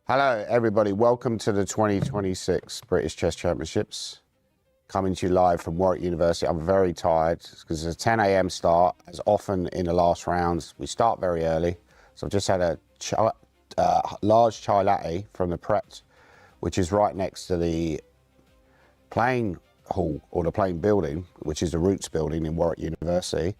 Hello, everybody. Welcome to the 2026 British Chess Championships. Coming to you live from Warwick University. I'm very tired because it's a 10 a.m. start. As often in the last rounds, we start very early. So I've just had a large chai latte from the Pert, which is right next to the playing hall or the playing building, which is the Roots building in Warwick University,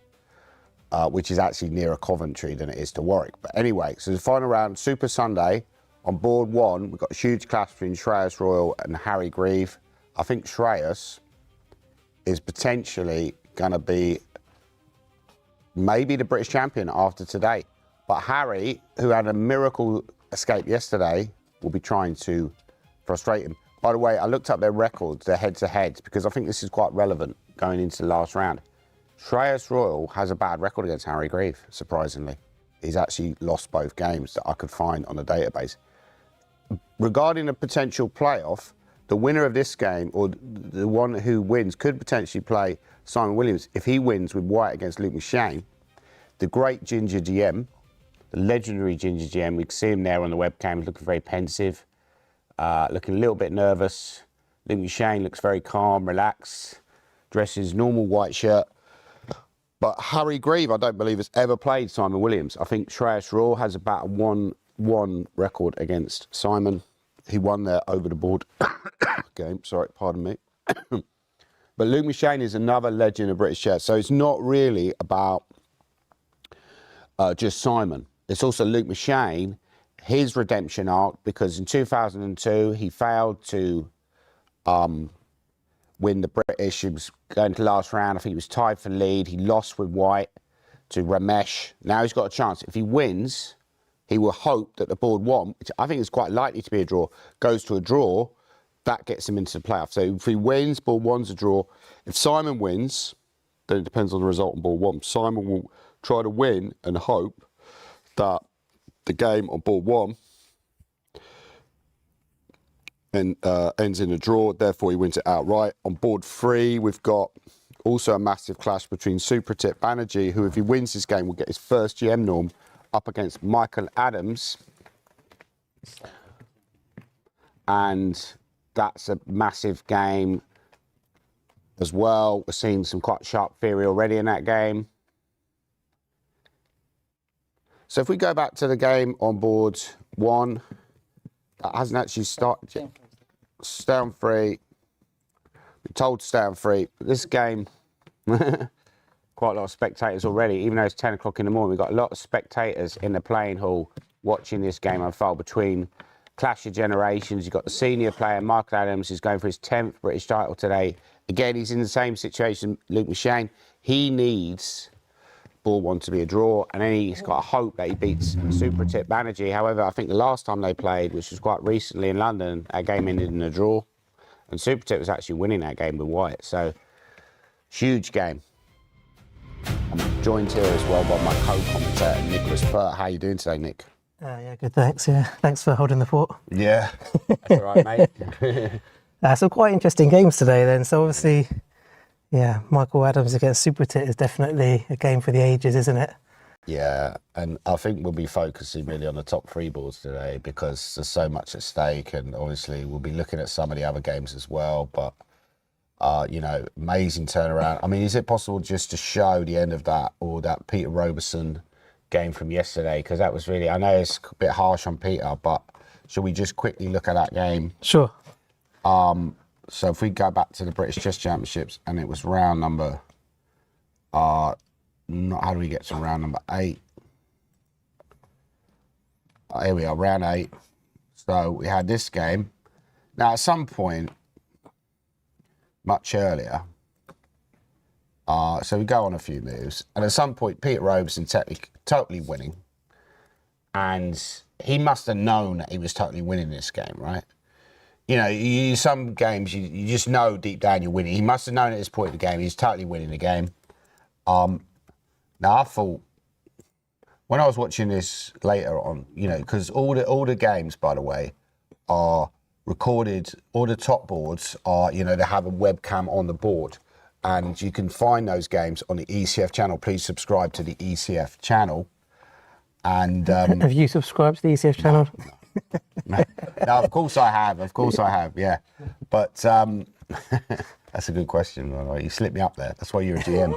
which is actually nearer Coventry than it is to Warwick. But anyway, so the final round, Super Sunday. On board one, we've got a huge clash between Shreyas Royal and Harry Grieve. I think Shreyas is potentially going to be maybe the British champion after today. But Harry, who had a miracle escape yesterday, will be trying to frustrate him. By the way, I looked up their records, their head-to-heads, because I think this is quite relevant going into the last round. Shreyas Royal has a bad record against Harry Grieve, surprisingly. He's actually lost both games that I could find on the database. Regarding a potential playoff, the winner of this game, or the one who wins, could potentially play Simon Williams. If he wins with White against Luke McShane, the great Ginger GM, the legendary Ginger GM, we can see him there on the webcam, looking very pensive, looking a little bit nervous. Luke McShane looks very calm, relaxed, dresses normal white shirt. But Harry Grieve, I don't believe, has ever played Simon Williams. I think Shreyas Royal has about a 1-1 record against Simon. He won there over the board game. Sorry, pardon me. But Luke McShane is another legend of British chess. So it's not really about just Simon. It's also Luke McShane, his redemption arc, because in 2002, he failed to win the British. He was going to the last round. I think he was tied for lead. He lost with White to Ramesh. Now he's got a chance. If he wins, he will hope that the board one, which I think is quite likely to be a draw, goes to a draw. That gets him into the playoff. So if he wins, board one's a draw. If Simon wins, then it depends on the result on board one. Simon will try to win and hope that the game on board one and ends in a draw, therefore he wins it outright. On board three, we've got also a massive clash between Supratit Banerjee, who if he wins this game will get his first GM norm, up against Michael Adams. And that's a massive game as well. We're seeing some quite sharp theory already in that game. So if we go back to the game on board one, that hasn't actually started yet. Stay on three. We're told to stay on three. But this game, quite a lot of spectators already, even though it's 10 o'clock in the morning. We've got a lot of spectators in the playing hall watching this game unfold between Clash of Generations. You've got the senior player, Michael Adams, who's going for his 10th British title today. Again, he's in the same situation, Luke McShane. He needs board one to be a draw, and then he's got a hope that he beats Supratit Banerjee. However, I think the last time they played, which was quite recently in London, that game ended in a draw, and Supratit was actually winning that game with White. So, huge game. I'm joined here as well by my co-commentator, Nicholas Pert. How are you doing today, Nick? Yeah, good, thanks. Yeah, thanks for holding the fort. Yeah, that's all right, mate. Some quite interesting games today then. So obviously, yeah, Michael Adams against Supratit is definitely a game for the ages, isn't it? Yeah, and I think we'll be focusing really on the top three boards today because there's so much at stake, and obviously we'll be looking at some of the other games as well. But you know, amazing turnaround. I mean, is it possible just to show the end of that, or that Peter Robertson game from yesterday? Because that was really, I know it's a bit harsh on Peter, but should we just quickly look at that game? Sure. So if we go back to the British Chess Championships, and it was round number, how do we get to round number 8? Here we are, round 8. So we had this game. Now at some point, much earlier, so we go on a few moves, and at some point Peter Robertson totally winning, and he must have known that he was totally winning this game, right? You know, some games you just know deep down you're winning. He must have known at this point in the game he's totally winning the game. Now I thought, when I was watching this later on, you know, because all the games, by the way, are recorded. All the top boards are, you know, they have a webcam on the board, and you can find those games on the ECF channel. Please subscribe to the ECF channel. And have you subscribed to the ECF channel? No. No, of course I have. Of course I have. Yeah, but that's a good question. By the way. You slipped me up there. That's why you're a GM.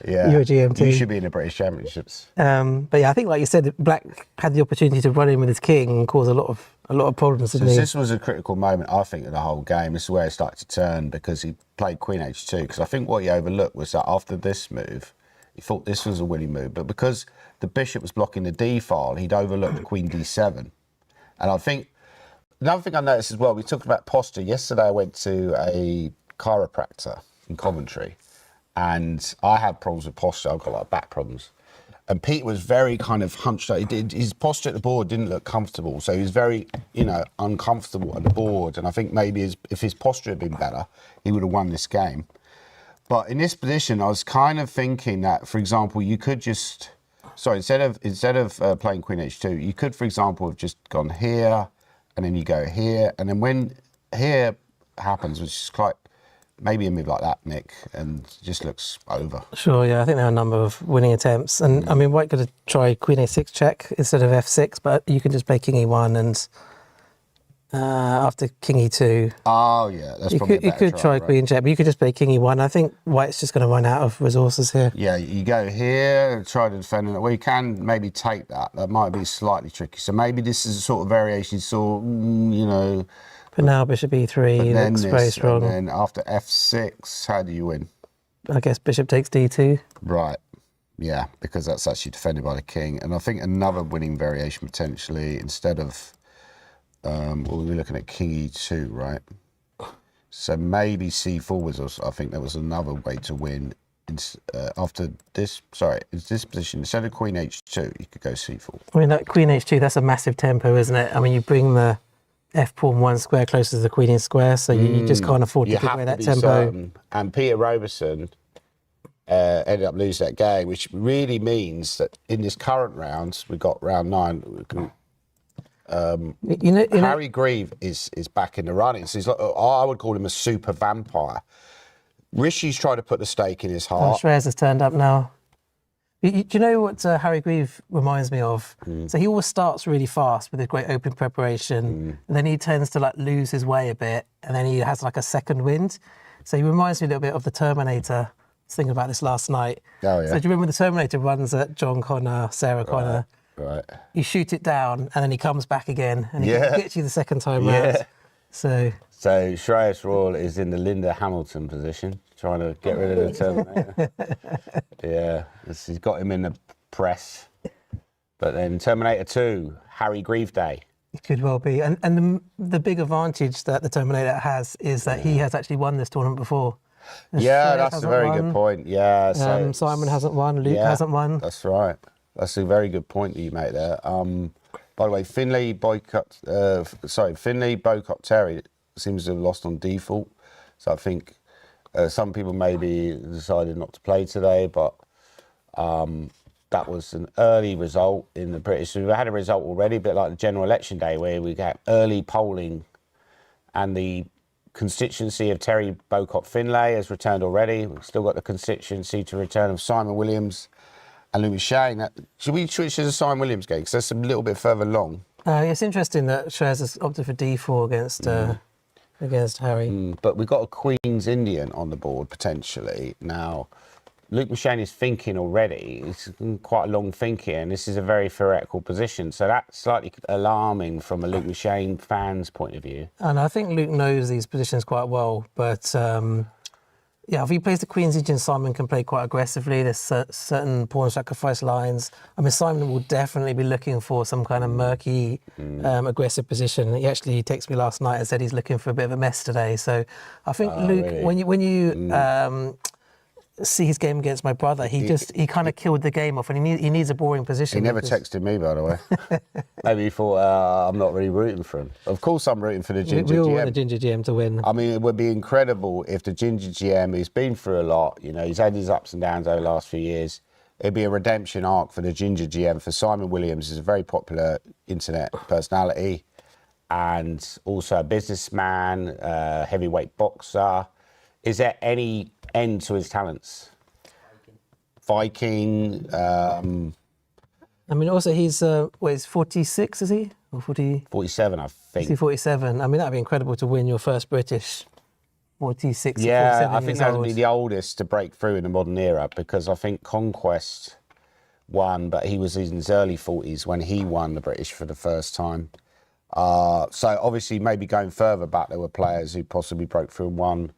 Yeah, You're a GM too. You should be in the British Championships. But yeah, I think like you said, Black had the opportunity to run in with his king and cause a lot of problems. So Didn't he? this was a critical moment, I think, of the whole game. This is where it started to turn because he played Queen H2. Because I think what he overlooked was that after this move, he thought this was a winning move, but because the bishop was blocking the D file, he'd overlooked the Queen D7. And I think another thing I noticed as well, we talked about posture. Yesterday I went to a chiropractor in Coventry and I had problems with posture. I've got like back problems. And Pete was very kind of hunched up. His posture at the board didn't look comfortable. So he was very, uncomfortable at the board. And I think maybe if his posture had been better, he would have won this game. But in this position, I was kind of thinking that, for example, you could just, instead of playing Queen H2, you could, for example, have just gone here, and then you go here, and then when here happens, which is quite maybe a move like that, Nick, and just looks over. Sure, yeah, I think there are a number of winning attempts, and I mean, White could have tried Queen A6 check instead of F6, but you can just play King E1 and. After King E2. Oh yeah, that's probably a better you could try right? Queen check, but you could just play King E1. I think White's just going to run out of resources here. Yeah, you go here, try to defend it. Well, you can maybe take that. That might be slightly tricky. So maybe this is a sort of variation you saw, But now Bishop E3 looks very strong. And then after F6, how do you win? I guess Bishop takes D2. Right. Yeah, because that's actually defended by the king. And I think another winning variation potentially, instead of we're looking at King E2, right? So maybe C4 was, I think that was another way to win. After this, this position, instead of Queen H2, you could go C4. I mean, that Queen H2, that's a massive tempo, isn't it? I mean, you bring the F pawn one square closer to the Queen in square, so you just can't afford to give away that tempo. Certain. And Peter Roberson ended up losing that game, which really means that in this current round, we got round 9, we can, Harry Grieve is back in the running. So he's like, I would call him a super vampire. Rishi's tried to put the stake in his heart. Shreyas has turned up now. Do you know what Harry Grieve reminds me of? So he always starts really fast with a great opening preparation, and then he tends to lose his way a bit, and then he has a second wind. So he reminds me a little bit of the Terminator. I was thinking about this last night. Oh yeah. So do you remember the Terminator runs at John Connor, Sarah Connor? Right. You shoot it down, and then he comes back again, and he gets you the second time round. So Shreyas Royal is in the Linda Hamilton position, trying to get rid of the Terminator. Yeah, he's got him in the press. But then Terminator 2, Harry Grieve Day. It could well be. And the big advantage that the Terminator has is that he has actually won this tournament before. Yeah, that's a very good point. Yeah, so Simon hasn't won, Luke hasn't won. That's right. That's a very good point that you make there. By the way, Finlay Boycott Terry seems to have lost on default. So I think some people maybe decided not to play today, but that was an early result in the British. So we had a result already, a bit like the general election day where we got early polling, and the constituency of Terry Boycott Finlay has returned already. We've still got the constituency to return of Simon Williams and Louis Shane. Should we switch to the Simon Williams game? Because that's a little bit further along. It's interesting that Shreyas has opted for D4 against Harry. But we've got a Queen's Indian on the board, potentially. Now, Luke McShane is thinking already. It's quite a long thinking, and this is a very theoretical position. So that's slightly alarming from a Luke McShane fan's point of view. And I think Luke knows these positions quite well, but... if he plays the Queen's Indian, Simon can play quite aggressively. There's certain pawn sacrifice lines. I mean, Simon will definitely be looking for some kind of murky, aggressive position. He actually texted me last night and said he's looking for a bit of a mess today. So I think Luke, really? when you see his game against my brother, he kind of killed the game off, and he needs a boring position. He never texted me, by the way. Maybe he thought I'm not really rooting for him. Of course, I'm rooting for the Ginger GM. We all want the Ginger GM to win. I mean, it would be incredible if the Ginger GM, he's been through a lot. He's had his ups and downs over the last few years. It'd be a redemption arc for the Ginger GM. For Simon Williams, he's a very popular internet personality, and also a businessman, heavyweight boxer. Is there any end to his talents? Viking. I mean, also he's 46, is he? or 40? 47, I think. 47. I mean, that'd be incredible to win your first British 46 or Yeah, 47 I think years that would old. be the oldest to break through in the modern era, because I think Conquest won, but he was in his early 40s when he won the British for the first time. So obviously maybe going further back, there were players who possibly broke through and won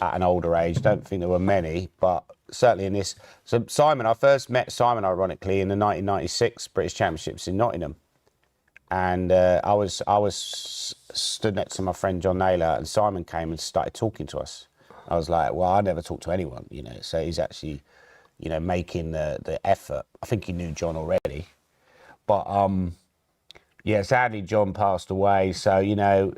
at an older age. Don't think there were many, but certainly in this. So Simon, I first met Simon, ironically, in the 1996 British Championships in Nottingham. And I was stood next to my friend John Naylor, and Simon came and started talking to us. I was like, well, I never talk to anyone, you know. So he's actually, you know, making the effort. I think he knew John already, but yeah, sadly John passed away. So you know,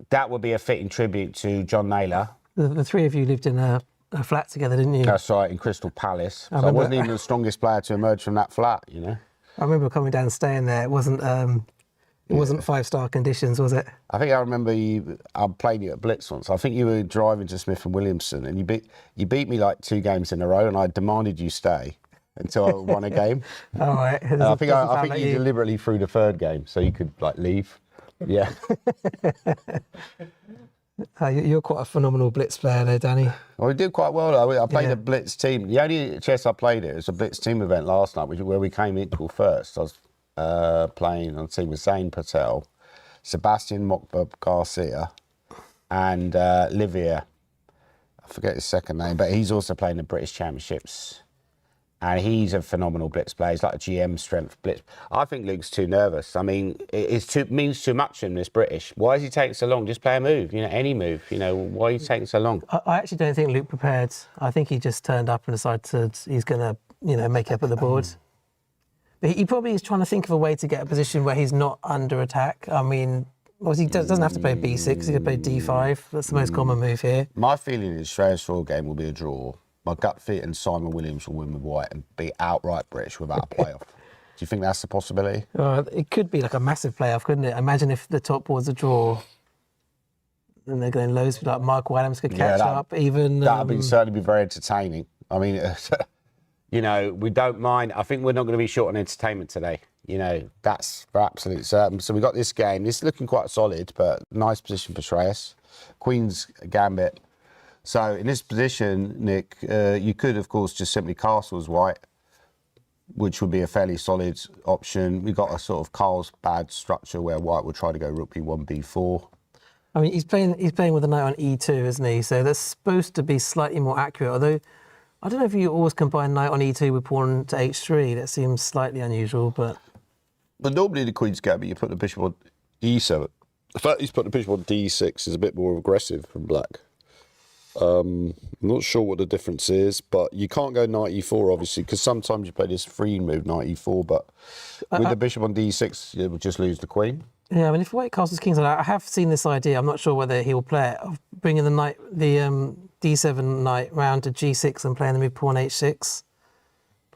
that would be a fitting tribute to John Naylor. The three of you lived in a flat together, didn't you? That's right, in Crystal Palace. So I wasn't even the strongest player to emerge from that flat, you know. I remember coming down and staying there. It wasn't 5-star conditions, was it? I think I remember I played you at Blitz once. I think you were driving to Smith and Williamson, and you beat me like 2 games in a row, and I demanded you stay until I won a game. All right. I think you deliberately threw the 3rd game so you could like leave. Yeah. You're quite a phenomenal blitz player there, Danny. Well, we did quite well though. I played a Blitz team. The only chess I played it was a Blitz team event last night, where we came equal first. I was playing on a team with Zane Patel, Sebastian Mokbub Garcia, and Livier. I forget his second name, but he's also playing the British Championships. And he's a phenomenal blitz player. He's like a GM strength blitz. I think Luke's too nervous. I mean, it means too much in this British. Why is he taking so long? Just play a move, you know, any move. You know, why are you taking so long? I actually don't think Luke prepared. I think he just turned up and decided he's going to, you know, make up at the board. But he probably is trying to think of a way to get a position where he's not under attack. I mean, obviously he doesn't have to play B6. He can play D5. That's the most common move here. My feeling is Shreyas Royal game will be a draw. My gut fit and Simon Williams will win with white and be outright British without a playoff. Do you think that's a possibility? It could be like a massive playoff, couldn't it? Imagine if the top board's a draw, and they're going loads. Like Michael Adams could catch up. Even that would certainly be very entertaining. I mean, you know, we don't mind. I think we're not going to be short on entertainment today. You know, that's for absolute certain. So we got this game. This is looking quite solid, but nice position for Shreyas. Queen's Gambit. So in this position, Nick, you could, of course, just simply castle as white, which would be a fairly solid option. We've got a sort of Carlsbad structure where white would try to go rook b1, b4. I mean, he's playing with a knight on e2, isn't he? So that's supposed to be slightly more accurate. Although, I don't know if you always combine knight on e2 with pawn to h3. That seems slightly unusual, but... But normally the Queen's Gambit, you put the bishop on e7. The fact he's put the bishop on d6 is a bit more aggressive from black. I'm not sure what the difference is, but you can't go knight e4, obviously, because sometimes you play this free move, knight e4, but with the bishop on d6, you would just lose the queen. Yeah, I mean, if white castles kings, I have seen this idea. I'm not sure whether he will play it, of bringing the knight, the d7 knight round to g6 and playing the move pawn h6.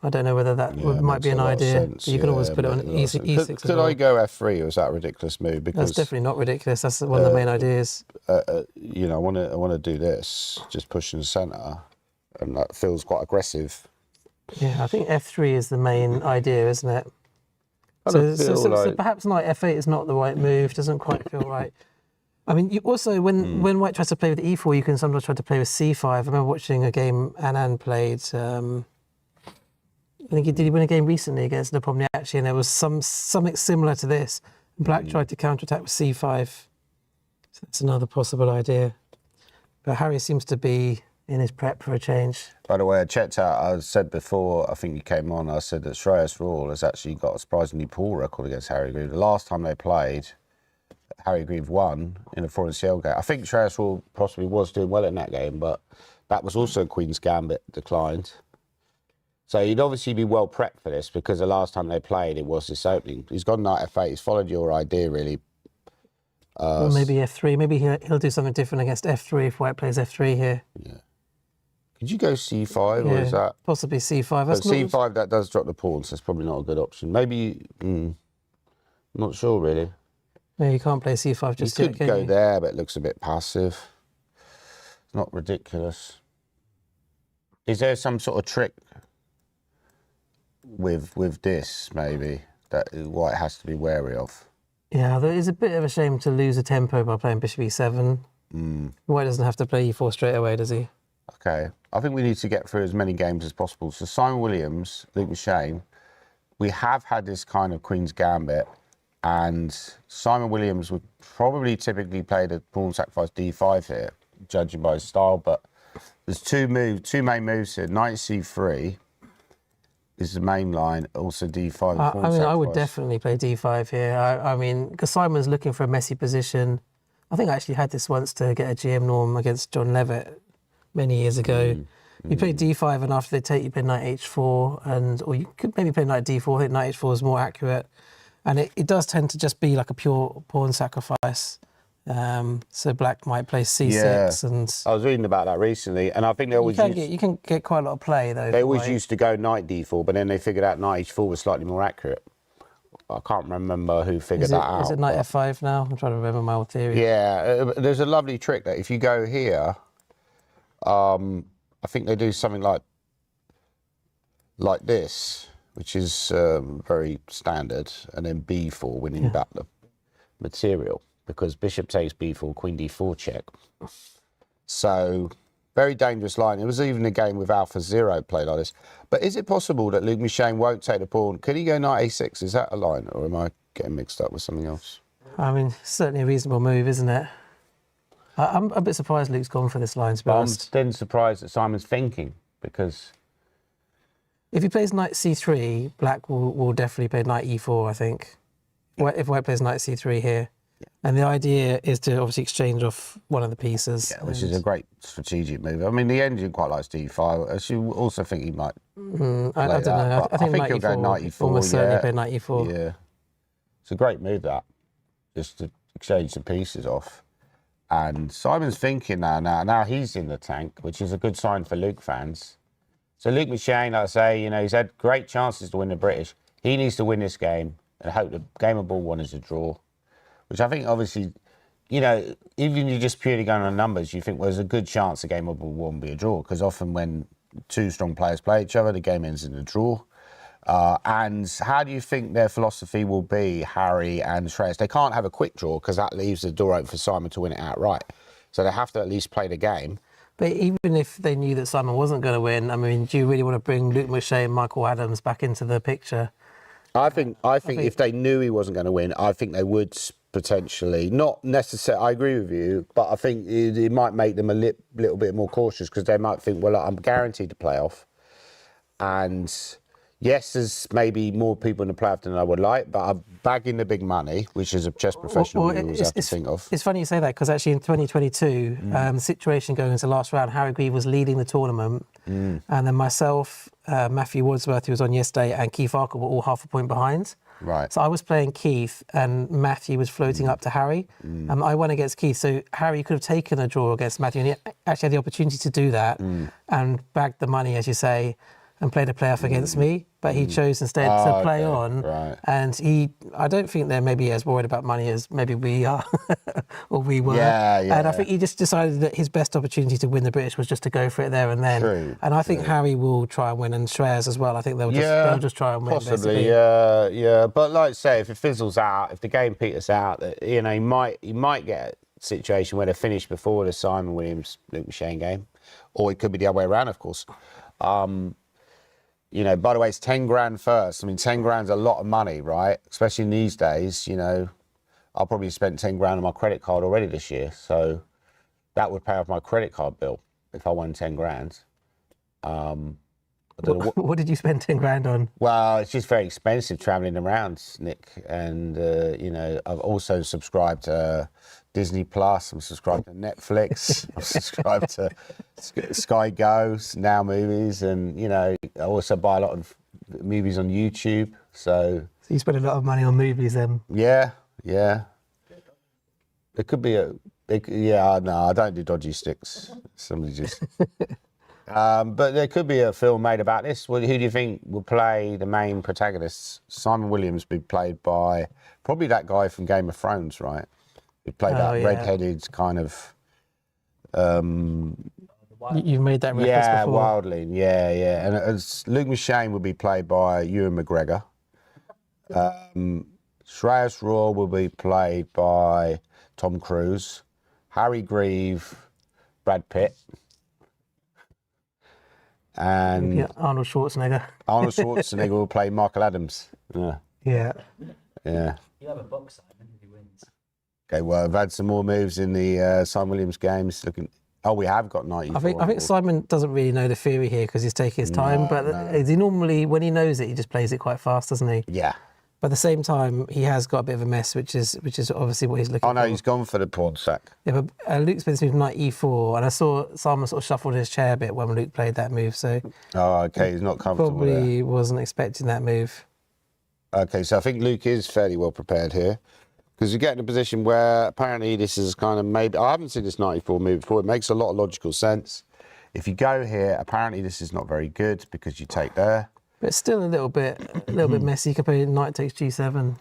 I don't know whether that might be an idea. You can always put it on e6. Could I go f3, or is that a ridiculous move? Because that's definitely not ridiculous. That's one of the main ideas. You know, I want to do this, just push in the centre, and that feels quite aggressive. Yeah, I think f3 is the main idea, isn't it? So perhaps knight f8 is not the right move. Doesn't quite feel right. I mean, also when white tries to play with e4, you can sometimes try to play with c5. I remember watching a game Anand played. I think he win a game recently against Nepomniachtchi, and there was something similar to this. Black tried to counterattack with c5. So that's another possible idea. But Harry seems to be in his prep for a change. By the way, I checked out, I said before, I think you came on, I said that Shreyas Royal has actually got a surprisingly poor record against Harry Grieve. The last time they played, Harry Grieve won in a 4-CL game. I think Shreyas Royal possibly was doing well in that game, but that was also Queen's Gambit declined. So you'd obviously be well prepped for this, because the last time they played, it was this opening. He's gone knight f8. He's followed your idea, really. Or maybe f3. Maybe he'll do something different against f3 if white plays f3 here. Yeah. Could you go c5, or is that... Possibly c5. But c5, that does drop the pawns, so it's probably not a good option. Maybe... not sure, really. No, you can't play c5 just yet, You could go there, but it looks a bit passive. It's not ridiculous. Is there some sort of trick with this, maybe? that White has to be wary of. Yeah, there is a bit of a shame to lose a tempo by playing bishop e7. White doesn't have to play e4 straight away, does he? Okay, I think we need to get through as many games as possible. So Simon Williams, Luke McShane, we have had this kind of Queen's Gambit, and Simon Williams would probably typically play the pawn sacrifice d5 here, judging by his style, but there's two main moves here. Knight c3 is the main line, also d5. Pawn I mean, sacrifice. I would definitely play d5 here. I mean, because Simon's looking for a messy position. I think I actually had this once to get a GM norm against John Levitt many years ago. You play d5, and after they take, you play knight h4, or you could maybe play knight d4. I think knight h4 is more accurate. And it does tend to just be like a pure pawn sacrifice. So black might play c6, and I was reading about that recently, and I think they always you can get quite a lot of play though. They always used to go knight d4, but then they figured out knight h4 was slightly more accurate. I can't remember who figured that out. Is it knight f5 now? I'm trying to remember my old theory. Yeah, there's a lovely trick that if you go here, I think they do something like this, which is very standard, and then b4 winning back the material, because bishop takes b4, queen d4 check. So very dangerous line. It was even a game with Alpha Zero played like this. But is it possible that Luke McShane won't take the pawn? Could he go knight a6? Is that a line, or am I getting mixed up with something else? I mean, certainly a reasonable move, isn't it? I'm a bit surprised Luke's gone for this line, to be honest. I'm then surprised that Simon's thinking, because if he plays knight c3, black will definitely play knight e4, I think. If White plays knight c3 here. And the idea is to obviously exchange off one of the pieces. Yeah, which is a great strategic move. I mean, the engine quite likes d5. I should also think he might. I don't know. I think he'll go knight e4. Almost certainly play knight e4. Yeah, it's a great move, that, just to exchange the pieces off. And Simon's thinking now he's in the tank, which is a good sign for Luke fans. So Luke McShane, like I say, he's had great chances to win the British. He needs to win this game and hope the game of ball one is a draw. Which I think, obviously, even you're just purely going on numbers, you think, well, there's a good chance the game will be a draw, because often when two strong players play each other, the game ends in a draw. And how do you think their philosophy will be, Harry and Shreyas? They can't have a quick draw, because that leaves the door open for Simon to win it outright. So they have to at least play the game. But even if they knew that Simon wasn't going to win, I mean, do you really want to bring Luke McShane and Michael Adams back into the picture? I think if they knew he wasn't going to win, I think they would potentially, not necessarily, I agree with you, but I think it might make them a little bit more cautious, because they might think, well, I'm guaranteed to play off. And yes, there's maybe more people in the playoff than I would like, but I'm bagging the big money, which is a chess professional you always have to think of. It's funny you say that, because actually in 2022, the situation going into the last round, Harry Grieve was leading the tournament, and then myself, Matthew Wadsworth, who was on yesterday, and Keith Archer were all half a point behind. Right. So I was playing Keith, and Matthew was floating up to Harry. I won against Keith, so Harry could have taken a draw against Matthew, and he actually had the opportunity to do that and bagged the money, as you say, and played a playoff against me. But he chose instead to play on. Right. And I don't think they're maybe as worried about money as maybe we are, or we were. Yeah. And I think he just decided that his best opportunity to win the British was just to go for it there and then. True, and I think Harry will try and win, and Shreyas as well. I think they'll just try and win. Possibly, basically. yeah. But like I say, if it fizzles out, if the game peters out, he might get a situation where they finish before the Simon Williams Luke McShane game, or it could be the other way around, of course. By the way, it's 10 grand first. I mean, 10 grand's a lot of money, right? Especially in these days, I'll probably spent 10 grand on my credit card already this year. So that would pay off my credit card bill if I won 10 grand. What did you spend 10 grand on? Well, it's just very expensive travelling around, Nick. And, I've also subscribed to Disney Plus. I'm subscribed to Netflix. I'm subscribed to Sky Go, Now Movies. And, I also buy a lot of movies on YouTube. So you spend a lot of money on movies then? Yeah. There could be no, I don't do dodgy sticks. Somebody just... but there could be a film made about this. Who do you think will play the main protagonists? Simon Williams will be played by probably that guy from Game of Thrones, right? Who played that red-headed kind of... You've made that reference before. Wildling, yeah. And Luke McShane would be played by Ewan McGregor. Shreyas Raw will be played by Tom Cruise, Harry Grieve, Brad Pitt, and Yeah, Arnold Schwarzenegger. Arnold Schwarzenegger will play Michael Adams. Yeah. Yeah. Yeah. You have a box, Simon, if he wins. Okay, well, I've had some more moves in the Simon Williams games. We have got 94. I think Simon doesn't really know the theory here because he's taking his time. But he normally, when he knows it, he just plays it quite fast, doesn't he? Yeah. But at the same time, he has got a bit of a mess, which is obviously what he's looking for. Oh no, he's gone for the pawn sack. Yeah, but Luke's played this move knight e4, and I saw Simon sort of shuffled his chair a bit when Luke played that move. So Oh, okay, he's not comfortable probably there. wasn't expecting that move. Okay, so I think Luke is fairly well prepared here. Because you get in a position where apparently this is kind of maybe... I haven't seen this 94 move before. It makes a lot of logical sense. If you go here, apparently this is not very good because you take there. But it's still a little bit messy. You could play knight takes g7.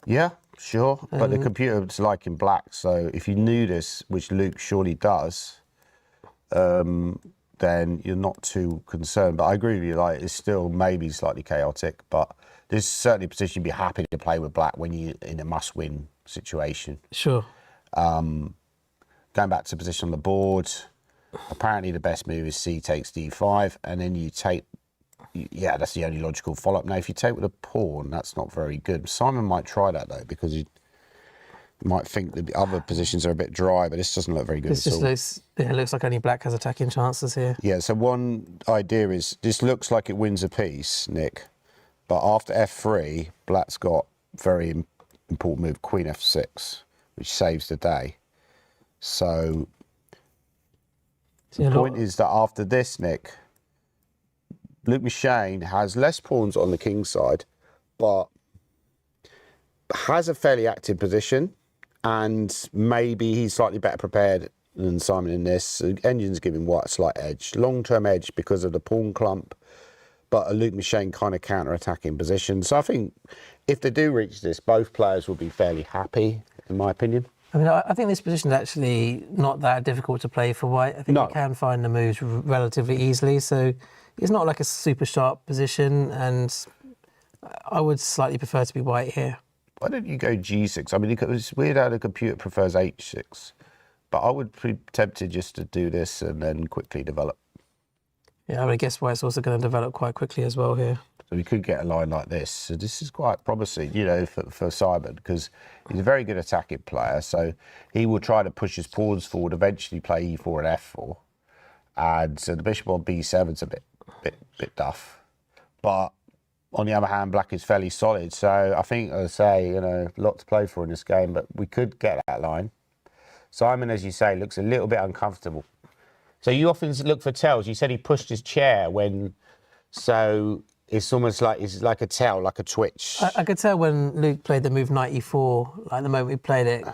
Yeah, sure. But the computer's like in black. So if you knew this, which Luke surely does, then you're not too concerned. But I agree with you, like it's still maybe slightly chaotic. But this is certainly a position you'd be happy to play with black when you're in a must-win situation. Sure. Going back to position on the board, apparently the best move is c takes d5, and then you take... Yeah, that's the only logical follow-up. Now, if you take with a pawn, that's not very good. Simon might try that, though, because he might think that the other positions are a bit dry, but this doesn't look very good This at all. just looks like only black has attacking chances here. Yeah, so one idea is, this looks like it wins a piece, Nick, but after f3, black's got very important move, queen f6, which saves the day. So the point is that after this, Nick, Luke Machine has less pawns on the king side, but has a fairly active position, and maybe he's slightly better prepared than Simon in this. So engine's giving white a slight edge, long-term edge because of the pawn clump, but a Luke Machine kind of counter-attacking position. So I think if they do reach this, both players will be fairly happy, in my opinion. I mean, I think this position is actually not that difficult to play for white. I think you can find the moves relatively easily. So it's not like a super sharp position, and I would slightly prefer to be white here. Why don't you go g6? I mean, it's weird how the computer prefers h6, but I would be tempted just to do this and then quickly develop. Yeah, I would guess white's also going to develop quite quickly as well here. So we could get a line like this. So this is quite promising, you know, for Simon, because he's a very good attacking player. So he will try to push his pawns forward, eventually play e4 and f4. And so the bishop on b7's a bit duff. But on the other hand, black is fairly solid. So I think, as I say, you know, a lot to play for in this game, but we could get that line. Simon, as you say, looks a little bit uncomfortable. So you often look for tells. You said he pushed his chair when, so it's almost like, it's like a tell, like a twitch. I could tell when Luke played the move knight e4, like the moment we played it,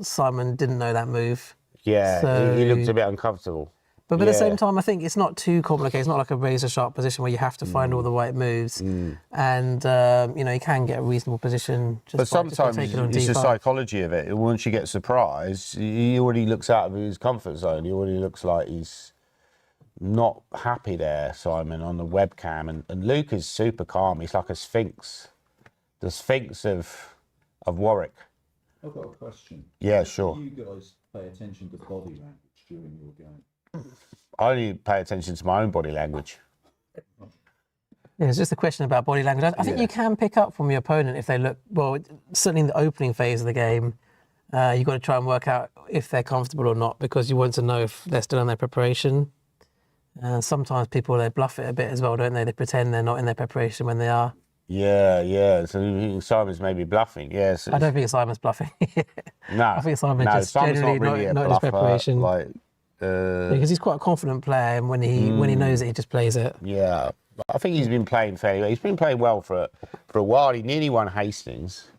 Simon didn't know that move. Yeah, So he looked a bit uncomfortable. But at the same time, I think it's not too complicated. It's not like a razor-sharp position where you have to find all the right moves. And, you know, you can get a reasonable position just But sometimes taking on it's the d5. psychology of it. Once you get surprised, he already looks out of his comfort zone. He already looks like he's not happy there, Simon, on the webcam. And Luke is super calm. He's like a sphinx. The sphinx of Warwick. I've got a question. Yeah, sure. Do you guys pay attention to body language during your game? I only pay attention to my own body language. Yeah, it's just a question about body language. I think you can pick up from your opponent if they look, well, certainly in the opening phase of the game, you've got to try and work out if they're comfortable or not, because you want to know if they're still in their preparation. Sometimes people, they bluff it a bit as well, don't they? They pretend they're not in their preparation when they are. Yeah. So Simon's maybe bluffing. Yes. I don't think Simon's bluffing. No. I think Simon's just Simon's generally not really a not in his bluffer, preparation. like, because he's quite a confident player, and when he knows it, he just plays it. yeah. I think he's been playing fairly well. He's been playing well for a while. He nearly won Hastings.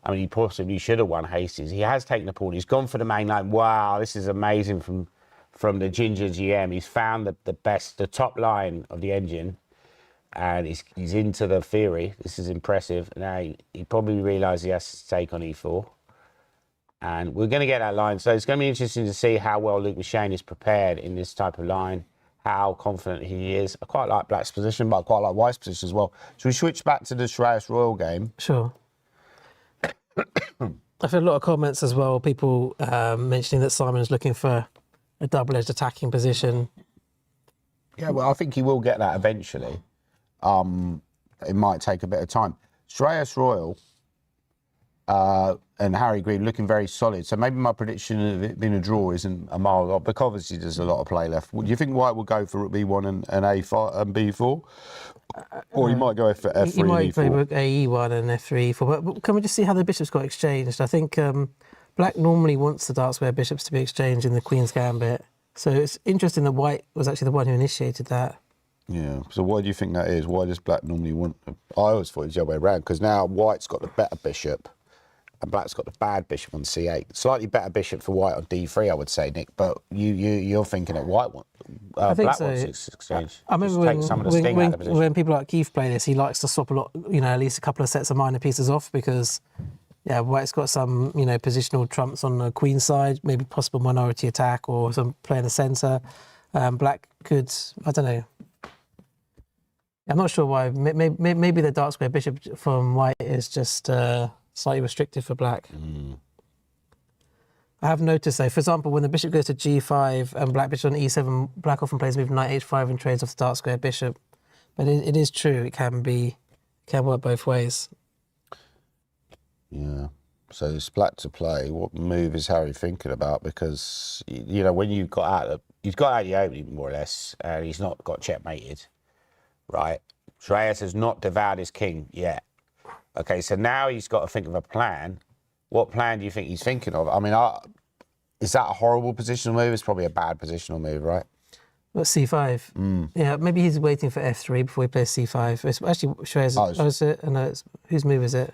I mean, he possibly should have won Hastings. He has taken the pawn. He's gone for the main line. Wow, this is amazing from the Ginger GM. He's found the top line of the engine, and he's into the theory. This is impressive. Now, he probably realised he has to take on e4. And we're going to get that line. So it's going to be interesting to see how well Luke Machine is prepared in this type of line. how confident he is. I quite like Black's position, but I quite like White's position as well. Should we switch back to the Shreyas Royal game? Sure. I've had a lot of comments as well, people mentioning that Simon is looking for a double-edged attacking position. Yeah, well, I think he will get that eventually. It might take a bit of time. Shreyas Royal and Harry Green looking very solid. So maybe my prediction of it being a draw isn't a mile off, because obviously there's a lot of play left. Do you think White will go for rook b1 and a5 and b4? Or he might go for f3 He might and play e4? rook a1 and f3, e4. But can we just see how the bishops got exchanged? I think Black normally wants the dark square bishops to be exchanged in the Queen's Gambit. So it's interesting that White was actually the one who initiated that. Yeah, so why do you think that is? Why does Black normally want... I always thought it was the other way around, because now White's got the better bishop and Black's got the bad bishop on c8. Slightly better bishop for White on d3, I would say, Nick, but you're thinking that White I think Black so. wants to exchange. I remember Just take some of the sting out of the position. when people like Keith play this, he likes to swap a lot, at least a couple of sets of minor pieces off, because White's got some, positional trumps on the Queen's side, maybe possible minority attack or some play in the centre. Black could, I don't know. I'm not sure why. Maybe the dark square bishop from White is just slightly restricted for Black. I have noticed though, for example, when the bishop goes to g5 and Black bishop on e7, Black often plays move knight h5 and trades off the dark square bishop. But it is true, it can work both ways. Yeah. So it's Black to play. What move is Harry thinking about? Because when he's got out the opening more or less, and he's not got checkmated, right? Shreyas has not devoured his king yet. Okay, so now he's got to think of a plan. What plan do you think he's thinking of? I mean, is that a horrible positional move? It's probably a bad positional move, right? What, c5? Yeah, maybe he's waiting for f3 before he plays c5. It's actually Shreyas. Whose move is it?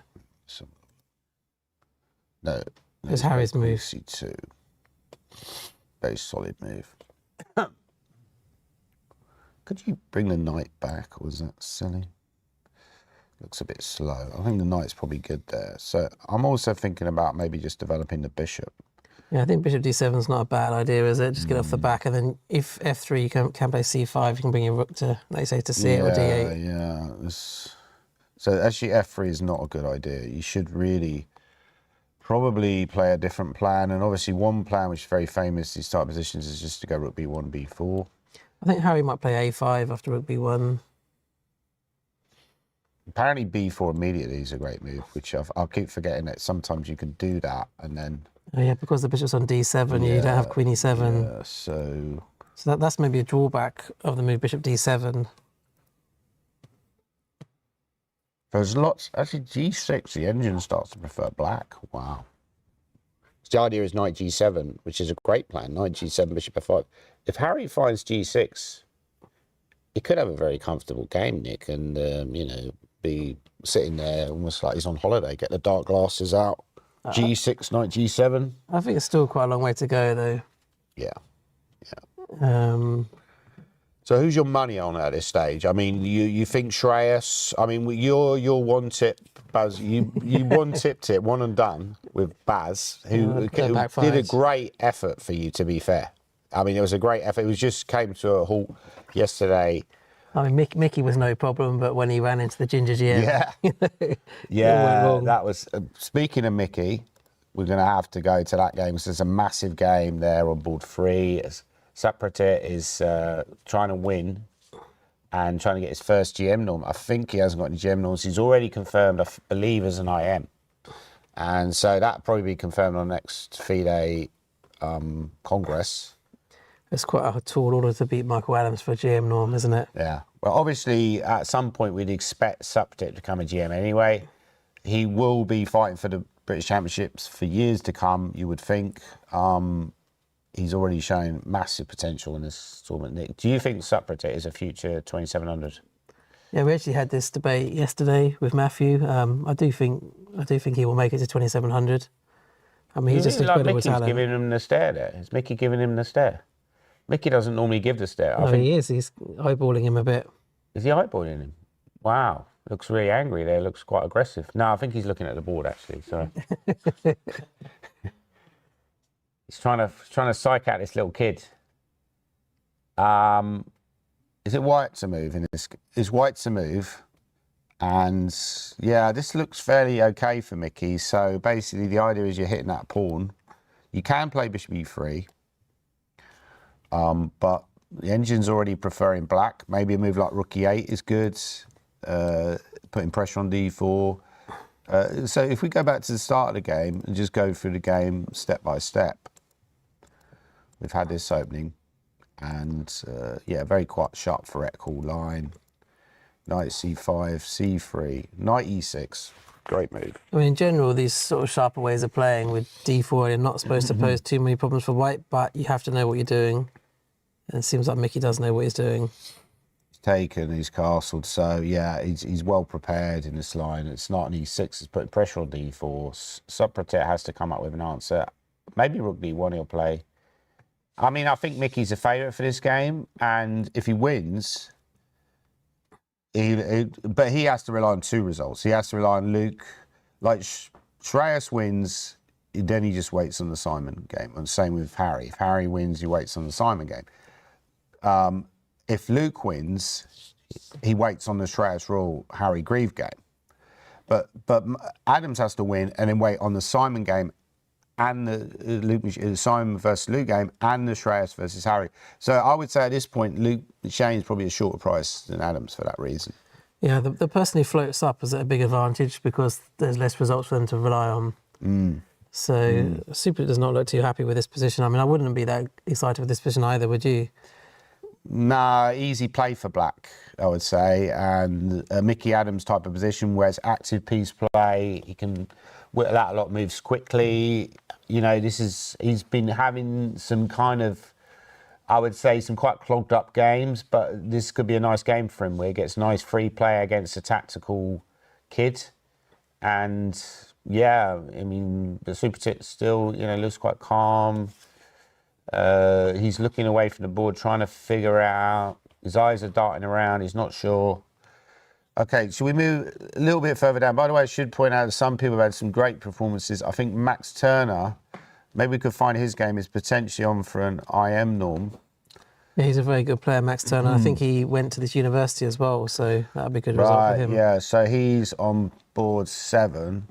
No. It's Harry's move. c2. Very solid move. Could you bring the knight back, or was that silly? Looks a bit slow. I think the knight's probably good there. So I'm also thinking about maybe just developing the bishop. Yeah, I think bishop d7 is not a bad idea, is it? Just get off the back, and then if f3 you can play c5, you can bring your rook to, like you say, to c8 or d8. Yeah. So actually f3 is not a good idea. You should really probably play a different plan. And obviously one plan which is very famous, these start positions, is just to go rook b1, b4. I think Harry might play a5 after rook b1. Apparently b4 immediately is a great move, which I'll keep forgetting that sometimes you can do that and then... Oh yeah, because the bishop's on d7, you don't have queen e7. Yeah, so that's maybe a drawback of the move bishop d7. there's lots... Actually, g6, the engine starts to prefer Black. Wow. The idea is knight g7, which is a great plan. Knight g7, bishop f5. If Harry finds g6, he could have a very comfortable game, Nick, and, be sitting there almost like he's on holiday, get the dark glasses out. G6, knight g7. I think it's still quite a long way to go, though. Yeah. So who's your money on at this stage? I mean, you think Shreyas? I mean, you're one tip, Baz. You one tipped it, one and done with Baz, who did a great effort for you. To be fair, I mean, it was a great effort. It was just came to a halt yesterday. I mean, Mickey was no problem, but when he ran into the ginger GM, that was. Speaking of Mickey, we're going to have to go to that game because there's a massive game there on board 3. Sapratit is trying to win and trying to get his first GM norm. I think he hasn't got any GM norms. He's already confirmed, I believe, as an IM. And so that'll probably be confirmed on next FIDE Congress. It's quite a tall order to beat Michael Adams for GM norm, isn't it? Yeah. Well, obviously, at some point, we'd expect Sapratit to become a GM anyway. He will be fighting for the British Championships for years to come, you would think. He's already shown massive potential in this tournament, Nick. Do you think Sapratit is a future 2700? Yeah, we actually had this debate yesterday with Matthew. I do think he will make it to 2700. I mean, he's just incredible Mickey's talent. giving him the stare there. Is Mickey giving him the stare? Mickey doesn't normally give the stare. I think he is. He's eyeballing him a bit. Is he eyeballing him? Wow. Looks really angry there. Looks quite aggressive. No, I think he's looking at the board, actually. Sorry. He's trying to psych out this little kid. Is it white to move in this? Is white to move? And yeah, this looks fairly okay for Mickey. So basically the idea is you're hitting that pawn. You can play bishop e3, but the engine's already preferring black. Maybe a move like rook e8 is good, putting pressure on d4. So if we go back to the start of the game and just go through the game step by step, we've had this opening, and yeah, very quite sharp theoretical line. Knight c5, c3, knight e6. Great move. I mean, in general, these sort of sharper ways of playing with d4 are not supposed to pose too many problems for white, but you have to know what you're doing. And it seems like Mickey does know what he's doing. He's taken, he's castled, so yeah, he's well prepared in this line. It's not an e6, it's putting pressure on d4. Subprotect has to come up with an answer. Maybe rook b1 he'll play. I mean, I think Mickey's a favourite for this game, and if he wins, but he has to rely on two results. He has to rely on Luke. Like Shreyas wins, then he just waits on the Simon game. And same with Harry. If Harry wins, he waits on the Simon game. If Luke wins, he waits on the Shreyas Rule Harry Grieve game. But Adams has to win and then wait on the Simon game and the Simon versus Luke game and the Shreyas versus Harry. So I would say at this point, Luke Shane's probably a shorter price than Adams for that reason. Yeah, the person who floats up is at a big advantage because there's less results for them to rely on. So Super does not look too happy with this position. I mean, I wouldn't be that excited with this position either, would you? Nah, easy play for black, I would say, and a Mickey Adams type of position where it's active piece play. He can whittle out a lot of moves quickly. You know, he's been having some kind of, I would say, some quite clogged up games, but this could be a nice game for him where he gets nice free play against a tactical kid. And yeah, I mean, the Super Tit still, you know, looks quite calm. He's looking away from the board, trying to figure out. His eyes are darting around. He's not sure. Okay, should we move a little bit further down? By the way, I should point out that some people have had some great performances. I think Max Turner, maybe we could find his game, is potentially on for an IM norm. Yeah, he's a very good player, Max Turner. I think he went to this university as well, so that would be a good result for him. Yeah, so he's on board 7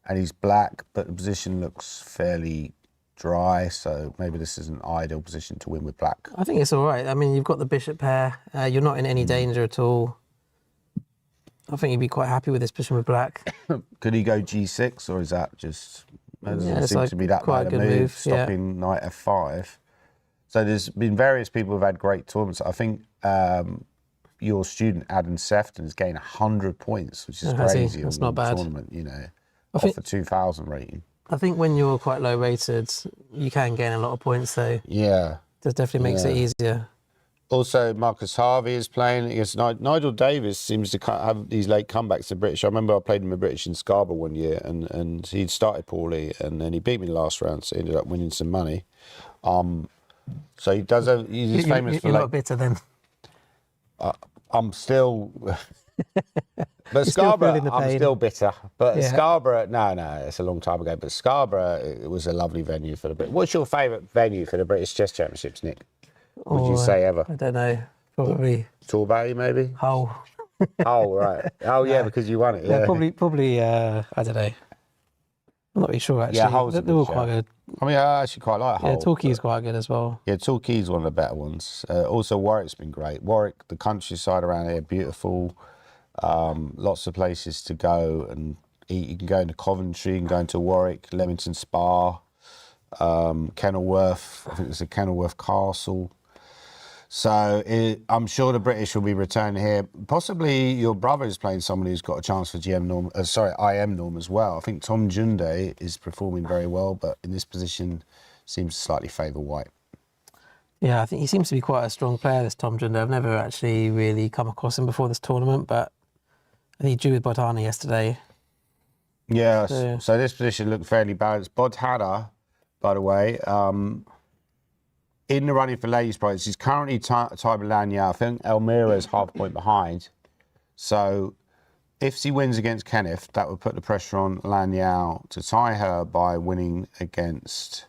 and he's black, but the position looks fairly dry, so maybe this is an ideal position to win with black. I think it's all right. I mean, you've got the bishop pair. You're not in any danger at all. I think you'd be quite happy with this position with black. Could he go g6, or is that just, that doesn't seem like to be that quite bad a a good move, stopping knight f5. So there's been various people who've had great tournaments. I think your student Adam Sefton has gained 100 points, which is crazy. That's in not one bad. Tournament, you know, off a 2,000 rating. I think when you're quite low rated, you can gain a lot of points, though. Yeah. That definitely makes it easier. Also, Marcus Harvey is playing against Nigel Davis. Seems to have these late comebacks to British. I remember I played him in British in Scarborough one year, and he'd started poorly, and then he beat me in the last round, so he ended up winning some money. So he does have. He's famous for. You're not bitter then. I'm still. But still Scarborough, feeling the I'm pain. still bitter. But Yeah. Scarborough, no, it's a long time ago. But Scarborough, it was a lovely venue for the British. What's your favourite venue for the British Chess Championships, Nick? Would you say ever? I don't know. Probably Torbay, maybe? Hull. Oh, right. Oh, yeah, because you won it. Yeah, Yeah, probably. I don't know. I'm not really sure actually. Yeah, Hull's a They're all good quite shout. good. I mean, I actually quite like Hull. Yeah, Torquay's quite good as well. Yeah, Torquay's one of the better ones. Also, Warwick's been great. Warwick, the countryside around here, beautiful. Lots of places to go and eat. You can go into Coventry, you can go into Warwick, Leamington Spa, Kenilworth. I think there's a Kenilworth Castle. So I'm sure the British will be returning here. Possibly your brother is playing someone who's got a chance for IM norm as well. I think Tom Junde is performing very well, but in this position seems to slightly favour white. Yeah, I think he seems to be quite a strong player, this Tom Junder. I've never actually really come across him before this tournament, but he drew with Bodhana yesterday. Yeah, so this position looked fairly balanced. Bodhana, by the way, in the running for ladies' prize, he's currently tied with Lanya. I think Elmira is half a point behind. So if she wins against Kenneth, that would put the pressure on Lanyao to tie her by winning against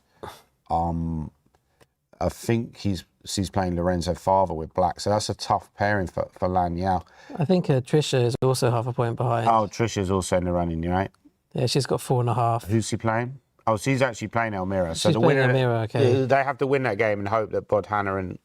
I think he's playing Lorenzo Fava with black, so that's a tough pairing for Lan Yao. I think Trisha is also half a point behind. Oh, Trisha's also in the running, right? Yeah, she's got 4.5. Who's she playing? Oh, she's actually playing Elmira. So She's the playing winner, Elmira, okay. They have to win that game and hope that Bodhana and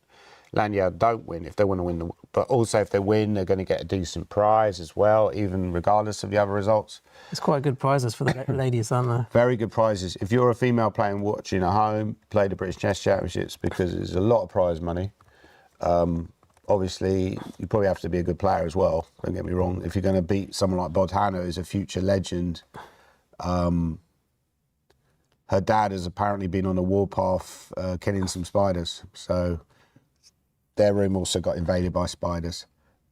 Lan Yao don't win if they want to win. But also if they win, they're going to get a decent prize as well, even regardless of the other results. It's quite good prizes for the ladies, aren't there? Very good prizes. If you're a female playing watching at home, play the British Chess Championships because there's a lot of prize money. Obviously, you probably have to be a good player as well. Don't get me wrong. If you're going to beat someone like Bodhana, who's a future legend, her dad has apparently been on a warpath killing some spiders. So their room also got invaded by spiders,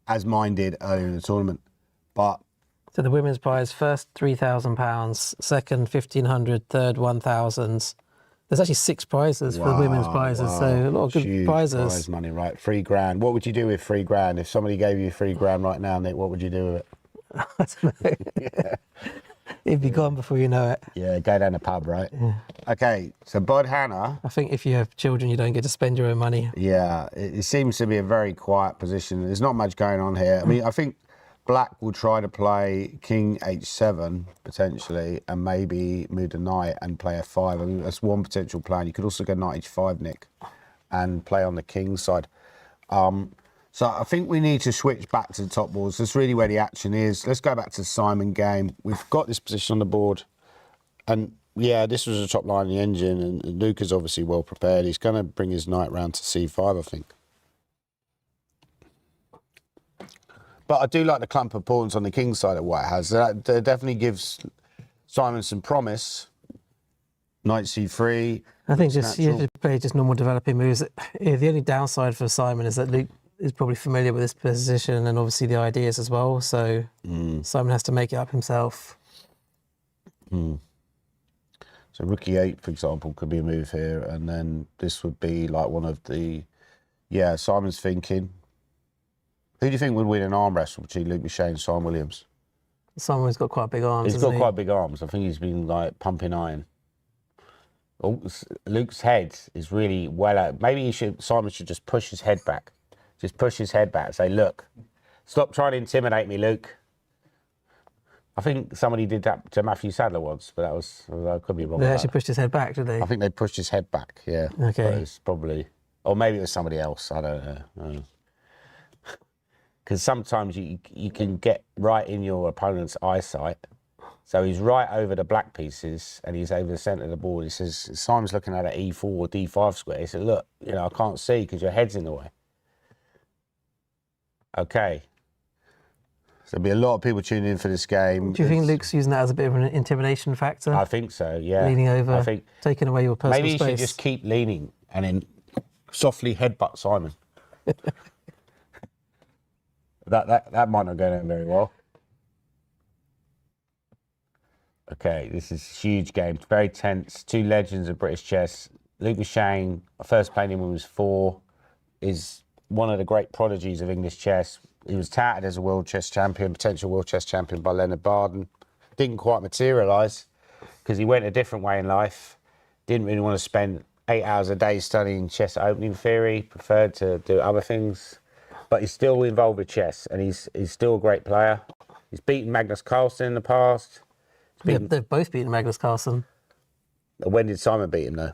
as mine did earlier in the tournament. But So the women's prize, first £3,000, second 1,500, third 1,000. There's actually 6 prizes for the women's prizes, so a lot of good huge prizes. prize money, right? £3,000. What would you do with £3,000 if somebody gave you £3,000 right now, Nick? What would you do with it? I don't know. It'd be gone before you know it. Yeah, go down the pub, right? Yeah. Okay, so Bodhana. I think if you have children, you don't get to spend your own money. Yeah, it seems to be a very quiet position. There's not much going on here. I mean, I think Black will try to play King H7 potentially, and maybe move the knight and play F5. I mean, that's one potential plan. You could also go Knight H5, Nick, and play on the King side. So I think we need to switch back to the top boards. That's really where the action is. Let's go back to the Simon game. We've got this position on the board, and yeah, this was the top line of the engine, and Luke is obviously well prepared. He's going to bring his knight round to C5, I think. But I do like the clump of pawns on the king side that White has. That definitely gives Simon some promise. Knight C3. I think just you have to play just normal developing moves. Yeah, the only downside for Simon is that Luke is probably familiar with this position and obviously the ideas as well. So Simon has to make it up himself. So Rook E8, for example, could be a move here, and then this would be like one of the. Yeah, Simon's thinking. Who do you think would win an arm wrestle between Luke Michelle and Simon Williams? Simon's got quite big arms. He's got quite big arms. I think he's been like pumping iron. Oh, Luke's head is really well out. Maybe Simon should just push his head back. Just push his head back and say, look, stop trying to intimidate me, Luke. I think somebody did that to Matthew Sadler once, but I could be wrong. They actually pushed his head back, did they? I think they pushed his head back, yeah. Okay. But it's probably, or maybe it was somebody else, I don't know. Because sometimes you can get right in your opponent's eyesight. So he's right over the black pieces and he's over the centre of the board. He says, Simon's looking at an E4 or D5 square. He said, look, I can't see because your head's in the way. Okay. So there'll be a lot of people tuning in for this game. Do you think Luke's using that as a bit of an intimidation factor? I think so, yeah. Leaning over, I think taking away your personal maybe space. Maybe he should just keep leaning and then softly headbutt Simon. That might not go down very well. Okay, this is a huge game. It's very tense. 2 legends of British chess. Luke Michelle, first playing him when he was 4, is one of the great prodigies of English chess. He was touted as a world chess champion, potential world chess champion by Leonard Barden. Didn't quite materialise because he went a different way in life. Didn't really want to spend 8 hours a day studying chess opening theory. Preferred to do other things. But he's still involved with chess, and he's still a great player. He's beaten Magnus Carlsen in the past. They've both beaten Magnus Carlsen. When did Simon beat him, though?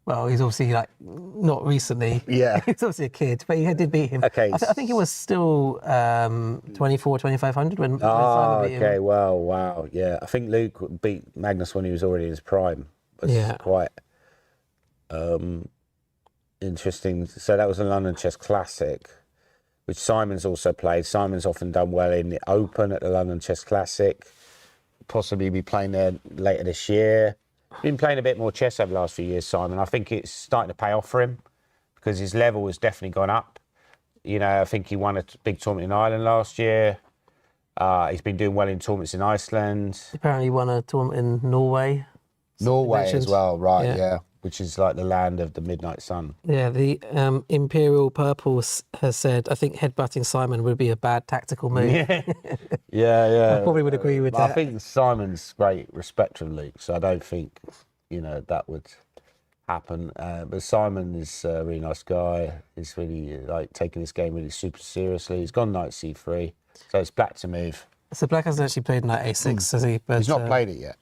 Well, he's obviously not recently. Yeah. He's obviously a kid, but he did beat him. Okay. I think he was still 24, 2,500 when Simon beat him. Okay, well, wow, yeah. I think Luke beat Magnus when he was already in his prime. It's quite interesting. So that was a London Chess Classic, which Simon's also played. Simon's often done well in the Open at the London Chess Classic. Possibly be playing there later this year. Been playing a bit more chess over the last few years, Simon. I think it's starting to pay off for him because his level has definitely gone up. I think he won a big tournament in Ireland last year. He's been doing well in tournaments in Iceland. Apparently won a tournament in Norway. Norway as well, right, yeah. Which is like the land of the midnight sun. Yeah, the Imperial Purple has said, I think headbutting Simon would be a bad tactical move. Yeah. I probably would agree with that. I think Simon's great respect from Luke, so I don't think, that would happen. But Simon is a really nice guy. He's really like taking this game really super seriously. He's gone knight c3, so it's black to move. So black hasn't actually played knight a6, has he? But, He's not played it yet.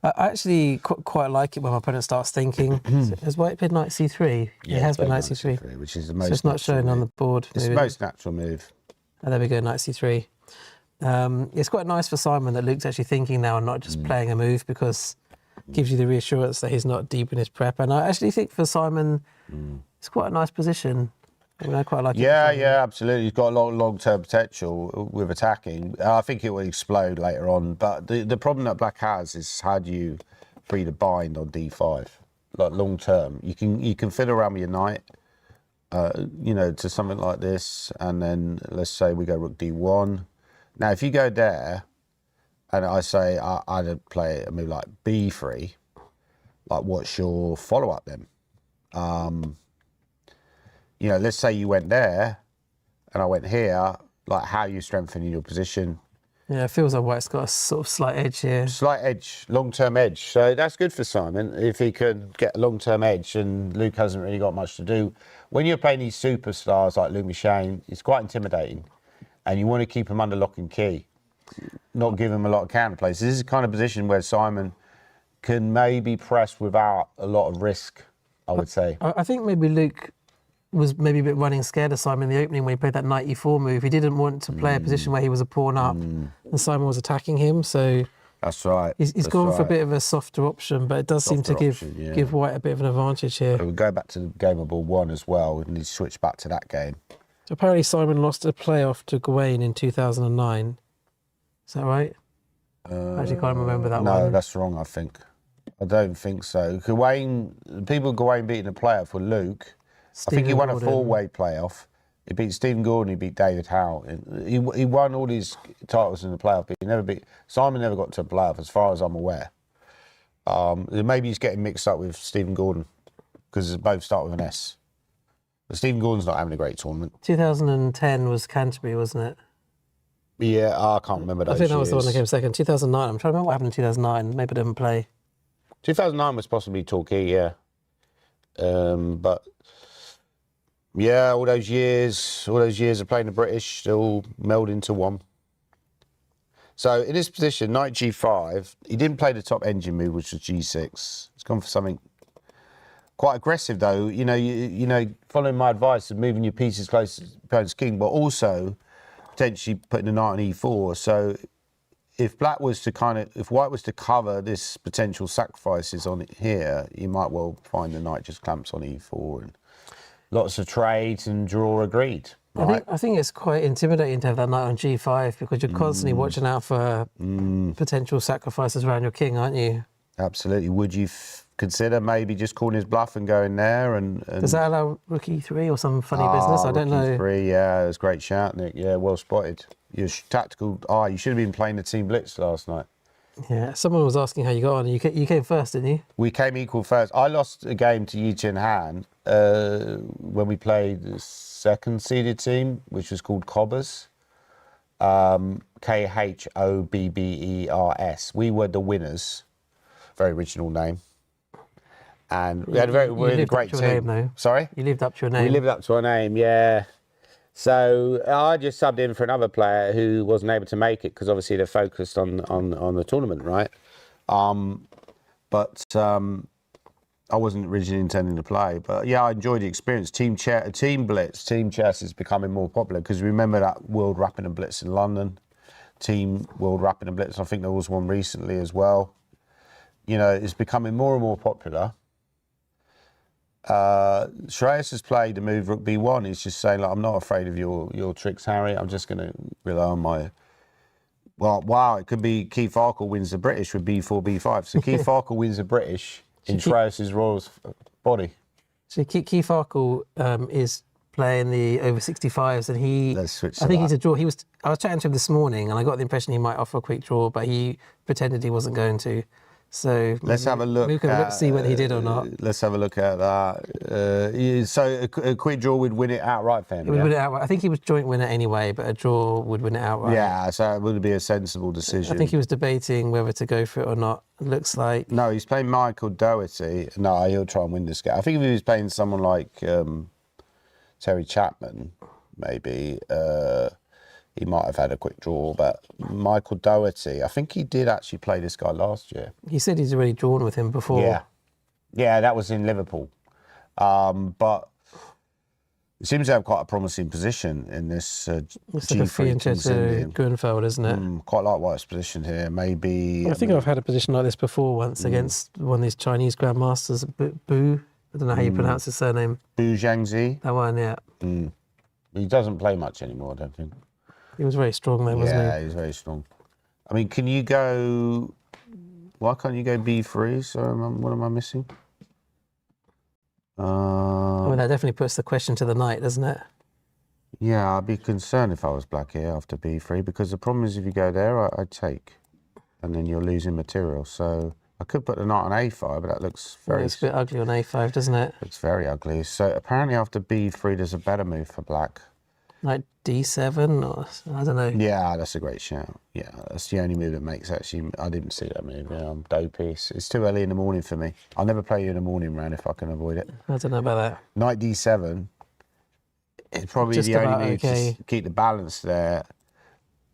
I actually quite like it when my opponent starts thinking. Has white played knight c3? Yeah, he has played been knight c3. which is the most. So it's not natural shown on the move. board. It's the maybe. most natural move. Oh, there we go, knight c3. It's quite nice for Simon that Luke's actually thinking now and not just playing a move, because it gives you the reassurance that he's not deep in his prep. And I actually think for Simon, it's quite a nice position. I mean, I quite like it. Yeah, absolutely. He's got a lot of long-term potential with attacking. I think it will explode later on. But the problem that black has is how do you free the bind on d5, like long-term. You can fiddle around with your knight, to something like this, and then let's say we go rook d1. Now, if you go there, and I say I'd play a move like b3, like what's your follow-up then? Let's say you went there and I went here, like how are you strengthening your position? Yeah, it feels like white's got a sort of slight edge here. Slight edge, long-term edge. So that's good for Simon if he can get a long-term edge, and Luke hasn't really got much to do. When you're playing these superstars like Luke Machine, it's quite intimidating, and you want to keep him under lock and key, not give him a lot of counterplays. This is the kind of position where Simon can maybe press without a lot of risk, I would say. I think maybe Luke was maybe a bit running scared of Simon in the opening when he played that knight e4 move. He didn't want to play a position where he was a pawn up and Simon was attacking him. So that's right. He's gone for a bit of a softer option, but it does seem to give white a bit of an advantage here. We'll go back to the game of ball 1 as well, and he switched back to that game. So apparently Simon lost a playoff to Gawain in 2009. Is that right? I actually can't remember that one. No, that's wrong, I think. I don't think so. People Gawain beating the playoff were Luke. I think he won a 4-way playoff. He beat Stephen Gordon, he beat David Howe. He won all his titles in the playoff, but Simon never got to a playoff as far as I'm aware. Maybe he's getting mixed up with Stephen Gordon because they both start with an S. But Stephen Gordon's not having a great tournament. 2010 was Canterbury, wasn't it? Yeah, I can't remember those I think that was the years. one that came second. 2009, I'm trying to remember what happened in 2009. Maybe I didn't play. 2009 was possibly Torquay, yeah. But yeah, all those years of playing the British, they all meld into one. So in this position, knight g5, he didn't play the top engine move, which was g6. He's gone for something quite aggressive, though. Following my advice of moving your pieces close to the opponent's king, but also potentially putting the knight on e4. So if white was to cover this potential sacrifices on it here, you might well find the knight just clamps on e4 and lots of trades and draw agreed. Right? I think it's quite intimidating to have that knight on g5 because you're constantly watching out for potential sacrifices around your king, aren't you? Absolutely. Would you consider maybe just calling his bluff and going there? And does that allow rook e3 or some funny business? I don't know. E3, yeah, it was a great shout, Nick. Yeah, well spotted. Your tactical eye. You should have been playing the team blitz last night. Yeah, someone was asking how you got on. You came first, didn't you? We came equal first. I lost a game to Yi Chin Han when we played the second seeded team, which was called Cobbers. Khobbers. We were the winners. Very original name. And we had a great team. Name, though. Sorry? You lived up to your name. We lived up to our name, yeah. So I just subbed in for another player who wasn't able to make it because obviously they're focused on the tournament, right? But I wasn't originally intending to play. But yeah, I enjoyed the experience. Team blitz, team chess is becoming more popular because remember that World Rapid and Blitz in London, Team World Rapid and Blitz. I think there was one recently as well. It's becoming more and more popular. Shreyas has played the move rook b1. He's just saying, like, I'm not afraid of your tricks, Harry. I'm just going to rely on my... Well, wow, it could be Keith Farkle wins the British with b4, b5. So Keith Farkle wins the British in Shreyas' Royal's body. So Keith Farkle is playing the over 65s, and I think he's a draw. I was chatting to him this morning, and I got the impression he might offer a quick draw, but he pretended he wasn't going to. So Let's have a look. We can see whether he did or not. Let's have a look at that. So a quick draw would win it outright for him. It would win it outright. I think he was joint winner anyway, but a draw would win it outright. Yeah, so it would be a sensible decision. I think he was debating whether to go for it or not. It looks like. No, he's playing Michael Doherty. No, he'll try and win this game. I think if he was playing someone like Terry Chapman, maybe he might have had a quick draw. But Michael Doherty, I think he did actually play this guy last year. He said he's already drawn with him before. Yeah, that was in Liverpool. But he seems to have quite a promising position in this It's like a G3 Fianchetto Grunfeld, isn't it? Quite like White's position here. Maybe. I think I've had a position like this before once against one of these Chinese Grandmasters, Bu. I don't know how you pronounce his surname. Bu Zhangzi. That one, yeah. He doesn't play much anymore, I don't think. He was very strong though, wasn't he? Yeah, he's very strong. I mean, can you go... Why can't you go B3? So what am I missing? I mean, that definitely puts the question to the knight, doesn't it? Yeah, I'd be concerned if I was black here after B3, because the problem is if you go there, I'd take, and then you're losing material. So I could put the knight on A5, but that looks very... It's a bit ugly on A5, doesn't it? It's very ugly. So apparently after B3, there's a better move for black. Like D7, or I don't know. Yeah, that's a great shout. Yeah, that's the only move that makes actually... I didn't see that move. Yeah, I'm dopey. It's too early in the morning for me. I'll never play you in the morning round if I can avoid it. I don't know about that. Knight D7. It's probably Just the only about move okay. to keep the balance there.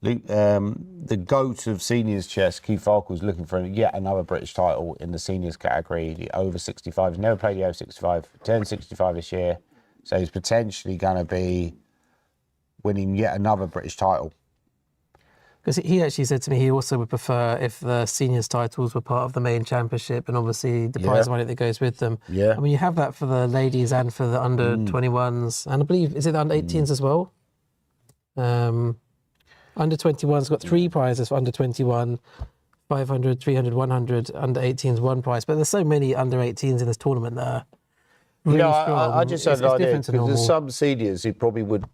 Luke, the GOAT of seniors chess, Keith Farquhar's looking for yet another British title in the seniors category, the over 65. He's never played the over 65, turned 65 this year. So he's potentially going to be winning yet another British title. Because he actually said to me he also would prefer if the seniors titles were part of the main championship and obviously the prize money that goes with them. Yeah. I mean, you have that for the ladies and for the under 21s. And I believe, is it the under 18s as well? Under 21's got 3 prizes for under 21, 500, 300, 100, under 18's 1 prize. But there's so many under 18s in this tournament that are really strong. I just had an idea, different to because there's normal. some seniors who probably would,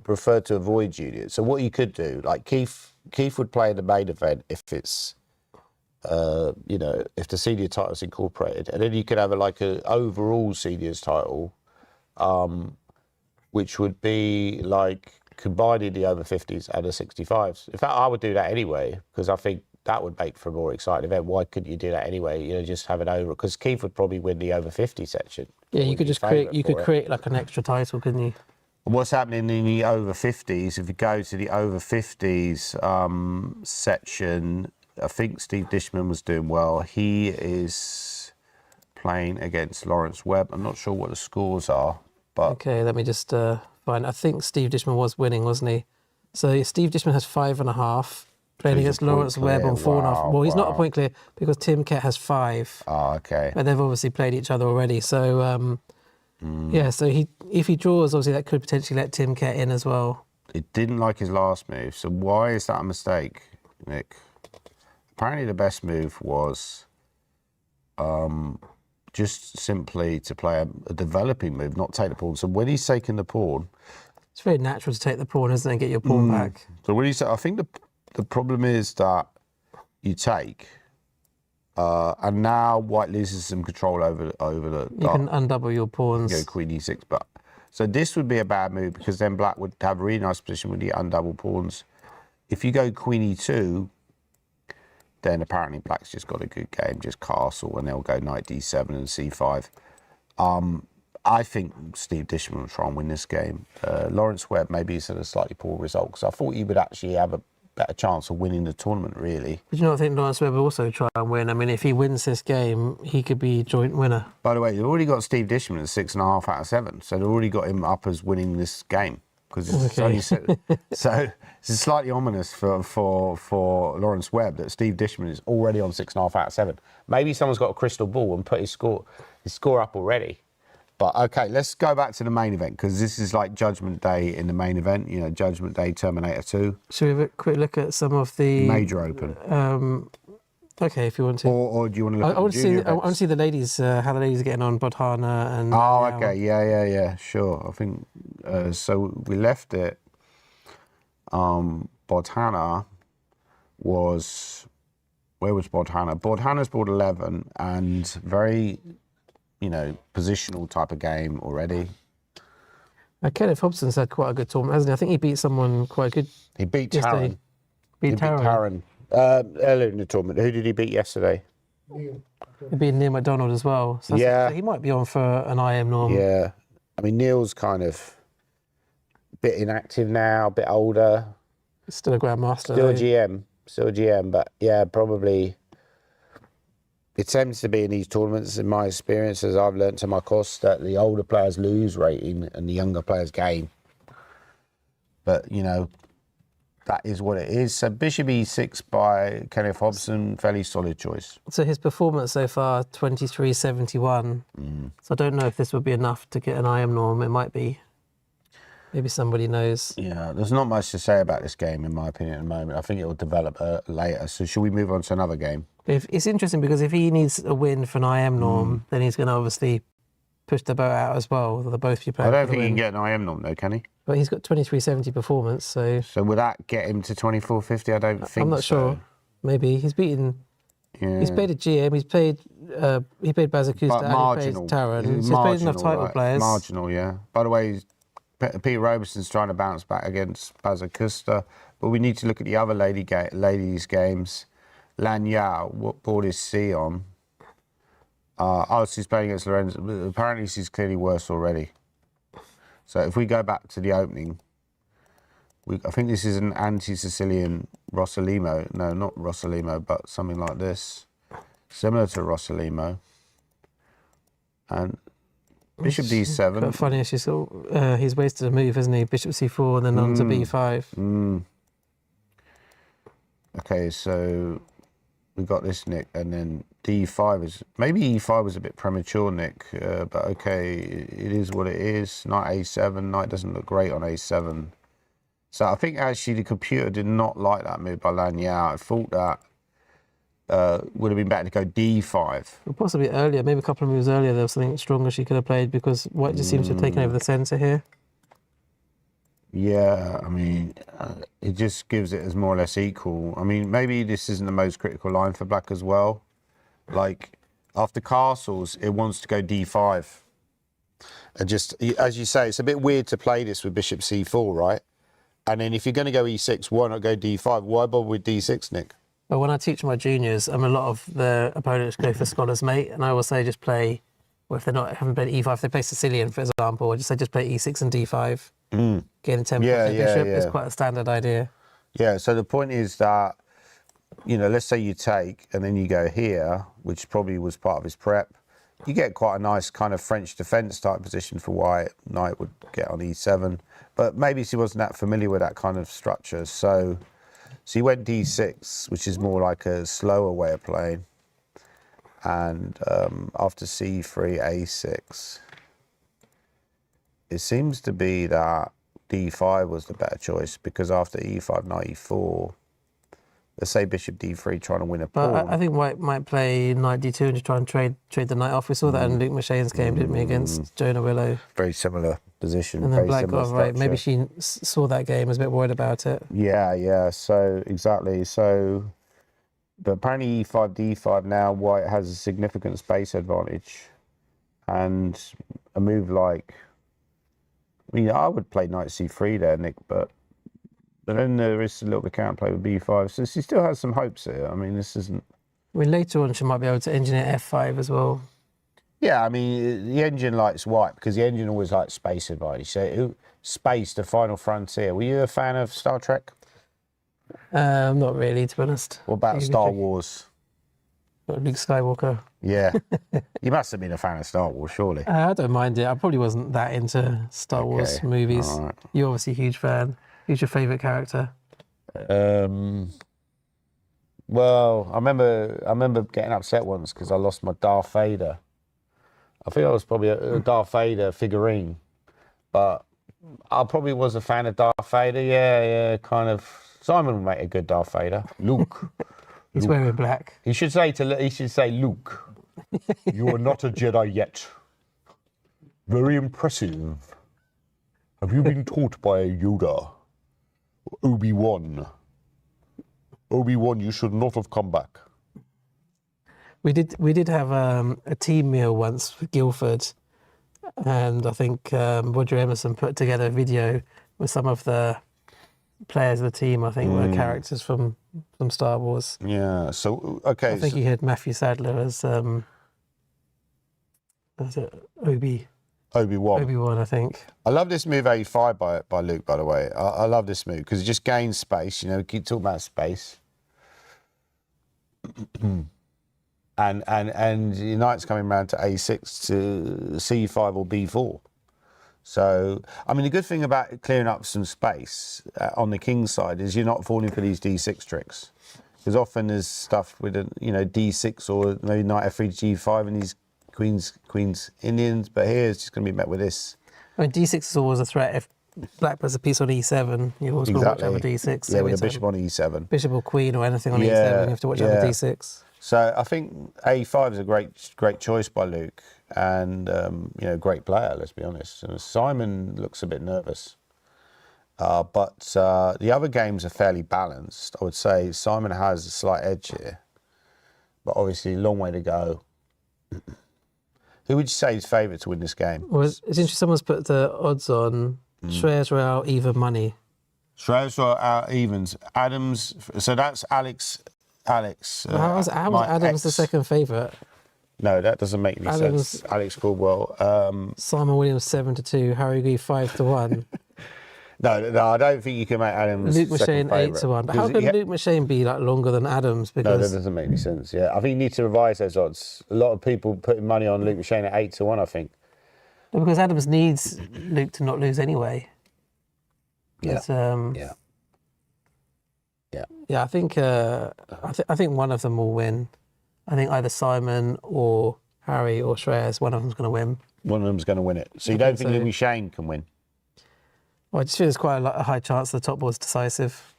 prefer to avoid juniors. So what you could do, like Keith would play in the main event if it's, if the senior title's incorporated, and then you could have a overall seniors title, which would be like combining the over 50s and the 65s. In fact, I would do that anyway, because I think that would make for a more exciting event. Why couldn't you do that anyway? Just have an over, because Keith would probably win the over 50 section. Yeah, you could just create like an extra title, couldn't you? What's happening in the over 50s, if you go to the over 50s section, I think Steve Dishman was doing well. He is playing against Lawrence Webb. I'm not sure what the scores are, but... Okay, let me just find... I think Steve Dishman was winning, wasn't he? So Steve Dishman has 5.5, playing He's against a point Lawrence Webb on clear. 4.5. Well, he's not a Wow. point clear because Tim Kett has 5. Oh, okay. But they've obviously played each other already. So, yeah, so if he draws, obviously that could potentially let Tim Kett in as well. It didn't like his last move, so why is that a mistake, Nick? Apparently the best move was just simply to play a developing move, not take the pawn. So when he's taking the pawn... It's very natural to take the pawn, isn't it, and get your pawn back. So when you say, I think the problem is that you take, and now White loses some control over the... You can undouble your pawns. Go queen e6, but... So this would be a bad move, because then black would have a really nice position with the undoubled pawns. If you go queen e2, then apparently black's just got a good game, just castle, and they'll go knight d7 and c5. I think Steve Dishman will try and win this game. Lawrence Webb maybe he's had a slightly poor result, because I thought he would actually have a better chance of winning the tournament, really. But you not think Lawrence Webb will also try and win? I mean, if he wins this game, he could be joint winner. By the way, they've already got Steve Dishman at 6.5 out of 7, so they've already got him up as winning this game. Because it's only so it's slightly ominous for Lawrence Webb that Steve Dishman is already on 6.5 out of 7. Maybe someone's got a crystal ball and put his score up already. But okay, let's go back to the main event, because this is like Judgment Day in the main event. Judgment Day Terminator 2. Should we have a quick look at some of the Major Open. Okay, if you want to. Or do you want to look I at the want to see. junior I want to see the ladies. How the ladies are getting on. Bodhana and. Oh, okay. Yeah. Sure. I think so. We left it. Bodhana was where was Bodhana? Bodhana's brought 11 and very, positional type of game already. Kenneth Hobson's had quite a good tournament, hasn't he? I think he beat someone quite good. He beat yesterday. Taran. He beat Taran earlier in the tournament. Who did he beat yesterday? He beat Neil McDonald as well. So Yeah. he might be on for an IM norm. Yeah. I mean, Neil's kind of a bit inactive now, a bit older. Still a Grandmaster. Still a GM, but yeah, probably it tends to be in these tournaments, in my experience, as I've learned to my cost, that the older players lose rating and the younger players gain. But, that is what it is. So Bishop E6 by Kenneth Hobson, fairly solid choice. So his performance so far, 23.71. So I don't know if this would be enough to get an IM norm. It might be. Maybe somebody knows. Yeah, there's not much to say about this game, in my opinion, at the moment. I think it will develop later. So should we move on to another game? It's interesting because if he needs a win for an IM norm, then he's going to obviously push the boat out as well. They'll both be playing. I don't think he can get an IM norm, though, can he? But he's got 23.70 performance, so... So would that get him to 24.50? I don't think so. I'm not sure. Maybe. He's beaten... Yeah. He's played a GM, he played Bazakusta, But and he played Taran. He's played enough title players. Marginal, yeah. By the way, Peter Robeson's trying to bounce back against Bazakusta, but we need to look at the other ladies' games. Lan Yao, what board is C on? She's playing against Lorenzo. Apparently, she's clearly worse already. So if we go back to the opening, I think this is an anti-Sicilian Rossolimo. No, not Rossolimo, but something like this. Similar to Rossolimo. And Bishop D7. Quite funny, he's wasted a move, hasn't he? Bishop C4 and then on to B5. Okay, so we got this, Nick, and then D5 is... Maybe E5 was a bit premature, Nick, but okay, it is what it is. Knight A7, knight doesn't look great on A7. So I think actually the computer did not like that move by Lan Yao. I thought that would have been better to go D5. Or possibly earlier, maybe a couple of moves earlier, there was something stronger she could have played because White just seems to have taken over the centre here. Yeah, I mean, it just gives it as more or less equal. I mean, maybe this isn't the most critical line for black as well. Like, after castles, it wants to go D5. And just, as you say, it's a bit weird to play this with Bishop C4, right? And then if you're going to go E6, why not go D5? Why bother with D6, Nick? Well, when I teach my juniors, a lot of the opponents go for scholar's mate, and I will say just play, or if haven't played E5, if they play Sicilian, for example, I just say just play E6 and D5. Getting 10 bishop is quite a standard idea. Yeah, so the point is that, let's say you take, and then you go here, which probably was part of his prep, you get quite a nice kind of French defence type position for White. Knight would get on E7, but maybe she wasn't that familiar with that kind of structure. So he went D6, which is more like a slower way of playing. And after C3, A6. It seems to be that D5 was the better choice because after E5, knight E4, let's say Bishop D3 trying to win a pawn. But I think White might play knight D2 and just try and trade the knight off. We saw that in Luke Mashane's game, didn't we, against Jonah Willow? Very similar position. And then very Black similar got right. structure. Maybe she saw that game, was a bit worried about it. Yeah. So exactly. So, but apparently E5, D5 now, White has a significant space advantage, and a move like. I mean, I would play knight C3 there, Nick, but then there is a little bit counterplay with B5. So she still has some hopes here. I mean, this isn't... I mean, later on she might be able to engineer F5 as well. Yeah, I mean, the engine likes White because the engine always likes space advantage. So Space, the final frontier. Were you a fan of Star Trek? Not really, to be honest. What about Star Wars? Luke Skywalker. Yeah. You must have been a fan of Star Wars, surely. I don't mind it. I probably wasn't that into Star Wars movies. Right. You're obviously a huge fan. Who's your favourite character? Well, I remember getting upset once because I lost my Darth Vader. I think I was probably a Darth Vader figurine, but I probably was a fan of Darth Vader. Yeah, kind of. Simon would make a good Darth Vader. Luke. He's wearing black. He should say Luke, you are not a Jedi yet. Very impressive. Have you been taught by Yoda? Obi-Wan. Obi-Wan, you should not have come back. We did have a team meal once with Guildford, and I think Roger Emerson put together a video with some of the players of the team. I think were characters from Star Wars. Yeah. So okay. I think he had Matthew Sadler as was it Obi-Wan. Obi-Wan, I think. I love this move 85 by Luke, by the way. I love this move because it just gains space. You know, keep talking about space. and your knight's coming round to A6 to C5 or B4. So, I mean, the good thing about clearing up some space on the king's side is you're not falling for these D6 tricks. Because often there's stuff with, D6 or maybe knight F3 to G5 and these Queen's Indians, but here it's just going to be met with this. I mean, D6 is always a threat. If black puts a piece on E7, you've always got to watch over D6. Yeah, with a bishop on E7. Bishop or queen or anything on E7, you have to watch over D6. So I think A5 is a great choice by Luke, and great player. Let's be honest. And Simon looks a bit nervous, but the other games are fairly balanced. I would say Simon has a slight edge here, but obviously long way to go. Who would you say is favourite to win this game? Well, it's interesting. Someone's put the odds on Shreyas Royale even money. Shreyas Royale evens. Adams. So that's Alex. How was Adams the second favourite? No, that doesn't make any sense. Alex Caldwell. Simon Williams 7-2. Harry Gree 5-1. No, I don't think you can make Adams. Luke Machine 8-1. But how can Luke Machine be longer than Adams? Because no, that doesn't make any sense. Yeah, I think you need to revise those odds. A lot of people putting money on Luke Machine at 8-1. I think. No, because Adams needs Luke to not lose anyway. Yeah. Yeah. I think one of them will win. I think either Simon or Harry or Shreyas, one of them's going to win. One of them's going to win it. So you don't think Luke Machine can win? Well, I just feel there's quite a high chance the top board's decisive.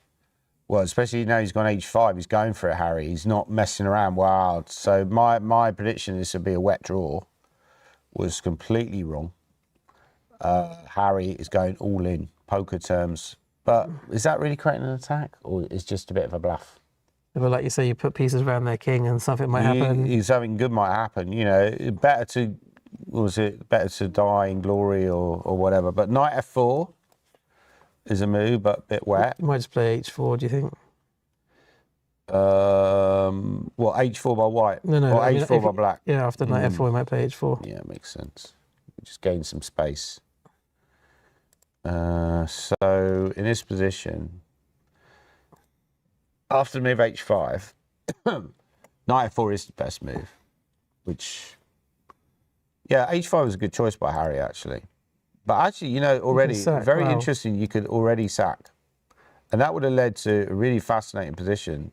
Well, especially now he's gone H5, he's going for it, Harry. He's not messing around. Wow. So my prediction this would be a wet draw was completely wrong. Harry is going all in, poker terms. But is that really creating an attack, or is just a bit of a bluff? But like you say, you put pieces around their king and something might happen. Something good might happen. You know, better to die in glory or whatever. But knight F4 is a move, but a bit wet. You might just play H4, do you think? H4 by white? No. Or H4 by black? Yeah, after knight F4, you might play H4. Yeah, makes sense. Just gain some space. So in this position, after the move H5, knight F4 is the best move, which, H5 was a good choice by Harry, actually. But actually, already, very interesting, you could already sack. And that would have led to a really fascinating position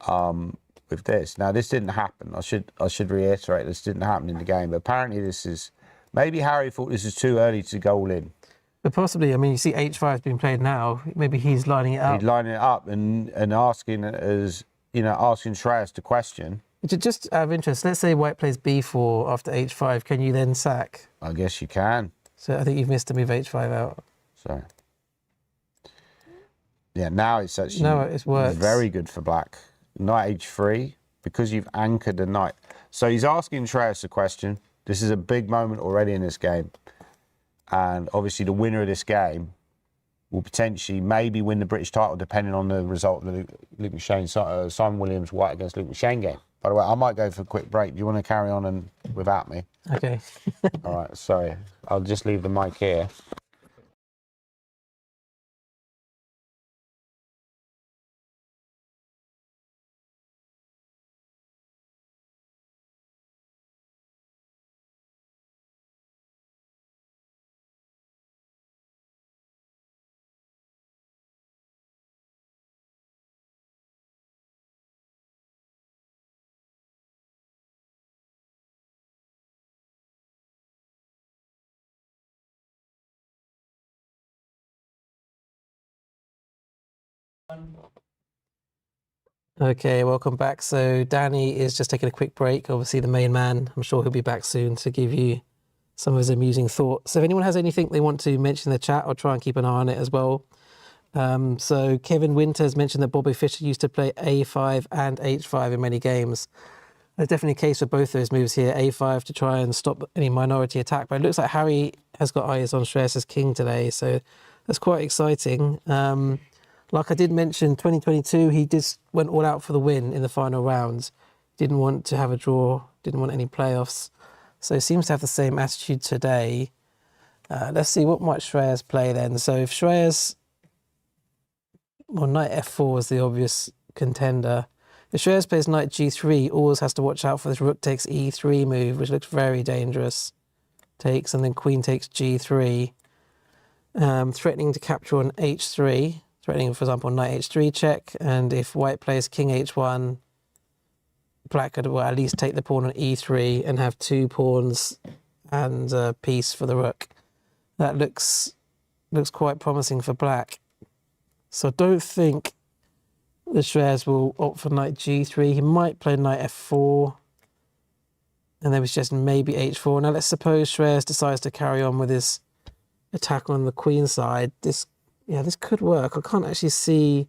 with this. Now, this didn't happen. I should reiterate, this didn't happen in the game. But apparently maybe Harry thought this is too early to go all in. But possibly, I mean, you see H5 is being played now. Maybe he's lining it up. He's lining it up and asking Shreyas to question. Just out of interest, let's say white plays B4 after H5. Can you then sack? I guess you can. So I think you've missed a move H5 out. Sorry. Yeah, now it's actually very good for black. Knight H3, because you've anchored the knight. So he's asking Shreyas a question. This is a big moment already in this game. And obviously the winner of this game will potentially maybe win the British title depending on the result of the Luke Machine, Simon Williams white against Luke Machine game. By the way, I might go for a quick break. Do you want to carry on without me? Okay. All right, sorry. I'll just leave the mic here. Okay, welcome back. So Danny is just taking a quick break. Obviously the main man. I'm sure he'll be back soon to give you some of his amusing thoughts. So if anyone has anything they want to mention in the chat, I'll try and keep an eye on it as well. So Kevin Winters mentioned that Bobby Fischer used to play A5 and H5 in many games. There's definitely a case for both those moves here. A5 to try and stop any minority attack. But it looks like Harry has got eyes on Shreyas' king today, so that's quite exciting. Like I did mention, 2022, he went all out for the win in the final rounds. Didn't want to have a draw, didn't want any playoffs. So he seems to have the same attitude today. Let's see, what might Shreyas play then? So if Shreyas... Well, knight f4 is the obvious contender. If Shreyas plays knight g3, always has to watch out for this rook takes e3 move, which looks very dangerous. Takes, and then queen takes g3. Threatening to capture on h3. Threatening, for example, knight h3 check. And if white plays king h1, black could at least take the pawn on e3 and have 2 pawns and a piece for the rook. That looks quite promising for black. So I don't think the Shreyas will opt for knight g3. He might play knight f4. And then we just maybe h4. Now let's suppose Shreyas decides to carry on with his attack on the queen side. This could work. I can't actually see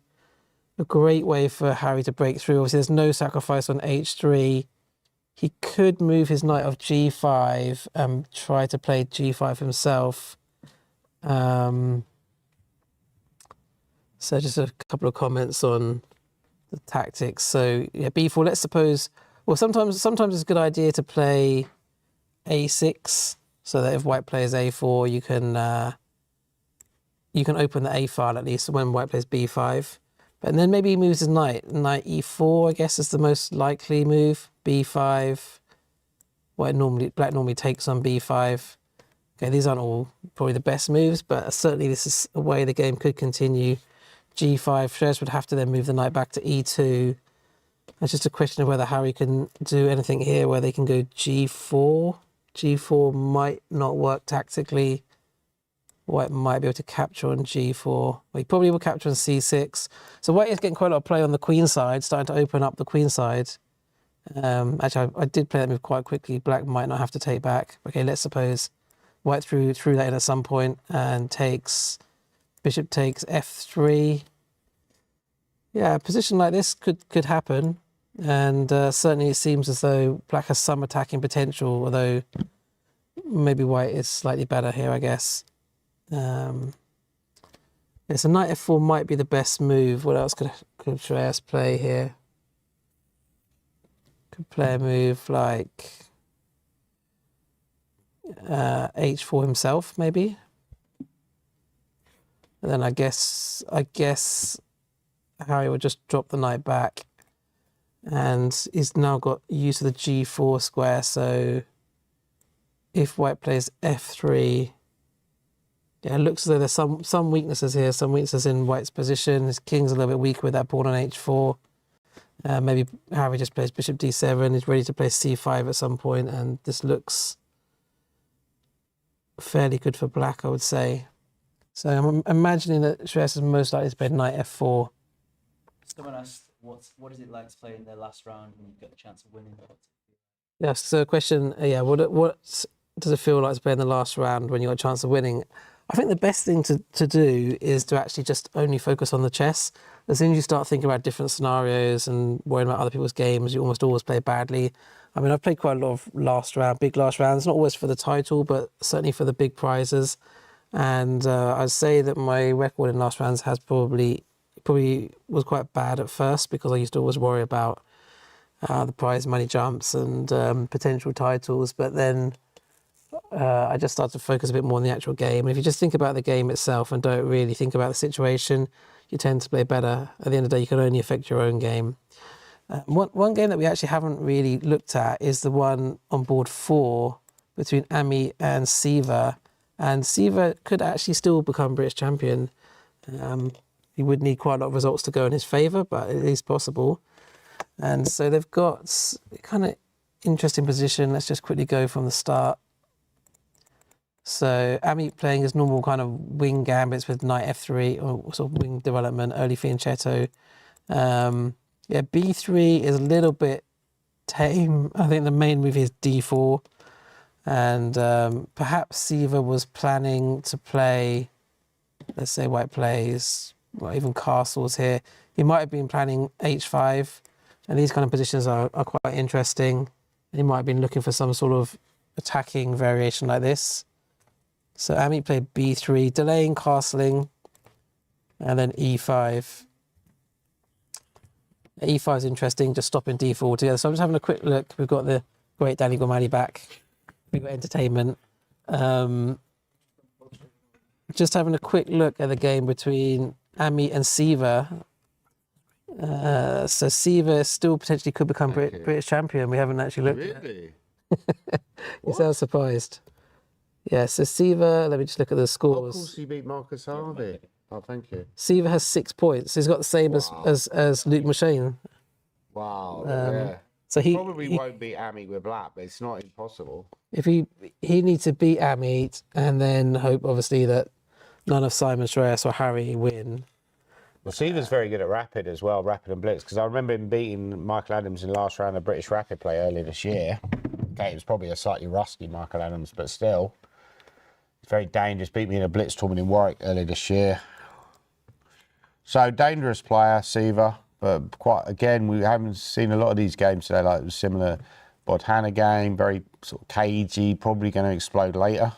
a great way for Harry to break through. Obviously, there's no sacrifice on h3. He could move his knight off g5 and try to play g5 himself. So just a couple of comments on the tactics. So yeah, b4, let's suppose, well, sometimes it's a good idea to play a6, so that if white plays a4, you can open the a file at least when white plays b5. But then maybe he moves his knight e4, I guess is the most likely move. b5, black normally takes on b5. Okay, these aren't all probably the best moves, but certainly this is a way the game could continue. g5, Shreyas would have to then move the knight back to e2. It's just a question of whether Harry can do anything here where they can go g4. g4 might not work tactically. White might be able to capture on g4. Well, he probably will capture on c6. So white is getting quite a lot of play on the queen side, starting to open up the queen side. Actually, I did play that move quite quickly. Black might not have to take back. Okay, let's suppose white threw that in at some point and takes... Bishop takes f3. Yeah, a position like this could happen. And certainly it seems as though black has some attacking potential, although maybe white is slightly better here, I guess. Yeah, so knight f4 might be the best move. What else could Shreyas play here? Could play a move like h4 himself, maybe. And then I guess Harry will just drop the knight back, and he's now got use of the g4 square. So if white plays f3, yeah, it looks as though there's some weaknesses here, some weaknesses in white's position. His king's a little bit weaker with that pawn on h4. Maybe Harry just plays bishop d7. He's ready to play c5 at some point, and this looks fairly good for black, I would say. So I'm imagining that Shreyas is most likely to play knight f4. Someone asked, what is it like to play in their last round when you get the chance of winning? Yes, so a question, what does it feel like to play in the last round when you got a chance of winning? I think the best thing to do is to actually just only focus on the chess. As soon as you start thinking about different scenarios and worrying about other people's games, you almost always play badly. I mean, I've played quite a lot of big last rounds, not always for the title, but certainly for the big prizes. And I'd say that my record in last rounds has probably was quite bad at first, because I used to always worry about the prize money jumps and potential titles. But then I just started to focus a bit more on the actual game. And if you just think about the game itself and don't really think about the situation, you tend to play better. At the end of the day, you can only affect your own game. One game that we actually haven't really looked at is the one on board 4 between Ami and Siva. And Siva could actually still become British champion. He would need quite a lot of results to go in his favour, but it is possible. And so they've got a kind of interesting position. Let's just quickly go from the start. So Ami playing his normal kind of wing gambits with knight f3, or sort of wing development, early fianchetto. Yeah, b3 is a little bit tame. I think the main move is d4. And perhaps Siva was planning to play, let's say white plays, well, even castles here. He might have been planning h5 And these kind of positions are quite interesting. He might have been looking for some sort of attacking variation like this. So Amit played b3, delaying, castling, and then e5. E5 is interesting, just stopping d4 altogether. So I'm just having a quick look. We've got the great Danny Gormally back. We've got entertainment. Just having a quick look at the game between Amit and Siva. So Siva still potentially could become British champion. We haven't actually looked at it. You sound surprised. Yeah, so Siva, let me just look at the scores. Of course he beat Marcus Harvey. Oh, thank you. Siva has 6 points. He's got the same as Luke Mushane. Wow, yeah. So he Probably won't beat Amit with black, but it's not impossible. if he needs to beat Amit and then hope obviously that none of Simon Shreyas or Harry win. Well, Siva's very good at rapid as well, rapid and blitz, because I remember him beating Michael Adams in the last round of British rapid play earlier this year. Okay, it was probably a slightly rusty Michael Adams, but still. It's very dangerous. Beat me in a blitz tournament in Warwick earlier this year. So, dangerous player, Siva. But quite, again, we haven't seen a lot of these games today, like the similar Bodhana game, very sort of cagey, probably going to explode later.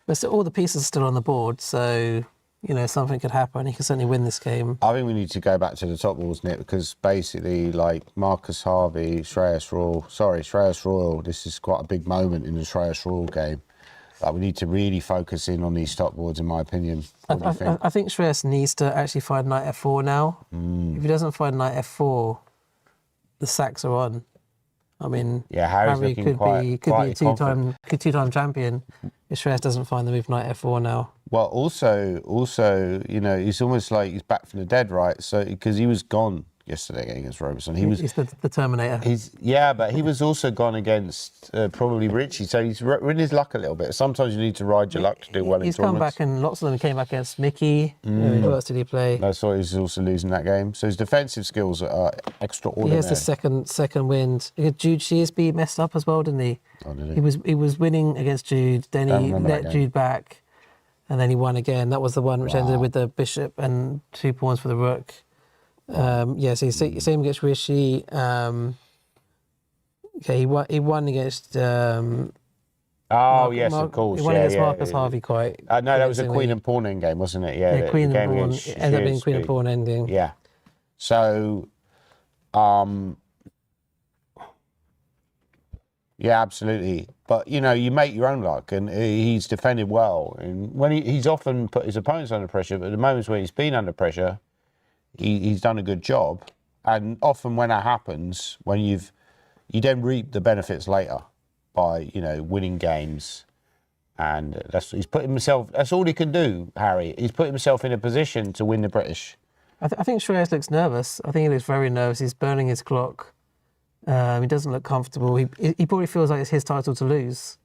But still, all the pieces are still on the board, so, you know, something could happen. He can certainly win this game. I think we need to go back to the top balls, Nick, because basically, like, Marcus Harvey, Shreyas Royal, this is quite a big moment in the Shreyas Royal game. Like, we need to really focus in on these top boards, in my opinion. I think Shreyas needs to actually find knight f4 now. If he doesn't find knight f4, the sacks are on. I mean, yeah, Harry could be a two-time champion if Shreyas doesn't find the move knight f4 now. Well, also, you know, it's almost like he's back from the dead, right? So because he was gone yesterday against Robertson, he's the Terminator. But he was also gone against probably Richie, so he's in his luck a little bit. Sometimes you need to ride your luck to do well in tournaments. He's come back, and lots of them came back against Mickey. Who else did he play? I saw he was also losing that game. So his defensive skills are extraordinary. He has the second wind. Jude Shearsby messed up as well, didn't he? Oh, did He was winning against Jude, then he let Jude back, and then he won again. That was the one which ended with the bishop and 2 pawns for the rook. So same against Rishi. He won against. Yes, of course. He won against Marcus Harvey quite. No, that was a queen and pawn end game, wasn't it? Yeah, Queen the and game pawn. against It ended up being queen and Shearsby. pawn ending. Yeah. So, yeah, absolutely. But, you know, you make your own luck, and he's defended well. And when he's often put his opponents under pressure, but the moments where he's been under pressure, he's done a good job. And often when that happens, when you then reap the benefits later by, you know, winning games. And he's put himself, that's all he can do, Harry. He's put himself in a position to win the British. I think Shreyas looks nervous. I think he looks very nervous. He's burning his clock. He doesn't look comfortable. He probably feels like it's his title to lose.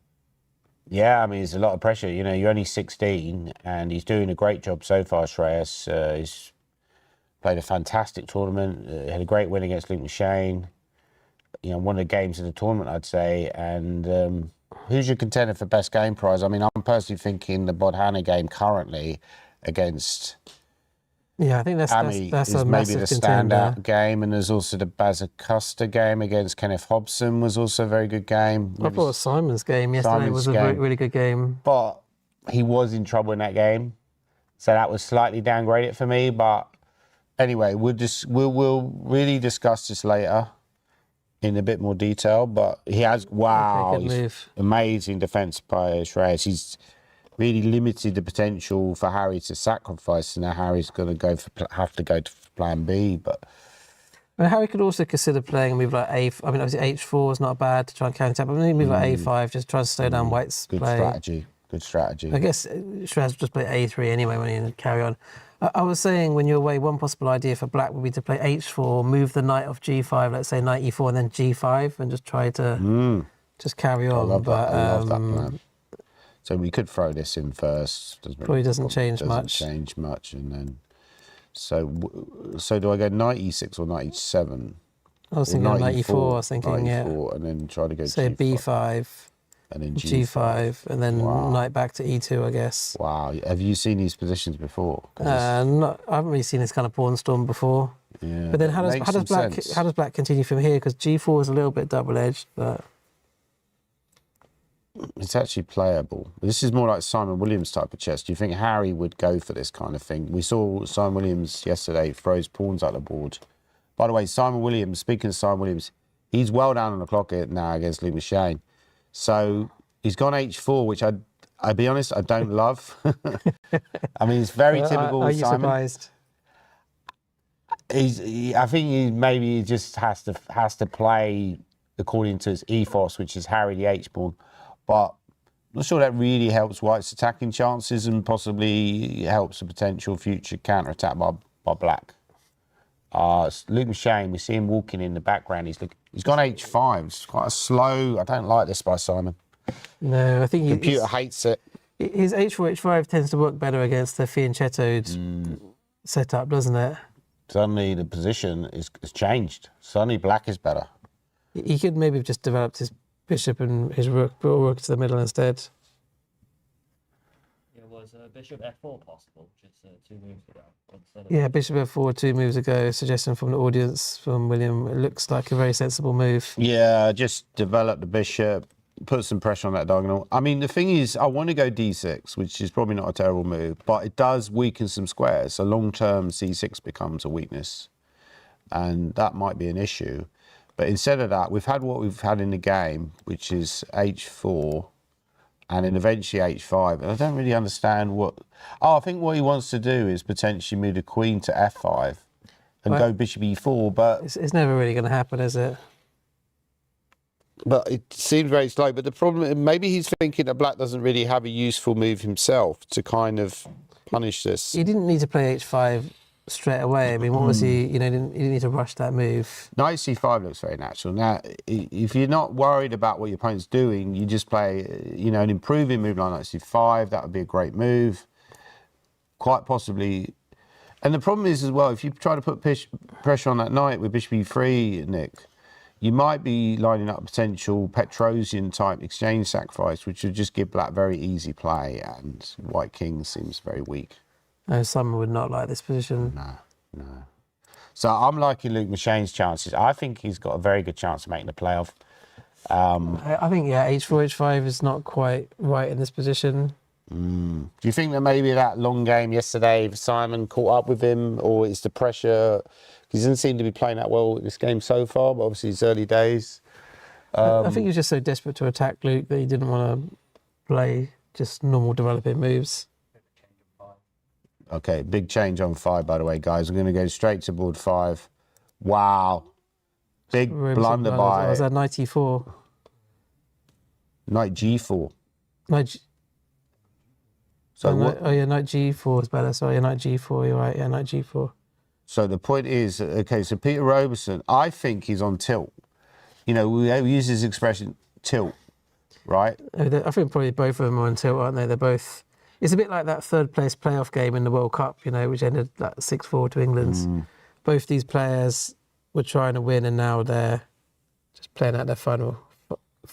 Yeah, I mean, there's a lot of pressure. You know, you're only 16, and he's doing a great job so far, Shreyas. He's played a fantastic tournament, had a great win against Luke Mushane. You know, one of the games of the tournament, I'd say. And who's your contender for best game prize? I mean, I'm personally thinking the Bodhana game currently against Yeah, I think that's Ami a is maybe massive the contender. standout game, and there's also the Bazacosta game against Kenneth Hobson was also a very good game. I thought Simon's game yesterday was a really good game. But he was in trouble in that game, so that was slightly downgraded for me. But anyway, we'll really discuss this later in a bit more detail. But he has good move. Amazing defence by Shreyas. He's really limited the potential for Harry to sacrifice, and now Harry's going to have to go to plan B. But I mean, Harry could also consider playing a move like obviously H4 is not bad to try and counter, but maybe a move like A5 just try to slow down White's play. Good strategy. I guess Shreyas would just play A3 anyway when he carry on. I was saying when you're away, one possible idea for Black would be to play H4, move the knight off G5, let's say knight E4, and then G5, and just try to just carry on. I love that plan. So we could throw this in first. Probably doesn't change much. And then so do I go knight E6 or knight E7? I was thinking knight E4. I was thinking knight E4, and then try to go say B5. And then G5, and then knight back to E2, I guess. Wow. Have you seen these positions before? I haven't really seen this kind of pawn storm before. Yeah, But then how makes does some sense. black continue from here? Because G4 is a little bit double-edged, but It's actually playable. This is more like Simon Williams type of chess. Do you think Harry would go for this kind of thing? We saw Simon Williams yesterday throws pawns at the board. By the way, Simon Williams, speaking of Simon Williams, he's well down on the clock now against Luke Shane. So he's gone H4, which I'll be honest, I don't love. I mean, it's very typical are with you Simon. surprised? I think maybe he just has to play according to his ethos, which is Harry the H pawn. But I'm not sure that really helps White's attacking chances and possibly helps a potential future counter-attack by black. Luke Shane, we see him walking in the background. He's gone H5. It's quite a slow. I don't like this by Simon. No, I think Computer hates it. his H4, H5 tends to work better against the fianchettoed setup, doesn't it? Suddenly the position is changed. Suddenly black is better. He could maybe have just developed his bishop and his rook, brought rook to the middle instead. Yeah, was bishop f4 possible? Just 2 moves ago. Instead of Yeah, bishop f4 2 moves ago. Suggestion from the audience from William. It looks like a very sensible move. Yeah, just develop the bishop, put some pressure on that diagonal. I mean, the thing is, I want to go d6, which is probably not a terrible move, but it does weaken some squares. So long-term c6 becomes a weakness, and that might be an issue. But instead of that, we've had what we've had in the game, which is h4, and then eventually h5. And I don't really understand what... Oh, I think what he wants to do is potentially move the queen to f5 and go bishop e4, but... It's never really going to happen, is it? But it seems very slow. But the problem, maybe he's thinking that black doesn't really have a useful move himself to kind of punish this. He didn't need to play h5 straight away. I mean, what was he? You know, he didn't need to rush that move. Knight c5 looks very natural. Now, if you're not worried about what your opponent's doing, you just play, you know, an improving move like knight c5. That would be a great move. Quite possibly. And the problem is as well, if you try to put pressure on that knight with bishop e3, Nick, you might be lining up a potential Petrosian type exchange sacrifice, which would just give black very easy play, and white king seems very weak. No, Simon would not like this position. No. So I'm liking Luke Mashane's chances. I think he's got a very good chance of making the playoff. I think, yeah, h4, h5 is not quite right in this position. Do you think that maybe that long game yesterday, Simon caught up with him, or is the pressure... He doesn't seem to be playing that well in this game so far, but obviously it's early days. I think he was just so desperate to attack Luke that he didn't want to play just normal developing moves. Okay, big change on 5, by the way, guys. We're going to go straight to board 5. Wow. Big blunder by... Was that knight e4? Knight g4. So knight g4 is better. Sorry, knight g4, you're right. Yeah, knight g4. So the point is, okay, so Peter Roberson, I think he's on tilt. You know, we use his expression, tilt, right? I think probably both of them are on tilt, aren't they? They're both... It's a bit like that third place playoff game in the World Cup, you know, which ended like 6-4 to England. Both these players were trying to win, and now they're just playing out their final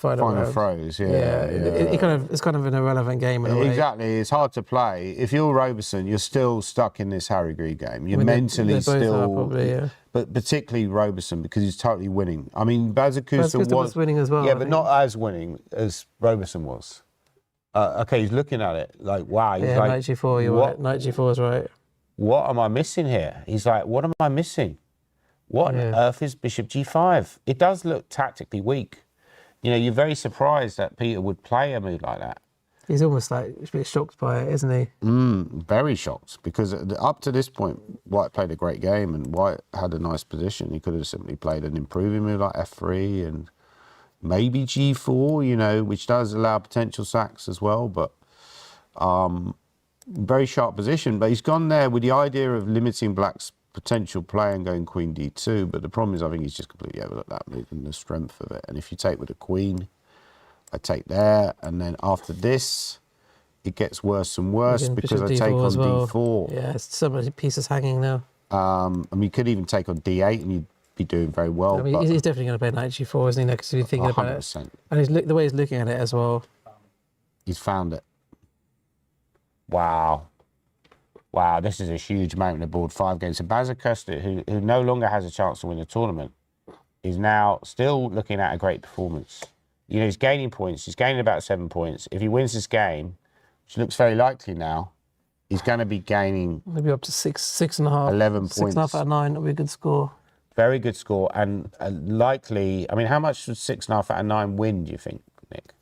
round. throws, yeah. It's kind of an irrelevant game in a way. Exactly, it's hard to play. If you're Roberson, you're still stuck in this Harry Green game. You're mentally they both still, are probably, yeah. But particularly Roberson, because he's totally winning. I mean, Bazakusa was winning as well. Yeah, I but think. not as winning as Roberson was. Okay, he's looking at it like, wow. He's Yeah, like, knight g4, you're right. Knight g4 is right. What am I missing here? He's like, what am I missing? What on earth is bishop g5? It does look tactically weak. You know, you're very surprised that Peter would play a move like that. He's almost like a bit shocked by it, isn't he? Very shocked, because up to this point, White played a great game and White had a nice position. He could have simply played an improving move like f3 and maybe g4, you know, which does allow potential sacks as well, but very sharp position. But he's gone there with the idea of limiting Black's potential play and going queen d2, but the problem is I think he's just completely overlooked that move and the strength of it. And if you take with a queen, I take there, and then after this it gets worse and worse because I take on d4. Yeah, it's so many pieces hanging now. I mean, you could even take on d8 and you'd be doing very well. I mean, he's definitely going to play knight g4, isn't he? Because he's thinking 100%. about it, and the way he's looking at it as well. He's found it. Wow. Wow, this is a huge moment on board 5 games. So Bazakust, who no longer has a chance to win the tournament, is now still looking at a great performance. You know, he's gaining points. He's gaining about 7 points. If he wins this game, which looks very likely now, he's going to be gaining maybe up to 6.5. 11 points. 6.5 out of 9 would be a good score. Very good score, and likely. I mean, how much would 6.5 out of 9 win? Do you think, Nick?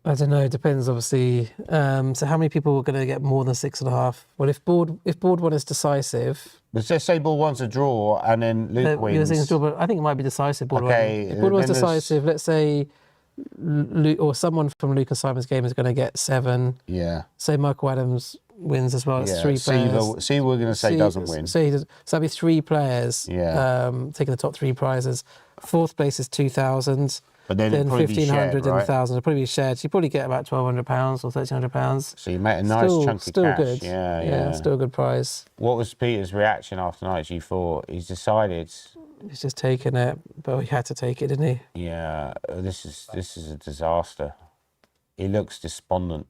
I don't know. It depends, obviously. So how many people are going to get more than 6.5? Well, if board one is decisive, Let's just say Ball wants a draw, and then Luke you're saying wins. draw, but I think it might be decisive. Board Okay, one. If board one's then there's- decisive, let's say Luke, or someone from Luke and Simon's game is going to get 7. Yeah. Say Michael Adams wins as well. It's Yeah. 3 players. See, we're going to say doesn't win. So that'd be 3 players. Yeah. Taking the top 3 prizes. 4th place is 2,000. But then Then it'd probably be 1,500 shared, and right? 1,000. It'll probably be shared. So you probably get about £1,200 or £1,300. So you make a nice chunk of Still cash. good. Yeah. Still a good prize. What was Peter's reaction after night G4? He's decided, He's just taken it, but he had to take it, didn't he? yeah, this is a disaster. He looks despondent.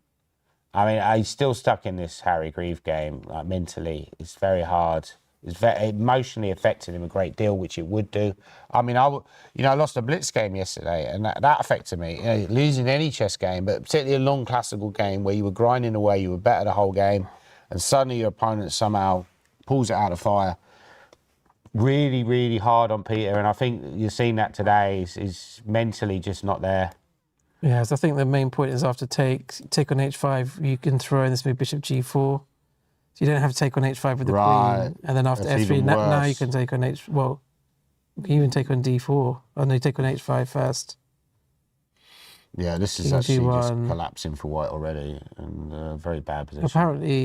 I mean, he's still stuck in this Harry Grieve game, like mentally. It's very hard. It's very emotionally affected him a great deal, which it would do. I mean, I lost a blitz game yesterday, and that affected me. You know, losing any chess game, but particularly a long classical game where you were grinding away, you were better the whole game, and suddenly your opponent somehow pulls it out of fire. Really, really hard on Peter, and I think you're seeing that today. Is mentally just not there. Yeah, so I think the main point is after take on h5, you can throw in this move bishop g4. So you don't have to take on h5 with the queen, and then after That's f3, even now you worse. can take on well, you can even take on d4. Oh no, you take on h5 first. Yeah, this is King actually just G1. collapsing for white already, and very bad position.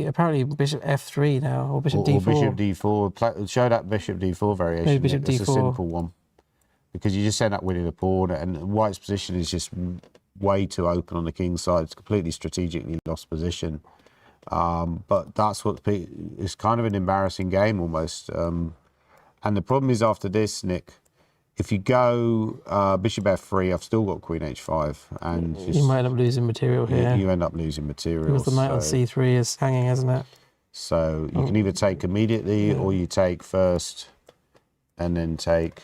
Apparently bishop f3 now, or bishop Or d4. bishop d4. Show that bishop d4 variation. Maybe bishop It's a d4. simple one. Because you just end up winning a pawn, and white's position is just way too open on the king's side. It's completely strategically lost position. But that's what it's kind of an embarrassing game almost. And the problem is after this, Nick, if you go bishop f3, I've still got queen h5, and just, You might end up losing material here. you end up losing material. Because the knight on c3 is hanging, isn't it? So you can either take immediately, or you take first, and then take.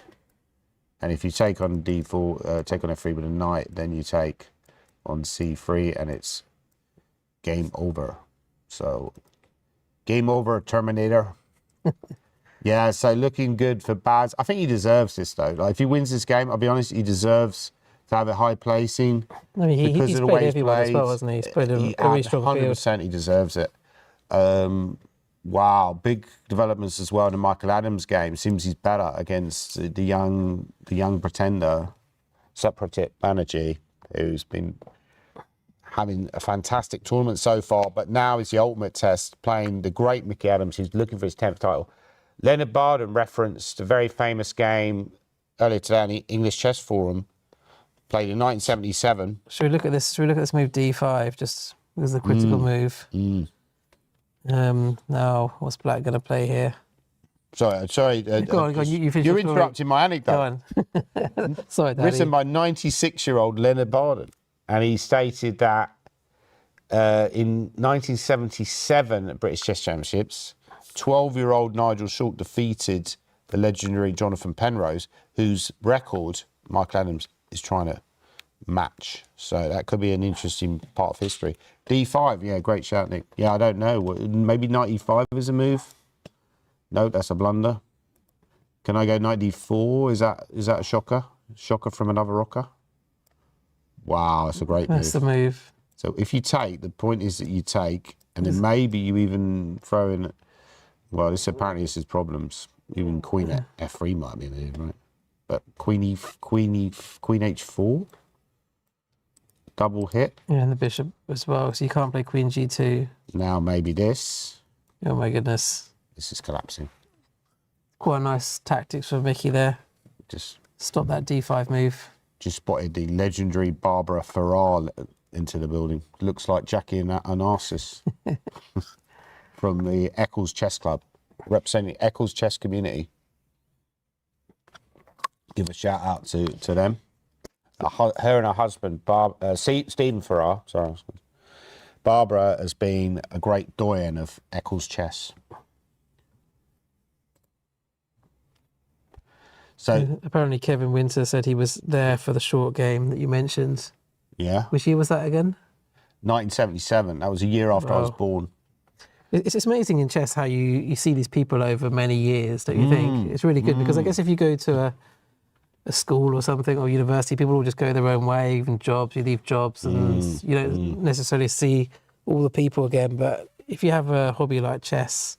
And if you take on d4, take on f3 with a knight, then you take on c3, and it's game over. So game over, Terminator. Yeah, so looking good for Baz. I think he deserves this, though. Like, if he wins this game, I'll be honest, he deserves to have a high placing. I mean, because he's of the played way he's everyone as well, played. hasn't he? He's played a really strong field. 100% he deserves it. Wow, big developments as well in the Michael Adams game. Seems he's better against the young pretender, Supratit Banerjee, who's been having a fantastic tournament so far, but now is the ultimate test, playing the great Mickey Adams, who's looking for his 10th title. Leonard Barden referenced a very famous game earlier today on the English Chess Forum, played in 1977. Should we look at this? Should we look at this move d5? Just because the critical move. Now, what's Black going to play here? Sorry. Go on, you finish You're your story. interrupting my anecdote. Go on. Sorry, Daddy. Written by 96-year-old Leonard Barden. And he stated that in 1977 at British Chess Championships, 12-year-old Nigel Short defeated the legendary Jonathan Penrose, whose record Michael Adams is trying to match. So that could be an interesting part of history. D5, yeah, great shout, Nick. Yeah, I don't know. Maybe knight e5 is a move. No, that's a blunder. Can I go knight d4? Is that a shocker? Shocker from another rocker? Wow, that's a great That's the move. move. So if you take, the point is that you take, and then maybe you even throw in, well, apparently this is problems. Even queen at f3 might be a move, right? But queen h4? Double hit. Yeah, and the bishop as well. So you can't play queen g2. Now maybe this. Oh my goodness. This is collapsing. Quite nice tactics from Mickey there. Just Stop that d5 move. spotted the legendary Barbara Farrar into the building. Looks like Jackie and Onassis from the Eccles Chess Club, representing Eccles chess community. Give a shout out to them. Her and her husband, Stephen Farrar, sorry. Barbara has been a great doyen of Eccles chess. So apparently Kevin Winter said he was there for the short game that you mentioned. yeah, Which year was that again? 1977. That was a year after I was Wow. born. It's amazing in chess how you see these people over many years, don't you think? It's really good because I guess if you go to a school or something or university, people all just go their own way, even jobs, you leave jobs and you don't necessarily see all the people again. But if you have a hobby like chess,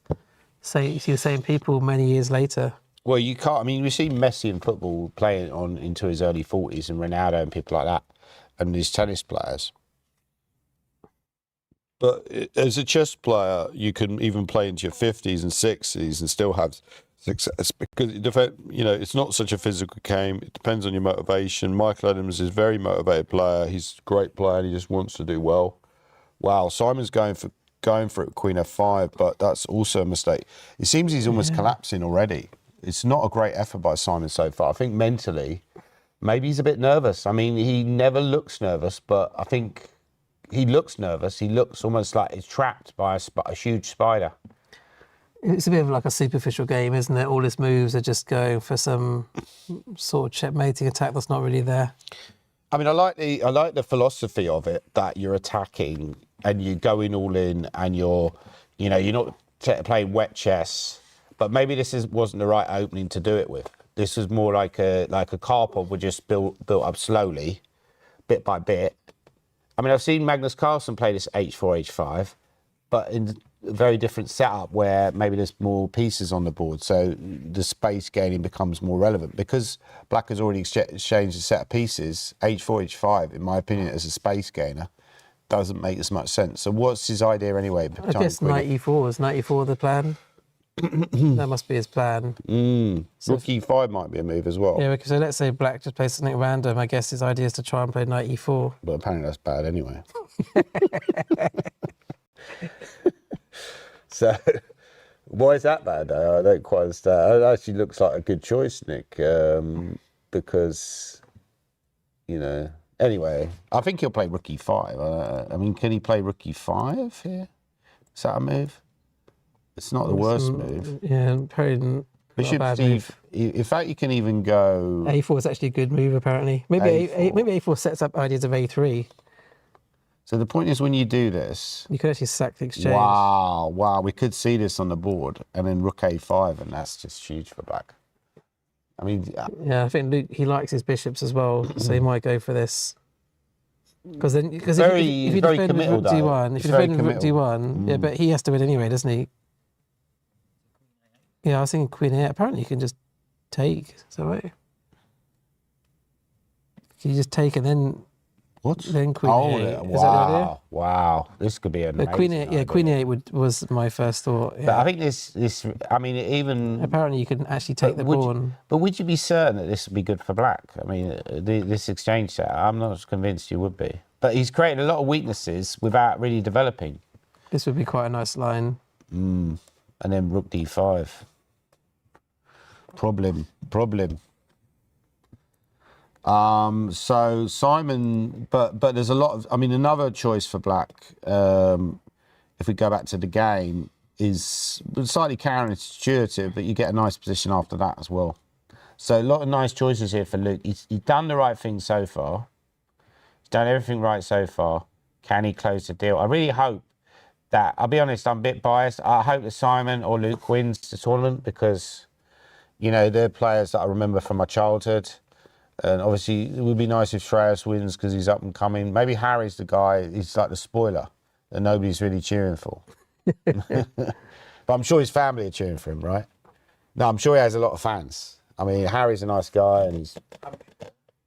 say you see the same people many years later. Well, you can't. I mean, we see Messi in football playing on into his early 40s, and Ronaldo and people like that, and these tennis players. But as a chess player, you can even play into your 50s and 60s and still have success because it's not such a physical game. It depends on your motivation. Michael Adams is a very motivated player. He's a great player and he just wants to do well. Wow, Simon's going for it, Queen F5, but that's also a mistake. It seems he's almost collapsing already. It's not a great effort by Simon so far. I think mentally, maybe he's a bit nervous. I mean, he never looks nervous, but I think he looks nervous. He looks almost like he's trapped by a huge spider. It's a bit of like a superficial game, isn't it? All his moves are just going for some sort of checkmating attack that's not really there. I mean, I like the philosophy of it, that you're attacking and you're going all in and you're not playing wet chess. But maybe this wasn't the right opening to do it with. This was more like a Karpov would just built up slowly, bit by bit. I mean, I've seen Magnus Carlsen play this H4, H5, but in a very different setup where maybe there's more pieces on the board, so the space gaining becomes more relevant. Because Black has already exchanged a set of pieces, H4, H5, in my opinion, as a space gainer, doesn't make as much sense. So what's his idea anyway? I guess knight e4 was knight e4 the plan. That must be his plan. So Rook E5 might be a move as well. Yeah, because so let's say Black just plays something random. I guess his idea is to try and play knight e4. But apparently that's bad anyway. So why is that bad though? I don't quite understand. It actually looks like a good choice, Nick, because, anyway, I think he'll play Rook E5. I mean, can he play Rook E5 here? Is that a move? It's not the worst move. Yeah, probably not a bad move. In fact, you can even go... A4 is actually a good move, apparently. Maybe A4 sets up ideas of A3. So the point is, when you do this... You could actually sack the exchange. Wow, we could see this on the board. And then Rook A5, and that's just huge for Black. I mean... Yeah, I think Luke, he likes his bishops as well, so he might go for this. Because if you defend with Rook D1, yeah, but he has to win anyway, doesn't he? Yeah, I was thinking Queen A. Apparently, you can just take. Is that right? Can you just take and then what? Then Queen A. Is that the idea? Wow, this could be amazing. Queen A, yeah, Queen A was my first thought. Yeah. But I think this. I mean, even apparently you can actually take the pawn. But would you be certain that this would be good for Black? I mean, this exchange set. I'm not convinced you would be. But he's created a lot of weaknesses without really developing. This would be quite a nice line. And then Rook D5. Problem. So Simon, but there's a lot of, I mean, another choice for Black, if we go back to the game, is slightly counterintuitive, but you get a nice position after that as well. So a lot of nice choices here for Luke. He's done the right thing so far. He's done everything right so far. Can he close the deal? I really hope that, I'll be honest, I'm a bit biased. I hope that Simon or Luke wins the tournament because, they're players that I remember from my childhood. And obviously, it would be nice if Shreyas wins because he's up and coming. Maybe Harry's the guy, he's like the spoiler that nobody's really cheering for. But I'm sure his family are cheering for him, right? No, I'm sure he has a lot of fans. I mean, Harry's a nice guy and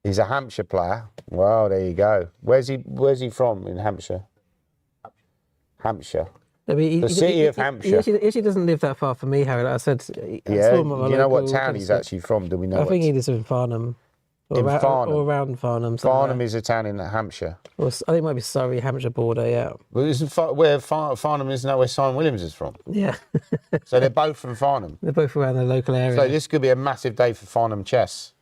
he's a Hampshire player. Well, there you go. Where's he from in Hampshire? Hampshire. I mean, the city of Hampshire. He actually doesn't live that far from me, Harry. Like I said, yeah. Do you know what town he's actually from? Do we know? I think he lives in Farnham. Or around Farnham. Farnham is a town in Hampshire. Or, I think it might be Surrey, Hampshire border, yeah. Well, isn't Farnham, isn't that where Simon Williams is from? Yeah. So they're both from Farnham. They're both around the local area. So this could be a massive day for Farnham chess.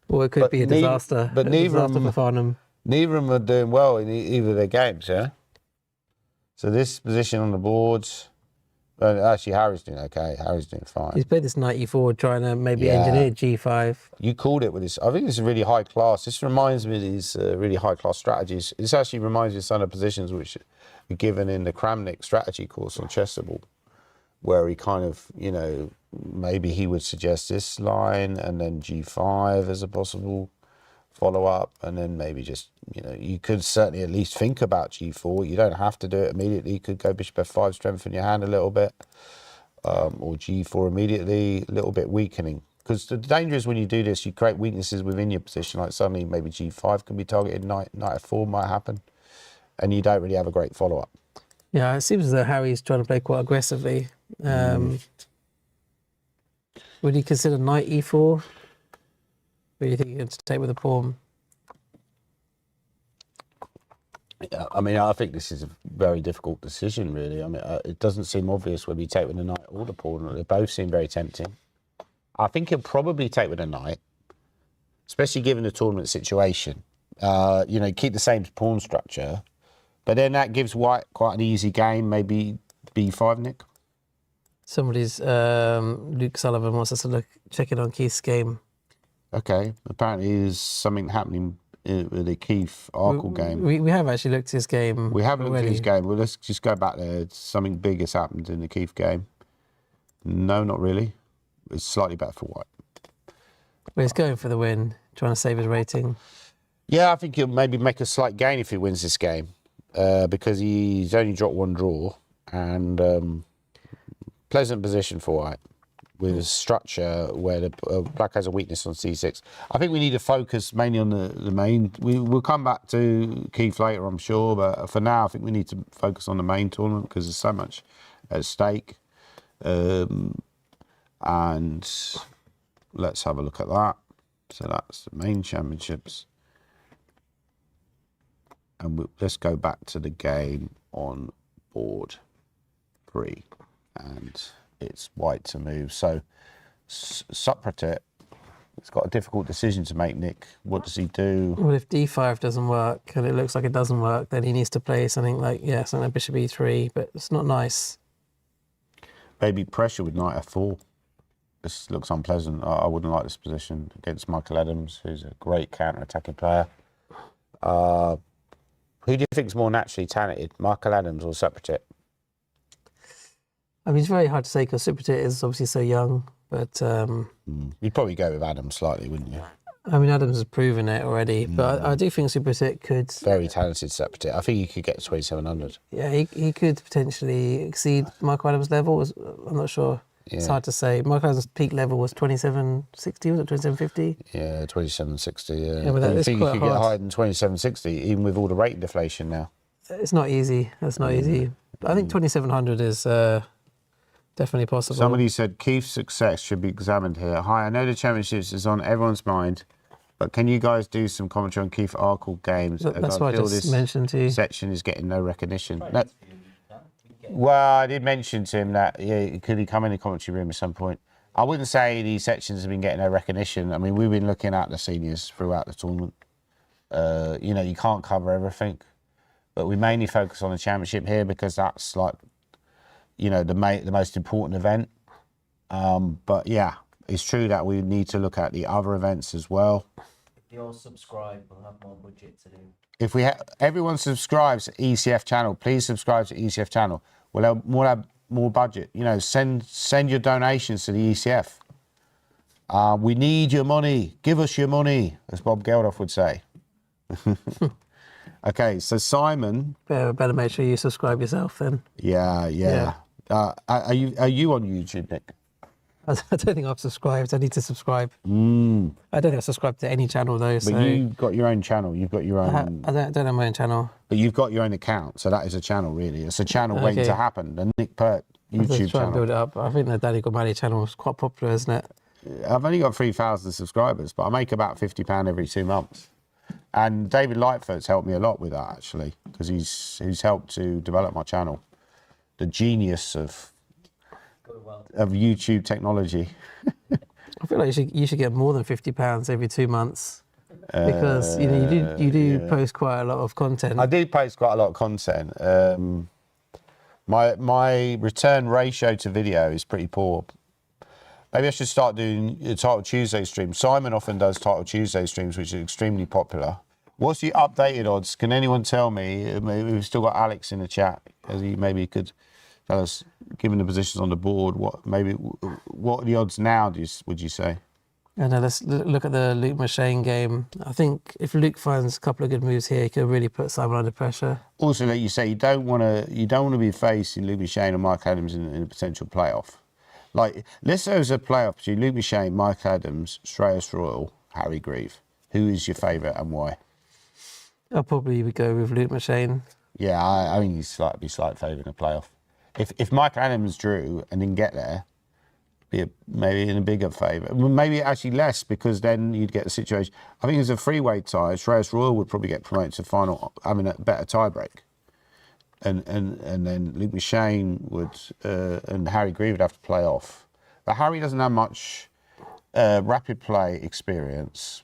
Or it could be a disaster. But neither for Farnham. Neither of them are doing well in either of their games, yeah? So this position on the board, actually Harry's doing okay. Harry's doing fine. He's played this knight e4, trying to maybe Yeah. engineer g5. You called it with this. I think this is really high class. This reminds me of these really high class strategies. This actually reminds me of some of the positions which are given in the Kramnik strategy course on Chessable, where he kind of, you know, maybe he would suggest this line and then g5 as a possible follow-up, and then maybe just, you know, you could certainly at least think about g4. You don't have to do it immediately. You could go bishop f5, strengthen your hand a little bit, or g4 immediately, a little bit weakening. Because the danger is when you do this, you create weaknesses within your position, like suddenly maybe g5 can be targeted, knight f4 might happen, and you don't really have a great follow-up. Yeah, it seems as though Harry's trying to play quite aggressively. Would you consider knight e4? Or do you think you're going to take with a pawn? Yeah, I mean, I think this is a very difficult decision, really. I mean, it doesn't seem obvious whether you take with the knight or the pawn. They both seem very tempting. I think he'll probably take with a knight, especially given the tournament situation. You know, keep the same pawn structure, but then that gives white quite an easy game, maybe b5, Nick. Somebody's, Luke Sullivan wants us to look, check in on Keith's game. Okay, apparently there's something happening with the Keith Arkle game. We have actually looked at his game. We have looked at already. his game. Well, let's just go back there. Something big has happened in the Keith game. No, not really. It's slightly better for white. But he's going for the win, trying to save his rating. Yeah, I think he'll maybe make a slight gain if he wins this game, because he's only dropped one draw, and pleasant position for white with a structure where the black has a weakness on c6. I think we need to focus mainly on the main. We'll come back to Keith later, I'm sure, but for now, I think we need to focus on the main tournament because there's so much at stake. And let's have a look at that. So that's the main championships. And let's go back to the game on board 3. And it's white to move. So Pert, it's got a difficult decision to make, Nick. What does he do? Well, if d5 doesn't work, and it looks like it doesn't work, then he needs to play something like, something like bishop e3, but it's not nice. Maybe pressure with knight f4. This looks unpleasant. I wouldn't like this position against Michael Adams, who's a great counter-attacking player. Who do you think is more naturally talented, Michael Adams or Pert? I mean, it's very hard to say because Pert is obviously so young, but... You'd probably go with Adams slightly, wouldn't you? I mean, Adams has proven it already, but I do think Pert could... Very talented Pert. I think he could get to 2,700. Yeah, he could potentially exceed Michael Adams' level. I'm not sure. Yeah. It's hard to say. Michael Adams' peak level was 2760, was it 2750? Yeah, 2760, yeah. Yeah, but that I is think you quite could get hard. higher than 2760, even with all the rate deflation now. It's not easy. That's not easy. I think 2700 is definitely possible. Somebody said Keith's success should be examined here. Hi, I know the championships is on everyone's mind, but can you guys do some commentary on Keith Arkle games? That's what I just mentioned to you. Section is getting no recognition. No. Well, I did mention to him that could he come in the commentary room at some point. I wouldn't say these sections have been getting no recognition. I mean, we've been looking at the seniors throughout the tournament. You know, you can't cover everything, but we mainly focus on the championship here because that's like, you know, the most important event. But yeah, it's true that we need to look at the other events as well. If they all subscribe, we'll have more budget to do. If everyone subscribes to ECF channel, please subscribe to ECF channel. We'll have more budget. You know, send your donations to the ECF. We need your money. Give us your money, as Bob Geldof would say. Okay, so Simon. Better make sure you subscribe yourself then. Yeah. Are you on YouTube, Nick? I don't think I've subscribed. I need to subscribe. I don't think I've subscribed to any channel though. But you've got your own channel. You've got your own. I don't have my own channel. But you've got your own account, so that is a channel really. It's a channel waiting to happen. The Nick Pert YouTube Try and build channel. it up. I think the Danny Gormally channel is quite popular, isn't it? I've only got 3,000 subscribers, but I make about £50 every 2 months. And David Lightfoot's helped me a lot with that actually, because he's helped to develop my channel. The genius of YouTube technology. I feel like you should get more than £50 every 2 months because you know you do post quite a lot of content. I do post quite a lot of content. My return ratio to video is pretty poor. Maybe I should start doing Title Tuesday streams. Simon often does Title Tuesday streams, which is extremely popular. What's the updated odds? Can anyone tell me? We've still got Alex in the chat. As he maybe could tell us, given the positions on the board, what are the odds now? Would you say? And let's look at the Luke Machine game. I think if Luke finds a couple of good moves here, he could really put Simon under pressure. Also, like you say, you don't want to be facing Luke Machine or Mike Adams in a potential playoff. Like, let's say there's a playoff between Luke Machine, Mike Adams, Shreyas Royal, Harry Grieve. Who is your favourite and why? I'll probably go with Luke Machine. Yeah, I think he's slight favourite in a playoff. If Mike Adams drew and didn't get there, maybe in a bigger favour. Maybe actually less, because then you'd get a situation. I think as a freeway tie, Shreyas Royal would probably get promoted to final, having a better tiebreak. And then Luke Machine would, and Harry Grieve would have to play off. But Harry doesn't have much rapid play experience.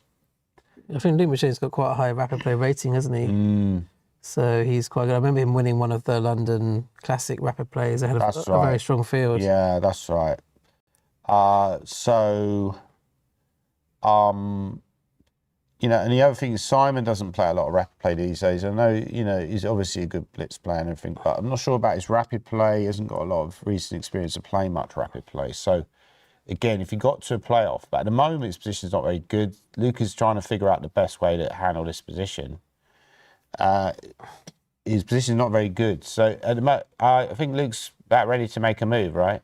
I think Luke Machine's got quite a high rapid play rating, hasn't he? So he's quite good. I remember him winning one of the London Classic rapid plays ahead of a very strong field. Yeah, that's right. You know, and the other thing is Simon doesn't play a lot of rapid play these days. I know, you know, he's obviously a good blitz player and everything, but I'm not sure about his rapid play. He hasn't got a lot of recent experience of playing much rapid play. So, again, if he got to a playoff, but at the moment his position's not very good. Luke is trying to figure out the best way to handle this position. His position's not very good. So, at the moment, I think Luke's about ready to make a move, right?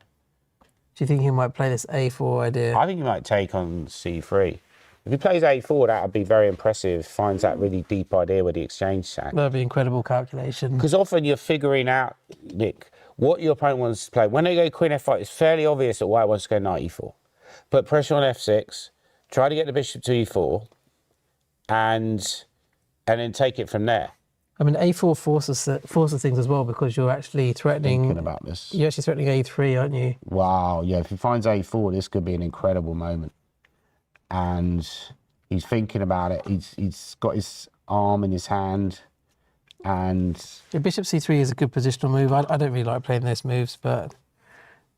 Do you think he might play this A4 idea? I think he might take on C3. If he plays A4, that would be very impressive. Finds that really deep idea with the exchange sack. That'd be incredible calculation. Because often you're figuring out, Nick, what your opponent wants to play. When they go Queen F5, it's fairly obvious that White wants to go Knight E4. Put pressure on F6, try to get the bishop to E4, and then take it from there. I mean, A4 forces things as well, because you're actually threatening. Thinking about this. You're actually threatening A3, aren't you? Wow, yeah. If he finds A4, this could be an incredible moment. And he's thinking about it. He's got his arm in his hand, and Yeah, Bishop C3 is a good positional move. I don't really like playing those moves, but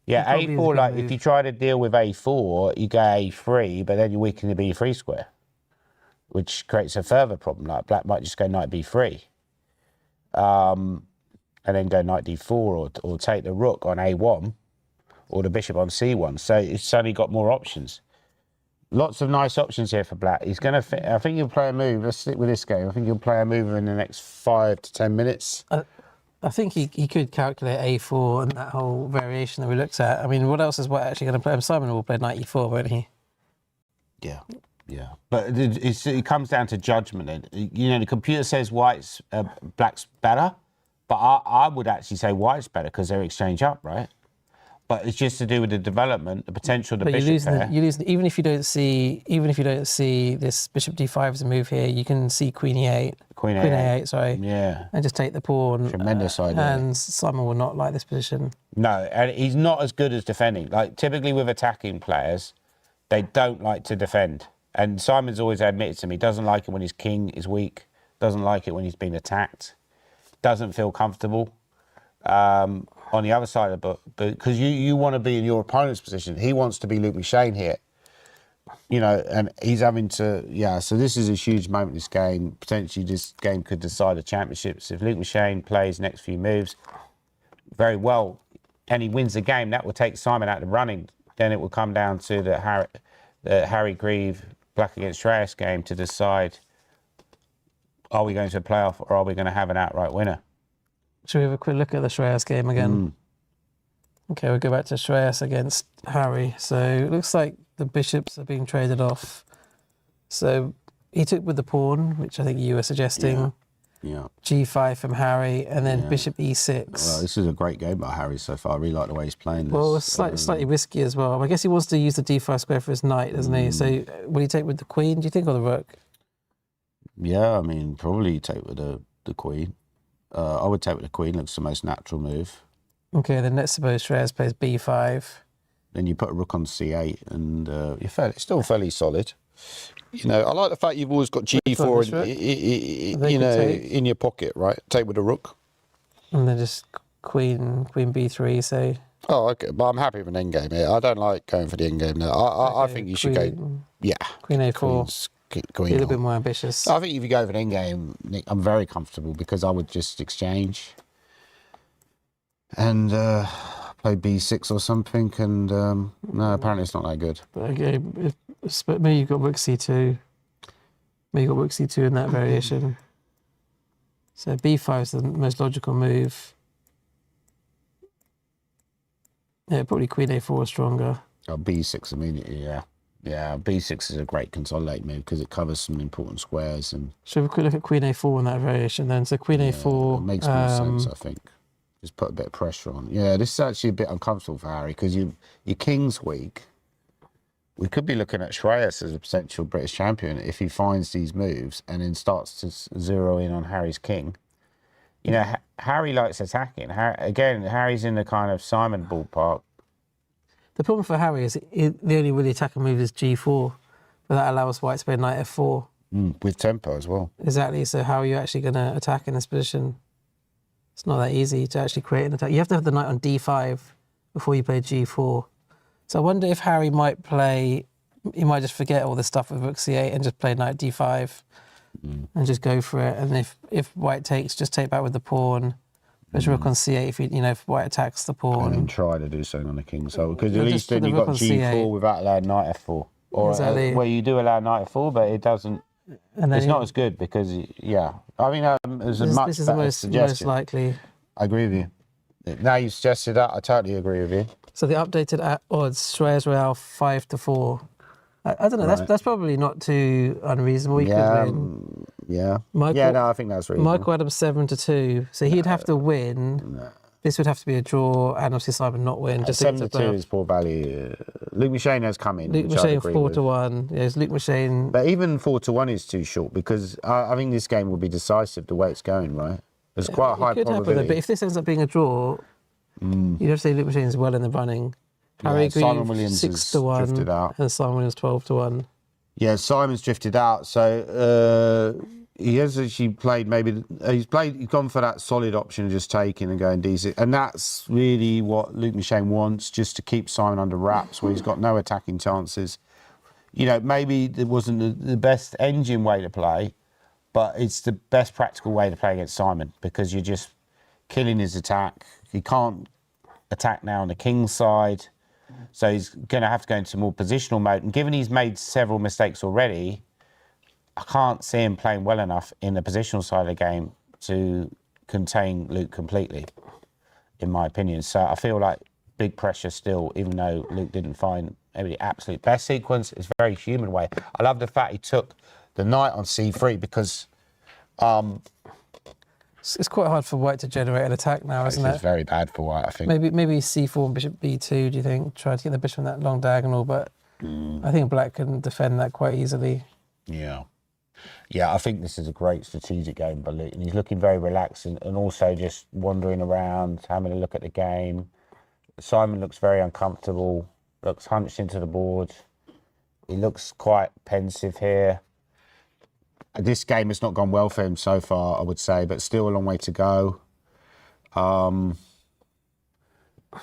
yeah, A4. Like if you try to deal with A4, you go A3, but then you weaken the B3 square, which creates a further problem. Like Black might just go Knight B3, and then go Knight D4, or take the rook on A1, or the bishop on C1. So it's suddenly got more options. Lots of nice options here for Black. He's going to. I think he'll play a move. Let's stick with this game. I think he'll play a move in the next 5 to 10 minutes. I think he could calculate A4 and that whole variation that we looked at. I mean, what else is White actually going to play? Simon will play Knight E4, won't he? Yeah, yeah. But it comes down to judgment. You know, the computer says White's Black's better, but I would actually say White's better because they're exchange up, right? But it's just to do with the development, the potential of the bishop pair. You're losing. Even if you don't see this bishop D5 as a move here, you can see Queen E8. Queen A8, sorry. Yeah. And just take the pawn. Tremendous idea. And Simon will not like this position. No, and he's not as good as defending. Like typically with attacking players, they don't like to defend. And Simon's always admitted to me, doesn't like it when his king is weak, doesn't like it when he's been attacked, doesn't feel comfortable. On the other side of the book, because you want to be in your opponent's position. He wants to be Luke Machine here, you know, and he's having to, so this is a huge moment in this game. Potentially this game could decide the championships. If Luke Machine plays next few moves very well and he wins the game, that will take Simon out of the running. Then it will come down to the Harry Grieve, Black against Shreyas game to decide, are we going to a playoff or are we going to have an outright winner? Should we have a quick look at the Shreyas game again? Okay, we'll go back to Shreyas against Harry. So it looks like the bishops are being traded off. So he took with the pawn, which I think you were suggesting. Yeah. G5 from Harry, and then bishop E6. Well, this is a great game by Harry so far. I really like the way he's playing this. Well, it's slightly risky as well. I guess he wants to use the D5 square for his knight, doesn't he? So will he take with the queen, do you think, or the rook? Yeah, I mean, probably take with the queen. I would take with the queen. Looks the most natural move. Okay, then let's suppose Shreyas plays B5. Then you put a rook on C8, and you're still fairly solid. You know, I like the fact you've always got G4 in your pocket, right? Take with a rook. And then just queen b3. So Oh, okay. But I'm happy with an endgame here. I don't like going for the endgame now. I think you should go. Yeah. Queen a4. Queen Be a little on. bit more ambitious. I think if you go for an endgame, Nick, I'm very comfortable because I would just exchange and play b6 or something. And no, apparently it's not that good. But okay, but maybe you've got rook c2. Maybe you've got rook c2 in that variation. So b5 is the most logical move. Yeah, probably queen a4 is stronger. Oh, b6 immediately, yeah. Yeah, b6 is a great consolidate move because it covers some important squares. And So if we could look at queen a4 in that variation then. So queen a4... It makes more sense, I think. Just put a bit of pressure on. Yeah, this is actually a bit uncomfortable for Harry because your king's weak. We could be looking at Shreyas as a potential British champion if he finds these moves and then starts to zero in on Harry's king. You know, Harry likes attacking. Harry's in the kind of Simon ballpark. The problem for Harry is the only really attacking move is g4, but that allows white to play knight f4. With tempo as well. Exactly, so how are you actually going to attack in this position? It's not that easy to actually create an attack. You have to have the knight on d5 before you play g4. So I wonder if Harry might play, he might just forget all this stuff with rook c8 and just play knight d5 and just go for it. And if white takes, just take back with the pawn. There's rook on c8 if white attacks the pawn. And then try to do something on the king. So because at Just least put then the you've got rook on g4 c8. without allowing knight f4. Or Exactly. well, you do allow knight f4, but it doesn't. And then It's not as good because I mean, there's a much this is the better most suggestion. likely. I agree with you. Now you suggested that, I totally agree with you. So the updated odds, Shreyas Royale 5-4. I don't know. Right. That's probably not too unreasonable. He could win. Yeah. Michael, No, I think that's reasonable. Michael Adams 7-2. So he'd have to win. This would have to be a draw, and obviously Simon not win. Just 7-2 is poor value. Luke Machine has come in. Luke which I'd Machine agree 4-1. Yes, Luke Machine. But even 4-1 is too short because I think this game will be decisive the way it's going, right? There's quite a high It could happen, probability. but if this ends up being a draw, you'd have to say Luke Machine is well in the running. Harry Simon Grieve Williams has 6-1, drifted out. and Simon Williams 12-1. Yeah, Simon's drifted out, so he has actually played he's gone for that solid option of just taking and going decent, and that's really what Luke Machine wants, just to keep Simon under wraps where he's got no attacking chances. You know, maybe it wasn't the best engine way to play, but it's the best practical way to play against Simon because you're just killing his attack. He can't attack now on the king's side. So he's going to have to go into more positional mode. And given he's made several mistakes already, I can't see him playing well enough in the positional side of the game to contain Luke completely, in my opinion. So I feel like big pressure still, even though Luke didn't find maybe the absolute best sequence. It's a very human way. I love the fact he took the knight on c3 because... It's quite hard for white to generate an attack now, isn't it? It's very bad for white, I think. Maybe c4 and bishop b2, do you think? Try to get the bishop in that long diagonal, but I think black can defend that quite easily. Yeah. Yeah, I think this is a great strategic game by Luke. And he's looking very relaxed and also just wandering around, having a look at the game. Simon looks very uncomfortable, looks hunched into the board. He looks quite pensive here. This game has not gone well for him so far, I would say, but still a long way to go. Could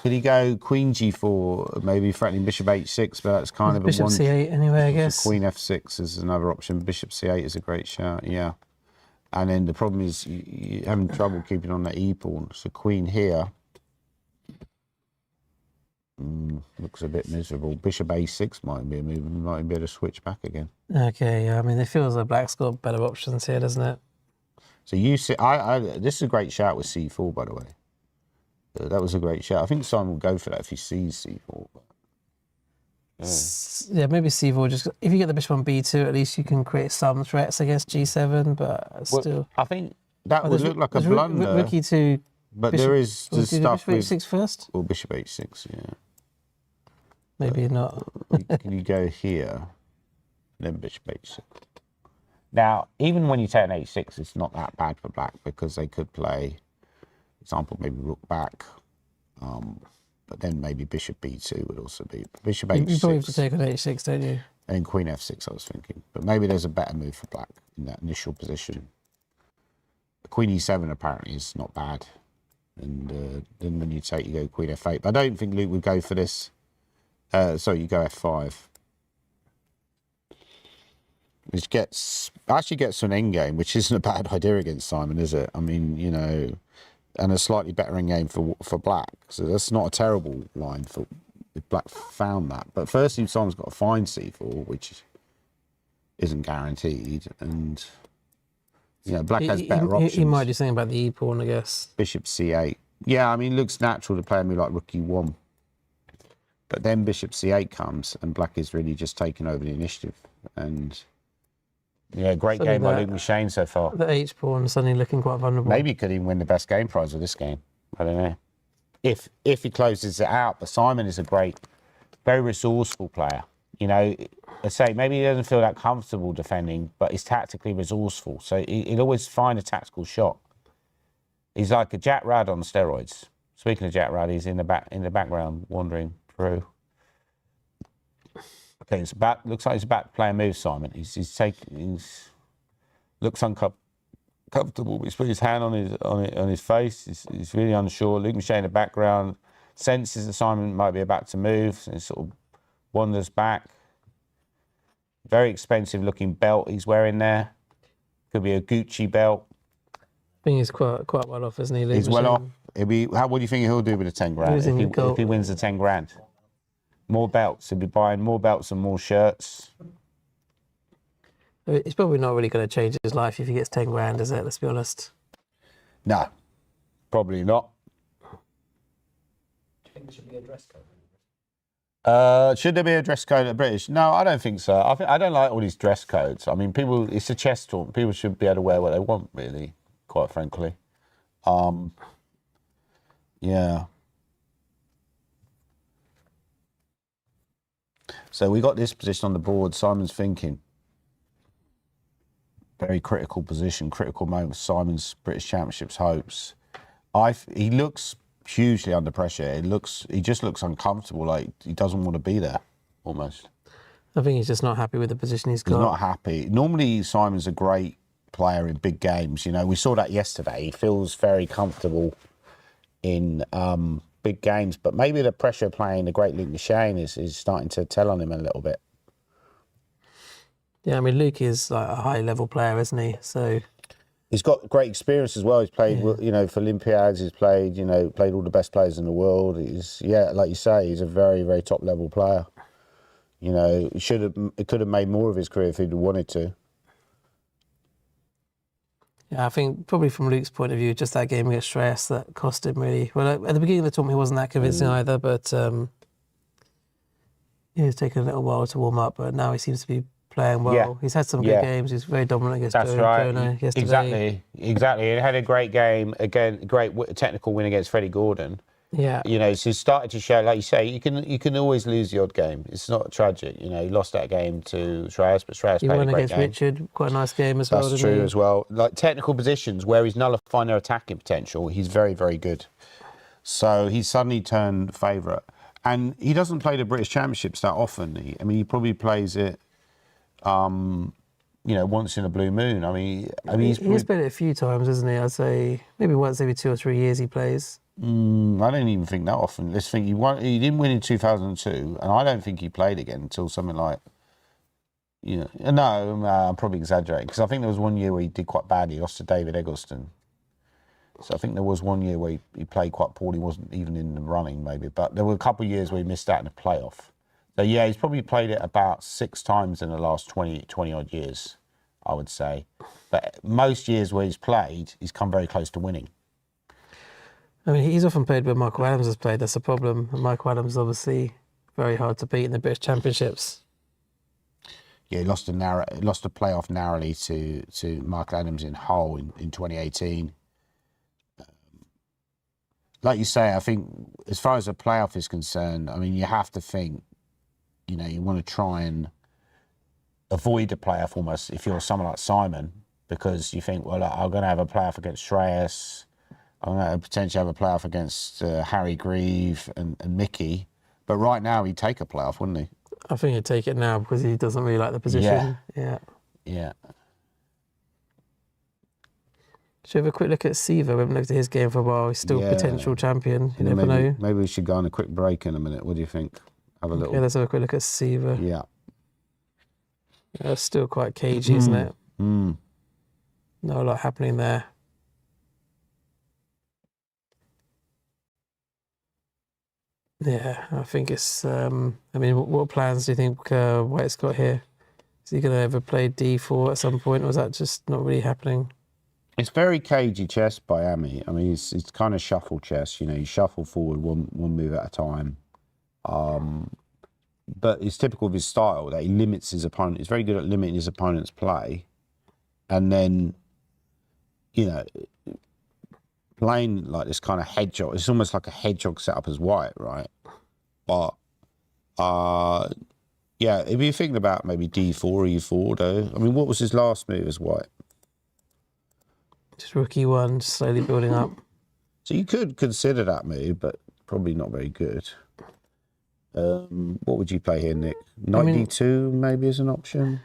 he go queen g4, maybe threatening bishop h6, but that's kind of Bishop a one. c8 anyway, I guess. Queen f6 is another option. Bishop c8 is a great shout, yeah. And then the problem is you're having trouble keeping on the e-pawn. So queen here looks a bit miserable. Bishop a6 might be a move, might be able to switch back again. Okay, yeah, I mean, it feels like black's got better options here, doesn't it? So you see, this is a great shout with c4, by the way. That was a great shout. I think Simon will go for that if he sees c4. Yeah, maybe c4. Just if you get the bishop on b2, at least you can create some threats against g7. But still, well, I think that would look like a blunder. Rook e2. But bishop, there is the stuff bishop with h6 first. Or bishop h6, yeah. Maybe not. Can you go here, then bishop h6? Now, even when you take an h6, it's not that bad for black because they could play, for example, maybe rook back, but then maybe bishop b2 would also be bishop h6. You probably have to take on h6, don't you? And queen f6, I was thinking. But maybe there's a better move for black in that initial position. Queen e7 apparently is not bad. And then when you take, you go Queen F8. But I don't think Luke would go for this. Sorry, you go F5. Which actually gets to an endgame, which isn't a bad idea against Simon, is it? I mean, you know, and a slightly better endgame for Black. So that's not a terrible line for if Black found that. But firstly, Simon's got to find C4, which isn't guaranteed. And, you know, Black has better options. He might do something about the E pawn, I guess. Bishop C8. Yeah, I mean, it looks natural to play a move like Rook E1. But then Bishop C8 comes, and Black is really just taking over the initiative. And yeah, great game by Luke McShane so far. The H pawn suddenly looking quite vulnerable. Maybe he could even win the best game prize of this game. I don't know. If he closes it out. But Simon is a great, very resourceful player. You know, I say maybe he doesn't feel that comfortable defending, but he's tactically resourceful. So he'll always find a tactical shot. He's like a Jack Rudd on steroids. Speaking of Jack Rudd, he's in the background wandering through. Okay, looks like he's about to play a move, Simon. He's looks uncomfortable. He's put his hand on his face. He's really unsure. Luke McShane in the background senses that Simon might be about to move, and he sort of wanders back. Very expensive looking belt he's wearing there. Could be a Gucci belt. I think he's quite well off, isn't he? Luke He's well McShane? off. What do you think he'll do with the 10 grand if he wins the 10 grand? More belts. He'll be buying more belts and more shirts. It's probably not really going to change his life if he gets 10 grand, is it? Let's be honest. No, probably not. Do you think there should be a dress code? Should there be a dress code at British? No, I don't think so. I don't like all these dress codes. I mean, it's a chess tournament. People should be able to wear what they want, really, quite frankly. Yeah. So we got this position on the board. Simon's thinking. Very critical position, critical moment for Simon's British Championships hopes. He looks hugely under pressure. He just looks uncomfortable, like he doesn't want to be there, almost. I think he's just not happy with the position he's got. He's not happy. Normally, Simon's a great player in big games. You know, we saw that yesterday. He feels very comfortable in big games, but maybe the pressure playing the great Luke McShane is starting to tell on him a little bit. Yeah, I mean, Luke is like a high-level player, isn't he? So he's got great experience as well. He's played, you know, for Olympiads. He's played, played all the best players in the world. Like you say, he's a very, very top-level player. You know, he could have made more of his career if he'd wanted to. Yeah, I think probably from Luke's point of view, just that game against Stress that cost him really. Well, at the beginning of the tournament, he wasn't that convincing either, but it's taken a little while to warm up. But now he seems to be playing well. Yeah. He's had some good games. He's very dominant against Jonah yesterday. Exactly. He had a great game again. Great technical win against Freddie Gordon. Yeah. You know, so he started to show, like you say, you can always lose the odd game. It's not tragic. You know, he lost that game to Shreyas, but Shreyas played a great game. He won against Richard, quite a nice game as well. That's true as well. Like technical positions where he's nullifying their attacking potential, he's very, very good. So he's suddenly turned favourite. And he doesn't play the British Championships that often. He probably plays it, once in a blue moon. He's played it a few times, hasn't he? I'd say maybe once every 2 or 3 years he plays. I don't even think that often. Let's think, he didn't win in 2002, and I don't think he played again until something like, no, I'm probably exaggerating, because I think there was 1 year where he did quite badly. He lost to David Eggleston. So I think there was 1 year where he played quite poorly, wasn't even in the running maybe, but there were a couple of years where he missed out in the playoff. So yeah, he's probably played it about 6 times in the last 20 odd years, I would say. But most years where he's played, he's come very close to winning. I mean, he's often played where Michael Adams has played. That's a problem. And Michael Adams is obviously very hard to beat in the British Championships. Yeah, he lost a playoff narrowly to Michael Adams in Hull in 2018. Like you say, I think as far as a playoff is concerned, I mean, you have to think, you want to try and avoid a playoff almost if you're someone like Simon, because you think, well, I'm going to have a playoff against Shreyas. I'm going to potentially have a playoff against Harry Grieve and Mickey. But right now, he'd take a playoff, wouldn't he? I think he'd take it now because he doesn't really like the position. Yeah. Should we have a quick look at Siva? We haven't looked at his game for a while. He's still Yeah. potential champion. You never maybe, know. Maybe we should go on a quick break in a minute. What do you think? Have a Okay, little. let's have a quick look at Siva. Yeah. It's still quite cagey, isn't it? Mm. Not a lot happening there. Yeah, I think it's. I mean, what plans do you think White's got here? Is he going to ever play D4 at some point, or is that just not really happening? It's very cagey chess by Ami. I mean, it's kind of shuffle chess. You shuffle forward one move at a time. But it's typical of his style that he limits his opponent. He's very good at limiting his opponent's play, and then, playing like this kind of hedgehog. It's almost like a hedgehog setup as White, right? But yeah, if you're thinking about maybe D4 or E4, though, I mean, what was his last move as White? Just rookie one, just slowly building up. So you could consider that move, but probably not very good. What would you play here, Nick? Knight D2 maybe as an option?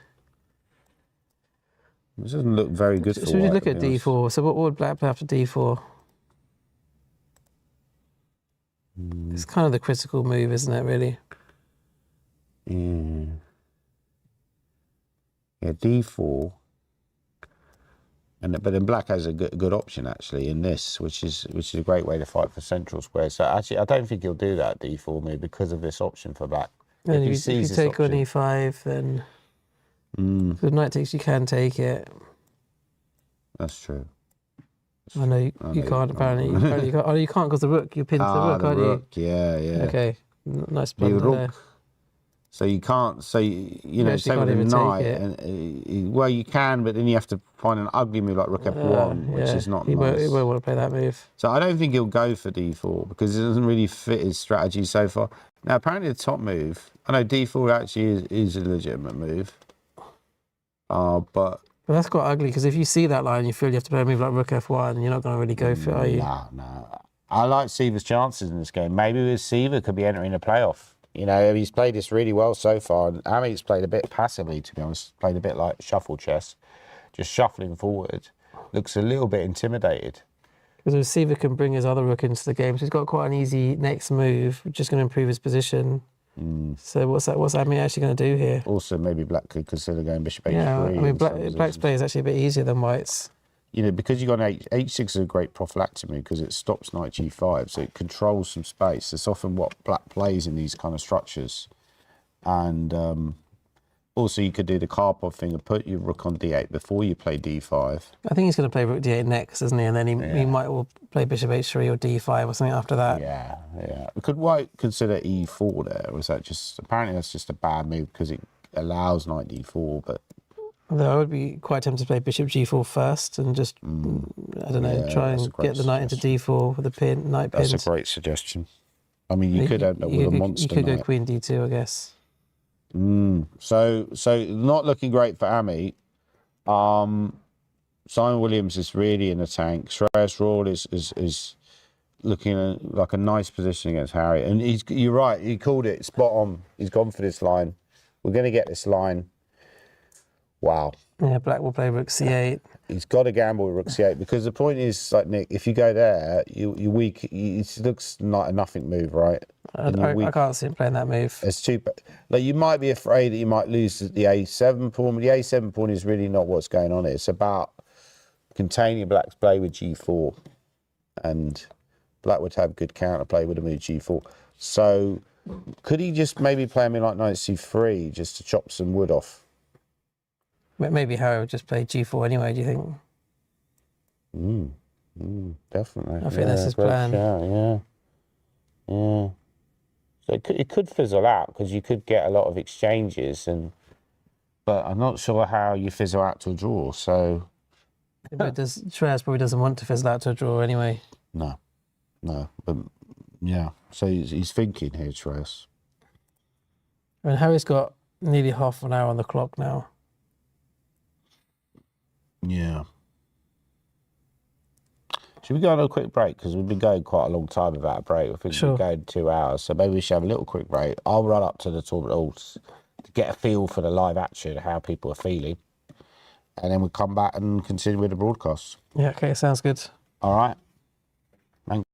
This doesn't look very good for Should we White, look to at be honest. D4? So what would Black play after D4? It's kind of the critical move, isn't it, really? Yeah. Yeah, D4. But then Black has a good option actually in this, which is a great way to fight for central square. So actually, I don't think he'll do that D4 move because of this option for Black. And he if you sees this take on option- E5, then if the knight takes, you can take it. That's true. I know you know can't. you Apparently, can't. you can't. Oh, you can't because the rook. You pinned the rook, the aren't rook. Yeah, yeah. you? Okay, nice The blunder there. rook. So you can't. So you know, actually say can't with a even take knight, it. and well, you can, but then you have to find an ugly move like Rook F1, which Yeah, is not he nice. won't want to play that move. So I don't think he'll go for D4 because it doesn't really fit his strategy so far. Now, apparently the top move, I know D4 actually is a legitimate move, but But that's quite ugly because if you see that line, you feel you have to play a move like Rook F1, you're not going to really go for it, are you? no. I like Siva's chances in this game. Maybe with Siva could be entering a playoff. You know, he's played this really well so far. And Amit's played a bit passively, to be honest. Played a bit like shuffle chess, just shuffling forward. Looks a little bit intimidated. Because Siva can bring his other rook into the game, so he's got quite an easy next move, which is going to improve his position. So what's Amit actually going to do here? Also, maybe Black could consider going Bishop H3. Yeah, I mean, in some Black's positions. play is actually a bit easier than White's. You know, because you've got an H6 is a great prophylactic move because it stops Knight G5, so it controls some space. It's often what Black plays in these kind of structures. And also you could do the Karpov thing and put your rook on D8 before you play D5. I think he's going to play Rook D8 next, isn't he? And then he might well play Bishop H3 or D5 or something after that. Yeah. Could White consider E4 there? Or is that just, apparently that's just a bad move because it allows Knight D4, but... Although I would be quite tempted to play Bishop G4 first and just, I don't know, Yeah, try that's a and great get the knight into D4 with a knight pins. That's a great suggestion. I mean, you could end up with a monster You could go knight. Queen D2, I guess. So not looking great for Ami. Simon Williams is really in the tank. Shreyas Rawal is looking like a nice position against Harry. And you're right, he called it spot on. He's gone for this line. We're going to get this line. Wow. Yeah, Black will play Rook C8. He's got to gamble with Rook C8 because the point is, like Nick, if you go there, you're weak. It looks like a nothing move, right? And you're I weak. can't see him playing that move. It's too like you might be afraid that you might lose the A7 pawn, but the A7 pawn is really not what's going on here. It's about containing Black's play with G4, and Black would have good counterplay with a move G4. So could he just maybe play me like Knight C3 just to chop some wood off? Maybe Harry would just play G4 anyway, do you think? Definitely. I think that's his great plan. shout, yeah. So it could fizzle out because you could get a lot of exchanges, but I'm not sure how you fizzle out to a draw. So But Shreyas probably doesn't want to fizzle out to a draw anyway. no, but yeah. So he's thinking here, Shreyas. I mean, Harry's got nearly half an hour on the clock now. Yeah. Should we go on a quick break? Because we've been going quite a long time without a break. I think Sure. we're going 2 hours. So maybe we should have a little quick break. I'll run up to the tournament halls to get a feel for the live action, how people are feeling. and then we'll come back and continue with the broadcast. Yeah, okay, sounds good. All right. Thank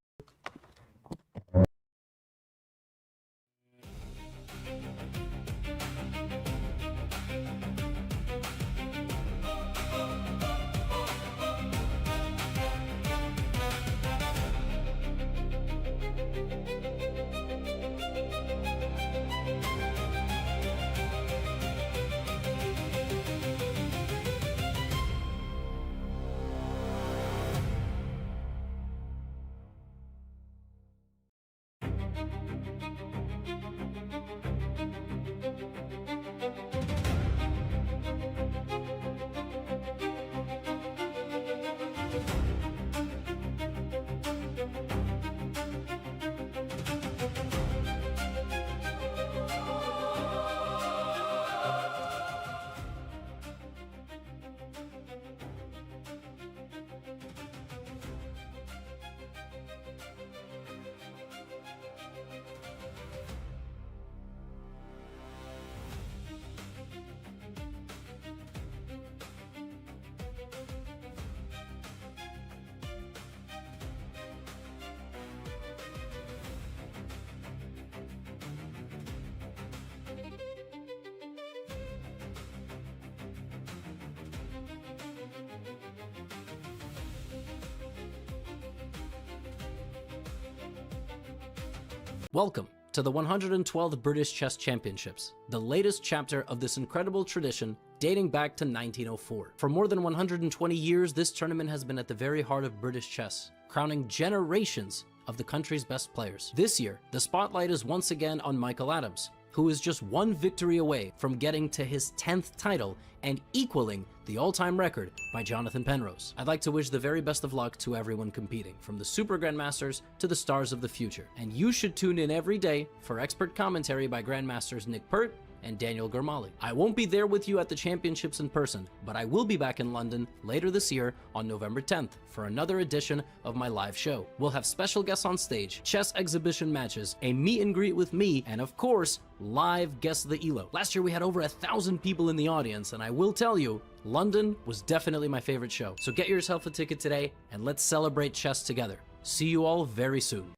Welcome to the 112th British Chess Championships, the latest chapter of this incredible tradition dating back to 1904. For more than 120 years, this tournament has been at the very heart of British chess, crowning generations of the country's best players. This year, the spotlight is once again on Michael Adams, who is just one victory away from getting to his 10th title and equaling the all-time record by Jonathan Penrose. I'd like to wish the very best of luck to everyone competing, from the Super Grandmasters to the stars of the future. And you should tune in every day for expert commentary by Grandmasters Nick Pert and Daniel Gormally. I won't be there with you at the championships in person, but I will be back in London later this year on November 10th for another edition of my live show. We'll have special guests on stage, chess exhibition matches, a meet and greet with me, and of course, live Guess the ELO. Last year we had over 1,000 people in the audience, and I will tell you, London was definitely my favorite show. So get yourself a ticket today, and let's celebrate chess together. See you all very soon.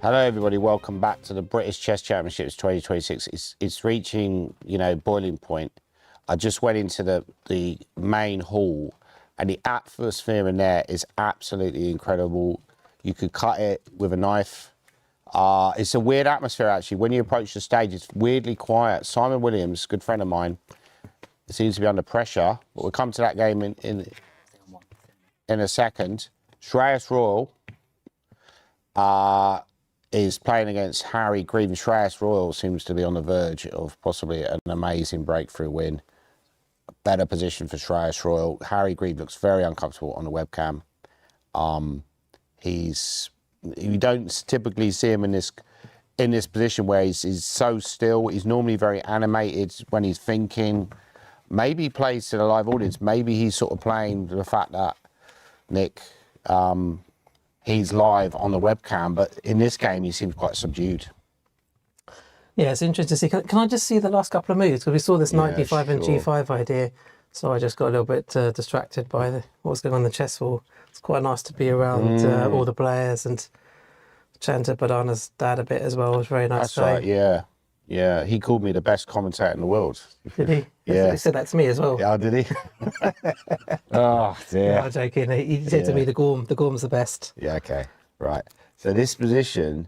Hello, everybody. Welcome back to the British Chess Championships 2026. It's reaching, boiling point. I just went into the main hall, and the atmosphere in there is absolutely incredible. You could cut it with a knife. It's a weird atmosphere, actually. When you approach the stage, it's weirdly quiet. Simon Williams, good friend of mine, seems to be under pressure, but we'll come to that game in a second. Shreyas Royal is playing against Harry Green. Shreyas Royal seems to be on the verge of possibly an amazing breakthrough win. A better position for Shreyas Royal. Harry Green looks very uncomfortable on the webcam. You don't typically see him in this position where he's so still. He's normally very animated when he's thinking. Maybe he plays to the live audience. Maybe he's sort of playing the fact that Nick, he's live on the webcam, but in this game he seems quite subdued. Yeah, it's interesting to see. Can I just see the last couple of moves? Because we saw this knight b5 and g5 idea, so I just got a little bit distracted by what was going on in the chess hall. It's quite nice to be around all the players and chatting to Badana's dad a bit as well. It was very nice. That's right, yeah. Yeah, he called me the best commentator in the world. Did he? Yeah. He said that to me as well. Yeah, did he? Oh, dear. No, I'm joking. He said to me, the Gorm's the best. Yeah, okay, right. So this position,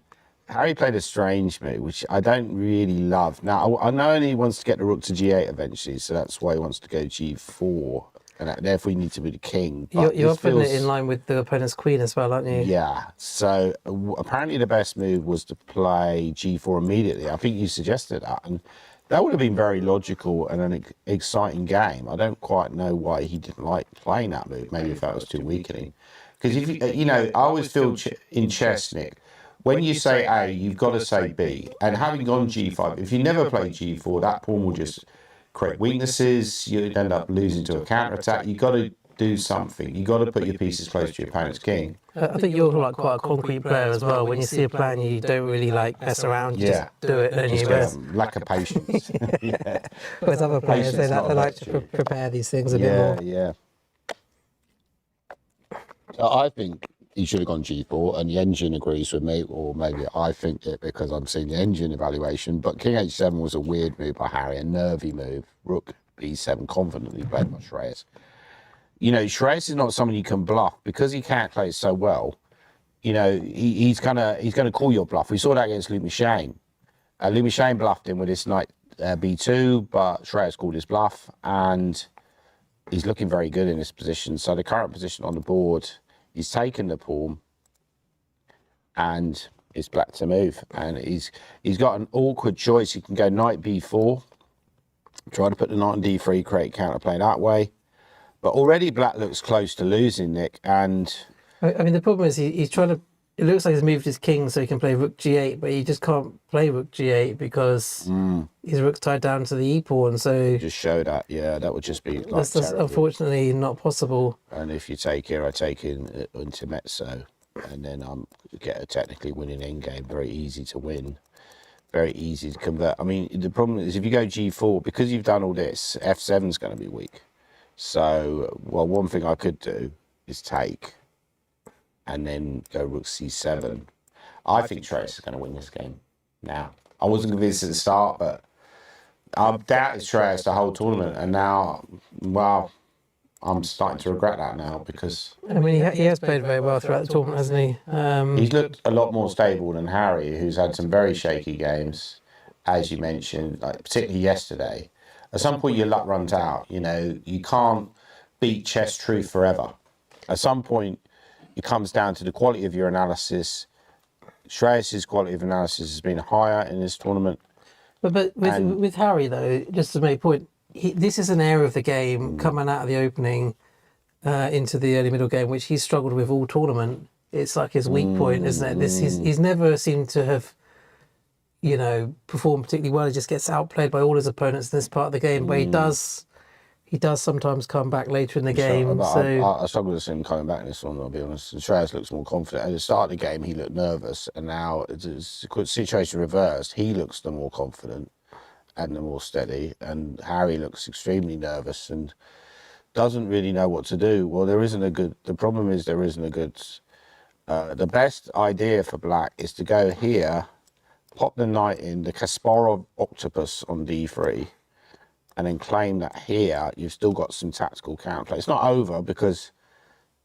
Harry played a strange move, which I don't really love. Now, I know he wants to get the rook to g8 eventually, so that's why he wants to go g4, and therefore you need to be the king. But You're putting it in line with the opponent's queen as well, aren't you? Yeah, so apparently the best move was to play g4 immediately. I think you suggested that, and that would have been very logical and an exciting game. I don't quite know why he didn't like playing that move. Maybe if that was too weakening. Because if you know, I always feel in chess, Nick, when you say A, you've got to say B. And having gone G5, if you never play G4, that pawn will just create weaknesses. You'd end up losing to a counter-attack. You've got to do something. You've got to put your pieces close to your opponent's king. I think you're like quite a concrete player as well. When you see a plan, you don't really like mess around. You just do it, and you lack of patience. Yeah. Whereas other players, they like to prepare these things a bit more. Yeah. So I think he should have gone G4, and the engine agrees with me, or maybe I think it because I'm seeing the engine evaluation. But King H7 was a weird move by Harry, a nervy move. Rook B7, confidently played by Shreyas. You know, Shreyas is not someone you can bluff because he can't play so well. You know, he's gonna call your bluff. We saw that against Luke Michane. Luke Michane bluffed him with his knight B2, but Shreyas called his bluff, and he's looking very good in this position. So the current position on the board, he's taken the pawn, and it's black to move. And he's got an awkward choice. He can go knight B4, try to put the knight on D3, create counterplay that way. But already black looks close to losing, Nick. And I mean, the problem is he's trying to. It looks like he's moved his king so he can play rook G8, but he just can't play rook G8 because his rook's tied down to the E pawn. So just show that, yeah, that would just be like that's unfortunately not possible. And if you take here, I take in intermezzo, and then get a technically winning endgame. Very easy to win, very easy to convert. I mean, the problem is if you go G4, because you've done all this, F7 is going to be weak. So, well, one thing I could do is take, and then go rook C7. I think Trace is going to win this game now. I wasn't convinced at the start, but I've doubted Trace the whole tournament, and now, well, I'm starting to regret that now because... I mean, he has played very well throughout the tournament, hasn't he? He's looked a lot more stable than Harry, who's had some very shaky games, as you mentioned, like particularly yesterday. At some point, your luck runs out. You know, you can't beat chess truth forever. At some point, it comes down to the quality of your analysis. Shreyas' quality of analysis has been higher in this tournament. But with Harry, though, just to make a point, this is an area of the game coming out of the opening into the early middle game, which he's struggled with all tournament. It's like his weak point, isn't it? He's never seemed to have, you know, performed particularly well. He just gets outplayed by all his opponents in this part of the game, but he does sometimes come back later in the game. I struggle to see him coming back in this one, I'll be honest. Shreyas looks more confident. At the start of the game, he looked nervous, and now it's a situation reversed. He looks the more confident and the more steady, and Harry looks extremely nervous and doesn't really know what to do. Well, the problem is there isn't a good, the best idea for black is to go here, pop the knight in, the Kasparov octopus on D3, and then claim that here you've still got some tactical counterplay. It's not over because,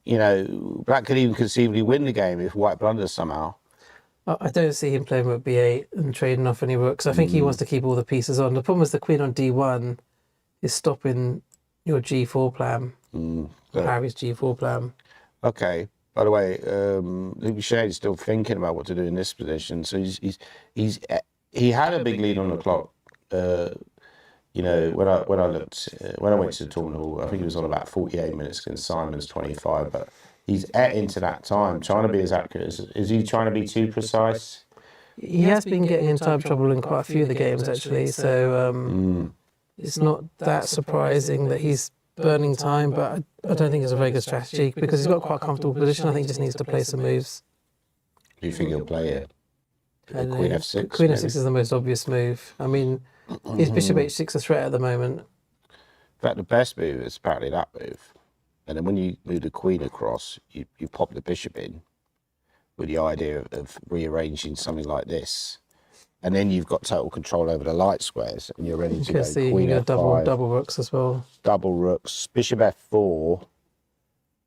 you know, black could even conceivably win the game if white blunders somehow. I don't see him playing rook B8 and trading off any rooks. I think he wants to keep all the pieces on. The problem is the queen on D1 is stopping your G4 plan, Harry's G4 plan. Okay. By the way, Luke Michane is still thinking about what to do in this position. So he had a big lead on the clock. You know, when I went to the tournament hall, I think he was on about 48 minutes against Simon's 25. But he's into that time, trying to be as accurate. Is he trying to be too precise? He has been getting in time trouble in quite a few of the games actually. So it's not that surprising that he's burning time, but I don't think it's a very good strategy because he's got quite a comfortable position. I think he just needs to play some moves. Do you think he'll play it? Queen F6? Queen F6 is the most obvious move. I mean, is Bishop H6 a threat at the moment? In fact, the best move is apparently that move. And then when you move the queen across, you pop the bishop in with the idea of rearranging something like this. And then you've got total control over the light squares, and you're ready to go. Queen F5, double rooks as well. Double rooks. Bishop F4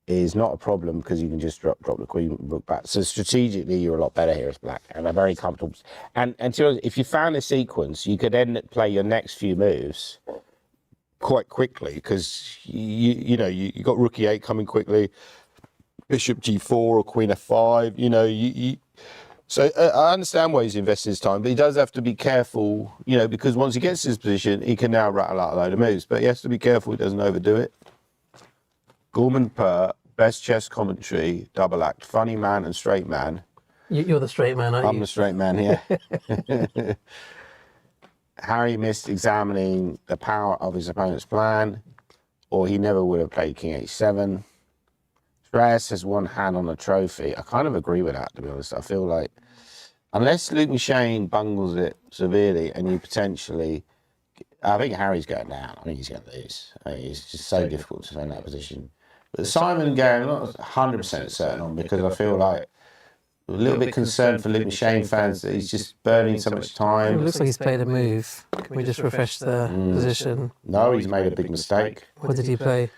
is not a problem because you can just drop the queen rook back. So strategically, you're a lot better here as black, and a very comfortable. And to be honest, if you found a sequence, you could then play your next few moves quite quickly because you got rook E8 coming quickly, Bishop G4 or Queen F5. You know, So I understand why he's investing his time, but he does have to be careful, because once he gets his position, he can now rattle out a load of moves, but he has to be careful he doesn't overdo it. Gorman Pert, best chess commentary, double act, funny man and straight man. You're the straight man, aren't you? I'm the straight man here. Harry missed examining the power of his opponent's plan, or he never would have played King H7. Strauss has one hand on the trophy. I kind of agree with that, to be honest. I feel like unless Luke McShane bungles it severely and you potentially... I think Harry's going down. I think he's going to lose. It's just so difficult to defend that position. But the Simon game, I'm not 100% certain on, because I feel like a little bit concerned for Luke McShane fans that he's just burning so much time. It looks like he's played a move. Can we just refresh the position? No, he's made a big mistake. What did he play?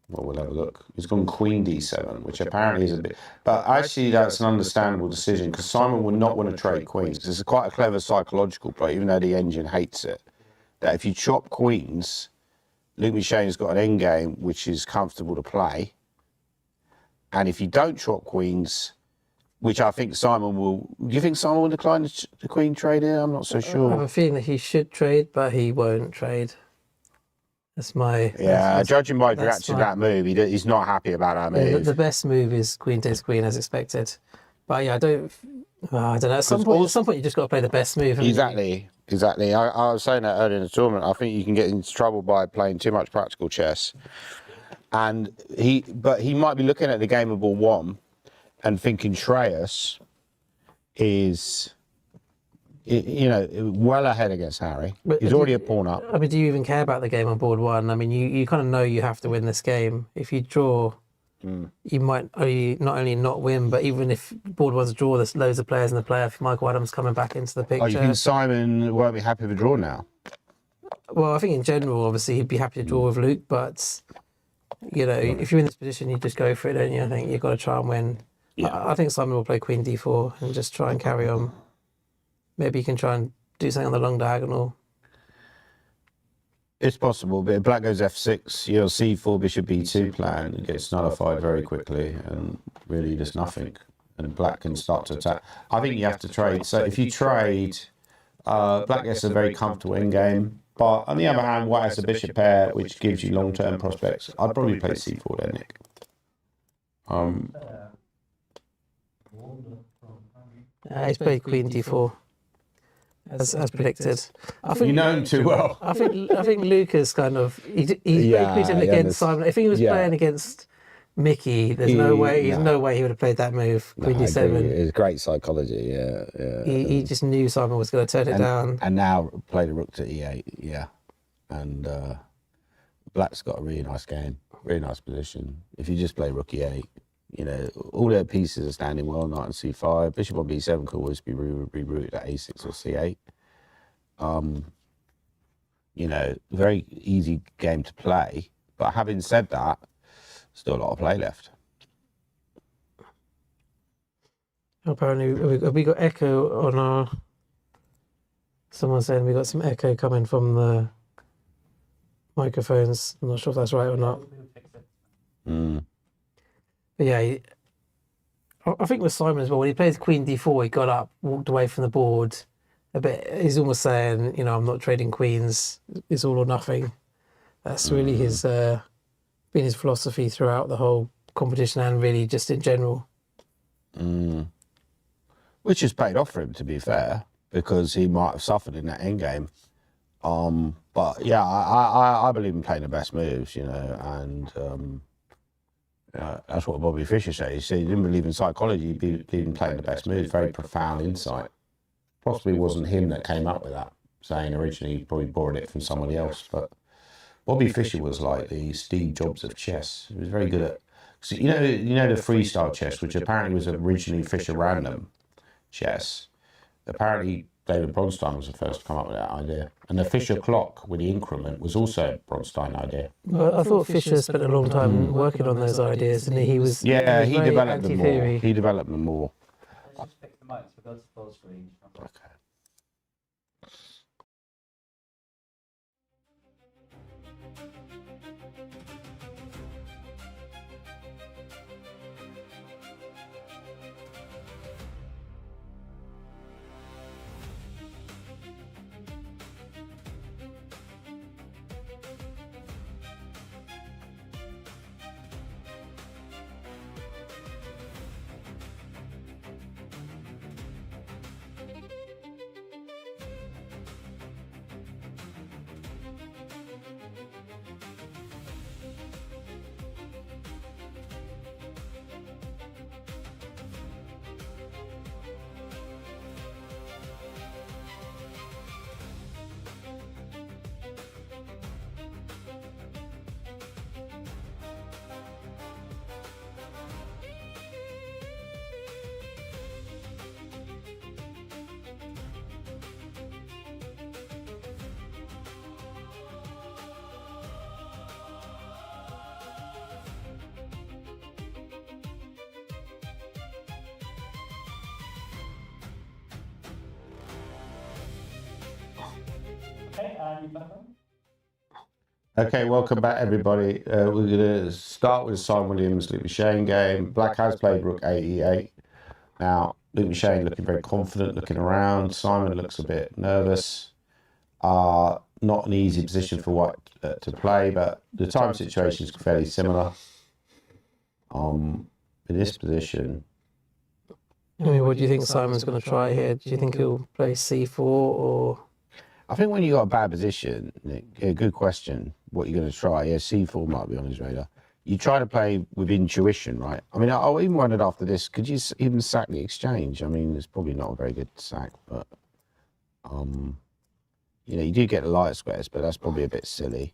Well, we'll have a look. He's gone Queen D7, which apparently is a bit... But actually, that's an understandable decision, because Simon would not want to trade queens, because it's quite a clever psychological play, even though the engine hates it. That if you chop queens, Luke McShane's got an endgame which is comfortable to play. And if you don't chop queens, which I think Simon will... Do you think Simon will decline the queen trade here? I'm not so sure. I have a feeling that he should trade, but he won't trade. That's my... Yeah, judging by his reaction to that move, he's not happy about that move. Yeah, the best move is queen takes queen as expected. But yeah, I don't know. At some point, you just got to play the best move. Exactly. I was saying that earlier in the tournament. I think you can get into trouble by playing too much practical chess. And he might be looking at the game of ball one and thinking Shreyas is... well ahead against Harry. But he's already a pawn up. I mean, do you even care about the game on board one? I mean, you kind of know you have to win this game. If you draw, you might not only not win, but even if board one's a draw, there's loads of players in the playoff. If Michael Adams coming back into the picture. Oh, you think Simon won't be happy with a draw now? Well, I think in general, obviously, he'd be happy to draw with Luke, but, if you're in this position, you just go for it, don't you? I think you've got to try and win. Yeah. I think Simon will play Queen D4 and just try and carry on. Maybe you can try and do something on the long diagonal. It's possible, but if black goes F6, your C4 bishop B2 plan gets nullified very quickly, and really there's nothing, and black can start to attack. I think you have to trade. So if you trade, black gets a very comfortable endgame, but on the other hand, white has a bishop pair, which gives you long-term prospects. I'd probably play C4 there, Nick. He's played Queen D4. As predicted. I think, you know him too well. I think Lucas kind of he's very creative against Simon. I think he was playing against Mickey. There's no way he would have played that move. Queen D7. It's great psychology. He just knew Simon was going to turn it down. And now play the rook to E8. Yeah, and black's got a really nice game, really nice position. If you just play rook E8. All their pieces are standing well, knight on C5. Bishop on B7 could always be rerouted at A6 or C8. Very easy game to play. But having said that, still a lot of play left. Apparently, have we got echo on our... Someone's saying we got some echo coming from the microphones. I'm not sure if that's right or not. But yeah, I think with Simon as well, when he plays Queen D4, he got up, walked away from the board a bit. He's almost saying, I'm not trading queens. It's all or nothing. That's really been his philosophy throughout the whole competition and really just in general. Which has paid off for him, to be fair, because he might have suffered in that endgame. But yeah, I believe in playing the best moves, and... that's what Bobby Fischer said. He said he didn't believe in psychology, he believed in playing the best moves. Very profound insight. Possibly wasn't him that came up with that, saying originally he probably borrowed it from somebody else. But Bobby Fischer was like the Steve Jobs of chess. He was very good at... So you know the freestyle chess, which apparently was originally Fischer random chess. Apparently David Bronstein was the first to come up with that idea. And the Fischer clock with the increment was also a Bronstein idea. Well, I thought Fischer spent a long time working on those ideas, and he was... Yeah, he developed them more. He developed them more. Let's just pick the mics. We'll go to full screen. Okay. Okay, welcome back, everybody. We're going to start with the Simon Williams Luke Shane game. Black has played Rook A8. Now, Luke Shane looking very confident, looking around. Simon looks a bit nervous. Not an easy position for White to play, but the time situation is fairly similar. In this position, I mean, what do you think Simon's going to try here? Do you think he'll play C4 or? I think when you got a bad position, Nick, a good question, what you're going to try. Yeah, C4 might be on his radar. You try to play with intuition, right? I mean, I even wondered after this, could you even sack the exchange? I mean, it's probably not a very good sack, but, you know, you do get the light squares, but that's probably a bit silly.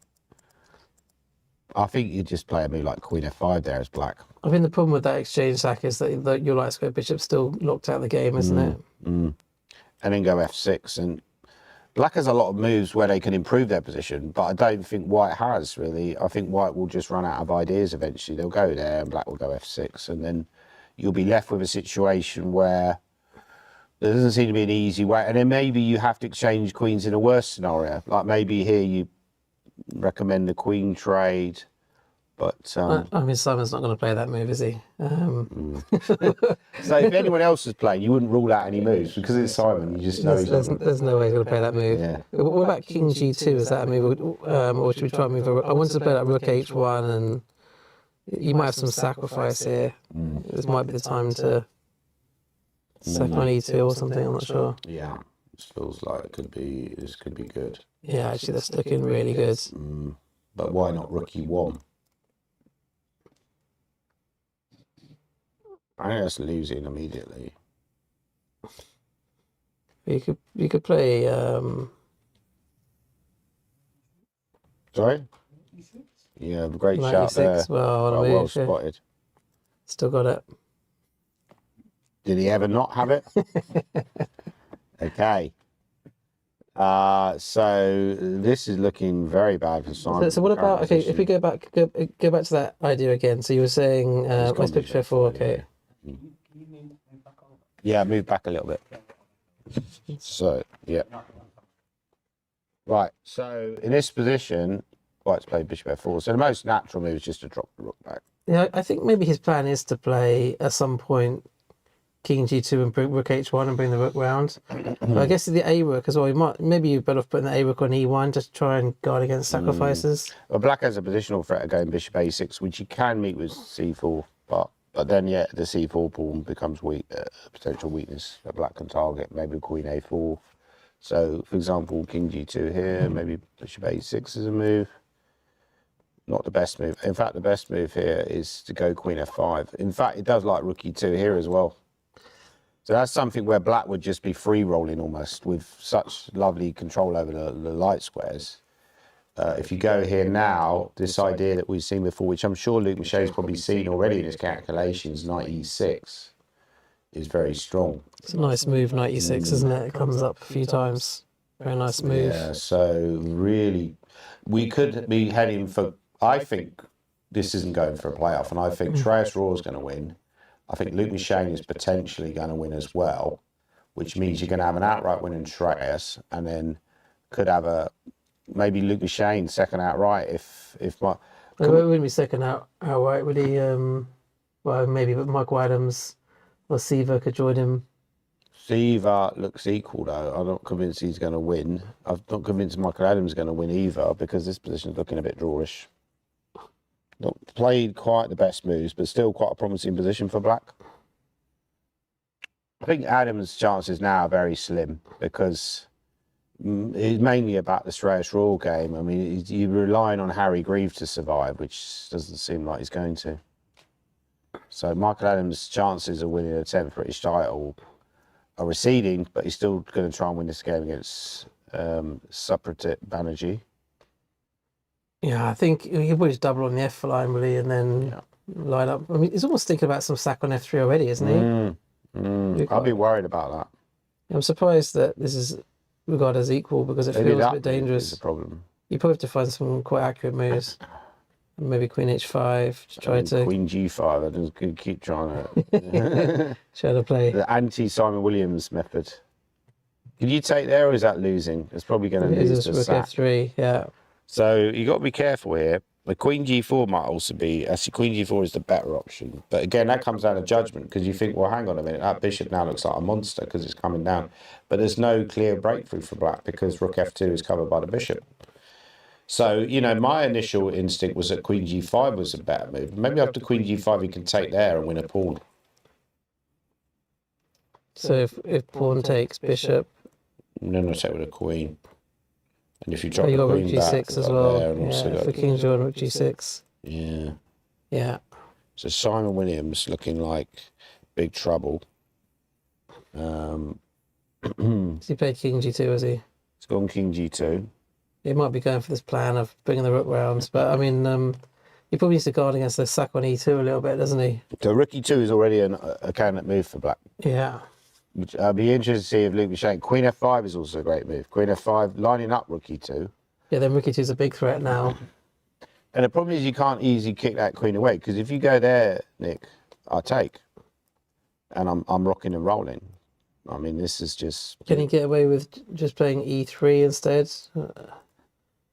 I think you just play a move like Queen F5 there as black. I think the problem with that exchange sack is that your light square bishop's still locked out of the game, isn't it? And then go F6. And black has a lot of moves where they can improve their position, but I don't think White has, really. I think White will just run out of ideas eventually. They'll go there and black will go F6. And then you'll be left with a situation where there doesn't seem to be an easy way. And then maybe you have to exchange queens in a worse scenario. Like maybe here you recommend the queen trade, but I mean, Simon's not going to play that move, is he? so if anyone else is playing, you wouldn't rule out any moves because it's Simon. You just know there's no way he's going to play that move. Yeah. What about King G2? Is that a move, or should we try and move? I wanted to play like Rook H1, and you might have some sacrifice here. This might be the time to sack on E2 or something. I'm not sure. Yeah, this feels like this could be good. Yeah, actually, that's looking really good. But why not Rook E1? I think that's losing immediately. You could play. Sorry? Yeah, great Knight shot E6. there. Well spotted. Still got it. Did he ever not have it? Okay. So this is looking very bad for Simon. So what about if we go back to that idea again? So you were saying let's pick chair 4. Okay. Yeah, move back a little bit. So yeah. Right. So in this position, White's played bishop F4. So the most natural move is just to drop the rook back. Yeah, I think maybe his plan is to play at some point King G2 and Rook H1 and bring the rook round. But I guess the A rook as well. Maybe you're better off putting the A rook on E1 just to try and guard against sacrifices. Well, black has a positional threat of going bishop A6, which you can meet with C4, but then yeah, the C4 pawn becomes weak, potential weakness that black can target. Maybe Queen A4. So, for example, King G2 here, maybe bishop A6 is a move. Not the best move. In fact, the best move here is to go Queen F5. In fact, it does like Rook E2 here as well. So that's something where black would just be free rolling almost with such lovely control over the light squares. If you go here now, this idea that we've seen before, which I'm sure Luke Michel's probably seen already in his calculations, Knight E6 is very strong. It's a nice move, Knight E6, isn't it? It comes up a few times. Very nice move. Yeah, so really, we could be heading for, I think this isn't going for a playoff, and I think Shreyas Raw is going to win. I think Luke Michel is potentially going to win as well, which means you're going to have an outright win in Shreyas, and then could have maybe Luke Michel second outright if my. It wouldn't be second outright, would he? Well, maybe, but Michael Adams or Siva could join him. Siva looks equal though. I'm not convinced he's going to win. I'm not convinced Michael Adams is going to win either because this position is looking a bit drawish. Not played quite the best moves, but still quite a promising position for black. I think Adams' chances now are very slim because it's mainly about the Shreyas Raw game. I mean, you're relying on Harry Grieve to survive, which doesn't seem like he's going to. So Michael Adams' chances of winning a 10th British title are receding, but he's still going to try and win this game against Supratit Banerjee. Yeah, I think he would just double on the F line really, and then line up. I mean, he's almost thinking about some sack on F3 already, isn't he? I'd be worried about that. I'm surprised that this is regarded as equal because it feels a bit dangerous. Is a problem. You probably have to find some quite accurate moves. Maybe Queen H5 to try to Queen G5. I'm just going to keep trying to try to play the anti-Simon Williams method. Can you take there, or is that losing? It's probably going to lose Loses the rook sack. f3, yeah. So you got to be careful here. The queen g4 might also be, actually queen g4 is the better option. But again, that comes down to judgment, because you think, well, hang on a minute, that bishop now looks like a monster because it's coming down. But there's no clear breakthrough for black because rook f2 is covered by the bishop. So, you know, my initial instinct was that queen g5 was a better move. Maybe after queen g5 you can take there and win a pawn. So if pawn takes bishop, And then I take with a queen. And if you drop you the got rook queen back, g6 as got well. there, and also Yeah, got, for king drawn rook g6. yeah. Yeah. So Simon Williams looking like big trouble. So he played king g2, has he? It's gone king g2. He might be going for this plan of bringing the rook round, but I mean, he probably needs to guard against the sack on e2 a little bit, doesn't he? So rook e2 is already a candidate move for black. Yeah. Which I'd be interested to see if Luke was saying queen f5 is also a great move. Queen f5, lining up rook e2. Yeah, then rook e2 is a big threat now. And the problem is you can't easily kick that queen away, because if you go there, Nick, I take. And I'm rocking and rolling. I mean, this is just... Can he get away with just playing e3 instead?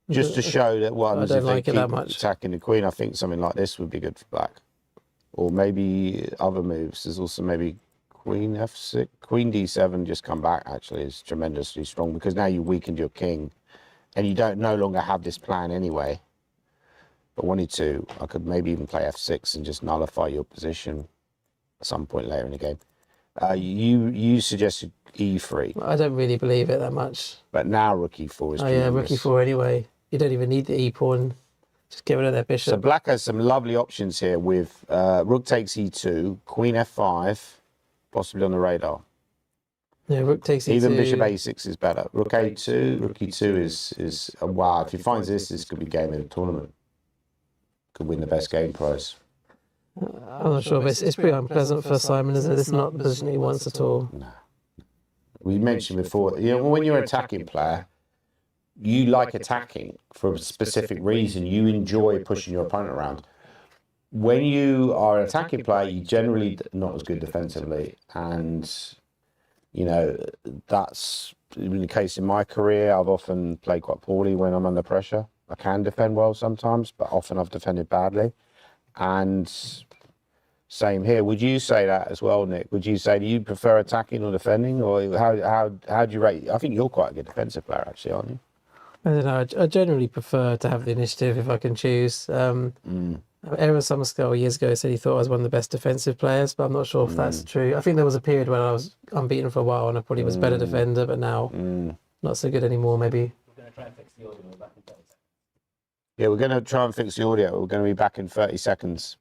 Just to show that I don't like it that much. Attacking the queen, I think something like this would be good for black. Or maybe other moves. There's also maybe queen f6, queen d7 just come back actually is tremendously strong, because now you weakened your king and you don't no longer have this plan anyway. But wanted to, I could maybe even play f6 and just nullify your position at some point later in the game. You suggested e3. I don't really believe it that much. But now rook e4 is Oh yeah, rook e4 anyway. You don't even need the e-pawn. Just get rid of their bishop. So black has some lovely options here with rook takes e2, queen f5, possibly on the radar. Yeah, rook takes e2. Even bishop a6 is better. Rook a2, rook e2 is wow. If he finds this, this could be game in the tournament. Could win the best game prize. I'm not sure, but it's pretty unpleasant for Simon, isn't it? This is not the position he wants at all. We mentioned before, you know, when you're an attacking player, you like attacking for a specific reason. You enjoy pushing your opponent around. When you are an attacking player, you generally not as good defensively, and you know that's been the case in my career. I've often played quite poorly when I'm under pressure. I can defend well sometimes, but often I've defended badly. And same here. Would you say that as well, Nick? Would you say, do you prefer attacking or defending, or how do you rate? I think you're quite a good defensive player, actually, aren't you? I don't know. I generally prefer to have the initiative if I can choose. Aaron Summerskull years ago said he thought I was one of the best defensive players, but I'm not sure if that's true. I think there was a period when I was unbeaten for a while and I probably was a better defender, but now not so good anymore, maybe. We're going to try and fix the audio. We're back in 30 seconds. Yeah, we're going to try and fix the audio. We're going to be back in 30 seconds.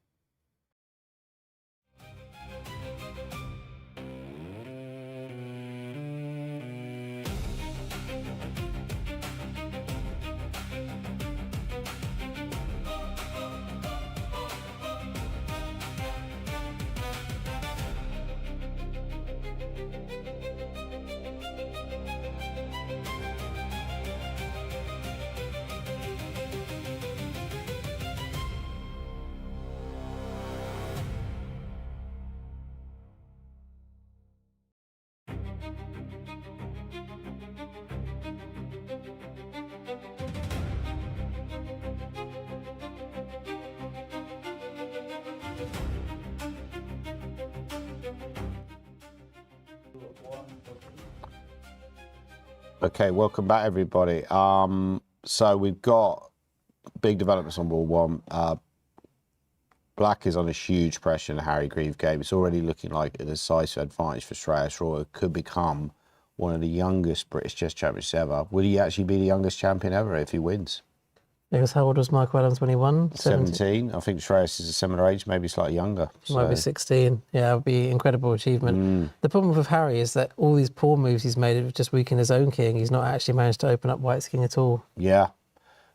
Okay, welcome back, everybody. So we've got big developments on World 1. Black is under huge pressure in the Harry Grieve game. It's already looking like a decisive advantage for Shreyas Roy. It could become one of the youngest British chess champions ever. Will he actually be the youngest champion ever if he wins? Because how old was Michael Adams when he won? 17. I think Shreyas is a similar age, maybe slightly younger. He might be 16. Yeah, it would be an incredible achievement. The problem with Harry is that all these poor moves he's made have just weakened his own king. He's not actually managed to open up White's king at all. Yeah.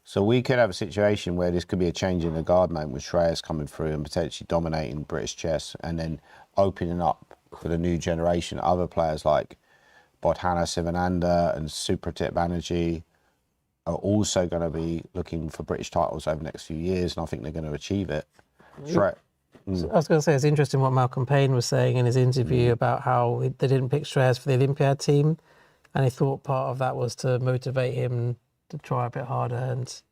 So we could have a situation where this could be a change in the guard moment with Shreyas coming through and potentially dominating British chess, and then opening up for the new generation. Other players like Bodhana Sivananda and Supratit Banerjee are also going to be looking for British titles over the next few years, and I think they're going to achieve it. I was going to say, it's interesting what Malcolm Payne was saying in his interview about how they didn't pick Shreyas for the Olympiad team. And he thought part of that was to motivate him to try a bit harder, and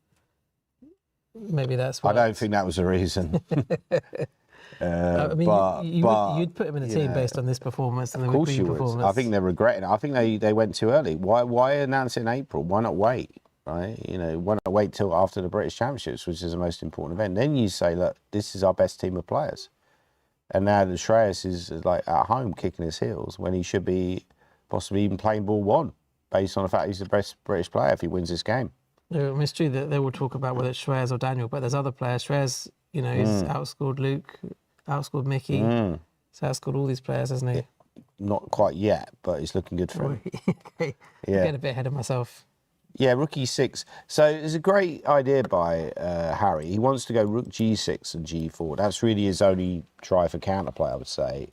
maybe that's what... I don't think that was the reason. I mean, you'd put him in the team based on this performance and the Of course you performance. would. I think they're regretting it. I think they went too early. Why announce it in April? Why not wait? Right? Why not wait till after the British Championships, which is the most important event? Then you say, look, this is our best team of players. And now the Shreyas is like at home kicking his heels when he should be possibly even playing ball one, based on the fact he's the best British player if he wins this game. I mean, it's true that they will talk about whether it's Shreyas or Daniel, but there's other players. Shreyas, he's outscored Luke, outscored Mickey. He's outscored all these players, hasn't he? Not quite yet, but it's looking good for him. Okay. Yeah. I'm getting a bit ahead of myself. Yeah, rook e6. So it's a great idea by Harry. He wants to go rook g6 and g4. That's really his only try for counterplay, I would say.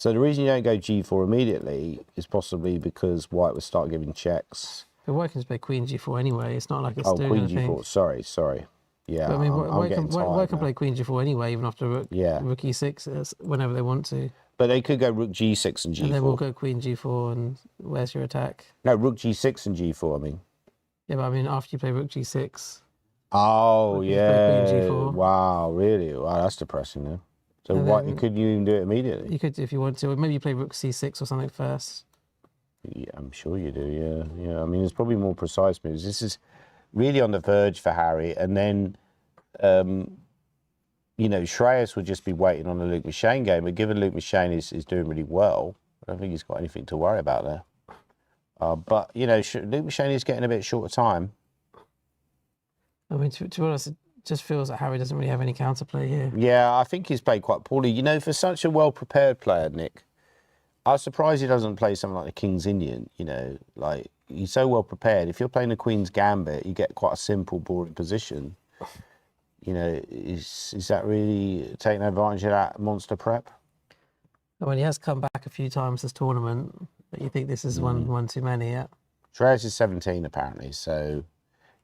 So the reason you don't go g4 immediately is possibly because White would start giving checks. But White can just play queen g4 anyway. It's not like it's doing queen anything. g4. Sorry. Yeah, but, I mean, White can now. play queen g4 anyway, even after rook e6, whenever they want to. But they could go rook g6 and g4. And then we'll go queen g4, and where's your attack? No, rook g6 and g4, I mean. Yeah, but I mean, after you play rook g6. Oh, yeah. Queen g4. Wow, really? Wow, that's depressing, then. So could you even do it immediately? You could if you want to. Or maybe you play rook c6 or something first. Yeah, I'm sure you do, yeah. I mean, there's probably more precise moves. This is really on the verge for Harry. And then, Shreyas would just be waiting on the Luke Machane game. But given Luke Machane is doing really well, I don't think he's got anything to worry about there. But, Luke Machane is getting a bit short of time. I mean, to be honest, it just feels like Harry doesn't really have any counterplay here. Yeah, I think he's played quite poorly. For such a well-prepared player, Nick, I was surprised he doesn't play something like the King's Indian, like he's so well-prepared. If you're playing the Queen's Gambit, you get quite a simple, boring position. Is that really taking advantage of that monster prep? I mean, he has come back a few times this tournament, but you think this is one too many, yeah? Shreyas is 17, apparently, so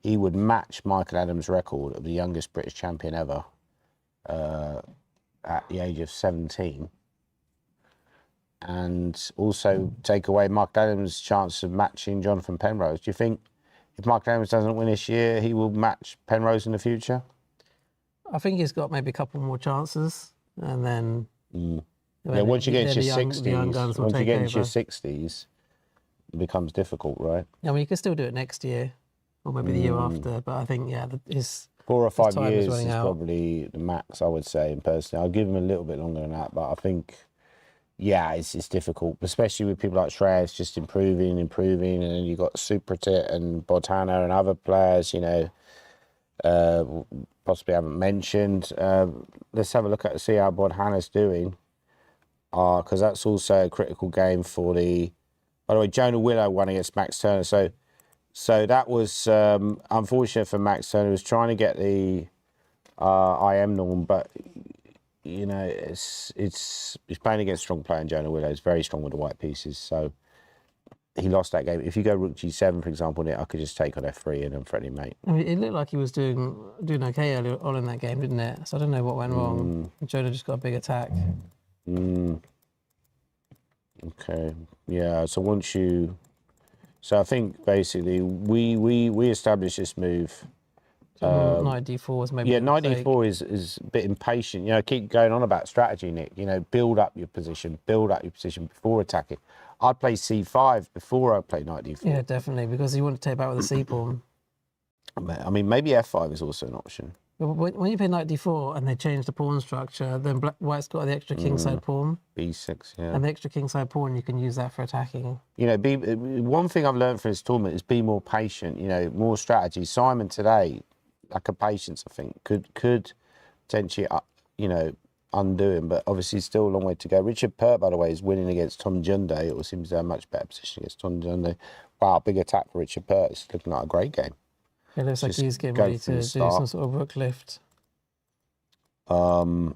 he would match Michael Adams' record of the youngest British champion ever at the age of 17. And also take away Michael Adams' chance of matching Jonathan Penrose. Do you think if Michael Adams doesn't win this year, he will match Penrose in the future? I think he's got maybe a couple more chances, and then... Once you get into your 60s, it becomes difficult, right? I mean, you can still do it next year, or maybe the year after, but I think, his 4 or 5 years is out. probably the max, I would say, personally. I'll give him a little bit longer than that, but I think... it's difficult, especially with people like Shreyas just improving, and then you've got Supratit and Bodhana and other players, possibly haven't mentioned. Let's have a look at see how Bodhana's doing, because that's also a critical game for the... By the way, Jonah Willow won against Max Turner, so that was unfortunate for Max Turner. He was trying to get the IM norm, but... he's playing against a strong player in Jonah Willow. He's very strong with the white pieces, so he lost that game. If you go rook g7, for example, I could just take on f3 and then threaten him, mate. I mean, it looked like he was doing okay early on in that game, didn't it? So I don't know what went wrong. Jonah just got a big attack. Okay, yeah. So once you, I think basically we established this move. Knight d4 was maybe... Yeah, knight d4 is a bit impatient. Keep going on about strategy, Nick. Build up your position before attacking. I'd play c5 before I play knight d4. Yeah, definitely, because you want to take back with the c pawn. I mean, maybe f5 is also an option. When you play knight d4 and they change the pawn structure, then White's got the extra kingside pawn. b6, yeah. And the extra kingside pawn, you can use that for attacking. One thing I've learned from this tournament is be more patient, more strategy. Simon today... lack of patience, I think, could potentially, undo him, but obviously still a long way to go. Richard Pert, by the way, is winning against Tom Junday, or seems to have a much better position against Tom Junday. Wow, big attack for Richard Pert. It's looking like a great game. It looks like he's getting ready to do some sort of rook lift. So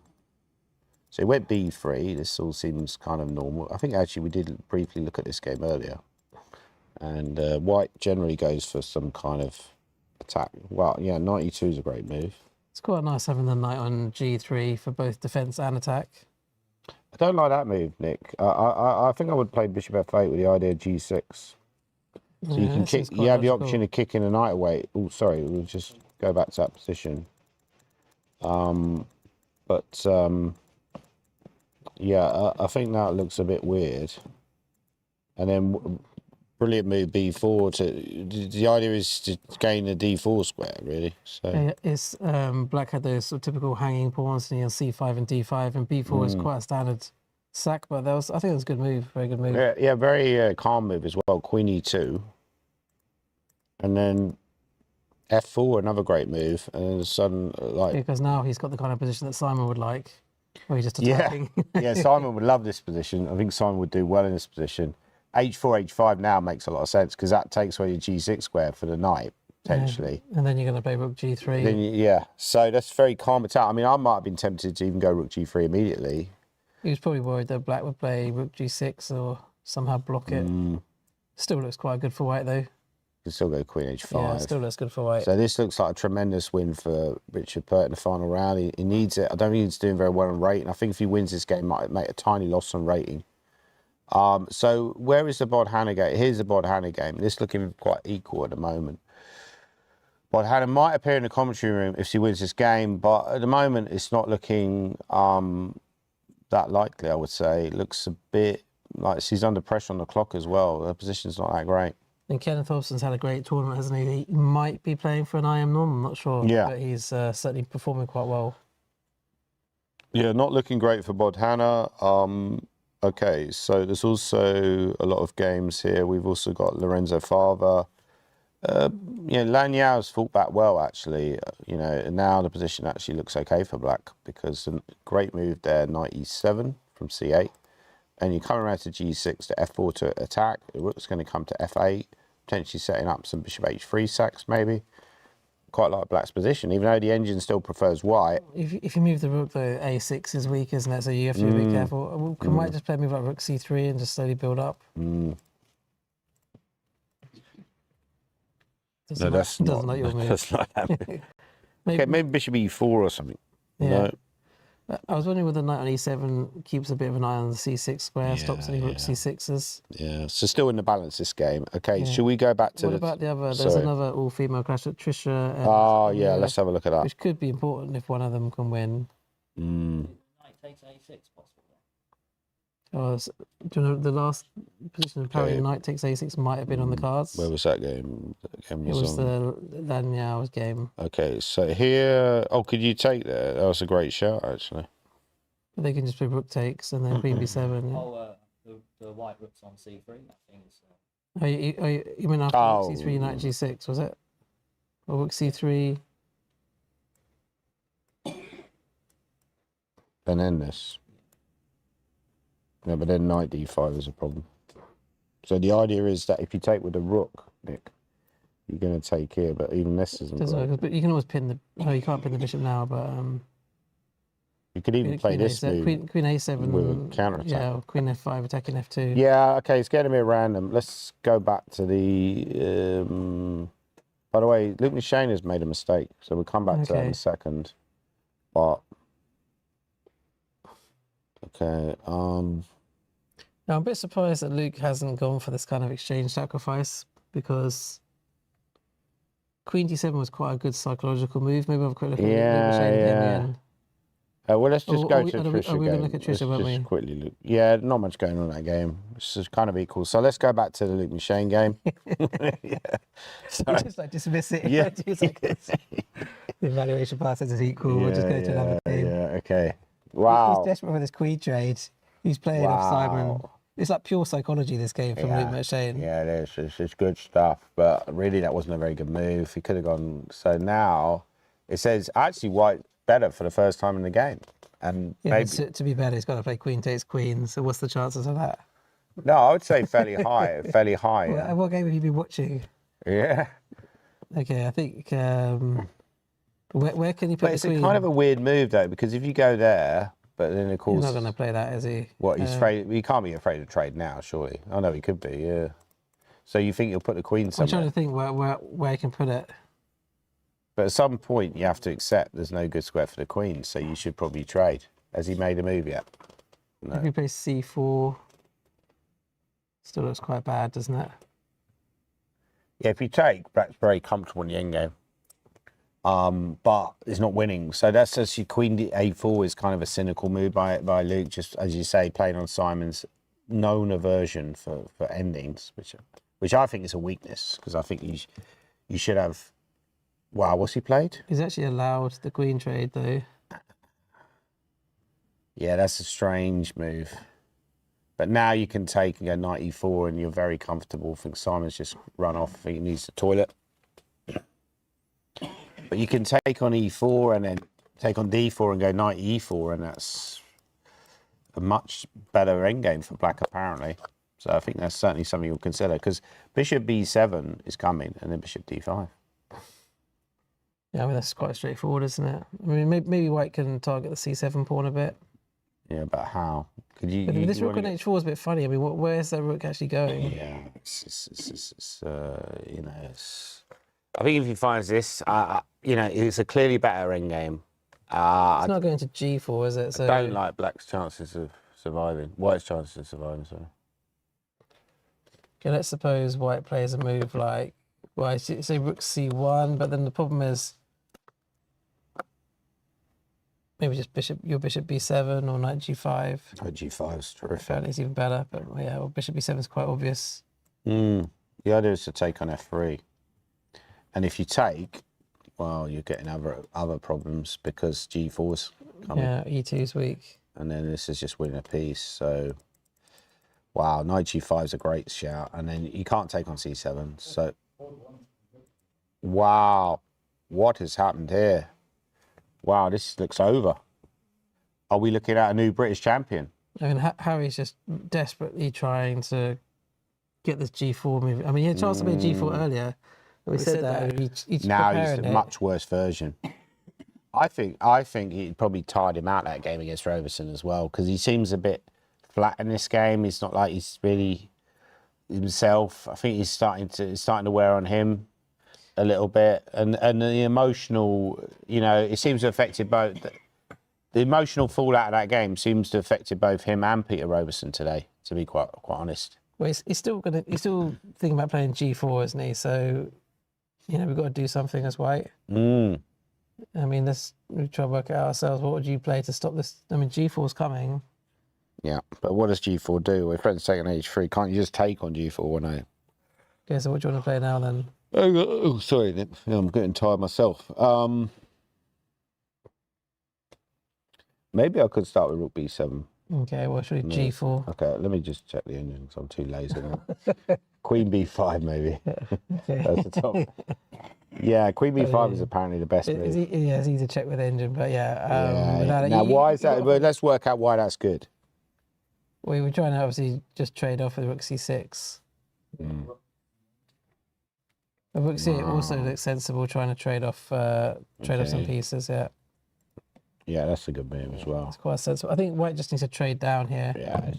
he went b3. This all seems kind of normal. I think actually we did briefly look at this game earlier, and White generally goes for some kind of attack. Well, yeah, 92 is a great move. It's quite nice having the knight on g3 for both defence and attack. I don't like that move, Nick. I think I would play bishop f8 with the idea of g6. So you can this kick. is quite You have the logical. option of kicking a knight away. Oh, sorry, we'll just go back to that position. Yeah, I think that looks a bit weird. And then brilliant move b4 to. The idea is to gain the d4 square, really. So Yeah, it's black had those sort of typical hanging pawns and c5 and d5, and b4 is quite a standard sack, but that was, I think it was a good move, very good move. yeah, very calm move as well. Queen e2, and then f4, another great move, and then sudden like. Because now he's got the kind of position that Simon would like, where he's just Yeah, attacking. yeah. Simon would love this position. I think Simon would do well in this position. H4, H5 now makes a lot of sense because that takes away your G6 square for the knight potentially. And then you're going to play rook g3. Then yeah, so that's very calm attack. I mean, I might have been tempted to even go rook G3 immediately. He was probably worried that black would play rook g6 or somehow block it. Still looks quite good for white though. You can still go Queen H5. Yeah, it still looks good for white. So this looks like a tremendous win for Richard Pert in the final round. He needs it. I don't think he's doing very well on rating. I think if he wins this game, might make a tiny loss on rating. So where is the Bodhana game? Here's the Bodhana game. This looking quite equal at the moment. Bodhana might appear in the commentary room if she wins this game, but at the moment it's not looking that likely, I would say. It looks a bit like she's under pressure on the clock as well. Her position's not that great. And Kenneth Hobson's had a great tournament, hasn't he? He might be playing for an IM norm, I'm not sure. Yeah. But he's certainly performing quite well. Yeah, not looking great for Bodhana. Okay, so there's also a lot of games here. We've also got Lorenzo Fava. Lanyau's fought back well, actually. And now the position actually looks okay for black because a great move there, knight e7 from c8. And you come around to g6 to f4 to attack. The rook's going to come to f8, potentially setting up some bishop h3 sacks, maybe. Quite like black's position, even though the engine still prefers white. If you move the rook, though, a6 is weak, isn't it? So you have to be a bit careful. Can white just play a move like rook c3 and just slowly build up? No, that's doesn't not. like your move. That's not that move. Maybe, Okay, maybe bishop e4 or something. yeah. No. I was wondering whether knight on e7 keeps a bit of an eye on the c6 square, stops any rook c6s. Yeah, so still in the balance this game. Okay, Yeah. should we go back to What about the other? There's another all-female clash at Trisha. And Oh, yeah, Maria, let's have a look at that. which could be important if one of them can win. Knight takes a6 possible. Do you know the last position apparently Okay. knight takes a6 might have been on the cards? Where was that game? That game It was on. the Lanyau's game. Okay, so here... Oh, could you take that? That was a great shot, actually. But they can just play rook takes and then queen b7. Yeah. Oh, the white rook's on c3. I think it's. You mean after Oh. rook c3, knight g6, was it? Or rook c3? And then this. No, but then knight d5 is a problem. So the idea is that if you take with the rook, Nick, you're going to take here, but even this isn't Doesn't great. work, but you can always pin the... No, you can't pin the bishop now, but... You could even play this move. Queen a7. with a counter-attack. Yeah, or queen f5 attacking f2. Yeah, okay, it's getting a bit random. Let's go back to the... By the way, Luke McShane has made a mistake, so we'll come back to that in Okay. a second. But... Okay, Now, I'm a bit surprised that Luke hasn't gone for this kind of exchange sacrifice because Queen d7 was quite a good psychological move. Maybe I'll have a quick look at Yeah, Luke McShane yeah. again. well, let's just Oh, go are we- to are we- Trisha are we gonna game. look at Trisha, Let's won't just we? quickly look. Yeah, not much going on in that game. It's just kind of equal. So let's go back to the Luke McShane game. Yeah. Sorry. Just like dismiss it. Yeah. The evaluation pass is equal. We'll just go to another game. Yeah, okay. He's Wow. desperate for this queen trade. He's playing off Simon. Wow. It's like pure psychology, this game from Luke Yeah. McShane. Yeah, it is. It's good stuff. But really, that wasn't a very good move. He could have gone. So now it says actually white better for the first time in the game. And Yeah, maybe. but to be better, he's got to play queen takes queen. So what's the chances of that? No, I would say fairly high. Fairly high. What, what game have you been watching? Yeah. Okay, I think where can he put But the it's queen? a kind of a weird move though, because if you go there, but then of He's course, not going to play that, is he? what he's afraid, he can't be afraid of trade now, surely. I know he could be, yeah. So you think you'll put the queen I'm somewhere? trying to think where he can put it. But at some point you have to accept there's no good square for the queen, so you should probably trade. Has he made a move yet? If he plays c4, still looks quite bad, doesn't it? Yeah, if you take, Black's very comfortable in the end game. But it's not winning. So that's actually Queen A4 is kind of a cynical move by Luke, just as you say, playing on Simon's known aversion for endings, which I think is a weakness, because I think you should have. Wow, what's he played? He's actually allowed the queen trade though. Yeah, that's a strange move. But now you can take and go knight e4 and you're very comfortable. I think Simon's just run off. I think he needs the toilet. But you can take on e4 and then take on d4 and go knight e4, and that's a much better endgame for Black, apparently. So I think that's certainly something you'll consider, because bishop b7 is coming and then bishop d5. Yeah, I mean, that's quite straightforward, isn't it? I mean, maybe White can target the c7 pawn a bit. Yeah, but how? Could you? But this rook on h4 is a bit funny. I mean, where's that rook actually going? Yeah, you know, I think if he finds this, you know, it's a clearly better endgame. It's not going to g4, is it? So I don't like Black's chances of surviving. White's chances of surviving, sorry. Okay, let's suppose White plays a move like, well, I say rook c1, but then the problem is maybe just your bishop b7 or knight g5. Knight g5 is terrific. Apparently it's even better, but yeah, well, bishop b7 is quite obvious. The idea is to take on f3. And if you take, well, you're getting other problems because g4's coming. Yeah, e2 is weak. And then this is just winning a piece. So, wow, knight g5 is a great shout. And then you can't take on c7. So, wow, what has happened here? Wow, this looks over. Are we looking at a new British champion? I mean, Harry's just desperately trying to get this g4 move. I mean, he had a chance to play g4 earlier. We said that. He's now he's a it. much worse version. I think he probably tired him out that game against Roberson as well, because he seems a bit flat in this game. It's not like he's really himself. I think it's starting to wear on him a little bit, and the emotional, you know, it seems to have affected both. The emotional fallout of that game seems to have affected both him and Peter Roberson today, to be quite honest. Well, he's still thinking about playing g4, isn't he? So, you know, we've got to do something as White. I mean, we try to work it out ourselves. What would you play to stop this? I mean, g4's coming. Yeah, but what does g4 do? If friends taking h3, can't you just take on g4 or no? Okay, so what do you want to play now then? Oh, sorry, I'm getting tired myself. Maybe I could start with rook b7. Okay, well, should we g4? Okay, let me just check the engine because I'm too lazy now. Queen b5, maybe. Okay. That's the top. Yeah, Queen b5 is apparently the best move. Yeah, it's easy to check with the engine, but yeah. Now, why is that? Well, let's work out why that's good. We were trying to obviously just trade off with rook c6. But rook c8 also looks sensible, trying to trade off some pieces. Yeah. Yeah, that's a good move as well. It's quite sensible. I think White just needs to trade down here. Yeah,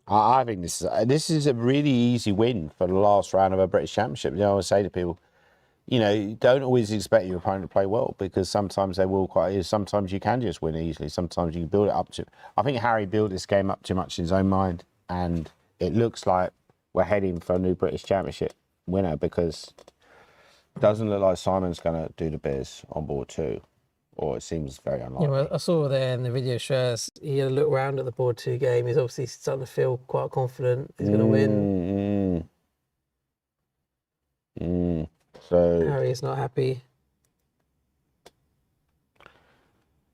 I think this is a really easy win for the last round of a British Championship. You know, I always say to people, you know, don't always expect your opponent to play well, because sometimes they will sometimes you can just win easily. Sometimes you can build it up to. I think Harry built this game up too much in his own mind, and it looks like we're heading for a new British Championship winner, because it doesn't look like Simon's going to do the biz on board too. Or it seems very unlikely. Yeah, well, I saw there in the video shares, he had a look around at the board 2 game. He's obviously starting to feel quite confident he's going to win. So Harry's not happy.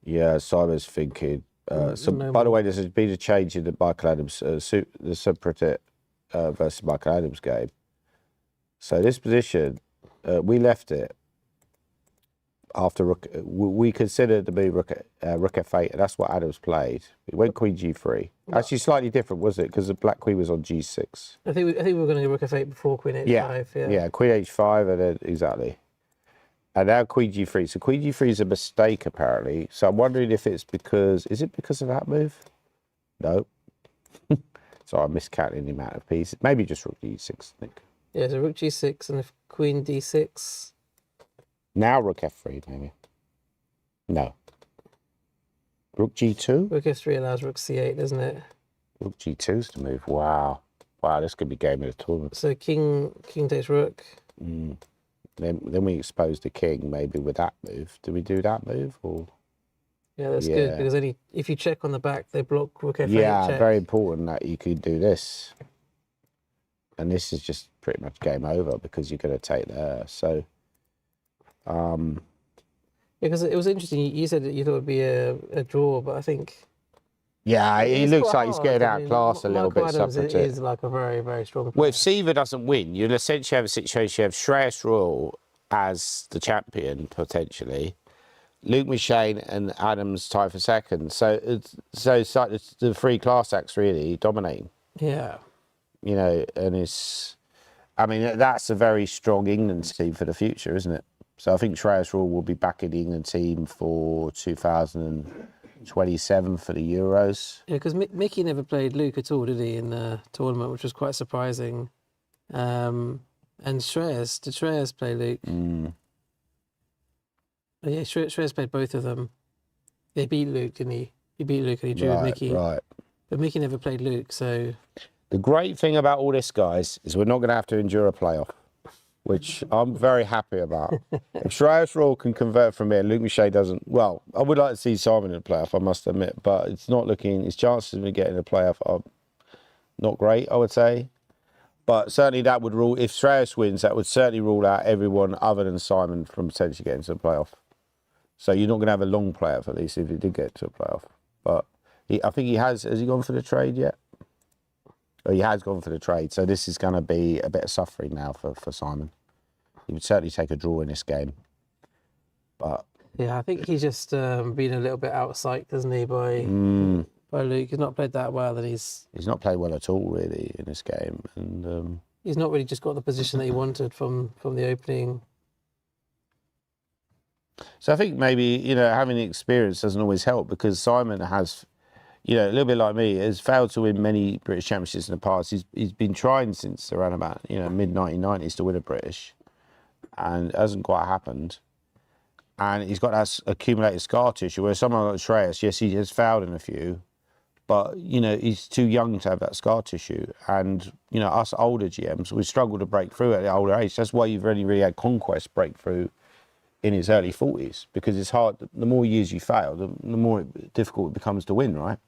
Yeah, Simon's thinking. By the way, there's been a change in the Michael Adams, the Subpratit versus Michael Adams game. So this position, we left it after rook. We considered the move rook f8, and that's what Adams played. It went queen g3. Actually, slightly different, was it? Because the black queen was on g6. I think we were going to go rook f8 before queen h5. Yeah, queen h5, and then exactly. And now queen g3. So queen g3 is a mistake apparently. So I'm wondering if it's because of that move? No. So I'm miscounting the amount of pieces. Maybe just rook g6, I think. Yeah, so rook g6 and if queen d6. Now rook f3, maybe. No. Rook g2? Rook f3 allows rook c8, doesn't it? Rook g2's the move. Wow. Wow, this could be game of the tournament. So king takes rook. Then we expose the king maybe with that move. Do we do that move or? Yeah, that's good because only if you check on the back, they block rook f8 Yeah, check. very important that you could do this. And this is just pretty much game over because you're going to take there. So, because it was interesting. You said that you thought it'd be a draw, but I think. Yeah, he it's looks quite like he's hard. getting I mean, outclassed a little Michael bit. Adams Separate. is like a very, very strong player. Well, if Seaver doesn't win, you'll essentially have a situation. You have Shreyas Royal as the champion, potentially. Luke McShane and Adams tie for second. So it's like the three class acts really dominating. Yeah. You know, and I mean, that's a very strong England team for the future, isn't it? So I think Shreyas Royal will be back in the England team for 2027 for the Euros. Yeah, because Mickey never played Luke at all, did he, in the tournament, which was quite surprising. And did Shreyas play Luke? Oh, yeah, Shreyas played both of them. They beat Luke, didn't he? He beat Luke and he drew with Mickey. Right. But Mickey never played Luke, so... The great thing about all this, guys, is we're not going to have to endure a playoff, which I'm very happy about. If Shreyas Royal can convert from here, Luke Michet doesn't... Well, I would like to see Simon in the playoff, I must admit, but it's not looking... His chances of getting a playoff are not great, I would say. But certainly that would rule... If Shreyas wins, that would certainly rule out everyone other than Simon from potentially getting to the playoff. So you're not going to have a long playoff, at least, if he did get to a playoff. But I think he has... Has he gone for the trade yet? Oh, he has gone for the trade. So this is going to be a bit of suffering now for Simon. He would certainly take a draw in this game. But... Yeah, I think he's just been a little bit outpsyched, hasn't he, by Luke. He's not played that well, and he's not played well at all, really, in this game. And he's not really just got the position that he wanted from the opening. So I think maybe, you know, having the experience doesn't always help because Simon has, you know, a little bit like me, has failed to win many British championships in the past. He's been trying since around about, you know, mid-1990s to win a British, and it hasn't quite happened. And he's got that accumulated scar tissue, where someone like Shreyas, yes, he has failed in a few, but, you know, he's too young to have that scar tissue. And, you know, us older GMs, we struggle to break through at the older age. That's why you've only really had Conquest breakthrough in his early 40s, because it's hard. The more years you fail, the more difficult it becomes to win, right?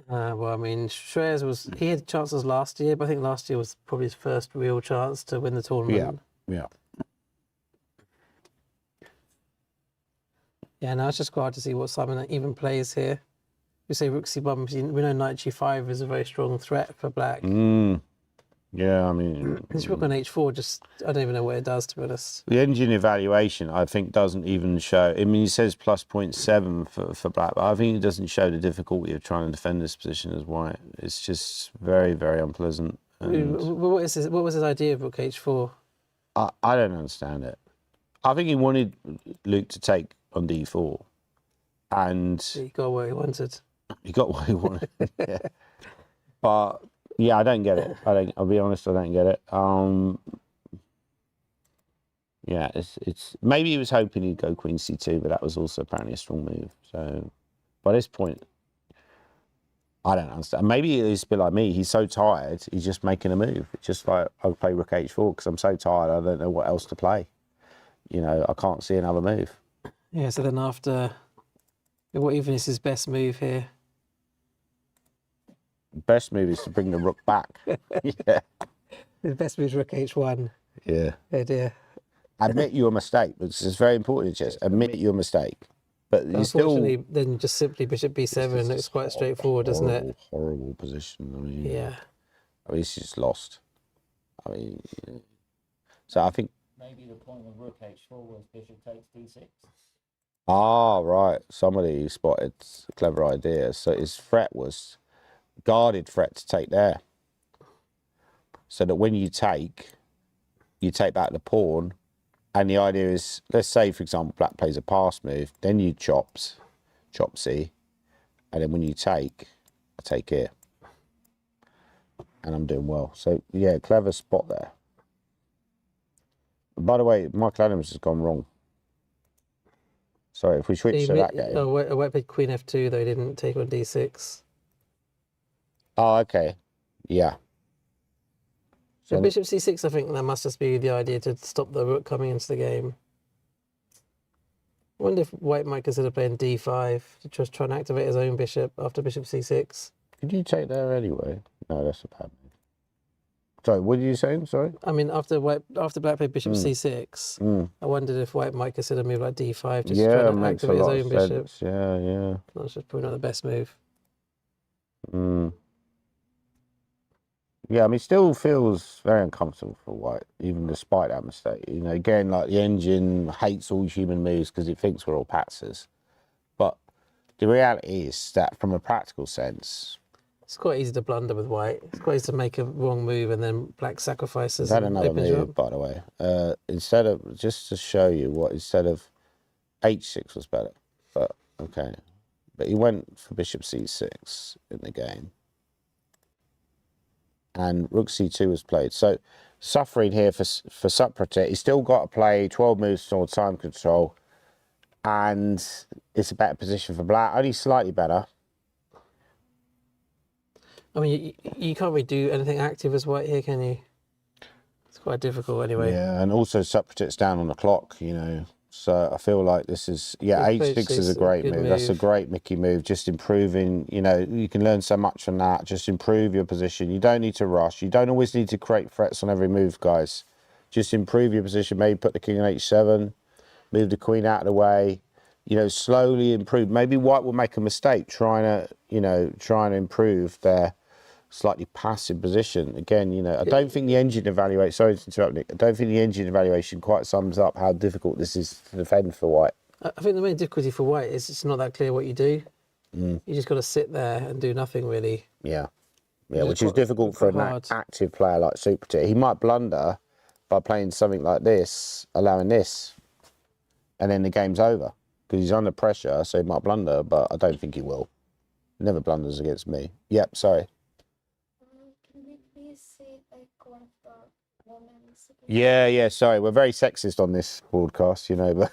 Well, I mean, Shreyas he had chances last year, but I think last year was probably his first real chance to win the tournament. Yeah. Yeah, now it's just quite hard to see what Simon even plays here. We say rook c1, we know knight g5 is a very strong threat for black. Yeah, I mean... This rook on h4, just, I don't even know what it does, to be honest. The engine evaluation, I think, doesn't even show... I mean, he says plus 0.7 for black, but I think it doesn't show the difficulty of trying to defend this position as white. It's just very, very unpleasant. And What was his idea of rook h4? I don't understand it. I think he wanted Luke to take on d4, and... He got what he wanted. He got what he wanted, yeah. But... Yeah, I don't get it. I'll be honest, I don't get it. Yeah, it's maybe he was hoping he'd go queen c2, but that was also apparently a strong move. So by this point, I don't understand. Maybe he's a bit like me. He's so tired, he's just making a move. It's just like, I'll play rook h4 because I'm so tired, I don't know what else to play. You know, I can't see another move. Yeah, so then after, what even is his best move here? Best move is to bring the rook back. Yeah. His best move is rook h1. Yeah. Oh dear. Admit your mistake. It's very important in chess. Admit your mistake. But you Unfortunately, still... then just simply bishop b7 looks quite straightforward, doesn't it? Horrible position. I mean, Yeah. I mean, he's just lost. I mean, so I think... Maybe the point of rook h4 was bishop takes d6. Ah, right. Somebody spotted a clever idea. So his threat was... guarded threat to take there, so that when you take back the pawn, and the idea is, let's say for example black plays a pass move, then you chop c, and then when you take, I take here, and I'm doing well. So yeah, clever spot there. By the way, Michael Adams has gone wrong. Sorry, if we switch to that game. Oh, White played queen f2 though, he didn't take on d6. Oh, okay. Yeah. So bishop c6, I think that must just be the idea to stop the rook coming into the game. I wonder if white might consider playing d5 to just try and activate his own bishop after bishop c6. Could you take there anyway? No, that's a bad move. Sorry, what are you saying? Sorry? I mean, after black played bishop c6, I wondered if white might consider a move like d5 just to try and makes a activate his lot own of bishop. sense. Yeah. That's just probably not the best move. Yeah, I mean, still feels very uncomfortable for white, even despite that mistake. You know, again, like the engine hates all human moves because it thinks we're all patsers. But the reality is that from a practical sense, It's quite easy to blunder with white. It's quite easy to make a wrong move and then black sacrifices. had and another opens you move, up. by the way. Instead of, just to show you what, instead of h6 was better. But, okay. But he went for bishop c6 in the game. And rook c2 was played. So suffering here for Pert. He's still got to play 12 moves toward time control, and it's a better position for black, only slightly better. I mean, you can't really do anything active as white here, can you? It's quite difficult anyway. Yeah, and also Pert's down on the clock, you know. So I feel like this is, h6 is a great move. That's a great Mickey move, just improving, you know, you can learn so much from that. Just improve your position. You don't need to rush. You don't always need to create threats on every move, guys. Just improve your position. Maybe put the king on h7, move the queen out of the way, you know, slowly improve. Maybe white will make a mistake trying to improve their slightly passive position. Again, you know, I don't think the engine evaluation, sorry to interrupt, Nick, I don't think the engine evaluation quite sums up how difficult this is to defend for white. I think the main difficulty for white is it's not that clear what you do. You just got to sit there and do nothing really. Yeah, which is difficult for an active player like Pert. He might blunder by playing something like this, allowing this, and then the game's over because he's under pressure, so he might blunder, but I don't think he will. He never blunders against me. Yep, sorry. Yeah, sorry. We're very sexist on this broadcast, you know, but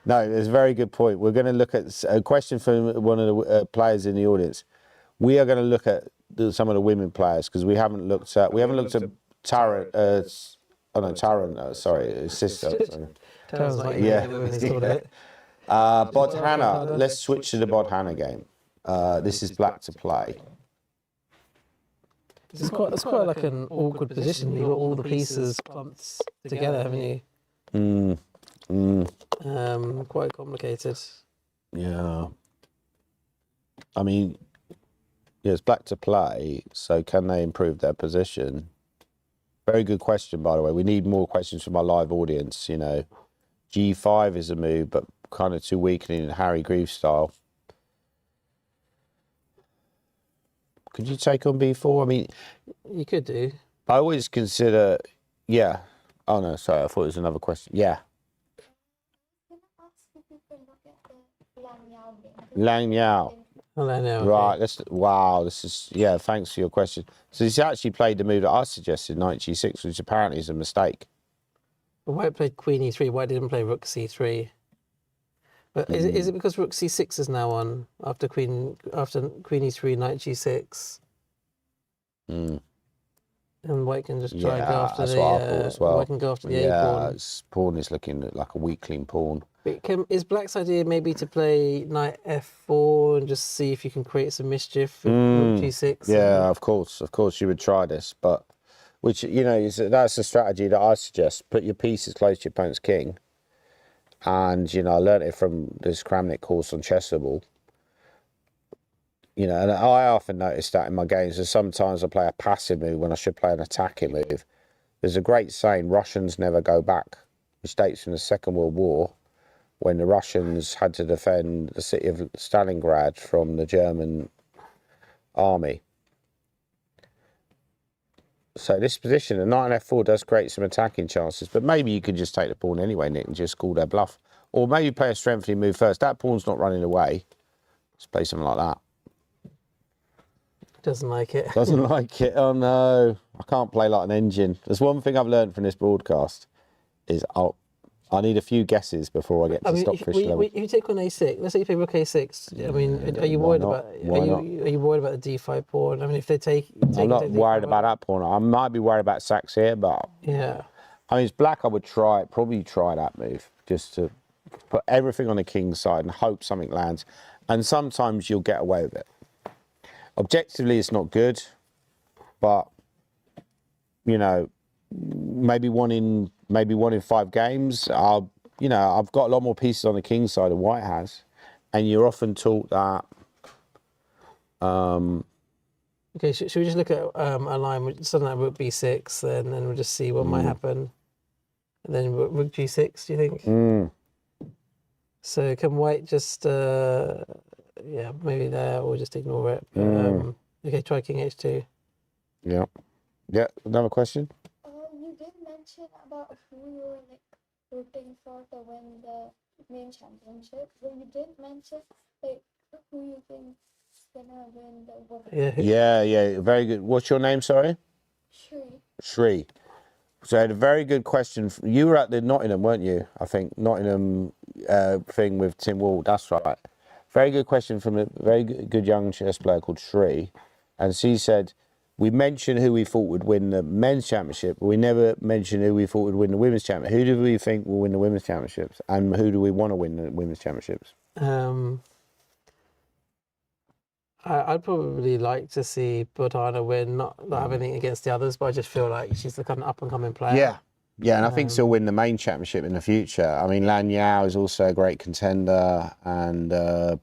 no, it's a very good point. We're going to look at a question from one of the players in the audience. We are going to look at some of the women players because we haven't looked at Taran, his sister. Bodhana. Let's switch to the Bodhana game. This is black to play. It's quite like an awkward position. You've got all the pieces clumped together, haven't you? Quite complicated. Yeah. I mean, it's black to play, so can they improve their position? Very good question, by the way. We need more questions from our live audience, you know. G5 is a move, but kind of too weakening in Harry Greaves style. Could you take on b4? I mean, you could do. I always consider, yeah. Oh no, sorry, I thought it was another question. Yeah. Lang Yao. Right, this is, yeah, thanks for your question. So he's actually played the move that I suggested, knight g6, which apparently is a mistake. But white played queen e3, white didn't play rook c3. But is it because rook c6 is now on after queen e3, knight g6? And white can just try and go after white can go after the a pawn. Yeah, pawn is looking like a weakling pawn. But is black's idea maybe to play knight f4 and just see if you can create some mischief with rook g6? Yeah, of course you would try this, but which, you know, that's a strategy that I suggest. Put your pieces close to your opponent's king. And, you know, I learned it from this Kramnik course on Chessable. You know, and I often notice that in my games, that sometimes I play a passive move when I should play an attacking move. There's a great saying, Russians never go back, which dates from the Second World War, when the Russians had to defend the city of Stalingrad from the German army. So this position, the knight on f4 does create some attacking chances, but maybe you could just take the pawn anyway, Nick, and just call their bluff. Or maybe play a strengthening move first. That pawn's not running away. Let's play something like that. Doesn't like it. Doesn't like it. Oh no, I can't play like an engine. There's one thing I've learned from this broadcast is I need a few guesses before I get to stockfish level. if you take on a6, let's say you play rook a6. I mean, are you why worried not? about? Why not? Are you worried about the d5 pawn? I mean, if they take I'm not worried about that pawn. I might be worried about sacks here, but Yeah. I mean, it's black. I would probably try that move, just to put everything on the king's side and hope something lands. And sometimes you'll get away with it. Objectively, it's not good, but you know, maybe one in 5 games. I've got a lot more pieces on the king's side than white has, and you're often taught that. Okay, should we just look at a line with something like rook b6, then we'll just see what might happen. And then rook g6, do you think? So can white just, yeah, maybe there, or just ignore it. Okay, try king h2. Yeah. Yeah, another question? You did mention about who you were like rooting for to win the main championship, but you didn't mention like who you think is gonna win the women's. Yeah, very good. What's your name, sorry? Shri. So I had a very good question. You were at the Nottingham, weren't you? I think Nottingham thing with Tim Wall. That's right. Very good question from a very good young chess player called Shri. And she said, we mentioned who we thought would win the men's championship, but we never mentioned who we thought would win the women's championship. Who do we think will win the women's championships? And who do we want to win the women's championships? I'd probably like to see Botana win, not have anything against the others, but I just feel like she's the kind of up-and-coming player. Yeah, and I think she'll win the main championship in the future. I mean, Lan Yao is also a great contender, and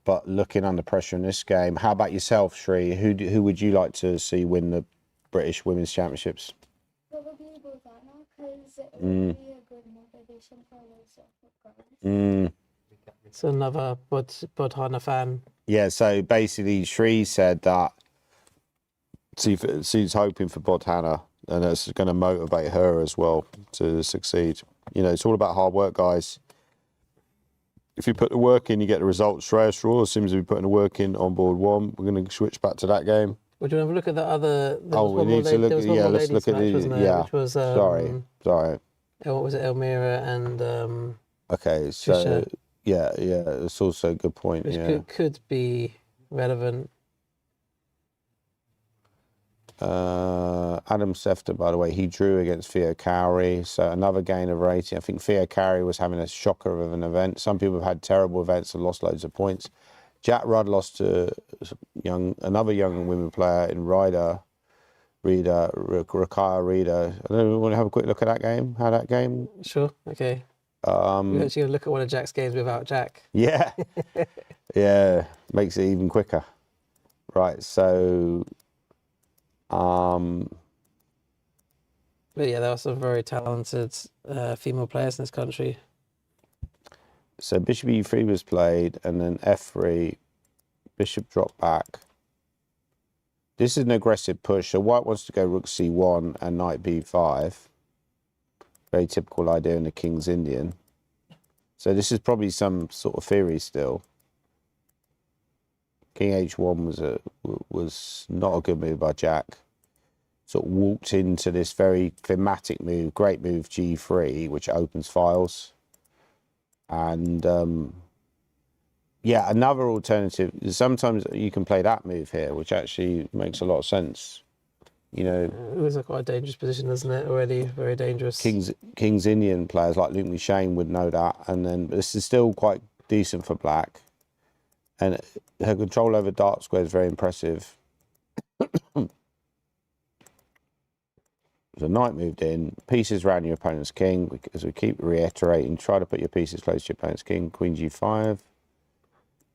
but looking under pressure in this game. How about yourself, Shri? Who would you like to see win the British Women's Championships? Probably Botana, because it would be a good motivation for herself. So another Botana fan. Yeah, so basically Shri said that she's hoping for Botana, and it's going to motivate her as well to succeed. You know, it's all about hard work, guys. If you put the work in, you get the results. Shreyas Raw seems to be putting the work in on board 1. We're going to switch back to that game. Would you have a look at the other? We need to look at, let's look at the, Which was, sorry. What was it, Elmira and... Okay, so, Trisha. yeah, it's also a good point, Which could be relevant. Adam Sefter, by the way, he drew against Theo Cowrie, so another gain of rating. I think Theo Cowrie was having a shocker of an event. Some people have had terrible events and lost loads of points. Jack Rudd lost to another young women player in Rakaya Reader. I don't know, want to have a quick look at that game? How that game? Sure, okay. You're actually going to look at one of Jack's games without Jack. Yeah, yeah, makes it even quicker. Right, so... But yeah, there are some very talented female players in this country. So bishop e3 was played, and then f3, bishop dropped back. This is an aggressive push, so white wants to go rook c1 and knight b5. Very typical idea in the King's Indian. So this is probably some sort of theory still. King h1 was not a good move by Jack. Sort of walked into this very thematic move, great move g3, which opens files. And yeah, another alternative is sometimes you can play that move here, which actually makes a lot of sense. You know, it was quite a dangerous position, isn't it? Already very dangerous. King's Indian players like Luke Shane would know that, and then this is still quite decent for black. And her control over dark square is very impressive. The knight moved in, pieces around your opponent's king, as we keep reiterating, try to put your pieces close to your opponent's king. Queen g5.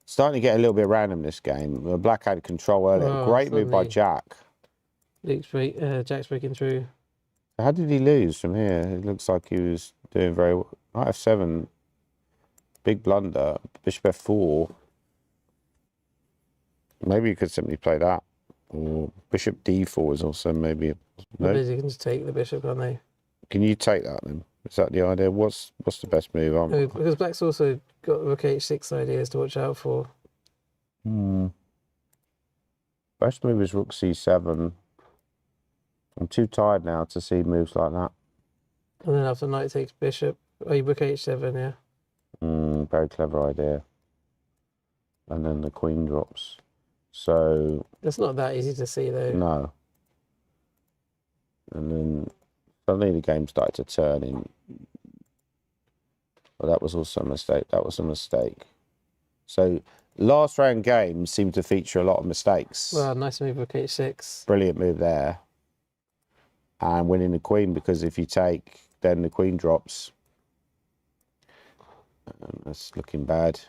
Starting to get a little bit random this game. Black had control earlier. Great move by Jack. Jack's breaking through. How did he lose from here? It looks like he was doing very well. Knight f7. Big blunder. Bishop f4. Maybe you could simply play that. Or bishop d4 is also maybe... No? You can just take the bishop, can't they? Can you take that then? Is that the idea? What's the best move? No, because black's also got rook h6 ideas to watch out for. Best move is rook c7. I'm too tired now to see moves like that. And then after knight takes bishop. Oh, you book h7, yeah. Very clever idea. And then the queen drops. So It's not that easy to see though. no. And then suddenly the game started to turn in. Well, that was also a mistake. That was a mistake. So last round games seem to feature a lot of mistakes. Well, nice move, rook h6. Brilliant move there. And winning the queen, because if you take, then the queen drops. That's looking bad.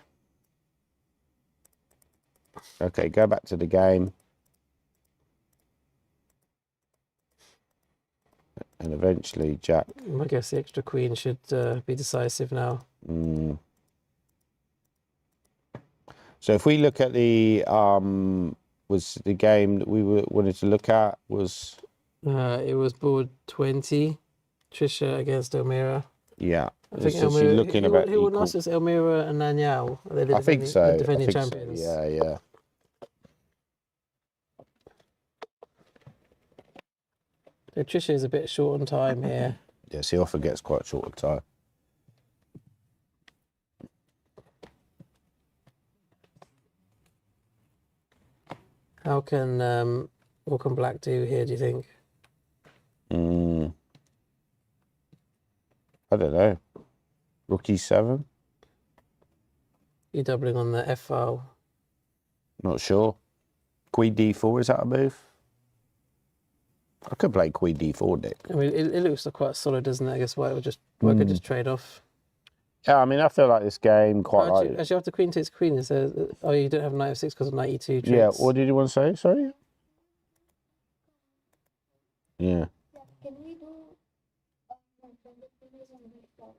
Okay, go back to the game. And eventually Jack. I guess the extra queen should be decisive now. So if we look at the was the game that we wanted to look at was It was board 20, Trisha against Elmira. yeah. I think So she's Elmira, looking about who won equal. last was Elmira and Nanyao. Are they the I think defending- so. the defending I think champions. So. Yeah. So Trisha is a bit short on time here. Yes, he often gets quite short of time. What can Black do here, do you think? I don't know. Rook e7? You're doubling on the F file. Not sure. Queen d4, is that a move? I could play queen d4, Nick. I mean, it looks like quite solid, doesn't it? I guess White could just trade off. Yeah, I mean, I feel like this game quite Actually, like. after queen takes queen, is there? Oh, you don't have knight f6 because of knight e2 tricks. Yeah, what did you want to say? Sorry? Yeah. Yeah, can we do when the queen is on b4?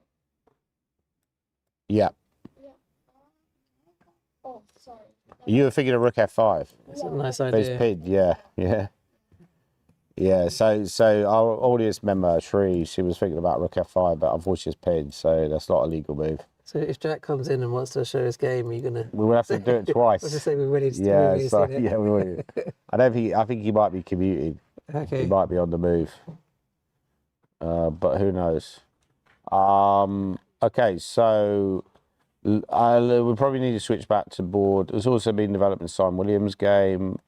Yeah. Yeah. Oh, sorry. You were thinking of rook f5. It's a nice But it's idea. pid, yeah. Yeah, so our audience member, Shri, she was thinking about rook f5, but unfortunately it's pid, so that's not a legal move. So if Jack comes in and wants to show his game, you're gonna. We will have to do it twice. I was just saying we're ready to. Yeah, we're so, ready to see it. yeah, we will. I think he might be commuting. Okay. He might be on the move. But who knows? Okay, so we probably need to switch back to board. There's also been development Simon Williams' game.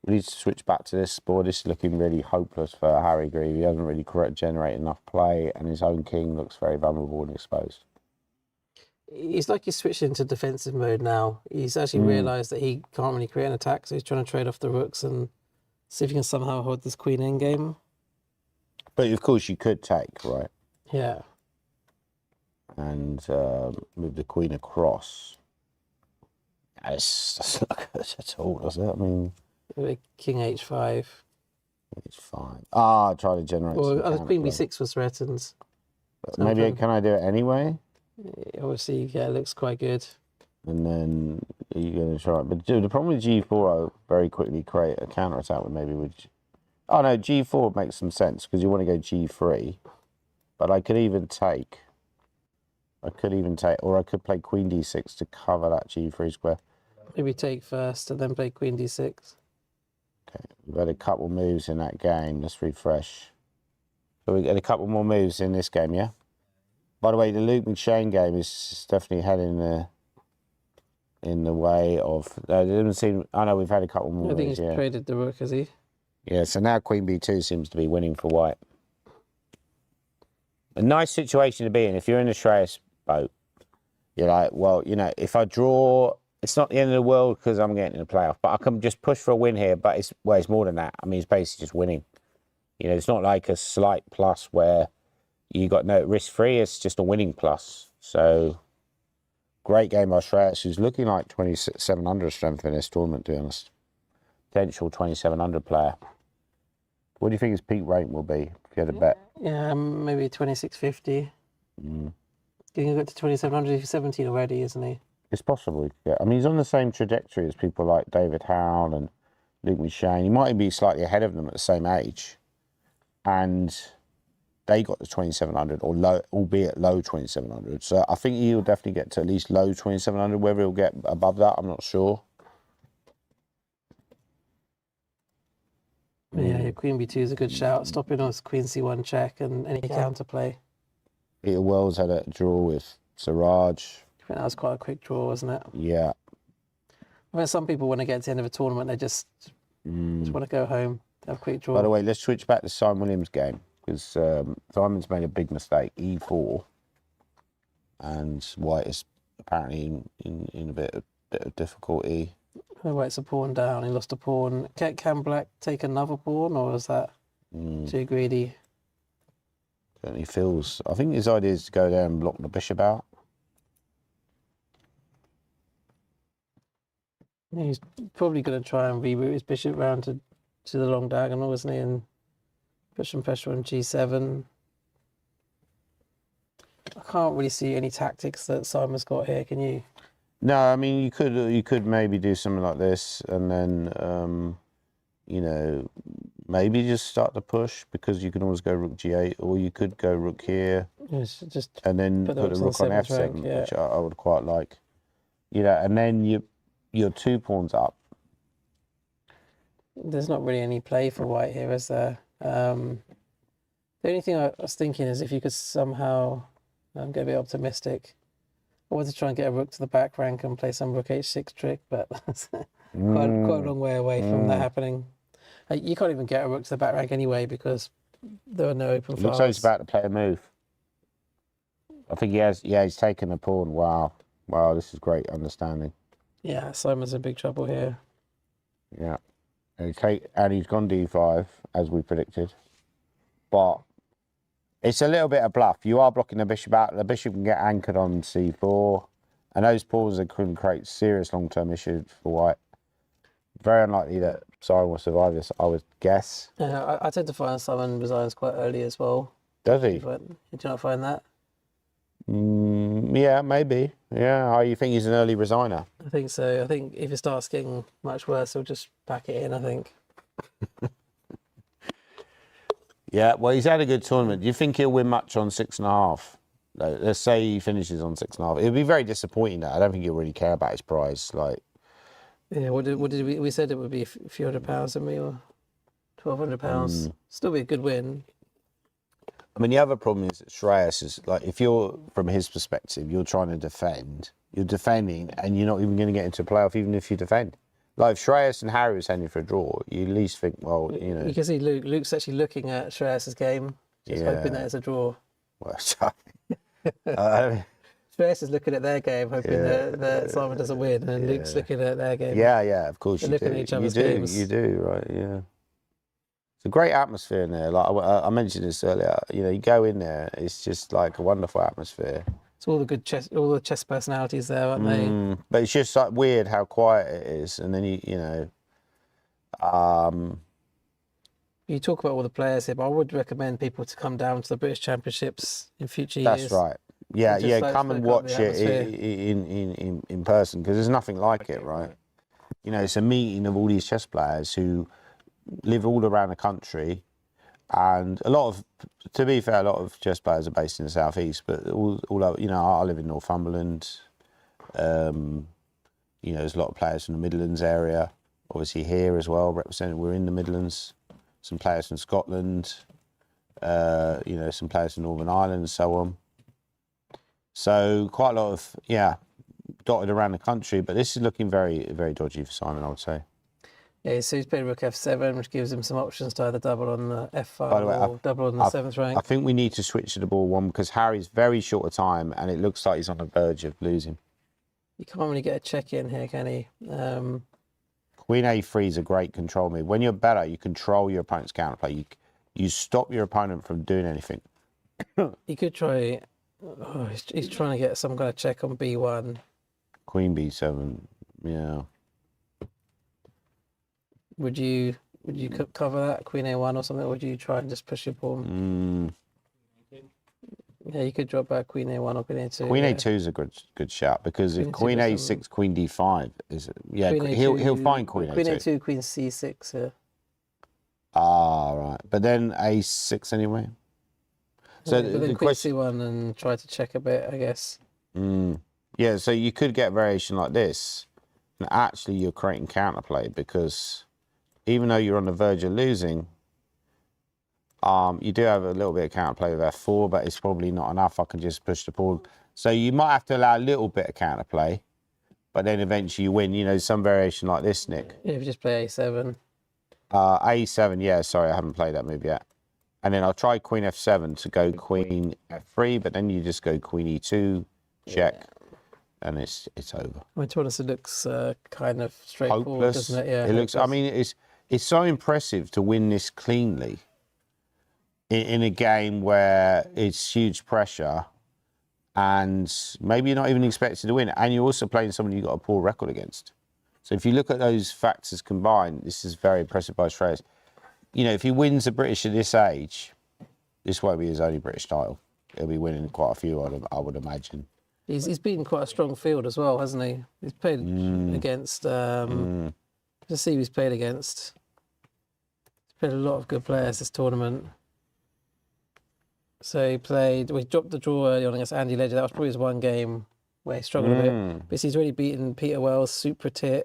We need to switch back to this board. This is looking really hopeless for Harry Grieve. He hasn't really generated enough play, and his own king looks very vulnerable and exposed. It's like he's switched into defensive mode now. He's actually realised that he can't really create an attack, so he's trying to trade off the rooks and see if he can somehow hold this queen in game. But of course, you could take, right? Yeah. And move the queen across. That's not good at all, does it? I mean, King h5. it's fine. Try to generate. Well, some queen counterplay. b6 was threatened. But maybe can I do it anyway? Obviously, yeah, it looks quite good. And then you're going to try it. But the problem with g4, I'll very quickly create a counter attack with maybe with. Oh no, g4 makes some sense because you want to go g3. But I could even take. Or I could play queen d6 to cover that g3 square. Maybe take first and then play queen d6. Okay, we've had a couple moves in that game. Let's refresh. So we get a couple more moves in this game, yeah? By the way, the Luke McShane game is definitely heading in the way of. It doesn't seem. I know we've had a couple more. I think moves, he's yeah. traded the rook, has he? Yeah. So now Queen B2 seems to be winning for White. A nice situation to be in if you're in the Shreyas boat. You're like, well, you know, if I draw, it's not the end of the world because I'm getting in the playoff, but I can just push for a win here. But it's more than that. I mean, it's basically just winning. You know, it's not like a slight plus where you got no risk-free. It's just a winning plus. So, great game by Shreyas, who's looking like 2,700 strength in this tournament, to be honest. Potential 2,700 player. What do you think his peak rate will be if you had a bet? Yeah, maybe 2650. You can get to 2700 if he's 17 already, isn't he? It's possible. Yeah. I mean, he's on the same trajectory as people like David Howell and Luke McShane. He might even be slightly ahead of them at the same age. And they got to 2,700 or low, albeit low 2,700. So I think he'll definitely get to at least low 2,700. Whether he'll get above that, I'm not sure. Yeah, your queen b2 is a good shout. Stopping us queen c1 check and any counterplay. Peter Wells had a draw with Siraj. I think that was quite a quick draw, wasn't it? Yeah. I mean, some people, when they get to the end of a tournament, they just want to go home, have a quick draw. By the way, let's switch back to Simon Williams' game because Simon's made a big mistake, E4, and White is apparently in a bit of difficulty. White's a pawn down. He lost a pawn. Can Black take another pawn, or is that too greedy? Certainly feels. I think his idea is to go there and block the bishop out. He's probably going to try and reroute his bishop round to the long diagonal, isn't he? And put some pressure on G7. I can't really see any tactics that Simon's got here. Can you? No, I mean you could maybe do something like this, and then you know, maybe just start the push because you can always go rook G8, or you could go rook here, just and then put put a rook on F7, rank, yeah. which I would quite like. You know, and then you're 2 pawns up. There's not really any play for White here, is there? The only thing I was thinking is if you could somehow, I'm going to be optimistic. I wanted to try and get a rook to the back rank and play some rook H6 trick, but that's quite a long way away from that happening. You can't even get a rook to the back rank anyway because there are no open files. Looks like he's about to play a move. I think he has. Yeah, he's taken a pawn. Wow, this is great understanding. Yeah, Simon's in big trouble here. Yeah, and he's gone D5 as we predicted, but it's a little bit of bluff. You are blocking the bishop out. The bishop can get anchored on C4, and those pawns can create serious long-term issues for White. Very unlikely that Simon will survive this, I would guess. Yeah, I tend to find Simon resigns quite early as well. Does he? Do you not find that? Yeah, maybe. Yeah, you think he's an early resigner? I think so. I think if it starts getting much worse, he'll just pack it in, I think. Yeah, well, he's had a good tournament. Do you think he'll win much on 6.5? Let's say he finishes on 6.5. It'll be very disappointing. That I don't think he'll really care about his prize. Like, yeah, what did we said it would be a few £100, didn't we, or £1,200? Still be a good win. I mean, the other problem is that Shreyas is like, if you're from his perspective, you're trying to defend. You're defending, and you're not even going to get into a playoff, even if you defend. Like, if Shreyas and Harry was heading for a draw, you at least think, well, you know. You can see Luke's actually looking at Shreyas' game, just hoping that it's a draw. Well, Shreyas is looking at their game, hoping that Simon doesn't win, and Luke's looking at their game. Yeah, of course you do. Looking at each other's games. You do, right? Yeah. It's a great atmosphere in there. Like I mentioned this earlier. You know, you go in there, it's just like a wonderful atmosphere. It's all the chess personalities there, aren't they? But it's just like weird how quiet it is, and then you know. You talk about all the players here, but I would recommend people to come down to the British Championships in future years. That's right. Yeah, come and watch it in person, because there's nothing like it, right? You know, it's a meeting of all these chess players who live all around the country, and to be fair, a lot of chess players are based in the southeast, but all over, you know, I live in Northumberland. You know, there's a lot of players from the Midlands area, obviously here as well, represented. We're in the Midlands. Some players from Scotland, you know, some players from Northern Ireland and so on. So quite a lot of, dotted around the country, but this is looking very, very dodgy for Simon, I would say. Yeah, so he's played rook f7, which gives him some options to either double on the f5 By the way, or double on the 7th rank. I think we need to switch to the ball one because Harry's very short of time and it looks like he's on the verge of losing. You can't really get a check in here, can he? Queen a3 is a great control move. When you're better, you control your opponent's counterplay. You stop your opponent from doing anything. He could try... Oh, he's trying to get some kind of check on b1. Queen b7, yeah. Would you cover that, Queen a1 or something, or would you try and just push your pawn? Yeah, you could drop back Queen a1 or Queen a2. Queen a2 is a good shout, because if Queen a6, Queen d5 is... Yeah, Queen he'll find Queen a2. Queen a2, Queen c6, yeah. Ah, right. But then a6 anyway. So yeah, but then Queen c1 and try to check a bit, I guess. Yeah, so you could get variation like this, and actually you're creating counterplay, because even though you're on the verge of losing, You do have a little bit of counterplay with f4, but it's probably not enough. I can just push the pawn. So you might have to allow a little bit of counterplay, but then eventually you win. You know, some variation like this, Nick. Yeah, if you just play a7. A7, yeah, sorry, I haven't played that move yet. And then I'll try queen f7 to go queen f3, but then you just go queen e2, check, and it's over. I mean, to be honest, it looks kind of straightforward, Hopeless. doesn't it? Yeah, It looks. I hopeless. mean, it's so impressive to win this cleanly in a game where it's huge pressure, and maybe you're not even expected to win, and you're also playing someone you've got a poor record against. So if you look at those factors combined, this is very impressive by Shreyas. You know, if he wins the British at this age, this won't be his only British title. He'll be winning quite a few, I would imagine. He's beaten quite a strong field as well, hasn't he? He's played against. Let's see who he's played against. He's played a lot of good players this tournament. So he dropped the draw early on against Andy Ledger. That was probably his one game where he struggled a bit. But he's already beaten Peter Wells, Supratit.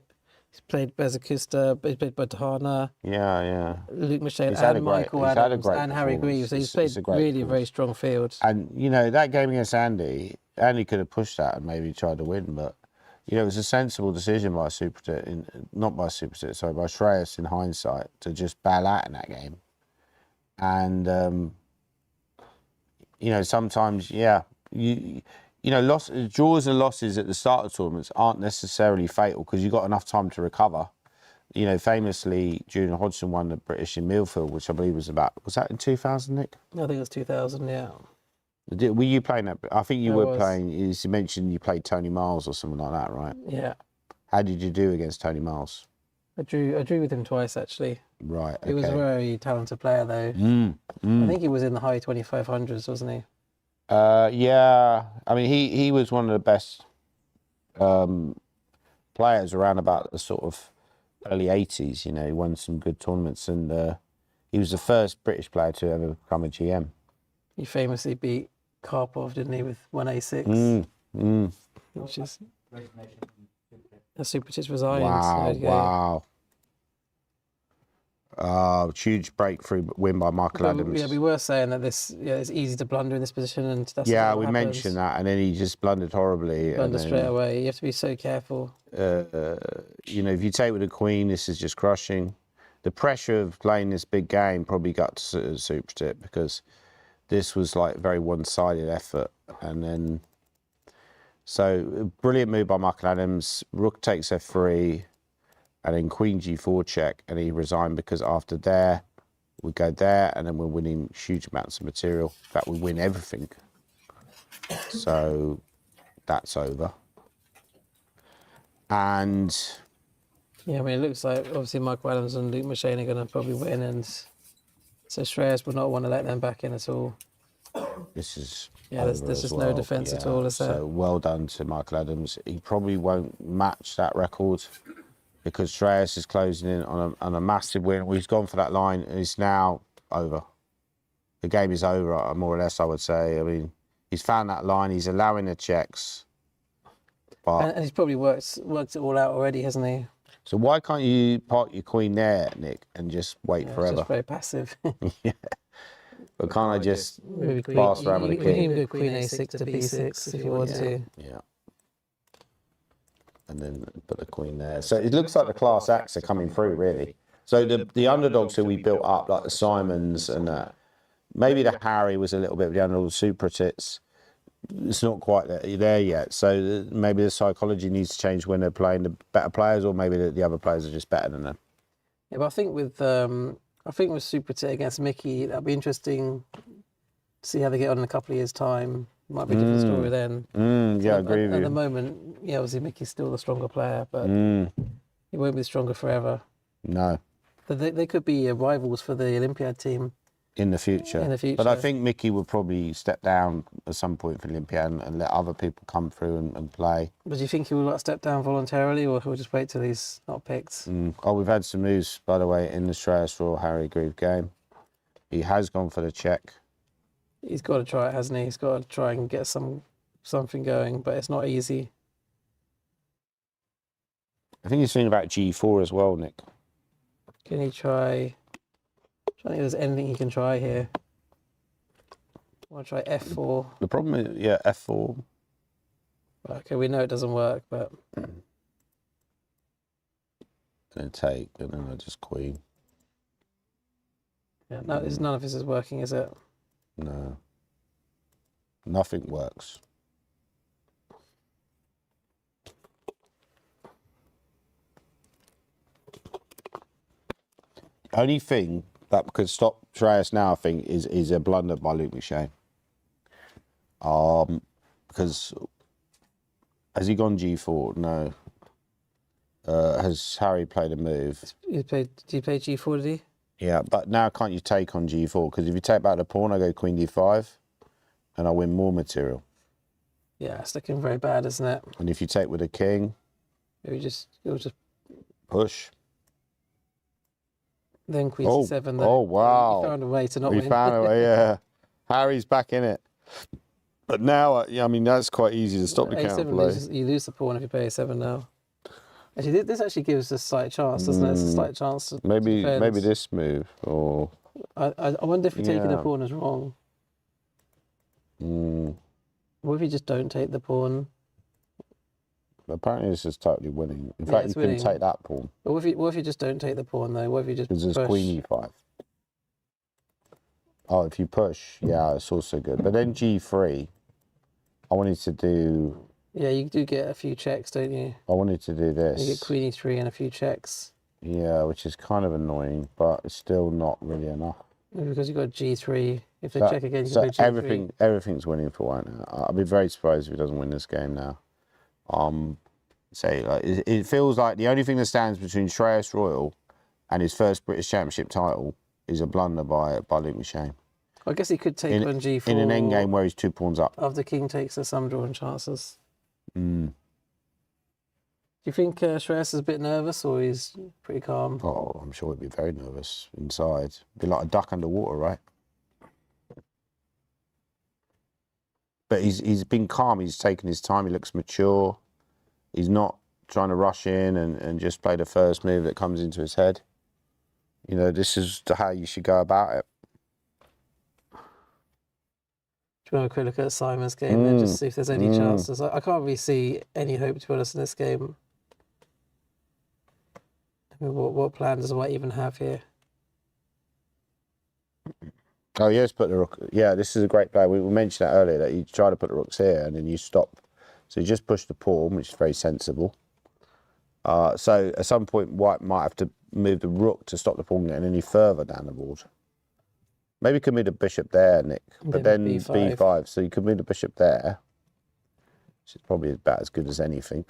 He's played Bezakusta, he's played Badhana, Yeah. Luke Michelle, He's had and a great- Michael he's had a Adams, great and Harry performance. Greaves. So he's It's played a great really a performance. very strong field. And, you know, that game against Andy could have pushed that and maybe tried to win, but, you know, it was a sensible decision by Supratit, by Shreyas in hindsight, to just bail out in that game. And, you know, sometimes, you know, draws and losses at the start of tournaments aren't necessarily fatal because you've got enough time to recover. You know, famously, Julian Hodgson won the British in Millfield, which I believe was that in 2000, Nick? I think it was 2000, yeah. Were you playing that? I think you I were was. playing, you mentioned you played Tony Miles or something like that, right? Yeah. How did you do against Tony Miles? I drew with him twice, actually. Right, okay. He was a very talented player, though. I think he was in the high 2500s, wasn't he? Yeah, I mean, he was one of the best players around about the sort of early 80s. You know, he won some good tournaments, and he was the first British player to ever become a GM. He famously beat Karpov, didn't he, with 1A6, which is Resignation from Pert. a Supratic resigned. Wow, there you go. wow. Huge breakthrough win by Michael But, Adams. yeah, we were saying that it's easy to blunder in this position, and that's Yeah, what we happens. mentioned that, and then he just blundered horribly. Blunder and straight then, away. You have to be so careful. you know, if you take with the queen, this is just crushing. The pressure of playing this big game probably got to Supratit because this was like a very one-sided effort. And then, so brilliant move by Michael Adams. Rook takes f3, and then queen g4 check, and he resigned because after there, we go there, and then we're winning huge amounts of material. In fact, we win everything. So that's over. And Yeah, I mean, it looks like obviously Michael Adams and Luke Machine are going to probably win, and so Shreyas would not want to let them back in at all. this is Yeah, there's over as just well. no defence at all, is there? So well done to Michael Adams. He probably won't match that record because Shreyas is closing in on a massive win. Well, he's gone for that line, and it's now over. The game is over, more or less, I would say. I mean, he's found that line. He's allowing the checks. But And he's probably worked it all out already, hasn't he? so why can't you park your queen there, Nick, and just wait Yeah, forever? Just very passive. But can't I just Maybe pass around with the you can king? even go Queen A6 to B6 if you want to. Yeah. And then put the queen there. So it looks like the class acts are coming through, really. So the underdogs who we built up, like the Simons and maybe the Harry was a little bit of the underdog, Supratits. It's not quite there yet. So maybe the psychology needs to change when they're playing the better players, or maybe the other players are just better than them. Yeah, but I think with Supratit against Mickey, that'll be interesting to see how they get on in a couple of years' time. Might be a different story then. Yeah, I agree with At the you. moment, yeah, obviously Mickey's still the stronger player, but Mm. he won't be stronger forever. No, But they could be rivals for the Olympiad team. in the future. In the future. But I think Mickey will probably step down at some point for Olympia and let other people come through and play. But do you think he will step down voluntarily, or he'll just wait till he's not picked? Oh, we've had some news, by the way, in the Shreyas Raw Harry Groove game. He has gone for the check. He's got to try it, hasn't he? He's got to try and get something going, but it's not easy. I think he's thinking about G4 as well, Nick. Can he try? I think there's anything he can try here. I want to try f4. The problem is, yeah, f4. Okay, we know it doesn't work, but Then take, and then I just queen. yeah, no, none of this is working, is it? No. Nothing works. Only thing that could stop Shreyas now, I think, is a blunder by Luke McShane. Because has he gone G4? No. Has Harry played a move? Did he play G4, did he? Yeah, but now can't you take on G4? Because if you take back the pawn, I go Queen D5, and I win more material. Yeah, it's looking very bad, isn't it? And if you take with a king, It'll just push. then Queen Oh, C7. Then oh wow! he found a way to not We win. found a way. Yeah, Harry's back in it. But now, yeah, I mean, that's quite easy to stop the A7 counterplay. you lose the pawn if you play A7 now. Actually, this actually gives a slight chance, doesn't it? It's a slight chance to Maybe defend. this move, or I wonder if you're taking the Yeah. pawn is wrong. What if you just don't take the pawn? apparently this is totally winning. In Yeah, fact, it's you can winning. take that pawn But what if you just don't take the pawn though? What if you just because there's push? Queen E5. Oh, if you push, yeah, it's also good. But then G3, I wanted to do. Yeah, you do get a few checks, don't you? I wanted to do this. You get Queen E3 and a few checks. Yeah, which is kind of annoying, but it's still not really enough. Maybe because you've got G3. If they So- check again, you so can play G3. everything's winning for white now. I'll be very surprised if he doesn't win this game now. Say like it feels like the only thing that stands between Shreyas Royal and his first British Championship title is a blunder by Luke McShane. I guess he could take on G4. In an endgame where he's 2 pawns up. After King takes, there's some drawing chances. Mm. Do you think Shreyas is a bit nervous or he's pretty calm? Oh, I'm sure he'd be very nervous inside. Be like a duck underwater, right? But he's been calm. He's taken his time. He looks mature. He's not trying to rush in and just play the first move that comes into his head. You know, this is how you should go about it. Do you want to have a quick look at Simon's game and just see if there's any chances? I can't really see any hope, to be honest, in this game. I mean, what plan does White even have here? Oh, yes, put the rook. Yeah, this is a great play. We mentioned that earlier, that you try to put the rooks here and then you stop. So you just push the pawn, which is very sensible. So at some point, White might have to move the rook to stop the pawn getting any further down the board. Maybe you could move the bishop there, Nick, but then B5. So you could move the bishop there, which is probably about as good as anything.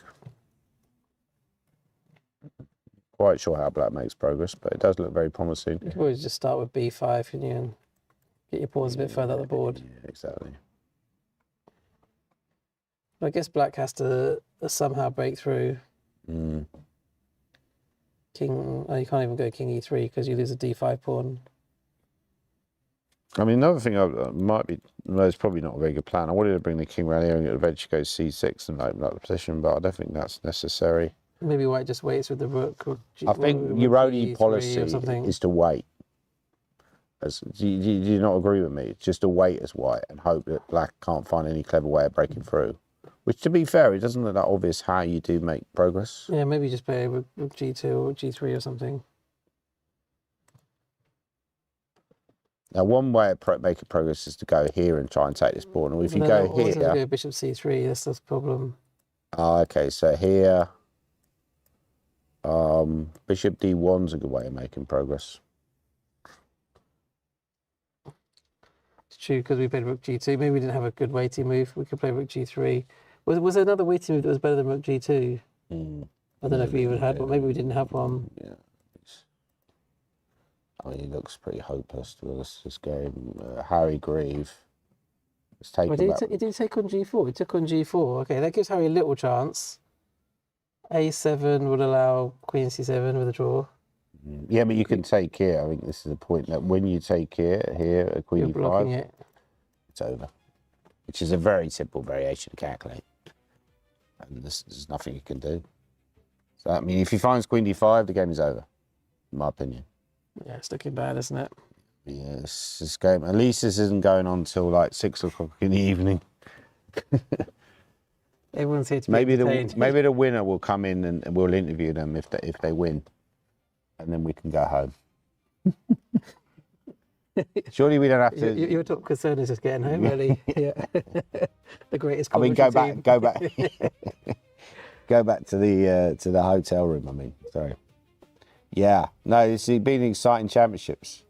Quite sure how black makes progress, but it does look very promising. You could always just start with B5, can you, and get your pawns a bit further up the board. Yeah, exactly. I guess black has to somehow break through. King, oh, you can't even go King E3 because you lose a D5 pawn. I mean, another thing might be, no, it's probably not a very good plan. I wanted to bring the king around here and eventually go C6 and open up the position, but I don't think that's necessary. Maybe White just waits with the rook. Or I think rook your only E3 policy or something. is to wait. Do you not agree with me? It's just to wait as White and hope that black can't find any clever way of breaking through. Which, to be fair, it doesn't look that obvious how you do make progress. Yeah, maybe just play with G2 or G3 or something. Now, one way of making progress is to go here and try and take this pawn. And if you But go then always have to here... go Bishop C3, that's the problem. Oh, okay, so here... Bishop D1's a good way of making progress. It's true, because we played Rook G2. Maybe we didn't have a good weighty move. We could play Rook G3. Was there another weighty move that was better than Rook G2? I don't know if we even had one. Maybe we didn't have one. Yeah. I mean, he looks pretty hopeless to us, this game. Harry Grieve. It's taken It did take on G4. It took on G4. Okay, that gives Harry a little chance. A7 would allow Queen C7 with a draw. Yeah, but you can take here. I think this is the point that when you take here, a Queen You're blocking E5, it. it's over. Which is a very simple variation to calculate. And there's nothing you can do. So, I mean, if he finds Queen D5, the game is over, in my opinion. Yeah, it's looking bad, isn't it? Yes, this game. At least this isn't going on till like 6 o'clock in the evening. Everyone's here to be Maybe entertained. the winner will come in and we'll interview them if they win, and then we can go home. Surely we don't have to. Your top concern is just getting home early. Yeah. The greatest. I mean, go back, team. go back, go back to the hotel room. I mean, sorry. Yeah, no, it's been exciting championships.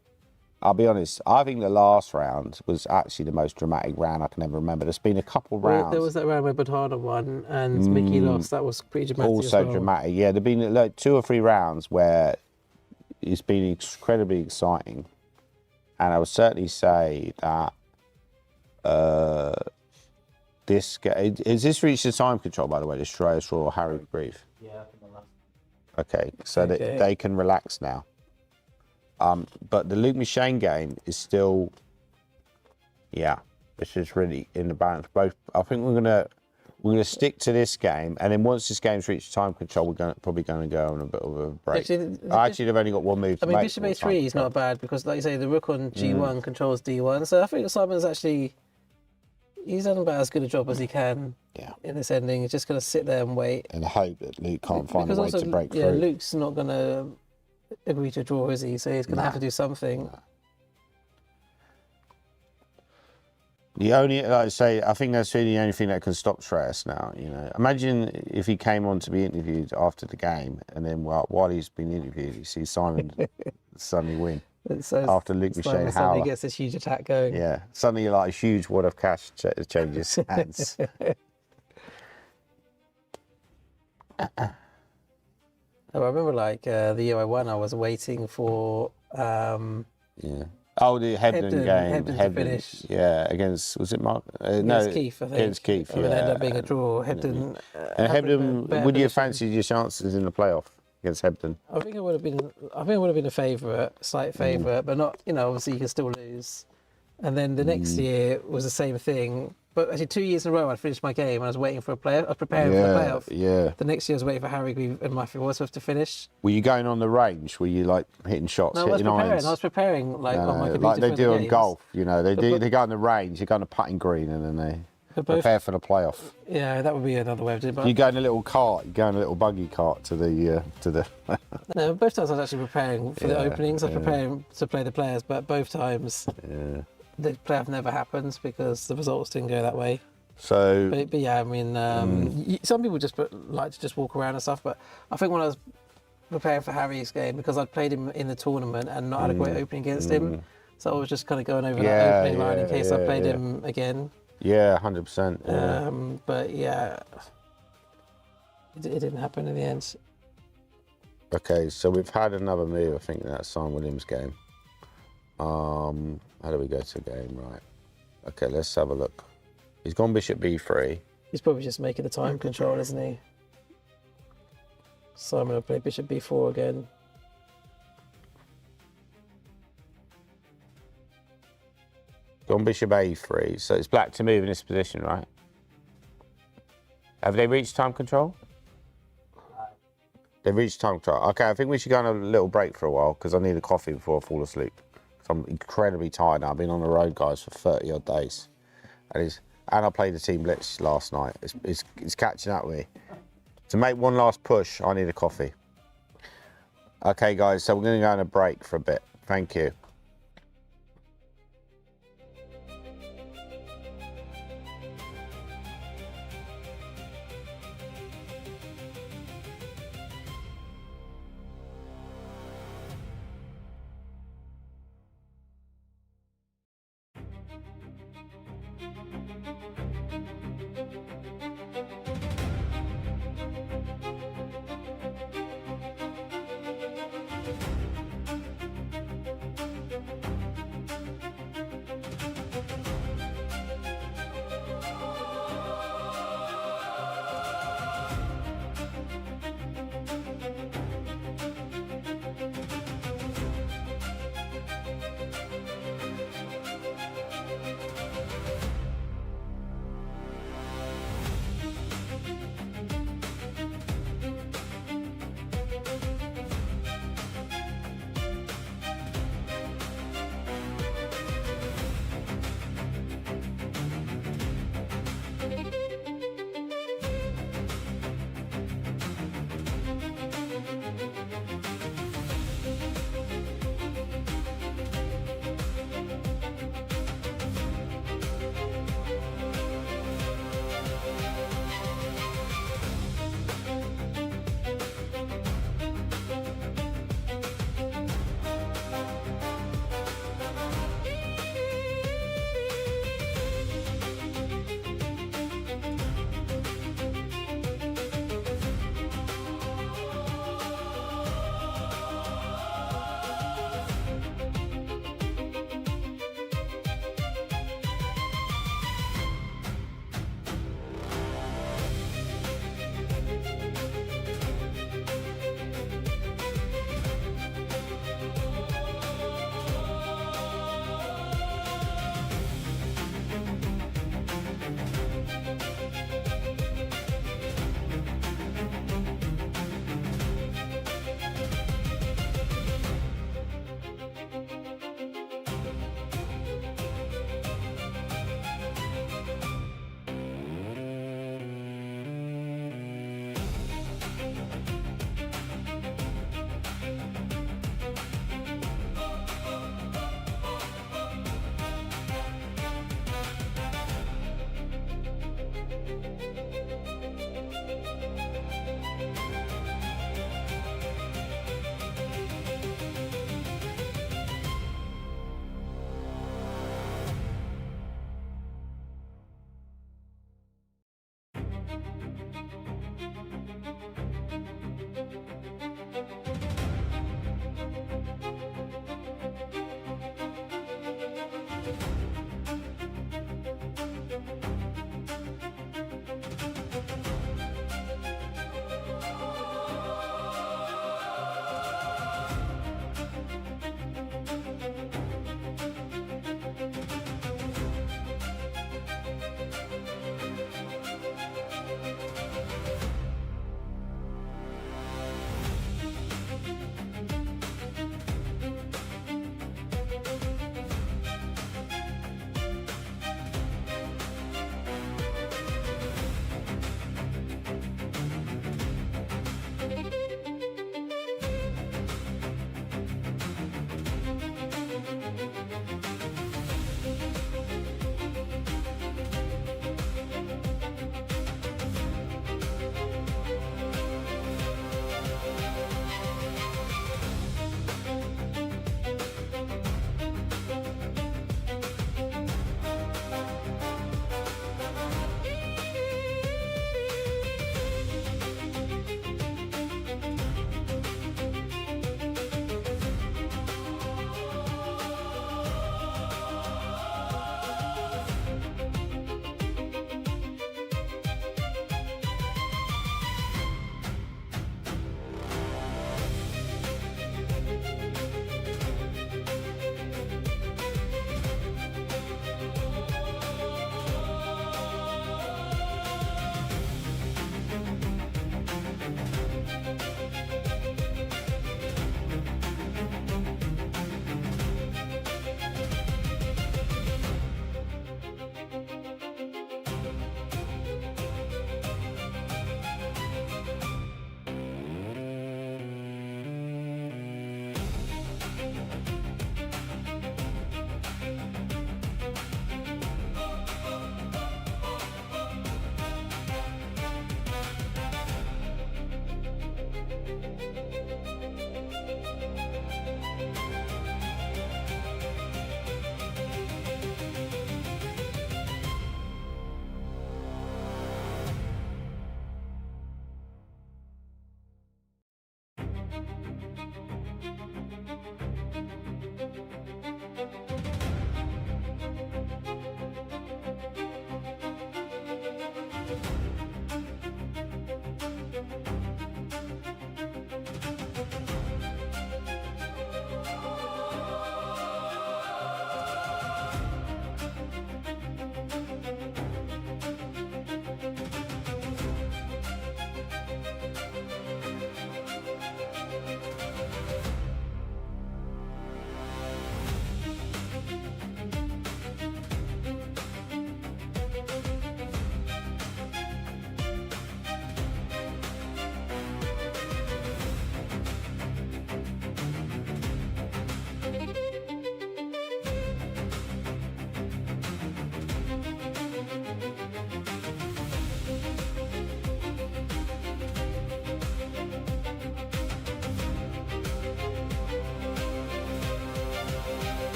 I'll be honest. I think the last round was actually the most dramatic round I can ever remember. There's been a couple rounds. There was that round where Badhana won and Mickey lost. That was pretty dramatic. Also as well. dramatic. Yeah, there've been like 2 or 3 rounds where it's been incredibly exciting, and I would certainly say that this is this reached the time control, by the way, the Shreyas or Harry Brief. Yeah, I think the last. Okay, so Okay. they can relax now. But the Luke Machine game is still, yeah, this is really in the balance. Both, I think we're gonna stick to this game, and then once this game's reached time control, we're probably going to go on a bit of a break. Actually, they've only got one move to I mean, make. Bishop for A3 time is not control. bad because, like you say, the rook on G1 controls D1. So I think Simon's actually he's done about as good a job as he can Yeah. in this ending. He's just going to sit there and wait. And hope that Luke can't find Because a way also, to break yeah, through. Luke's not going to agree to draw, is he? So he's going to have to do something. The only, like I say, I think that's really the only thing that can stop Shreyas now. You know, imagine if he came on to be interviewed after the game, and then while he's been interviewed, you see Simon suddenly win So after Luke Machine Simon suddenly Howler. gets this huge attack going. Yeah, suddenly like a huge wad of cash changes hands. Oh, I remember like the year I won, I was waiting for Yeah. Oh, the Hebden game. Hebden to finish. Yeah, against, was it Mark? No, against Keith, I think. Against Keith, And yeah. it ended up being a draw. Hebden. And had a Hebden, better would you have position. fancied your chances in the playoff against Hebden? I think it would have been. I think it would have been a favourite, slight favourite, but not. You know, obviously you can still lose. And then the next year was the same thing. But actually, 2 years in a row, I finished my game and I was waiting for a playoff. I was preparing for the playoff. Yeah. The next year, I was waiting for Harry Grieve and Matthew Wadsworth to finish. Were you going on the range? Were you like hitting shots, No, I was hitting preparing. irons? I was preparing like on my computer like they for do the on games. golf, you know, they But- go on the range, they go on the putting green, and then they But both, prepare for the playoff. yeah, that would be another way of doing it. But You go in a little cart, you go in a little buggy cart to the no, both times I was actually preparing for the Yeah, openings. I was yeah. preparing to play the players, but both times yeah. the playoff never happened because the results didn't go that way. So But yeah, I mean, some people just like to just walk around and stuff. But I think when I was preparing for Harry's game, because I'd played him in the tournament and not had a great opening against him, so I was just kind of going over Yeah, that opening line in yeah, case I yeah, played yeah. him again. yeah, 100%. Yeah. But yeah, it didn't happen in the end. Okay, so we've had another move. I think that's Simon Williams' game. How do we go to the game? Right. Okay, let's have a look. He's gone Bishop B3. He's probably just making the time control, isn't he? Simon will play Bishop B4 again. Gone Bishop A3. So it's black to move in this position, right? Have they reached time control? They've reached time control. Okay, I think we should go on a little break for a while because I need a coffee before I fall asleep. I'm incredibly tired now. I've been on the road, guys, for 30 odd days. And I played the Team Blitz last night. It's catching up with me. To make one last push, I need a coffee. Okay, guys, so we're going to go on a break for a bit. Thank you.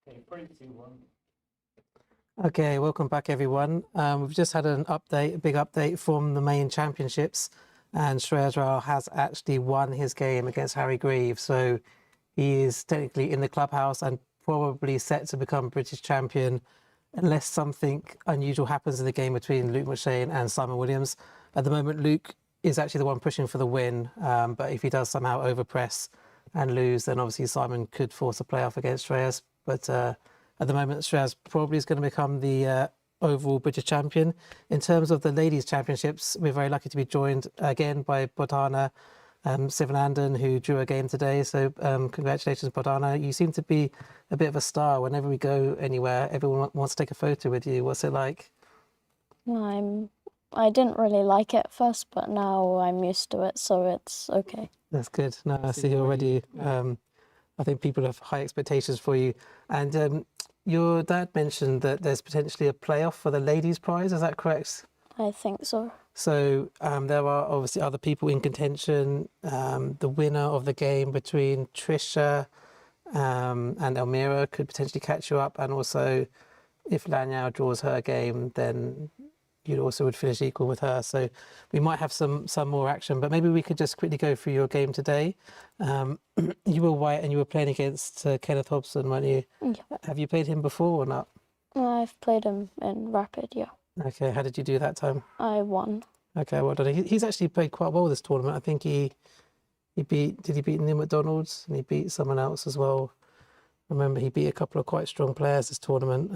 Okay, 3, 2, 1. Okay, welcome back everyone. We've just had an update, a big update from the main championships, and Shreyas Rao has actually won his game against Harry Greaves. So he is technically in the clubhouse and probably set to become British champion unless something unusual happens in the game between Luke McShane and Simon Williams. At the moment, Luke is actually the one pushing for the win, but if he does somehow overpress and lose, then obviously Simon could force a playoff against Shreyas. But at the moment, Shreyas probably is going to become the overall British champion. In terms of the ladies' championships, we're very lucky to be joined again by Bordana Sivanandan, who drew a game today. So congratulations, Bordana. You seem to be a bit of a star. Whenever we go anywhere, everyone wants to take a photo with you. What's it like? I didn't really like it at first, but now I'm used to it, so it's okay. That's good. No, I see you already. I think people have high expectations for you. And your dad mentioned that there's potentially a playoff for the ladies' prize. Is that correct? I think so. So there are obviously other people in contention. The winner of the game between Trisha and Elmira could potentially catch you up. And also, if Lanyao draws her game, then you also would finish equal with her. So we might have some more action. But maybe we could just quickly go through your game today. You were white and you were playing against Kenneth Hobson, weren't you? Yeah. Have you played him before or not? I've played him in Rapid, yeah. Okay, how did you do that time? I won. Okay, well done. He's actually played quite well this tournament. I think he beat Neil McDonald's and he beat someone else as well. I remember he beat a couple of quite strong players this tournament.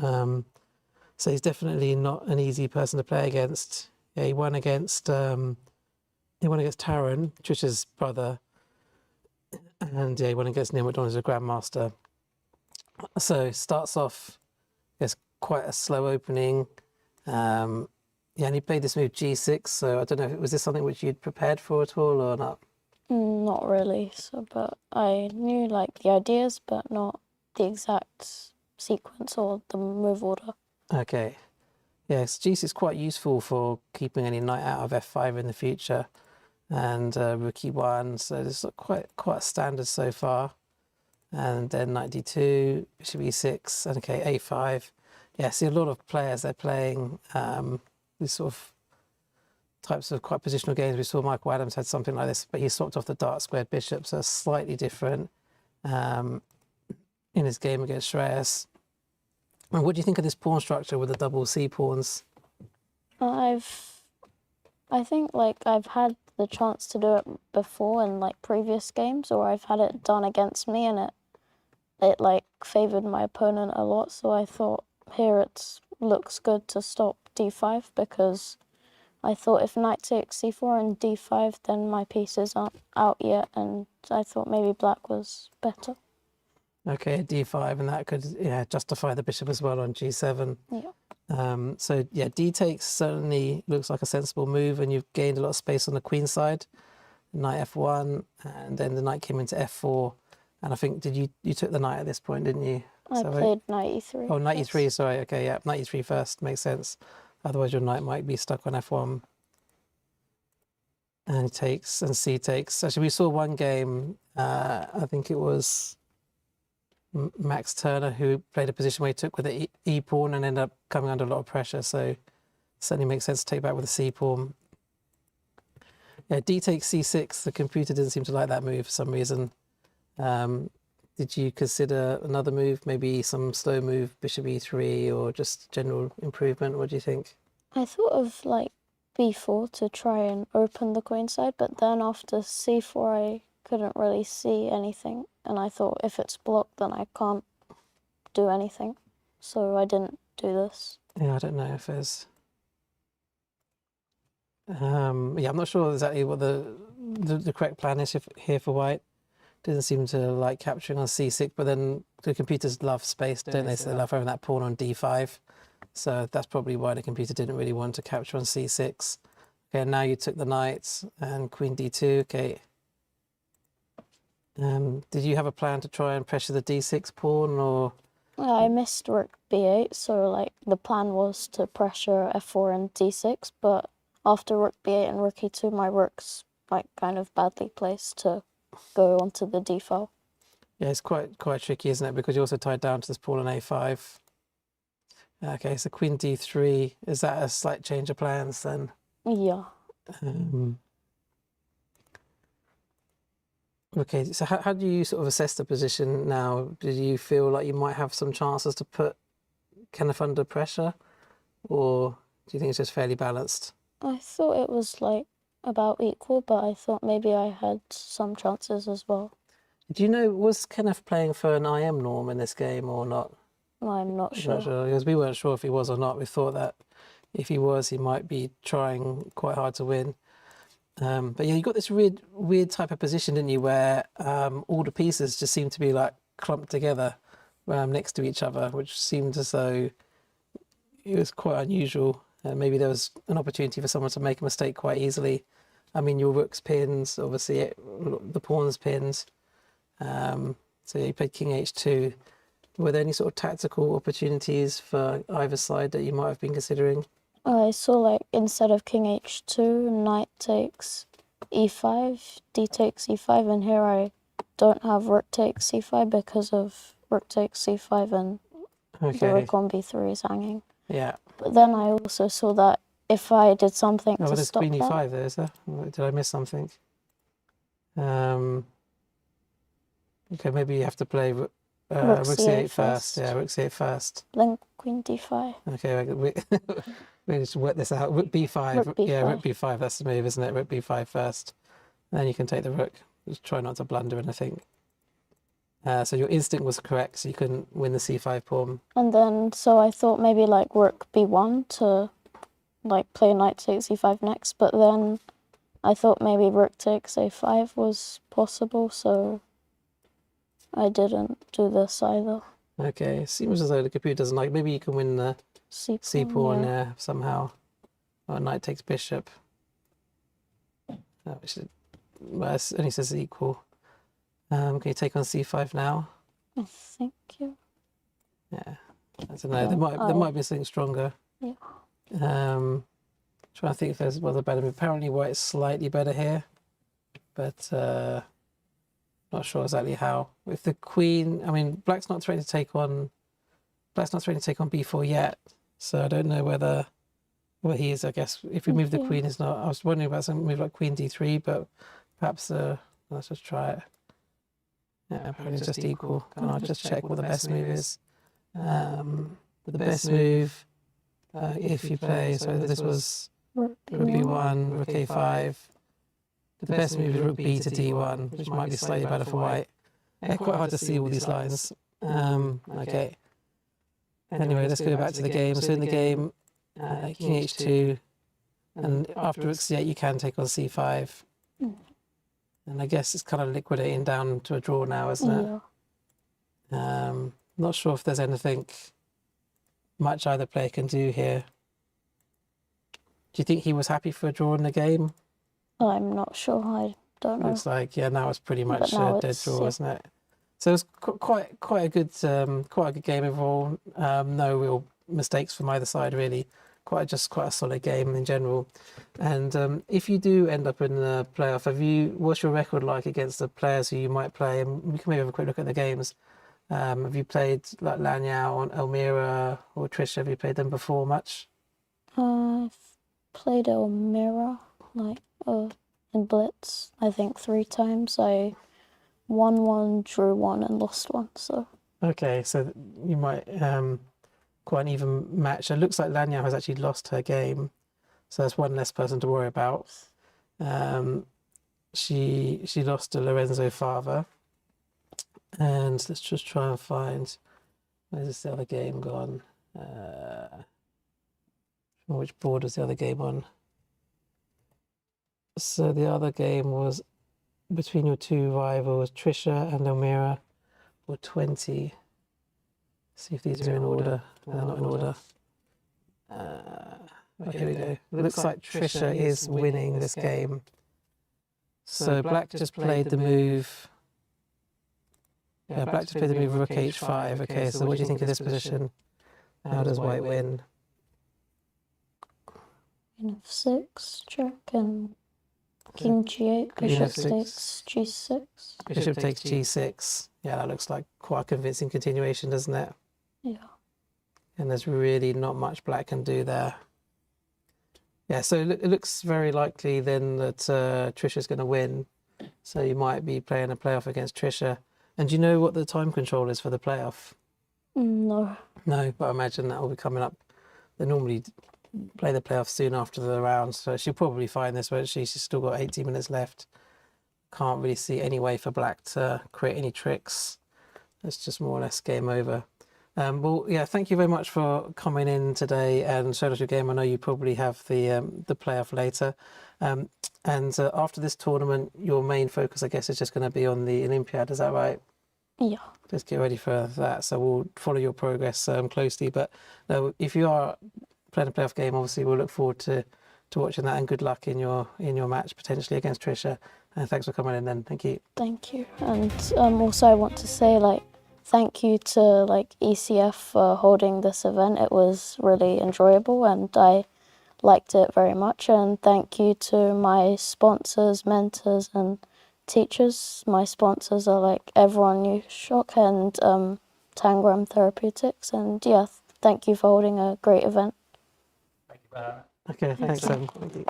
So he's definitely not an easy person to play against. Yeah, he won against Taron, Trisha's brother, and yeah, he won against Neil McDonald as a Grandmaster. So starts off, I guess, quite a slow opening. Yeah, and he played this move G6. So I don't know, was this something which you'd prepared for at all or not? Not really, so but I knew like the ideas, but not the exact sequence or the move order. Okay. Yes, G6 is quite useful for keeping any knight out of F5 in the future. And rook E1, so this is quite standard so far. And then knight D2, bishop E6, and okay, A5. Yeah, see a lot of players, they're playing these sort of types of quite positional games. We saw Michael Adams had something like this, but he swapped off the dark squared bishop, so slightly different in his game against Shreyas. And what do you think of this pawn structure with the double C pawns? I think like I've had the chance to do it before in like previous games, or I've had it done against me, and it like favoured my opponent a lot. So I thought here it looks good to stop D5, because I thought if knight takes C4 and D5, then my pieces aren't out yet, and I thought maybe black was better. Okay, D5, and that could justify the bishop as well on G7. Yeah. So yeah, D takes certainly looks like a sensible move, and you've gained a lot of space on the queen side. Knight F1, and then the knight came into F4, and I think you took the knight at this point, didn't you? I played knight E3. Oh, knight first. E3. Sorry. Okay, yeah, knight E3 first makes sense. Otherwise, your knight might be stuck on F1. And takes and C takes. Actually, we saw one game. I think it was Max Turner who played a position where he took with the E pawn and ended up coming under a lot of pressure. So certainly makes sense to take back with the C pawn. Yeah, D takes C6. The computer didn't seem to like that move for some reason. Did you consider another move, maybe some slow move, bishop E3, or just general improvement? What do you think? I thought of like B4 to try and open the queen side, but then after C4 I couldn't really see anything, and I thought if it's blocked then I can't do anything, so I didn't do this. Yeah, I don't know if there's... yeah, I'm not sure exactly what the correct plan is here for white. Didn't seem to like capturing on C6, but then the computers love space, don't they? So they love having that pawn on D5. So that's probably why the computer didn't really want to capture on C6. Okay, now you took the knight and queen D2. Okay. Did you have a plan to try and pressure the D6 pawn, or? I missed rook B8, so like the plan was to pressure F4 and D6, but after rook B8 and rook E2, my rook's like kind of badly placed to go onto the D file. Yeah, it's quite tricky, isn't it? Because you're also tied down to this pawn on a5. Okay, so queen d3. Is that a slight change of plans then? Yeah. Okay, so how do you sort of assess the position now? Do you feel like you might have some chances to put Kenneth under pressure? Or do you think it's just fairly balanced? I thought it was like about equal, but I thought maybe I had some chances as well. Do you know, was Kenneth playing for an IM norm in this game or not? I'm not sure. Not sure, because we weren't sure if he was or not. We thought that if he was, he might be trying quite hard to win. But yeah, you got this weird type of position, didn't you, where all the pieces just seem to be like clumped together next to each other, which seemed as though it was quite unusual. Maybe there was an opportunity for someone to make a mistake quite easily. I mean, your rook's pins, obviously the pawn's pins. So yeah, you played king h2. Were there any sort of tactical opportunities for either side that you might have been considering? I saw like instead of king h2, knight takes e5, d takes e5, and here I don't have rook takes c5 because of rook takes c5 and the rook on b3 is hanging. Yeah. But then I also saw that if I did something Oh, to there's stop queen that, e5 there, is there? Did I miss something? Okay, maybe you have to play rook c8 first. Yeah, rook c8 first. then queen d5. Okay, we just work this out. Rook b5. Rook b5. Yeah, rook b5. That's the move, isn't it? Rook b5 first. Then you can take the rook. Just try not to blunder anything. So your instinct was correct. So you couldn't win the c5 pawn. And then, so I thought maybe like rook b1 to like play knight takes e5 next, but then I thought maybe rook takes a5 was possible, so I didn't do this either. Okay, it seems as though the computer doesn't like. Maybe you can win the C c-pawn yeah. somehow. Or knight takes bishop. Which is, well, it only says equal. Can you take on c5 now? I think, yeah. Yeah, I don't know. There might be something stronger. Yeah. Trying to think if there's a better move. Apparently, white is slightly better here, but not sure exactly how. If the queen, I mean, black's not threatening to take on b4 yet, so I don't know whether he is. I guess if we move the queen, is not. I was wondering about some move like queen d3, but perhaps let's just try it. Yeah, apparently it's just equal. And I'll just check what the best move is. The best move, if you play, so this was rook b1, rook a5. The best move is rook b to d1, which might be slightly better for white. Quite hard to see all these lines. Okay. Anyway, let's go back to the game. So in the game, king h2, and after rook c8, you can take on c5. And I guess it's kind of liquidating down to a draw now, isn't it? Yeah. Not sure if there's anything much either player can do here. Do you think he was happy for a draw in the game? I'm not sure. I don't know. Looks like, yeah, now it's pretty much now a dead draw, isn't it? So it's quite a good game overall. No real mistakes from either side, really. Quite a solid game in general. And if you do end up in the playoff, what's your record like against the players who you might play? And we can maybe have a quick look at the games. Have you played like Lanyao or Elmira or Trisha? Have you played them before much? I've played Elmira in Blitz, I think 3 times. I won 1, drew 1, and lost 1. So okay, so you might quite an even match. It looks like Lanyao has actually lost her game, so that's one less person to worry about. She lost to Lorenzo Fava, and let's just try and find where's this other game gone. Which board was the other game on? So the other game was between your two rivals, Trisha and Elmira, for 20. See if these are in order. They're not in order. Here we go. It looks like Trisha is winning this game. So black just played the move. Yeah, black just played the move rook h5. Okay, so what do you think of this position? How does white win? queen f6, check, and King G8, Queen bishop F6. takes G6. Bishop takes G6. Yeah, that looks like quite a convincing continuation, doesn't it? Yeah. And there's really not much black can do there. Yeah, so it looks very likely then that Trisha's going to win. So you might be playing a playoff against Trisha. And do you know what the time control is for the playoff? No. No, but I imagine that will be coming up. They normally play the playoff soon after the round, so she'll probably find this, won't she? She's still got 80 minutes left. Can't really see any way for black to create any tricks. It's just more or less game over. Well, yeah, thank you very much for coming in today and showing us your game. I know you probably have the playoff later. And after this tournament, your main focus, I guess, is just going to be on the Olympiad. Is that right? Yeah. Just get ready for that. So we'll follow your progress closely. But no, if you are playing a playoff game, obviously we'll look forward to watching that. And good luck in your match potentially against Trisha. And thanks for coming in. Then thank you. Thank you. And also I want to say thank you to ECF for holding this event. It was really enjoyable and I liked it very much. And thank you to my sponsors, mentors and teachers. My sponsors are Everyone New Shock and Tangram Therapeutics. And yeah, thank you for holding a great event. Thank you for that. Okay, thanks. Thank you.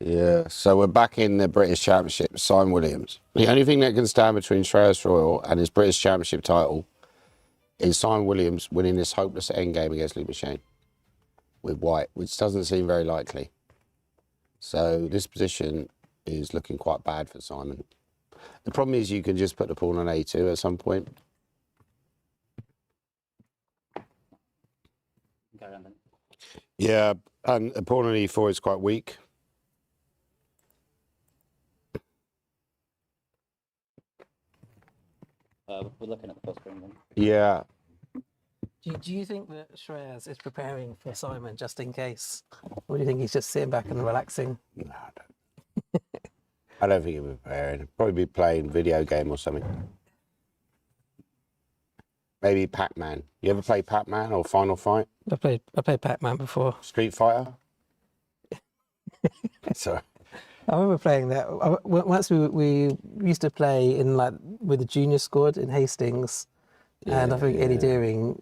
Yeah, so we're back in the British Championship. Simon Williams. The only thing that can stand between Shreyas Royal and his British Championship title is Simon Williams winning this hopeless endgame against Luke Machine with white, which doesn't seem very likely. So this position is looking quite bad for Simon. The problem is you can just put the pawn on A2 at some point. Yeah, and the pawn on E4 is quite weak. We're looking at the first screen then. Yeah. Do you think that Shreyas is preparing for Simon just in case? Or do you think he's just sitting back and relaxing? No, I don't. I don't think he'll be preparing. He'll probably be playing video game or something. Maybe Pac-Man. You ever play Pac-Man or Final Fight? I played Pac-Man before. Street Fighter? Sorry. I remember playing that. Once we used to play in with the junior squad in Hastings, and I think Eddie Deering.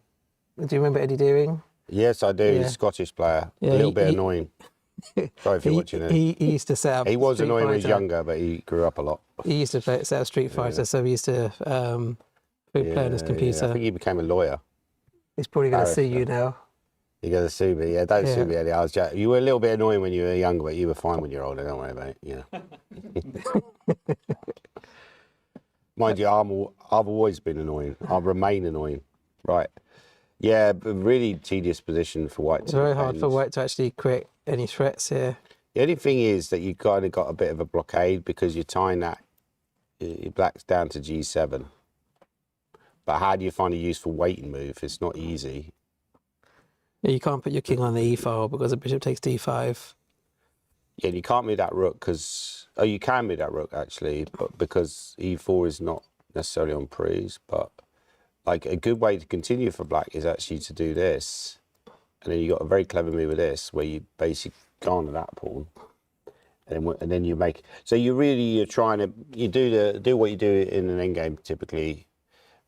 Do you remember Eddie Deering? Yes, I do. Yeah. He's a Scottish player. Yeah, a little bit annoying. Sorry if you're watching it. He used to set up. He was Street annoying when he was Fighter. younger, but he grew up a lot. He used to set up Street Fighter, so we used to play on his computer. I think he became a lawyer. He's probably going to sue you now. You're going to sue me? Yeah, don't sue me, Eddie. I was you were a little bit annoying when you were younger, but you were fine when you're older. Don't worry about it. You know. Mind you, I've always been annoying. I'll remain annoying. Right. Yeah, but really tedious position for White. It's very hard for White to actually create any threats here. The only thing is that you've kind of got a bit of a blockade because you're tying that your black's down to G7. But how do you find a useful waiting move? It's not easy. Yeah, you can't put your king on the E file because the bishop takes D5. Yeah, you can't move that rook because... Oh, you can move that rook, actually, but because E4 is not necessarily on prise. But, like, a good way to continue for black is actually to do this. And then you got a very clever move with this, where you basically go on to that pawn. And then you make... So you're trying to... You do what you do in an endgame, typically,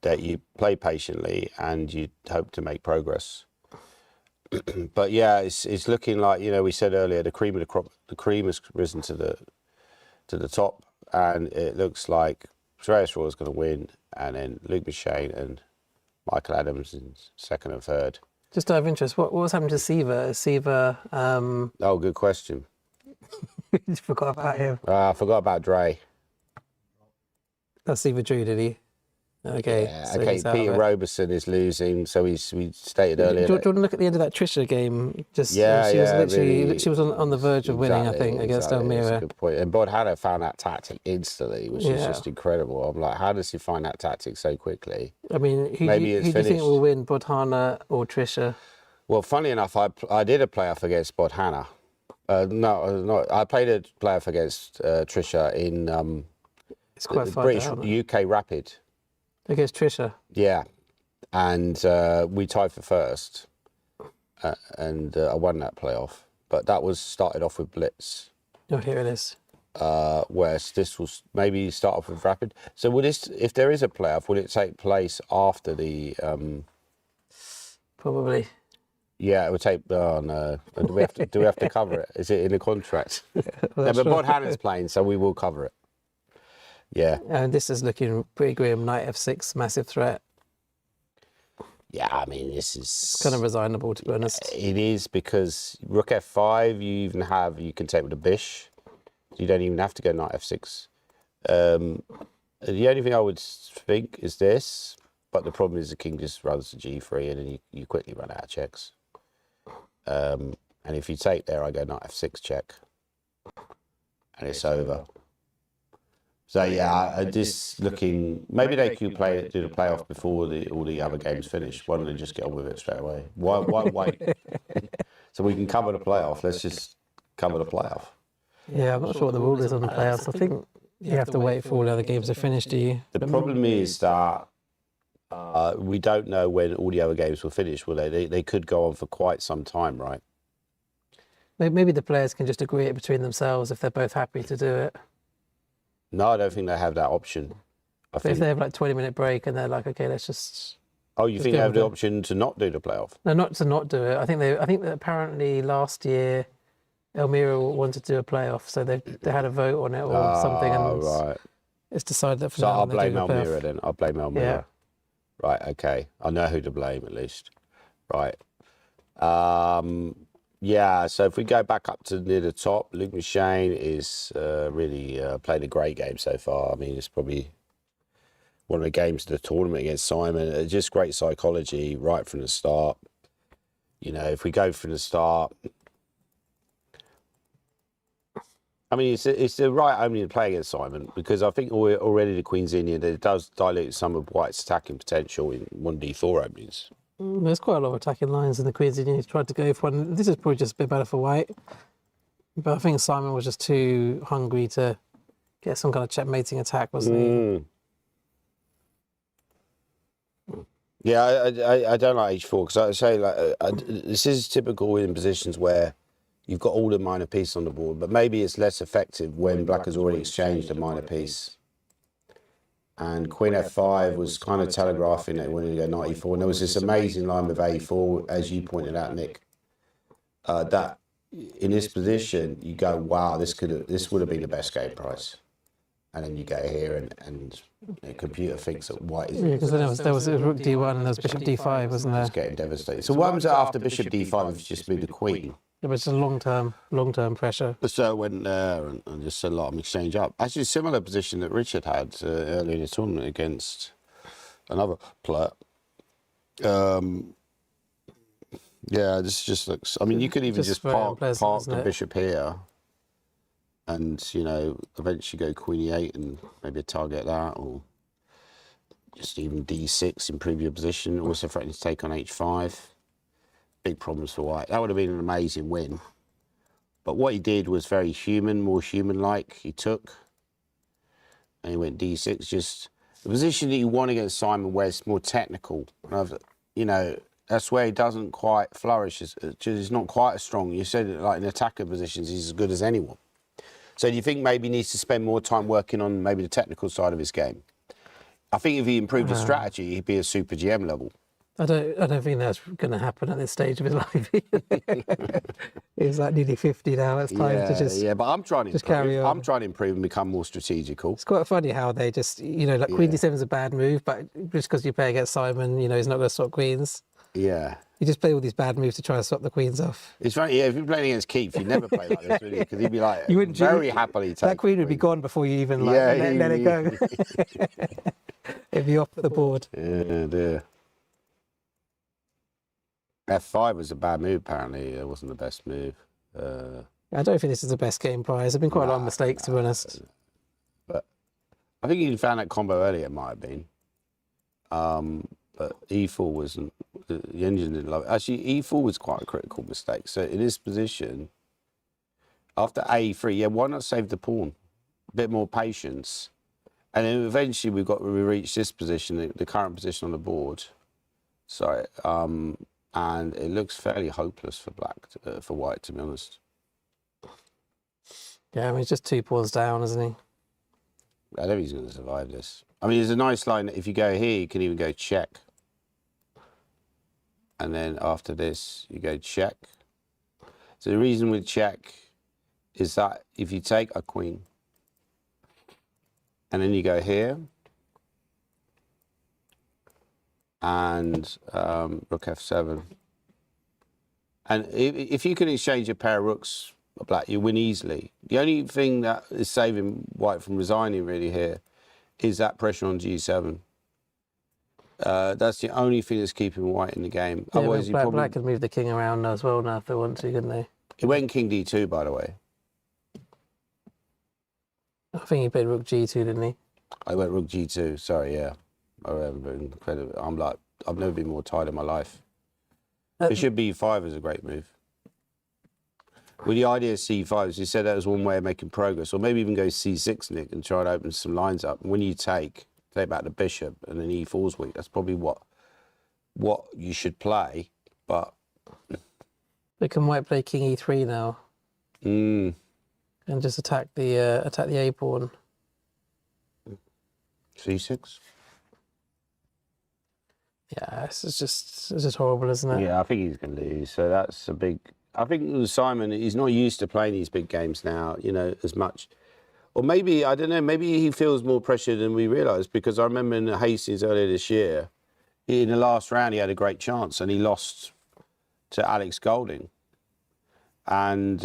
that you play patiently and you hope to make progress. But yeah, it's looking like, you know, we said earlier, the cream of the crop, the cream has risen to the top, and it looks like Shreyas Royal is going to win, and then Luke Machine and Michael Adams in second and third. Just out of interest, what was happening to Siva? Oh, good question. You forgot about him. I forgot about Dre. That's Siva Drew, did he? Okay. Yeah, so okay, he's out of Peter it. Robertson is losing, so we stated earlier. Do you want to look at the end of that Trisha game? Just Yeah, she was yeah, literally really, she was on the verge of winning, I think, against exactly. That's a Elmira. good point. And Bodhana found that tactic instantly, which is Yeah. just incredible. I'm like, how does he find that tactic so quickly? I mean, who Maybe do you it's think finished. will win, Bodhana or Trisha? Well, funnily enough, I did a playoff against Bodhana. No, I played a playoff against Trisha in It's quite the far British down. UK Rapid. Against Trisha. Yeah, and we tied for first, and I won that playoff. But that was started off with Blitz, Oh, here it is. whereas this was maybe start off with Rapid. So would this, if there is a playoff, will it take place after the? Probably. Yeah, it would take. Oh no, do we have to cover it? Is it in the contract? No, but Bodhana's playing, so we will cover it. Yeah. And this is looking pretty grim. Knight F6, massive threat. Yeah, I mean, this is It's kind of resignable, to be honest. It is, because Rook F5, you can take with a Bish. You don't even have to go Knight F6. The only thing I would think is this, but the problem is the king just runs to G3 and then you quickly run out of checks. And if you take there, I go Knight F6 check. And it's over. So yeah, this looking, maybe they could do the playoff before all the other games finish. Why don't they just get on with it straight away? Why wait? So we can cover the playoff. Let's just cover the playoff. Yeah, I'm not sure what the rule is on the playoffs. I think you have to wait for all the other games to finish, do you? The problem is that we don't know when all the other games will finish, will they? They could go on for quite some time, right? Maybe the players can just agree it between themselves if they're both happy to do it. No, I don't think they have that option. But if they have like 20-minute break and they're like, okay, let's just... Oh, you just think go they have with the it. option to not do the playoff? No, not to not do it. I think that apparently last year Elmira wanted to do a playoff, so they had a vote on it or something, and right. it's decided that for So now I'll they're blame doing a playoff. Elmira then. I'll blame Elmira. Yeah. Right, okay. I know who to blame at least. Right. Yeah, so if we go back up to near the top, Luke McShane is really played a great game so far. I mean, it's probably one of the games of the tournament against Simon. Just great psychology right from the start. You know, if we go from the start, I mean, it's the right opening to play against Simon, because I think already the Queen's Indian, it does dilute some of White's attacking potential in 1d4 openings. There's quite a lot of attacking lines in the Queen's Indian. He's tried to go for one. This is probably just a bit better for White. But I think Simon was just too hungry to get some kind of checkmating attack, wasn't he? Yeah, I don't like h4, because I say, like, this is typical in positions where you've got all the minor pieces on the board, but maybe it's less effective when Black has already exchanged a minor piece. And Queen F5 was kind of telegraphing that he wanted to go Knight E4. And there was this amazing line with A4, as you pointed out, Nick, that in this position, you go, wow, this would have been the best game price. And then you go here and the computer thinks that White is... Yeah, because then there was Rook D1 and there was Bishop D5, wasn't there? It's getting devastated. So what happens after Bishop D5 if you just move the Queen? It was just long-term pressure. So I went there and just set a lot of exchange up. Actually, a similar position that Richard had earlier in the tournament against another player. Yeah, this just looks... I mean, you could even just very park unpleasant, isn't the it? bishop here and, you know, eventually go Queen E8 and maybe target that, or just even D6, improve your position. Also threatening to take on H5. Big problems for White. That would have been an amazing win. But what he did was very human, more human-like. He took, and he went D6. Just the position that you want against Simon, where it's more technical. You know, that's where he doesn't quite flourish. He's not quite as strong. You said it, like in attacker positions, he's as good as anyone. So do you think maybe he needs to spend more time working on maybe the technical side of his game? I think if he improved his strategy, he'd be a super GM level. I don't think that's going to happen at this stage of his life. He's like nearly 50 now. It's time to just... Yeah, but I'm trying to just improve. carry on. I'm trying to improve and become more strategical. It's quite funny how they just, you know, like Queen D7 is a bad move, but just because you play against Simon, you know, he's not going to swap queens. Yeah. You just play all these bad moves to try and stop the queens off. It's funny, yeah, if you're playing against Keith, you'd never play like this, would you? Because he'd be like, You wouldn't very happily take that queen would be gone before you even like let it go. It'd be off the board. Yeah, dear. F5 was a bad move, apparently. It wasn't the best move. I don't think this is the best game prize. There've been quite a lot of mistakes, to be honest. But I think you found that combo earlier, it might have been. But E4 wasn't, the engine didn't love it. Actually, E4 was quite a critical mistake. So in this position, after A3, yeah, why not save the pawn? A bit more patience. And then eventually we reached this position, the current position on the board. Sorry. And it looks fairly hopeless for for white, to be honest. Yeah, I mean, he's just 2 pawns down, isn't he? I don't think he's going to survive this. I mean, there's a nice line. If you go here, you can even go check. And then after this, you go check. So the reason with check is that if you take a queen, and then you go here, and rook f7. And if you can exchange a pair of rooks, black, you win easily. The only thing that is saving white from resigning really here is that pressure on g7. That's the only thing that's keeping white in the game. Yeah, Otherwise, black could move the king around as well now if they want to, couldn't they? It went king d2, by the way. I think he played rook g2, didn't he? I went rook g2. Sorry, yeah. I'm like, I've never been more tired in my life. Bishop b5 is a great move. Well, the idea of c5 is you said that was one way of making progress, or maybe even go c6, Nick, and try to open some lines up. And when you take back the bishop, and then e4's weak. That's probably what you should play. But can white play king e3 now? And just attack the a pawn. c6. Yeah, it's just horrible, isn't it? Yeah, I think he's going to lose. So that's a big. I think Simon, he's not used to playing these big games now, you know, as much. Or maybe, I don't know, maybe he feels more pressure than we realise, because I remember in Hastings earlier this year, in the last round, he had a great chance and he lost to Alex Golding. And,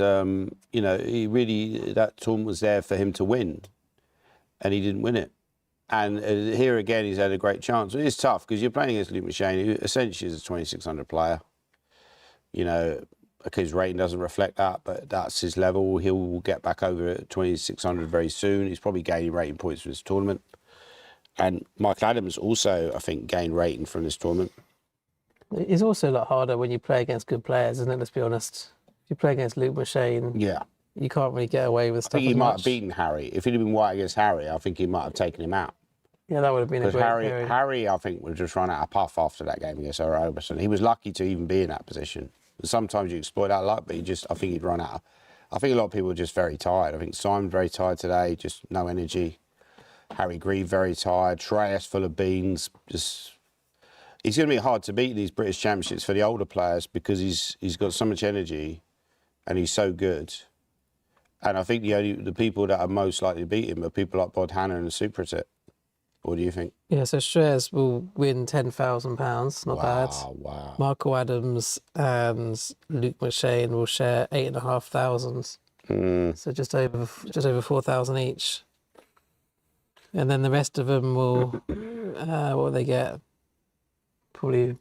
you know, that tournament was there for him to win and he didn't win it. And here again, he's had a great chance. It's tough because you're playing against Luke McShane, who essentially is a 2600 player. You know, his rating doesn't reflect that, but that's his level. He'll get back over at 2600 very soon. He's probably gaining rating points from this tournament. And Michael Adams also, I think, gained rating from this tournament. It's also a lot harder when you play against good players, isn't it? Let's be honest. If you play against Luke McShane, yeah, you can't really get away with stuff. I think he as might much. have beaten Harry. If he'd have been white against Harry, I think he might have taken him out. Yeah, that would have been a Because great Harry, I think, would have just run out of puff after that game against Ora Oberson. He was lucky to even be in that position. Sometimes you exploit that luck, but I think he'd run out. I think a lot of people are just very tired. I think Simon very tired today, just no energy. Harry Grieve very tired. Treyas full of beans. He's going to be hard to beat in these British Championships for the older players because he's got so much energy and he's so good. And I think the people that are most likely to beat him are people like Bod Hanna and Supratit. What do you think? Yeah, so Shreyas will win £10,000, not bad. Wow. Michael Adams and Luke McShane will share 8,500. So just over 4,000 each. And then the rest of them will, what will they get? Probably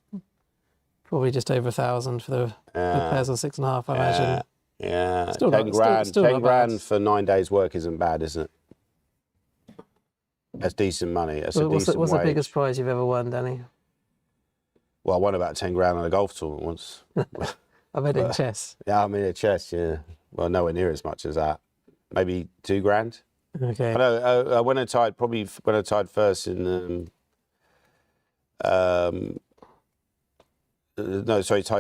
just over 1,000 for the pairs on 6.5, I imagine. Yeah, Still 10 grand. still 10 not grand bad. for 9 days' work isn't bad, isn't it? That's decent money. That's a decent What's wage. the biggest prize you've ever won, Danny? Well, I won about 10 grand on a golf tournament once. I bet in chess. Yeah, I'm in a chess, yeah. Well, nowhere near as much as that. Maybe 2 grand. Okay. I know, when I tied first in, tied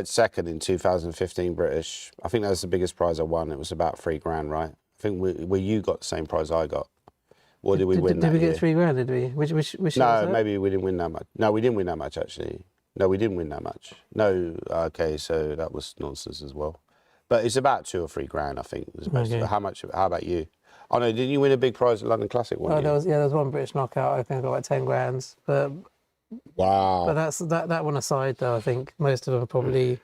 second in 2015 British. I think that was the biggest prize I won. It was about 3 grand, right? I think you got the same prize I got. Or did we win that Did we year? get 3 grand, did we? Which year was No, that? maybe we didn't win that much. No, we didn't win that much, actually. No, we didn't win that much. No, okay, so that was nonsense as well. But it's about 2 or 3 grand, I think. Okay. How about you? Oh, no, didn't you win a big prize at London Classic one year? There was one British knockout. I think I got like 10 grand. But Wow. But that's that one aside, though. I think most of them are probably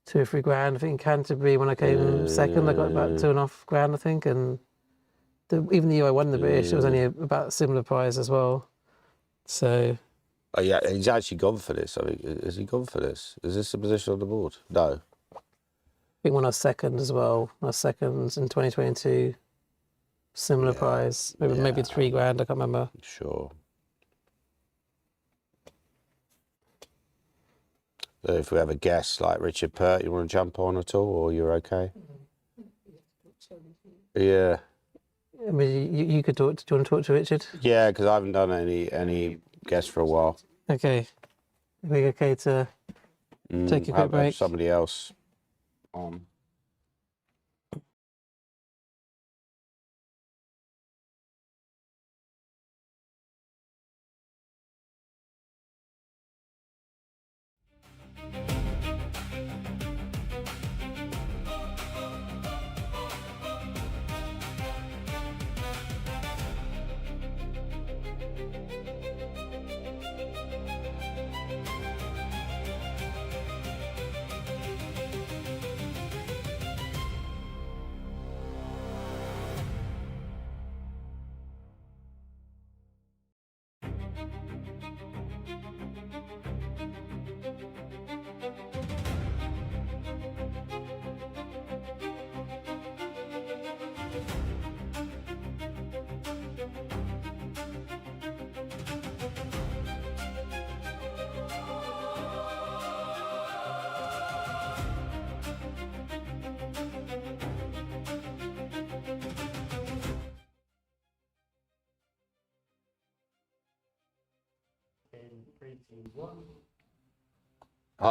2 or 3 grand. I think Canterbury, when I came second, I got about 2.5 grand, I think. And even the year I won the British, it was only about a similar prize as well. So. Oh, yeah, he's actually gone for this. I mean, has he gone for this? Is this the position on the board? No. I think when I was second as well, I was second in 2022, similar prize, maybe 3 grand, I can't remember. Sure. So if we have a guest like Richard Pert, you want to jump on at all, or you're okay? Yeah. I mean, you could talk. Do you want to talk to Richard? Yeah, because I haven't done any guests for a while. Okay. Are we okay to take a quick Have break? somebody else on.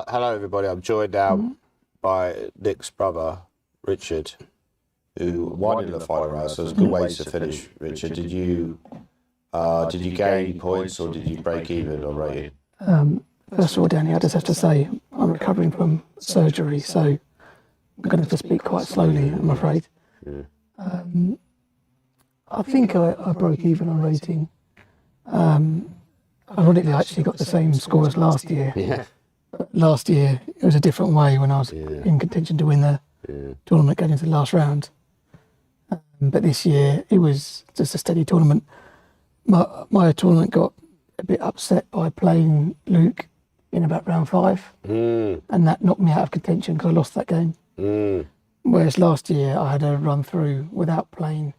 Hello, everybody. I'm joined now by Nick's brother, Richard, who won in the final round. So it's a good way to finish. Richard, did you gain points or did you break even on rating? First of all, Danny, I just have to say I'm recovering from surgery, so I'm going to have to speak quite slowly, I'm afraid. Yeah. I think I broke even on rating. Ironically, I actually got the same score as last year. Yeah. But last year, it was a different way when I was in contention to win the tournament going into the last round. But this year, it was just a steady tournament. My tournament got a bit upset by playing Luke in about round 5. And that knocked me out of contention because I lost that game. Whereas last year, I had a run through without playing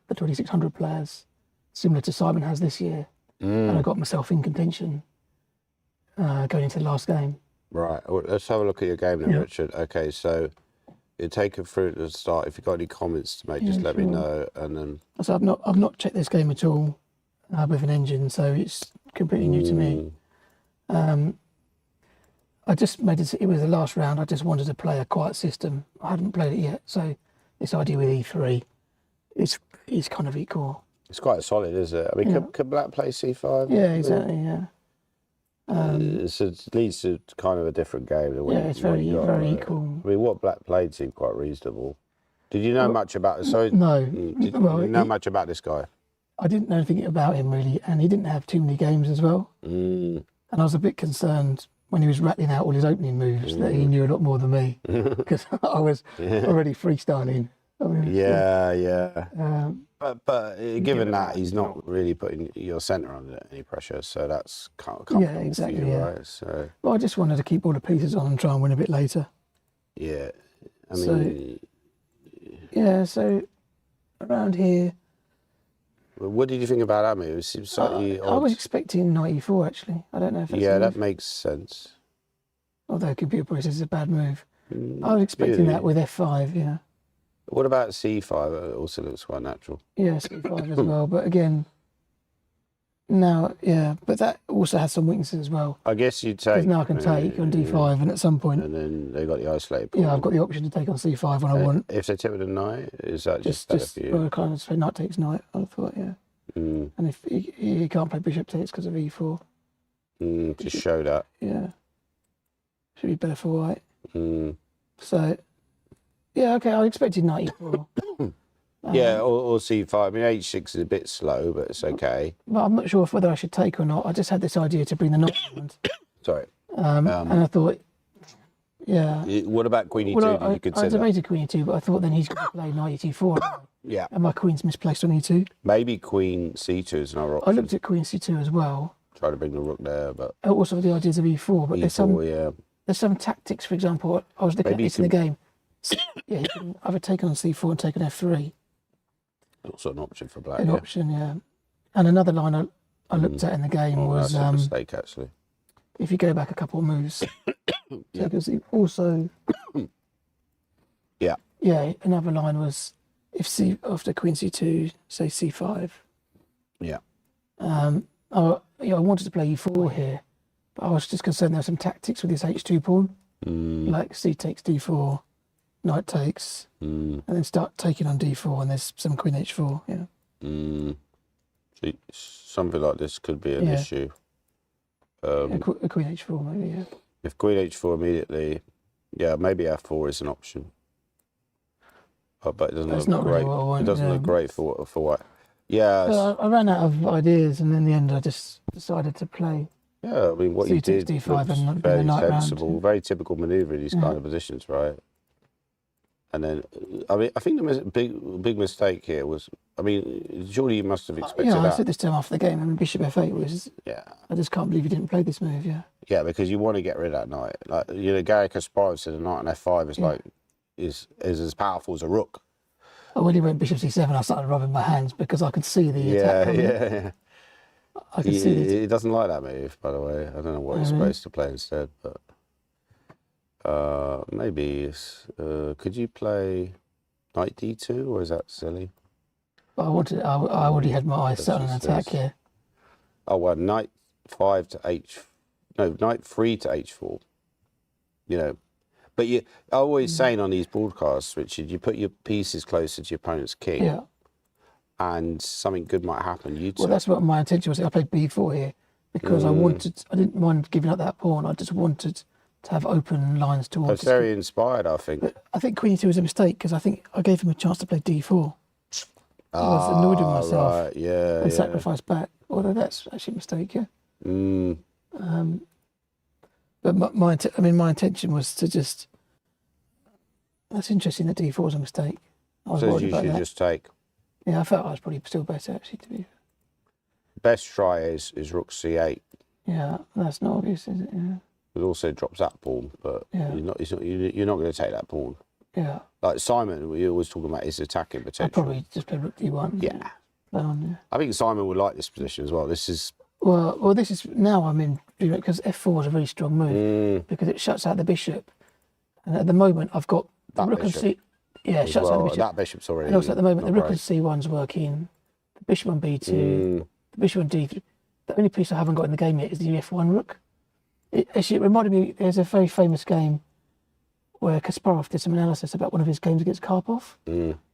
the 2600 players, similar to Simon has this year. And I got myself in contention going into the last game. Right. Well, let's have a look at your game then, Richard. Okay, so you're taking through to the start. If you've got any comments to make, just let me know. And then. So I've not checked this game at all with an engine, so it's completely new to me. I just made it. It was the last round. I just wanted to play a quiet system. I hadn't played it yet, so this idea with E3 is kind of equal. It's quite solid, isn't it? I mean, can Black play C5? Yeah, exactly. Yeah. It leads to kind of a different game than what It's what very you got, very right? equal. I mean, what Black played seemed quite reasonable. Did you know much about this? No. Did Well, you know much about this guy? I didn't know anything about him really, and he didn't have too many games as well. And I was a bit concerned when he was rattling out all his opening moves that he knew a lot more than me, because I was already freestyling. I mean, But given that he's not really putting your centre under any pressure, so that's kind of comfortable exactly. for you, right? So well, I just wanted to keep all the pieces on and try and win a bit later. yeah, I mean, So around here, what did you think about that move? It seems slightly I odd. was expecting 94 actually. I don't know if that's that makes sense. although computer process is a bad move. I was expecting that with F5, yeah. What about C5? It also looks quite natural. Yeah, C5 as well. But again, now, but that also has some weaknesses as well. I guess you'd take. Because now I can take on D5, and at some point, And then they got the isolated point. I've got the option to take on C5 when I want. If they tip with a knight, is that just better for you? Well, kind of say knight takes knight, I thought, And if he can't play bishop takes because of E4. Just show that. Yeah. Should be better for white. Mm. So, okay, I expected knight E4. Yeah, or c5. I mean, h6 is a bit slow, but it's okay. But I'm not sure whether I should take or not. I just had this idea to bring the knight around. Sorry. And I thought, yeah. What about queen e2? Well, Did you I consider? debated queen e2, but I thought then he's going to play knight e4. Yeah. And my queen's misplaced on e2. Maybe queen c2 is another option. I looked at queen c2 as well. Try to bring the rook there, but Also the ideas of e4, but e4, there's some tactics. For example, I was looking Maybe at this in the game. Yeah, you can either take on c4 and take on f3. also an option for black. An yeah. option, yeah. And another line I looked at in the game was that's a mistake, actually. if you go back a couple of moves, Yeah. because also, Yeah. yeah, another line was if after queen c2, say c5. Yeah. I wanted to play e4 here, but I was just concerned there were some tactics with this h2 pawn, like c takes d4, knight takes, and then start taking on d4, and there's some queen h4. Yeah. So something like this could be an issue. A queen h4 maybe. Yeah. If queen h4 immediately, yeah, maybe f4 is an option. But it doesn't That's look not really great. what I want, It doesn't look great for what. Yeah. Well, I ran out of ideas, and in the end, I just decided to play. Yeah, I mean, what you did C6, D5 looks and bring the very knight round. sensible, very typical manoeuvre in these kind of positions, right? And then, I mean, I think the big mistake here was, I mean, surely you must have expected Yeah, I that. said this to him after the game. I mean, bishop f8 was. Yeah. I just can't believe he didn't play this move. Yeah. Yeah, because you want to get rid of that knight. Like, you know, Garry Kasparov said a knight on f5 is like, is as powerful as a rook. Oh, when he went bishop c7, I started rubbing my hands because I could see the attack coming. Yeah. I could see the. He doesn't like that move, by the way. I don't know what he's supposed to play instead, but maybe could you play knight d2, or is that silly? I already had my eyes set on an attack here. Oh well, knight 5 to knight 3 to h4. You know, but I always saying on these broadcasts, Richard, you put your pieces closer to your opponent's king. Yeah. And something good might happen. Well, that's what my intention was. I played b4 here because I didn't mind giving up that pawn. I just wanted to have open lines towards. That's very inspired, I think. But I think queen e2 was a mistake because I think I gave him a chance to play d4. I was annoyed with myself right. Yeah, and sacrificed back. Although that's actually a mistake, yeah. But my intention was to just. That's interesting that d4 was a mistake. I was So worried you about should that. just take. Yeah, I felt I was probably still better actually to be. Best try is rook c8. Yeah, that's not obvious, is it? Yeah. It also drops that pawn, but Yeah. you're not going to take that pawn. Yeah. Like Simon, we always talking about his attacking I'd potential. probably just play rook d1. Yeah. Play on, yeah. I think Simon would like this position as well. This is Well, this is now I'm in because f4 is a very strong move because it shuts out the bishop, and at the moment I've got the That rook and bishop c. Yeah, it as shuts out the well. bishop. That bishop's already. And also at the moment the not rook great. on c1's working, the bishop on b2, the bishop on d3. The only piece I haven't got in the game yet is the f1 rook. Actually, it reminded me. There's a very famous game where Kasparov did some analysis about one of his games against Karpov,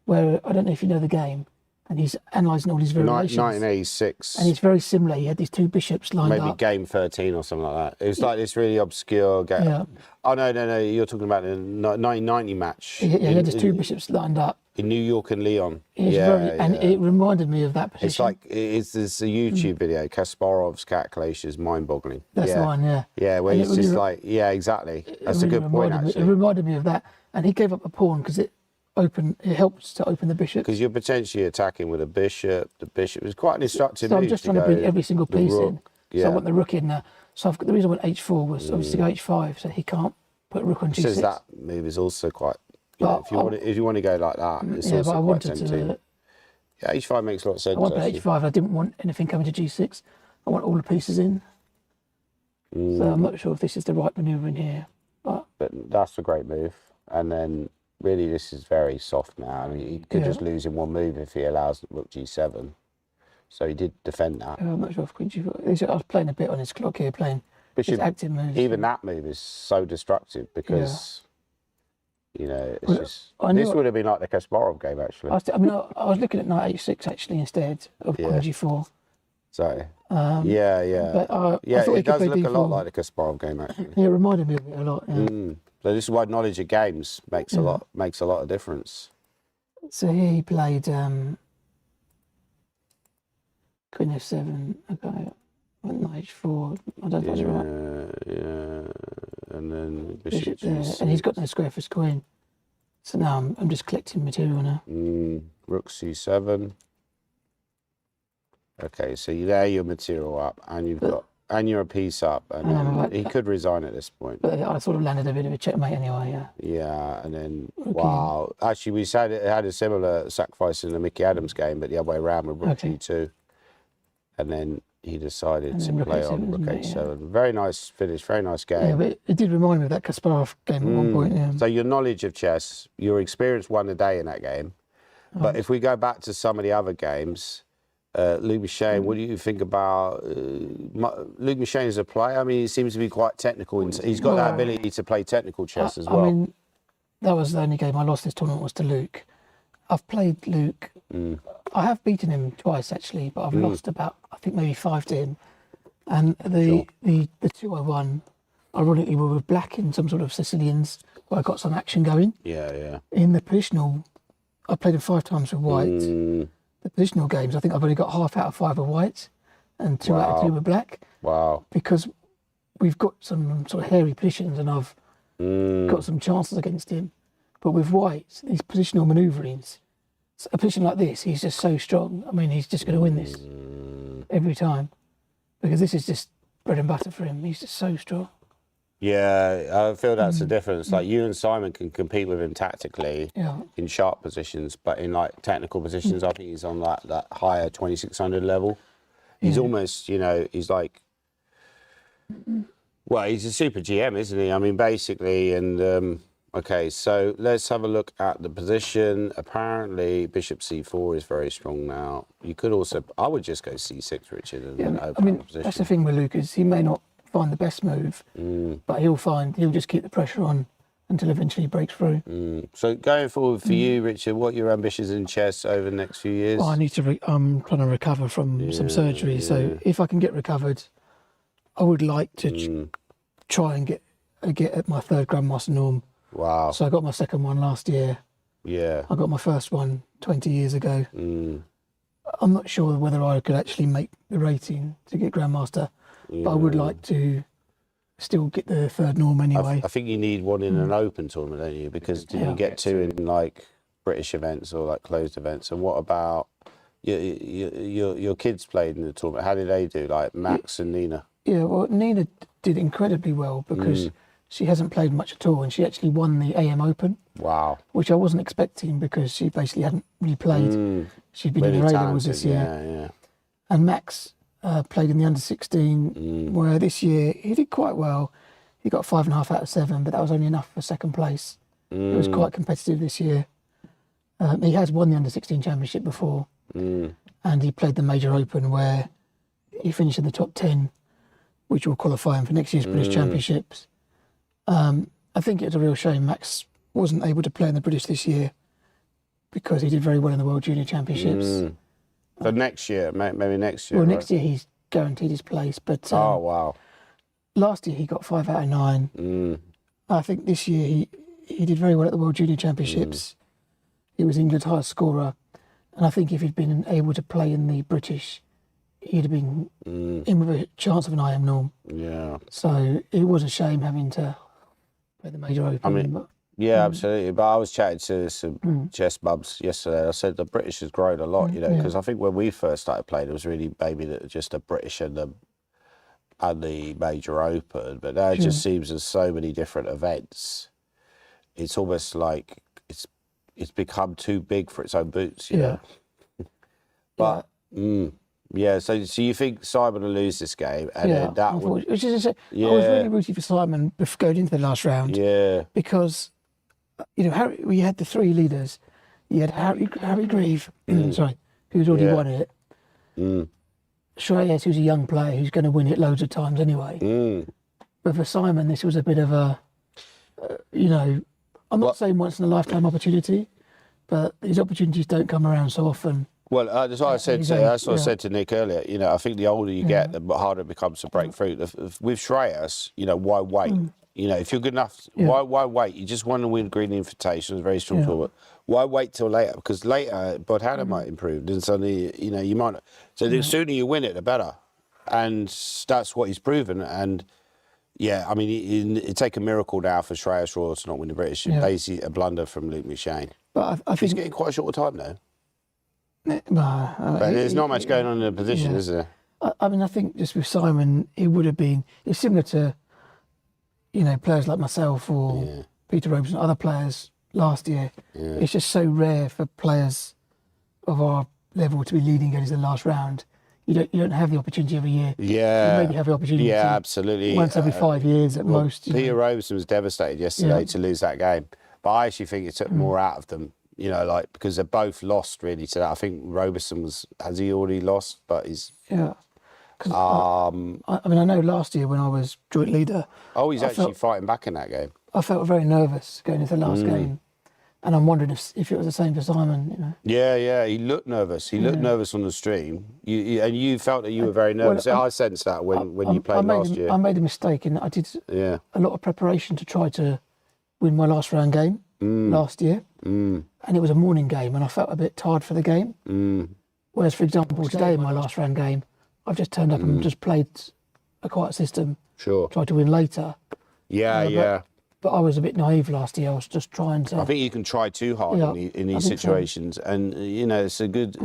where I don't know if you know the game, and he's analysing all these variations. 1986. And it's very similar. He had these two bishops lined Maybe up. game 13 or something like that. It was like this really obscure game. Yeah. Oh, no. You're talking about the 1990 match. He had his two bishops lined up. In New York and Leon. And it reminded me of that position. It's like, it's a YouTube video, Kasparov's calculations, mind-boggling. That's the one, yeah. Yeah, where And he's just like, yeah, exactly. That's a good point, actually. It reminded me of that. And he gave up a pawn because it helps to open the bishop. Because you're potentially attacking with a bishop. The bishop is quite an instructive So move. I'm just trying to bring every single the piece rook. in. Yeah. So I want the rook in now. So the reason I went h4 was obviously to go h5, so he can't put rook on It g6. says that move is also quite, if you want to go like that, it's yeah, also but I quite wanted tempting. to. Yeah, h5 makes a lot of sense. I want to actually. h5. I didn't want anything coming to g6. I want all the pieces in. So I'm not sure if this is the right manoeuvre in here. But that's a great move. And then really this is very soft now. I mean, he could just lose in one move if he allows rook g7. So he did defend that. I'm not sure if queen g4. I was playing a bit on his clock here, playing his active moves. Even that move is so destructive because, you know, it's just... I This knew- would have been like the Kasparov game, actually. I was looking at knight h6 actually instead of queen g4. So, yeah. But I Yeah, thought he it could does play look a lot d4. like the Kasparov game, actually. Yeah, it reminded me of it a lot. Yeah. So this is why knowledge of games makes a lot of difference. So here he played Queen F7. Okay, Knight H4. I don't know if that's right. Yeah, and then Bishop Bishop there, G6. and he's got no square for his queen. So now I'm just collecting material now. Rook C7. Okay, so there your material up, and you've got, and you're a piece up, and then he could resign at this point. But I sort of landed a bit of a checkmate anyway, yeah. Yeah, and then, Okay. wow. Actually, we had a similar sacrifice in the Mickey Adams game, but the other way around with Rook G2. And then he decided to play on Rook H7. Very nice finish, very nice game. Yeah, but it did remind me of that Kasparov game at one point, yeah. So your knowledge of chess, your experience won a day in that game. But if we go back to some of the other games, Luke Michane, what do you think about Luke Michane as a player? I mean, he seems to be quite technical. He's got that ability to play technical chess as well. I mean, that was the only game I lost this tournament was to Luke. I've played Luke. I have beaten him twice actually, but I've lost about, I think maybe 5 to him. And the 2 I won, ironically, were with black in some sort of Sicilians, where I got some action going. Yeah. In the positional, I played him 5 times with white. The positional games, I think I've only got half out of 5 with white and 2 out of 2 with black. Wow. Because we've got some sort of hairy positions and I've got some chances against him. But with white, these positional manoeuvrings, a position like this, he's just so strong. I mean, he's just going to win this every time. Because this is just bread and butter for him. He's just so strong. Yeah, I feel that's the difference. Like you and Simon can compete with him tactically in sharp positions, but in like technical positions, I think he's on like that higher 2600 level. He's almost, you know, he's like, well, he's a super GM, isn't he? I mean, basically, and okay, so let's have a look at the position. Apparently, Bishop C4 is very strong now. You could also, I would just go C6, Richard, and then open the position. That's the thing with Lucas. He may not find the best move, but he'll just keep the pressure on until eventually he breaks through. So going forward for you, Richard, what are your ambitions in chess over the next few years? Well, I need to. I'm trying to recover from some surgery, so if I can get recovered, I would like to try and get at my 3rd Grandmaster norm. Wow. So I got my 2nd one last year. Yeah. I got my 1st one 20 years ago. I'm not sure whether I could actually make the rating to get Grandmaster, but I would like to still get the 3rd norm anyway. I think you need one in an open tournament, don't you? Because you get 2 in like British events or like closed events. And what about your kids played in the tournament? How did they do? Like Max and Nina? Yeah, well, Nina did incredibly well because she hasn't played much at all, and she actually won the AM Open. Wow. Which I wasn't expecting because she basically hadn't really played. She'd been Really in the talented, A-levels this year. Yeah. And Max played in the under-16, where this year he did quite well. He got 5.5 out of 7, but that was only enough for 2nd place. It was quite competitive this year. He has won the under-16 championship before, and he played the Major Open, where he finished in the top 10, which will qualify him for next year's British Championships. I think it's a real shame Max wasn't able to play in the British this year because he did very well in the World Junior Championships. For next year, maybe next year. Well, next year he's guaranteed his place, but oh, wow. Last year he got 5 out of 9. I think this year he did very well at the World Junior Championships. He was England's highest scorer, and I think if he'd been able to play in the British, he'd have been in with a chance of an IM norm. Yeah. So it was a shame having to play the Major Open. I mean, yeah, absolutely. But I was chatting to some chess bubs yesterday. I said the British has grown a lot, you know, because I think when we first started playing, it was really maybe just the British and the Major Open. But now it just seems there's so many different events. It's almost like it's become too big for its own boots, you know. But yeah, so you think Simon will lose this game, and then that would. Which is, I was really rooting for Simon going into the last round. Yeah. Because, you know, we had the 3 leaders. You had Harry Grieve, sorry, who's already won it. Shreyas, who's a young player who's going to win it loads of times anyway. But for Simon, this was a bit of a, you know, I'm not saying once in a lifetime opportunity, but these opportunities don't come around so often. Well, that's what I said. That's what I said to Nick earlier. You know, I think the older you get, the harder it becomes to break through. With Shreyas, you know, why wait? You know, if you're good enough, why wait? You just want to win Green Invitation, it's a very strong tournament. Why wait till later? Because later, Bodhana might improve, and suddenly, you know, you might. So the sooner you win it, the better. And that's what he's proven. And yeah, I mean, it'd take a miracle now for Shreyas Royal to not win the British. Basically, a blunder from Luke McShane. But I think he's getting quite a short time now. But there's not much going on in the position, is there? I mean, I think just with Simon, it would have been. It's similar to, you know, players like myself or Peter Roberson, other players last year. It's just so rare for players of our level to be leading against the last round. You don't have the opportunity every year. Yeah. You maybe have the opportunity. Yeah, absolutely. Once every 5 years at most. Peter Roberson was devastated yesterday to lose that game, but I actually think it took more out of them. You know, like because they both lost really to that. I think Roberson has he already lost, but he's I mean, I know last year when I was joint leader. Oh, he's actually fighting back in that game. I felt very nervous going into the last game, and I'm wondering if it was the same for Simon. You know. Yeah, he looked nervous. He looked nervous on the stream. You felt that you were very nervous. Well, I sensed that when you played last year. I made a mistake in that I did a lot of preparation to try to win my last round game last year, and it was a morning game, and I felt a bit tired for the game. Whereas, for example, today in my last round game, I've just turned up and just played a quiet system. Sure. Tried to win later. But I was a bit naive last year. I was just trying to. I think you can try too hard in these situations, and you know it's a good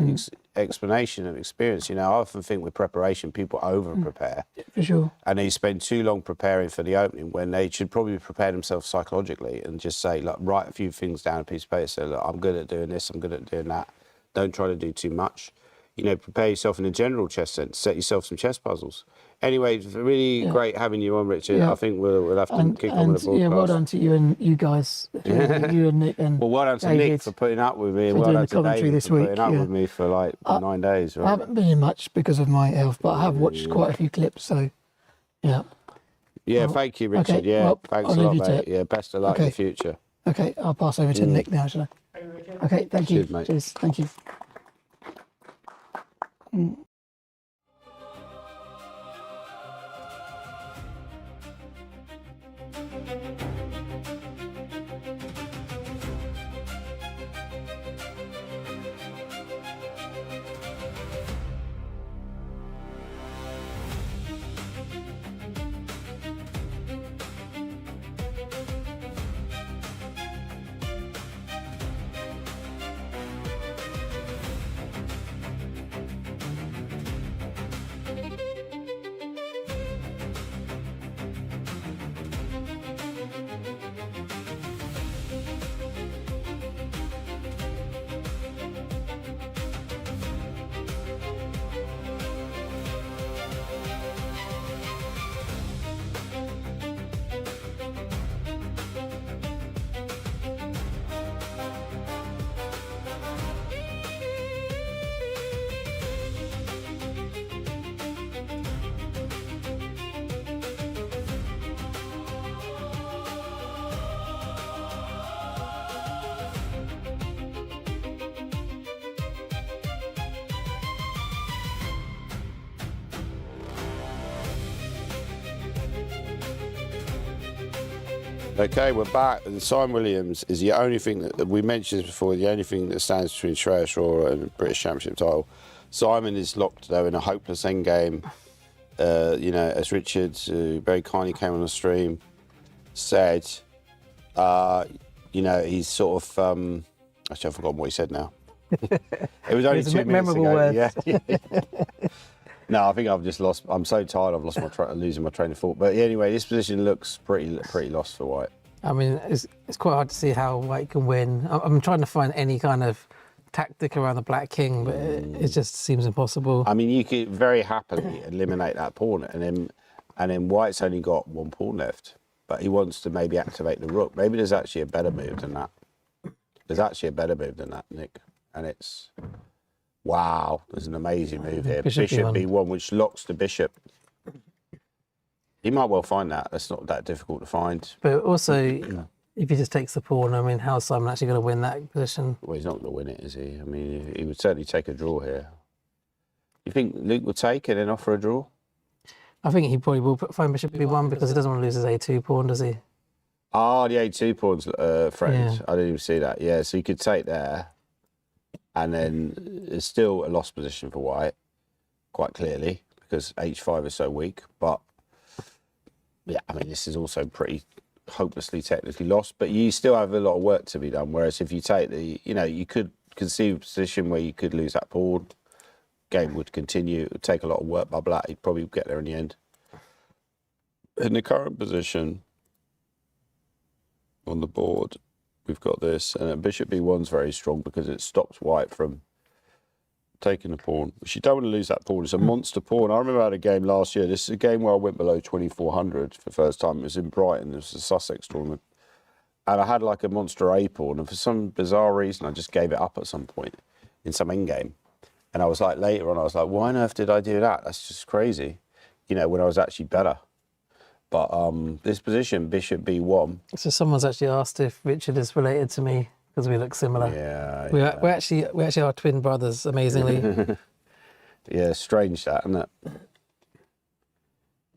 explanation of experience. You know, I often think with preparation, people over prepare. For sure. And they spend too long preparing for the opening when they should probably prepare themselves psychologically and just say, look, write a few things down on a piece of paper. Say, look, I'm good at doing this. I'm good at doing that. Don't try to do too much. You know, prepare yourself in a general chess sense. Set yourself some chess puzzles. Anyway, it's really great having you on, Richard. I think we'll have to kick on with the broadcast. Yeah, well done to you and you guys. You and Nick and well, well done to David Nick for putting up with me. For well doing done the to commentary David this for week. putting up with me for like 9 days. Right? I haven't been in much because of my health, but I have watched quite a few clips. So, yeah. Yeah, thank you, Richard. Okay, yeah, well, thanks I'll a lot, leave you to mate. it. Yeah, best of luck in the future. Okay, I'll pass over to Nick now, shall I? Okay, thank you. Cheers, mate. Cheers, thank you. Okay, we're back. And Simon Williams is the only thing that we mentioned this before, the only thing that stands between Shreyas Royal and the British Championship title. Simon is locked, though, in a hopeless endgame. You know, as Richard, who very kindly came on the stream, said, you know, he's sort of, actually, I've forgotten what he said now. It was only 2 minutes ago. Words. Yeah. No, I think I've just lost. I'm so tired. I've lost losing my train of thought. But anyway, this position looks pretty lost for White. I mean, it's quite hard to see how White can win. I'm trying to find any kind of tactic around the Black King, but it just seems impossible. I mean, you could very happily eliminate that pawn, and then White's only got one pawn left, but he wants to maybe activate the rook. Maybe there's actually a better move than that. There's actually a better move than that, Nick, and it's. Wow, there's an amazing move here. Bishop B1, which locks the bishop. He might well find that. That's not that difficult to find. But also, if he just takes the pawn, I mean, how's Simon actually going to win that position? Well, he's not going to win it, is he? I mean, he would certainly take a draw here. You think Luke would take it and offer a draw? I think he probably will put fine bishop b1 because he doesn't want to lose his a2 pawn, does he? Oh, the a2 pawn's threatened. Yeah. I didn't even see that. Yeah, so you could take there, and then it's still a lost position for white, quite clearly, because h5 is so weak. But yeah, I mean, this is also pretty hopelessly technically lost, but you still have a lot of work to be done. Whereas if you take the, you could conceive a position where you could lose that pawn, game would continue. It would take a lot of work by black. He'd probably get there in the end. In the current position on the board, we've got this, and bishop b1's very strong because it stops white from taking the pawn, which you don't want to lose that pawn. It's a monster pawn. I remember I had a game last year. This is a game where I went below 2400 for the first time. It was in Brighton. It was a Sussex tournament. And I had like a monster A pawn, and for some bizarre reason, I just gave it up at some point in some endgame. And I was like, later on, I was like, why on earth did I do that? That's just crazy, when I was actually better. But this position, bishop b1. So someone's actually asked if Richard is related to me because we look similar. Yeah. We actually are twin brothers, amazingly. Yeah, strange that, isn't it?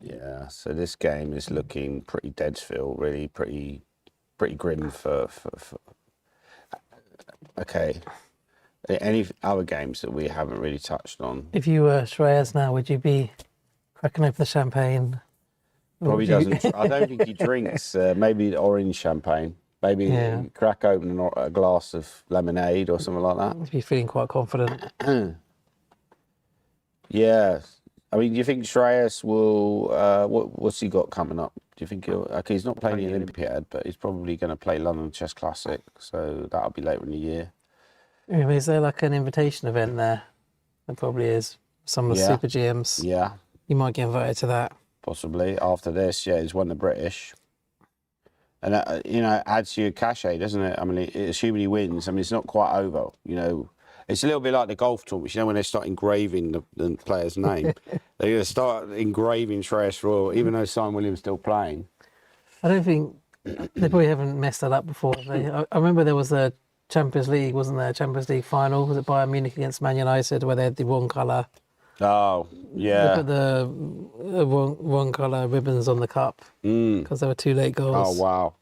Yeah, so this game is looking pretty Deadsfield, really pretty grim for... Okay. Any other games that we haven't really touched on? If you were Shreyas now, would you be cracking open the champagne? Probably doesn't. I don't think he drinks. Maybe orange champagne. Maybe crack open a glass of lemonade or something like that. You'd be feeling quite confident. Yeah. I mean, do you think Shreyas will... what's he got coming up? Do you think he'll... Okay, he's not playing the Olympiad, but he's probably going to play London Chess Classic, so that'll be later in the year. Is there like an invitation event there? There probably is. Some of the super GMs. Yeah. You might get invited to that. Possibly. After this, he's won the British. And, adds to your cachet, doesn't it? I mean, assuming he wins, I mean, it's not quite over, It's a little bit like the golf tournaments, when they start engraving the player's name. They're going to start engraving Shreyas Royal, even though Simon Williams is still playing. I don't think... They probably haven't messed that up before, have they? I remember there was a Champions League, wasn't there? Champions League final. Was it Bayern Munich against Man United, where they had the wrong colour? Oh, yeah. They put the wrong colour ribbons on the cup because there were 2 late goals. Oh, wow.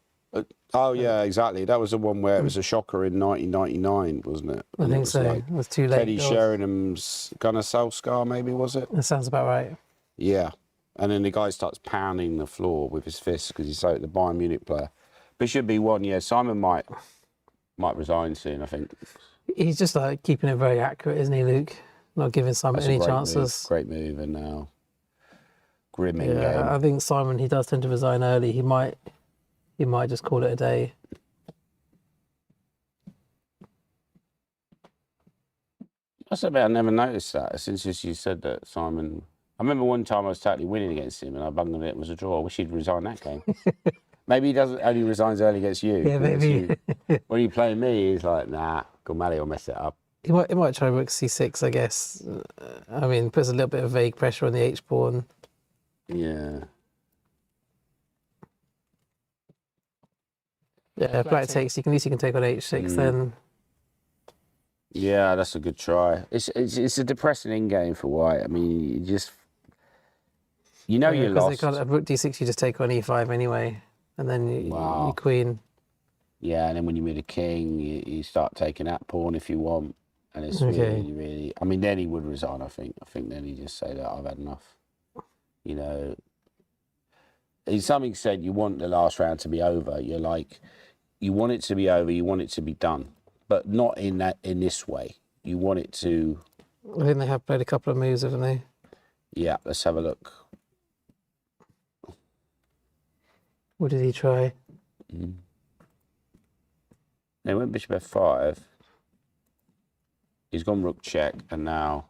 Oh, yeah, exactly. That was the one where it was a shocker in 1999, wasn't it? I think so. It was 2 late Teddy goals. Sheringham's Gunnar Solskjaer, maybe, was it? That sounds about right. Yeah. And then the guy starts pounding the floor with his fists because he's the Bayern Munich player. Bishop b1, yeah. Simon might resign soon, I think. He's just like keeping it very accurate, isn't he, Luke? Not giving Simon any chances. Great move, and now grim in game. I think Simon, he does tend to resign early. He might just call it a day. That's a bit, I never noticed that since you said that Simon. I remember one time I was totally winning against him and I bungled it. It was a draw. I wish he'd resign that game. Maybe he doesn't. Only resigns early against you. Yeah, maybe. When you play me, he's like, nah, Gormally will mess it up. He might try rook c6, I guess. I mean, puts a little bit of vague pressure on the h pawn. Yeah. Yeah, if black takes, at least you can take on h6 then. Yeah, that's a good try. It's a depressing in game for white. I mean, you just you're lost. Because at rook d6, you just take on e5 anyway, and then you queen. Yeah, and then when you move a king, you start taking that pawn if you want, and it's really. I mean, then he would resign. I think then he just say that I've had enough. Something said you want the last round to be over. You're like, you want it to be over. You want it to be done, but not in this way. You want it to. I think they have played a couple of moves, haven't they? Yeah, let's have a look. What did he try? They went bishop f5. He's gone rook check, and now,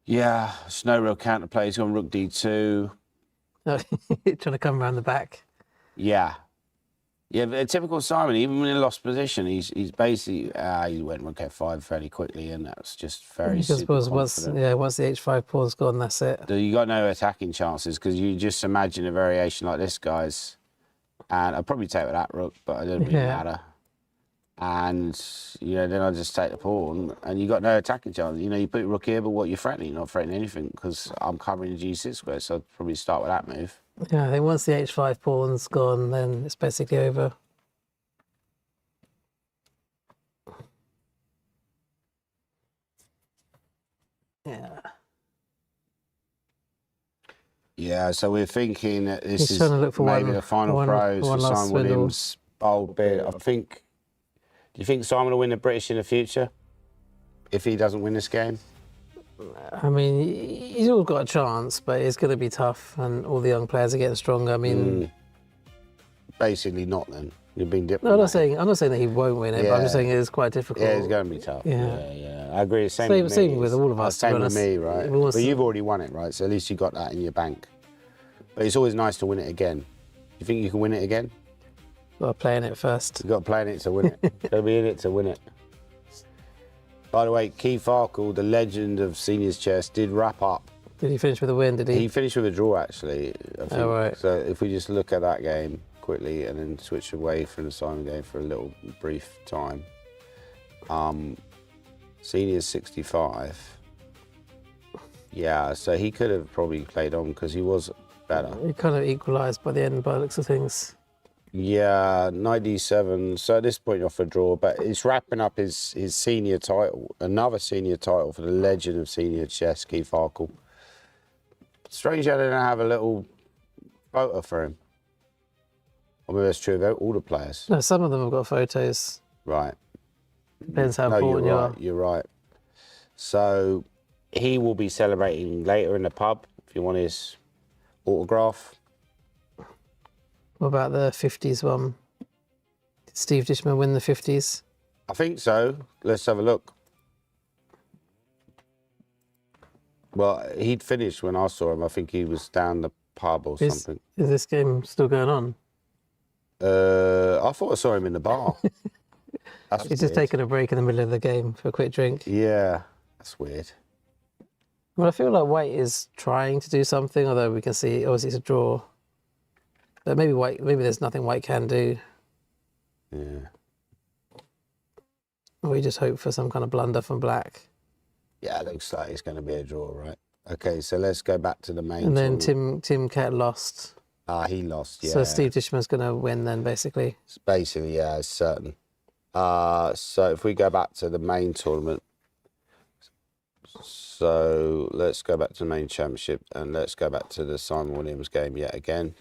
it's no real counterplay. He's gone rook d2. Trying to come around the back. Yeah, but typical Simon. Even when in a lost position, he's basically he went rook f5 fairly quickly, and that's just very. Because once the h5 pawn's gone, that's it. You got no attacking chances because you just imagine a variation like this, guys. And I'd probably take with that rook, but it doesn't really matter. And, then I just take the pawn, and you got no attacking chance. You put your rook here, but what you're threatening? You're not threatening anything, because I'm covering the g6 square, so I'd probably start with that move. Yeah, I think once the h5 pawn's gone, then it's basically over. Yeah. Yeah, so we're thinking that this He's is trying to look for maybe one- the final one- pros one for last Simon swindle. Williams' bold bid. Do you think Simon will win the British in the future if he doesn't win this game? I mean, he's always got a chance, but it's going to be tough, and all the young players are getting stronger. I mean, Basically not then. You've been no, diplomatic. I'm not saying that he won't win it, but I'm just saying it is quite difficult. Yeah, it's going to be tough. Yeah. Yeah. I agree. Same with me. Same with all of us, to Same be with honest. me, right? Everyone wants But to- you've already won it, right? So at least you got that in your bank. But it's always nice to win it again. You think you can win it again? Got to play in it first. You've got to play in it to win it. Got to be in it to win it. By the way, Keith Farkle, the legend of seniors chess, did wrap up. Did he finish with a win? Did he? He finished with a draw, actually. I think. Oh, right. So if we just look at that game quickly and then switch away from the Simon game for a little brief time. Seniors 65. Yeah, so he could have probably played on because he was better. He kind of equalised by the end, by the looks of things. Yeah, 97. So at this point, you're off a draw, but it's wrapping up his senior title, another senior title for the legend of senior chess, Keith Farkle. Strange I didn't have a little photo for him. I mean, that's true of all the players. No, some of them have got photos. Right. Depends how No, important you you're are. right. You're right. So he will be celebrating later in the pub if you want his autograph. What about the 50s one? Did Steve Dishman win the 50s? I think so. Let's have a look. Well, he'd finished when I saw him. I think he was down the pub or something. Is this game still going on? I thought I saw him in the bar. That's He's just weird. taking a break in the middle of the game for a quick drink. Yeah, that's weird. Well, I feel like White is trying to do something, although we can see obviously it's a draw. But maybe there's nothing White can do. Yeah. Or we just hope for some kind of blunder from Black. Yeah, it looks like it's going to be a draw, right? Okay, so let's go back to the main. And then tournament. Tim Cat lost. He lost, yeah. So Steve Dishman's going to win then, basically. Basically, yeah, it's certain. So if we go back to the main tournament, so let's go back to the main championship and let's go back to the Simon Williams game yet again.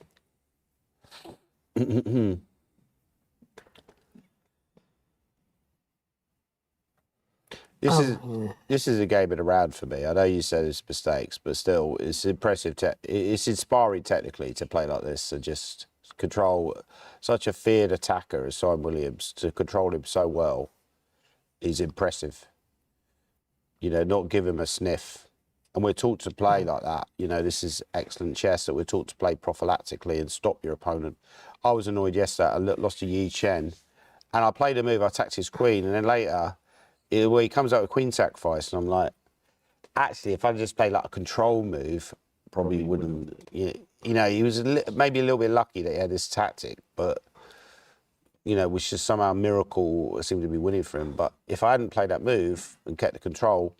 This is a game of the round for me. I know you said it's mistakes, but still, it's impressive. It's inspiring technically to play like this and just control such a feared attacker as Simon Williams. To control him so well is impressive. Not give him a sniff. And we're taught to play like that. This is excellent chess that we're taught to play prophylactically and stop your opponent. I was annoyed yesterday. I lost to Yi Chen, and I played a move. I attacked his queen, and then later, where he comes out with queen sacrifice, and I'm like, actually, if I just played like a control move, probably wouldn't. He was maybe a little bit lucky that he had this tactic, but which is somehow a miracle seemed to be winning for him. But if I hadn't played that move and kept the control,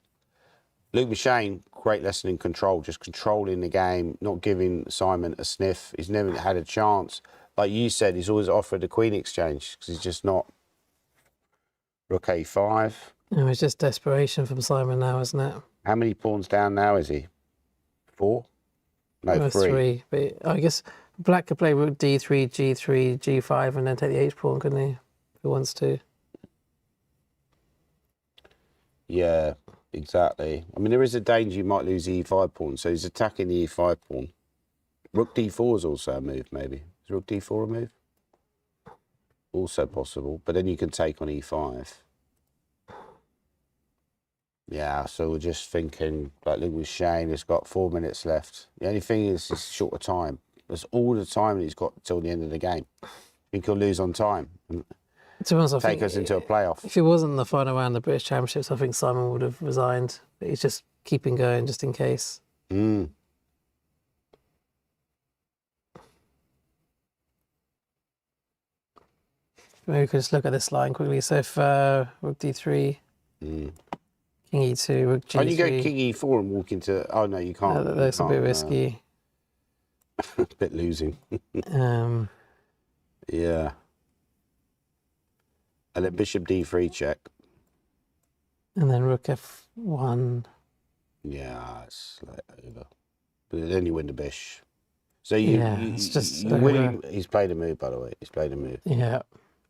Luke Machine, great lesson in control, just controlling the game, not giving Simon a sniff. He's never had a chance. Like you said, he's always offered a queen exchange because he's just not. Rook A5. It's just desperation from Simon now, isn't it? How many pawns down now is he? 4? No, Well, 3. But I guess Black could play rook D3, G3, G5, and then take the H pawn, couldn't he? If he wants to. Yeah, exactly. I mean, there is a danger you might lose the E5 pawn, so he's attacking the E5 pawn. Rook D4 is also a move, maybe. Is Rook D4 a move? Also possible, but then you can take on E5. Yeah, so we're just thinking, like Luke was saying, he's got 4 minutes left. The only thing is it's short of time. That's all the time that he's got till the end of the game. I think he'll lose on time and To be honest, I take think us into a playoff. if it wasn't the final round of the British Championships, I think Simon would have resigned. But he's just keeping going just in case. Mm. maybe we could just look at this line quickly. So if rook d3, king e2, rook g3. Can you go king e4 and walk into? Oh no, you can't. That looks a bit risky. A bit losing. Yeah. And then bishop d3 check. And then rook f1. Yeah, it's like over. But then you win the bish. So It's just you're winning. He's played a move, by the way. He's played a move. Yeah.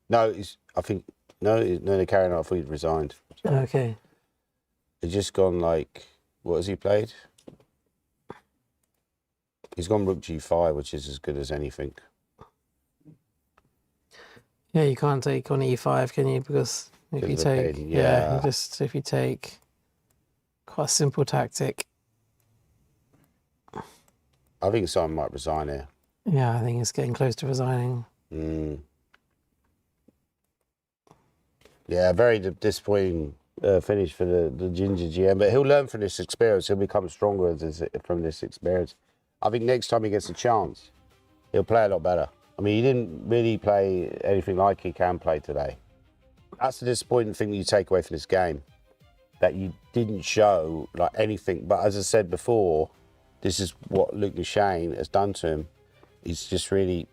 No, they're carrying on. I thought he'd resigned. Okay. He's just gone like, what has he played? He's gone rook g5, which is as good as anything. Yeah, you can't take on e5, can you? Because if you take, if you take, quite a simple tactic. I think Simon might resign here. Yeah, I think it's getting close to resigning. Yeah, very disappointing finish for the Ginger GM, but he'll learn from this experience. He'll become stronger from this experience. I think next time he gets a chance, he'll play a lot better. I mean, he didn't really play anything like he can play today. That's the disappointing thing that you take away from this game, that you didn't show like anything. But as I said before, this is what Luke McShane has done to him. He's just really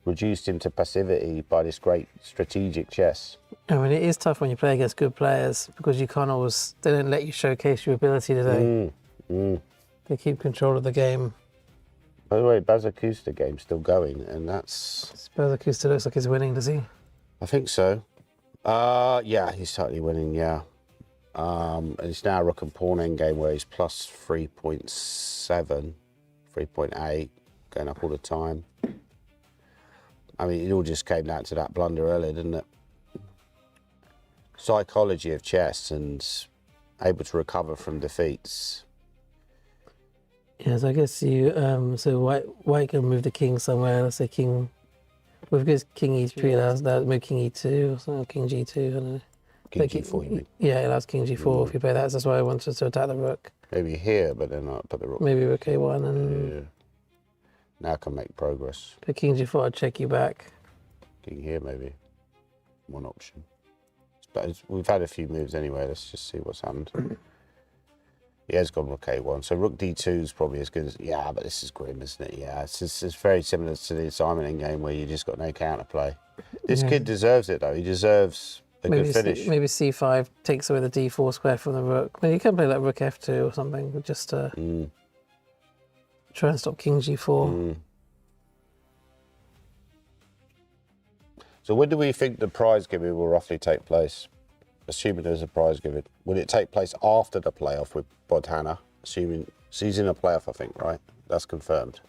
reduced him to passivity by this great strategic chess. I mean, it is tough when you play against good players because you can't always, they don't let you showcase your ability today. They keep control of the game. By the way, Bazakusta game's still going, and that's... Bazakusta looks like he's winning, does he? I think so. Yeah, he's totally winning, yeah. And it's now rook and pawn endgame where he's plus 3.7, 3.8, going up all the time. I mean, it all just came down to that blunder earlier, didn't it? Psychology of chess and able to recover from defeats. Yes, I guess you, so white can move the king somewhere, let's say king, well, if it goes king e3, that move king e2 or something, king g2, I don't know. King g4, you mean? Yeah, it allows king g4 if you play that, that's why I wanted to attack the rook. Maybe here, but then I'll put the rook. Maybe rook a1 and... Yeah. Now I can make progress. Put king g4, I'd check you back. King here, maybe. One option. But we've had a few moves anyway, let's just see what's happened. He has gone rook a1, so rook d2 is probably as good as... Yeah, but this is grim, isn't it? Yeah, it's very similar to the Simon endgame where you just got no counterplay. This kid deserves it, though. He deserves a good finish. Maybe c5 takes away the d4 square from the rook. Maybe you can play like rook f2 or something, just to try and stop king g4. So when do we think the prize giving will roughly take place? Assuming there's a prize giving. Will it take place after the playoff with Bodhana? Assuming she's in a playoff, I think, right? That's confirmed.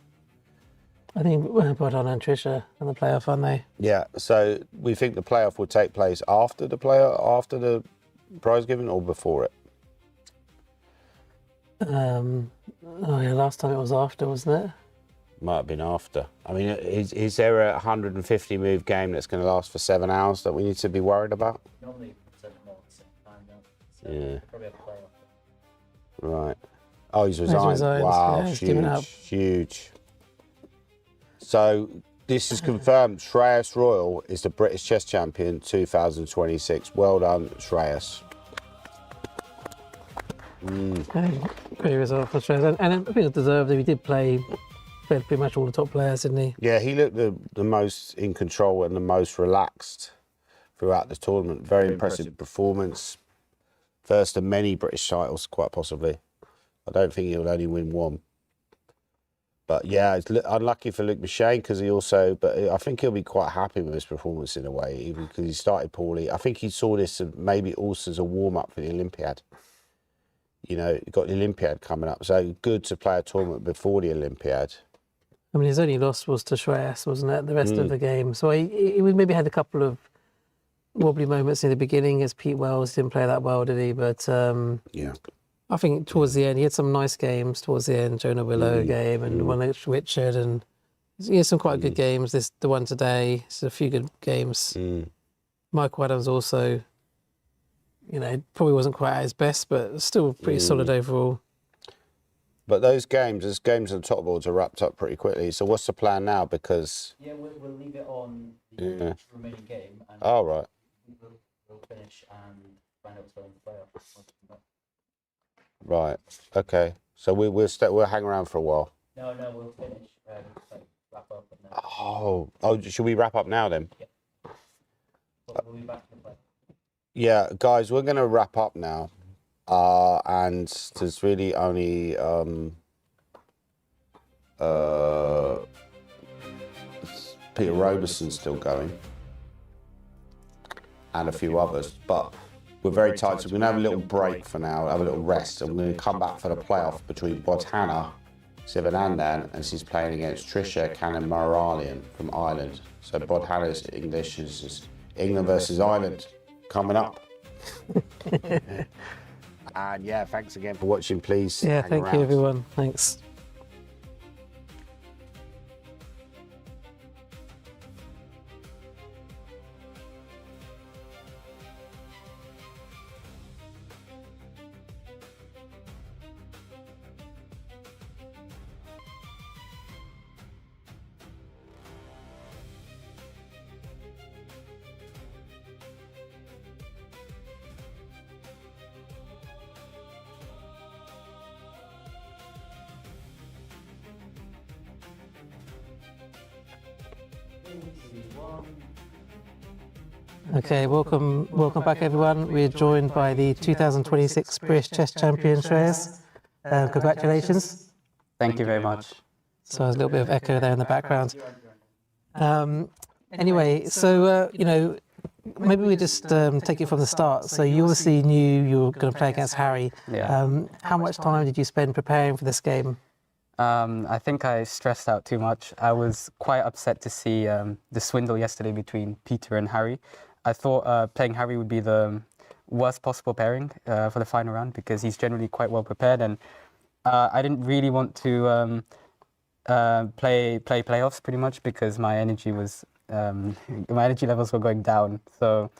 I think Bodhana and Trisha in the playoff, aren't they? Yeah, so we think the playoff will take place after the prize giving or before it? Oh yeah, last time it was after, wasn't it? Might have been after. I mean, is there a 150 move game that's going to last for 7 hours that we need to be worried about? Normally present them all at the same time, don't they? So Yeah. probably have a playoff. Right. Oh, he's resigned. resigned. Wow, Yeah, he's given up. huge. So this is confirmed. Shreyas Royal is the British Chess Champion 2026. Well done, Shreyas. Great result for Shreyas. And I think it deserved it. He did played pretty much all the top players, didn't he? Yeah, he looked the most in control and the most relaxed throughout the tournament. Very impressive performance. First of many British titles, quite possibly. I don't think he'll only win one. But yeah, it's unlucky for Luke McShane because but I think he'll be quite happy with his performance in a way, even because he started poorly. I think he saw this maybe also as a warm-up for the Olympiad. You know, you've got the Olympiad coming up, so good to play a tournament before the Olympiad. I mean, his only loss was to Shreyas, wasn't it? The rest of the game. So he maybe had a couple of wobbly moments in the beginning as Pete Wells didn't play that well, did he? But yeah, I think towards the end, he had some nice games towards the end. Jonah Willow game and one against Richard, and he had some quite good games. The one today, it's a few good games. Michael Adams also, you know, probably wasn't quite at his best, but still pretty solid overall. But those games on the top boards are wrapped up pretty quickly. So what's the plan now? Because Yeah, we'll leave it on the remaining game, and oh right, we'll finish and find out what's going to play. right, okay. So we'll hang around for a while. No, we'll finish. Like wrap up and then. Oh, should we wrap up now then? We'll be back to play. Yeah, guys, we're gonna wrap up now. And there's really only Peter Robeson's still going and a few others, but we're very tight, so we're gonna have a little break for now, have a little rest, and we're gonna come back for the playoff between Bodhana Sivanandan, and she's playing against Trisha Cannon-Moralian from Ireland. So Bodhana's English is England versus Ireland coming up. And yeah, thanks again for watching. Please. Yeah, hang thank around. you, everyone. Thanks. Okay, welcome back, everyone. We're joined by the 2026 British Chess Champion, Shreyas. Congratulations. Thank you very much. So there's a little bit of echo there in the background. Anyway, so, maybe we just take it from the start. So you obviously knew you were going to play against Harry. Yeah. How much time did you spend preparing for this game? I think I stressed out too much. I was quite upset to see the swindle yesterday between Peter and Harry. I thought playing Harry would be the worst possible pairing for the final round because he's generally quite well prepared, and I didn't really want to play playoffs pretty much because my energy levels were going down. So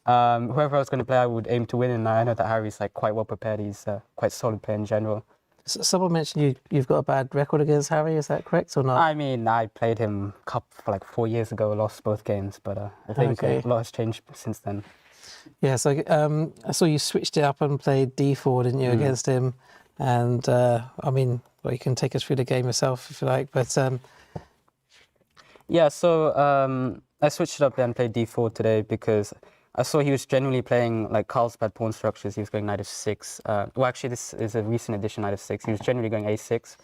whoever I was going to play, I would aim to win, and I know that Harry's like quite well prepared. He's quite solid player in general. Someone mentioned you've got a bad record against Harry. Is that correct or not? I mean, I played him for like 4 years ago, lost both games, but I think a lot has changed since then. Yeah, so I saw you switched it up and played d4, didn't you, against him? And I mean, well, you can take us through the game yourself if you like, but... Yeah, so I switched it up and played d4 today because I saw he was generally playing like Carlsbad pawn structures. He was going knight f6. Well, actually, this is a recent edition knight f6. He was generally going a6.